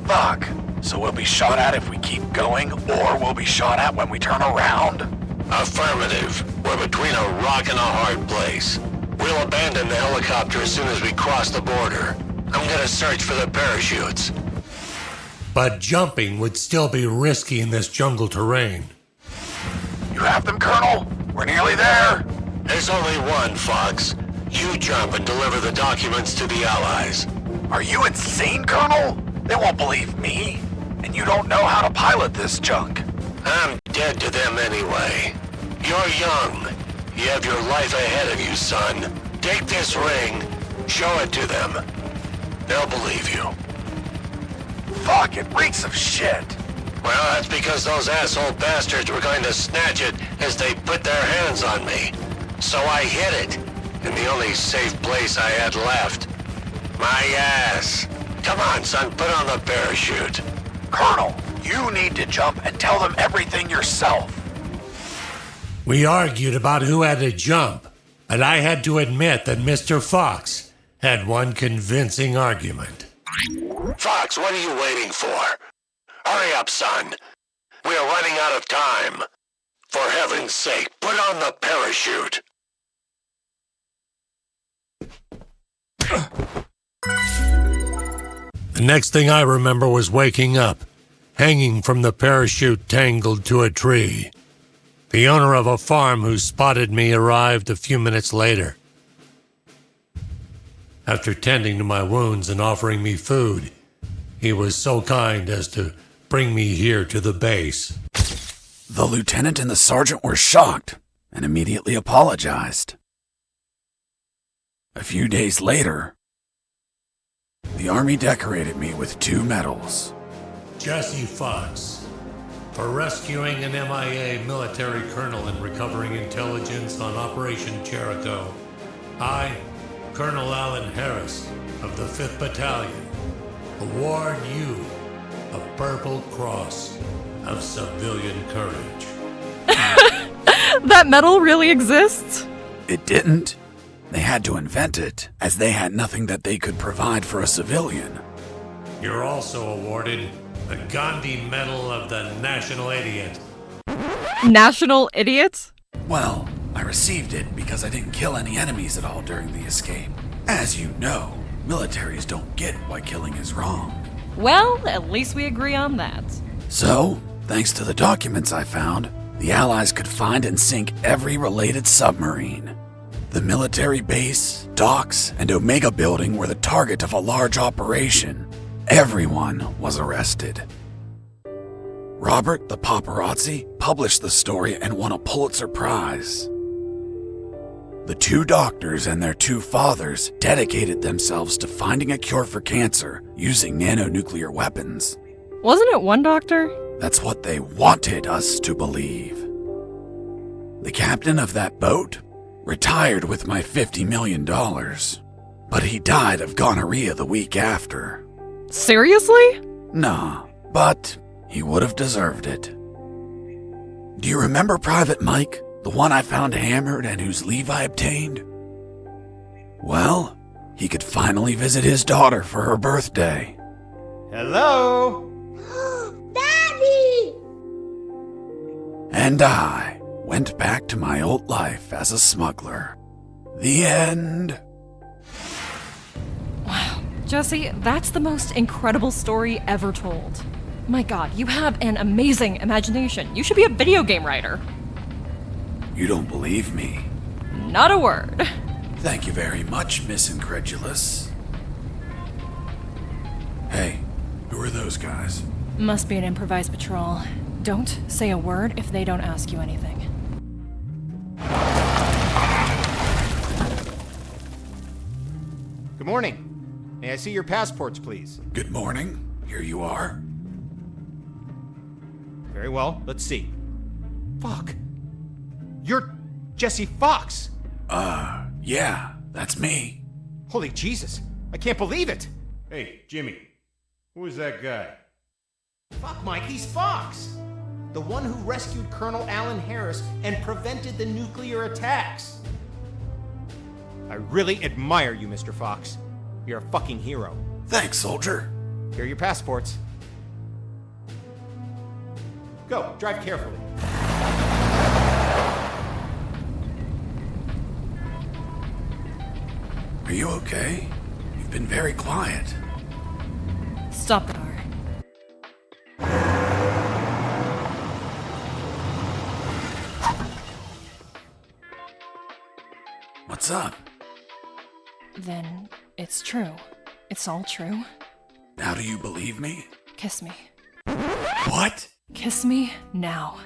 Fuck. So we'll be shot at if we keep going, or we'll be shot at when we turn around? Affirmative. We're between a rock and a hard place. We'll abandon the helicopter as soon as we cross the border. I'm gonna search for the parachutes. But jumping would still be risky in this jungle terrain. You have them, Colonel? We're nearly there. There's only one, Fox. You jump and deliver the documents to the Allies. Are you insane, Colonel? They won't believe me. And you don't know how to pilot this junk. I'm dead to them anyway. You're young. You have your life ahead of you, son. Take this ring, show it to them. They'll believe you. Fuck, it reeks of shit. Well, that's because those asshole bastards were going to snatch it as they put their hands on me. So I hid it in the only safe place I had left. My ass. Come on, son, put on the parachute. Colonel, you need to jump and tell them everything yourself. We argued about who had to jump, and I had to admit that Mr. Fox had one convincing argument. Fox, what are you waiting for? Hurry up, son. We are running out of time. For heaven's sake, put on the parachute. The next thing I remember was waking up, hanging from the parachute tangled to a tree. The owner of a farm who spotted me arrived a few minutes later. After tending to my wounds and offering me food, he was so kind as to bring me here to the base. The lieutenant and the sergeant were shocked and immediately apologized. A few days later, the Army decorated me with 2 medals. Jesse Fox, for rescuing an MIA military colonel and recovering intelligence on Operation Jericho. I, Colonel Alan Harris of the 5th Battalion, award you a Purple Cross of Civilian Courage. That medal really exists? It didn't. They had to invent it, as they had nothing that they could provide for a civilian. You're also awarded the Gandhi Medal of the National Idiot. National Idiot? Well, I received it because I didn't kill any enemies at all during the escape. As you know, militaries don't get why killing is wrong. Well, at least we agree on that. So, thanks to the documents I found, the Allies could find and sink every related submarine. The military base, docks, and Omega building were the target of a large operation. Everyone was arrested. Robert the paparazzi published the story and won a Pulitzer Prize. The 2 doctors and their 2 fathers dedicated themselves to finding a cure for cancer using nanonuclear weapons. Wasn't it one doctor? That's what they wanted us to believe. The captain of that boat retired with my $50 million, but he died of gonorrhea the week after. Seriously? Nah, but he would have deserved it. Do you remember Private Mike, the one I found hammered and whose leave I obtained? Well, he could finally visit his daughter for her birthday. Hello? Daddy! And I went back to my old life as a smuggler. The end. Wow, Jesse, that's the most incredible story ever told. My God, you have an amazing imagination. You should be a video game writer. You don't believe me? Not a word. Thank you very much, Miss Incredulous. Hey, who are those guys? Must be an improvised patrol. Don't say a word if they don't ask you anything. Good morning. May I see your passports, please? Good morning. Here you are. Very well. Let's see. Fuck. You're Jesse Fox. Yeah, that's me. Holy Jesus. I can't believe it. Hey, Jimmy. Who is that guy? Fuck, Mike. He's Fox. The one who rescued Colonel Alan Harris and prevented the nuclear attacks. I really admire you, Mr. Fox. You're a fucking hero. Thanks, soldier. Here are your passports. Go, drive carefully. Are you okay? You've been very quiet. Stop the car. What's up? Then it's true. It's all true. Now do you believe me? Kiss me. What? Kiss me now.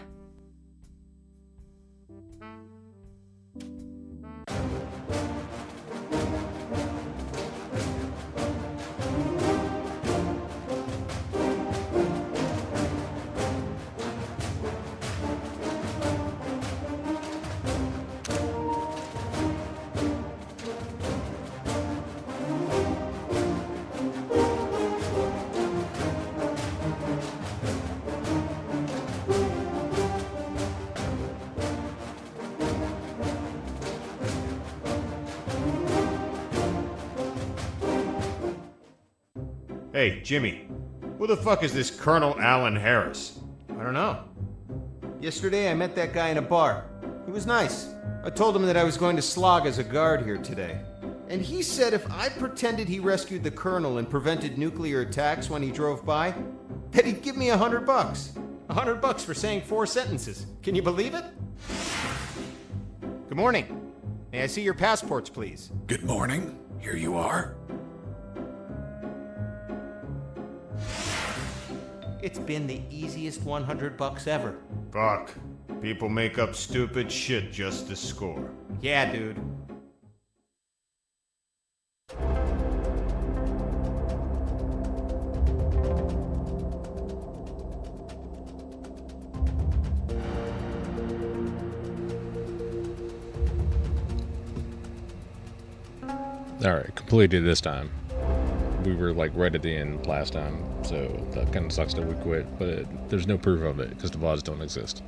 Hey, Jimmy. Who the fuck is this Colonel Alan Harris? I don't know. Yesterday I met that guy in a bar. He was nice. I told him that I was going to slog as a guard here today. And he said if I pretended he rescued the Colonel and prevented nuclear attacks when he drove by, that he'd give me $100. $100 for saying 4 sentences. Can you believe it? Good morning. May I see your passports, please? Good morning. Here you are. It's been the easiest $100 ever. Fuck. People make up stupid shit just to score. Yeah, dude. Alright, completed this time. We were like right at the end last time, so that kind of sucks that we quit, but there's no proof of it because the VODs don't exist.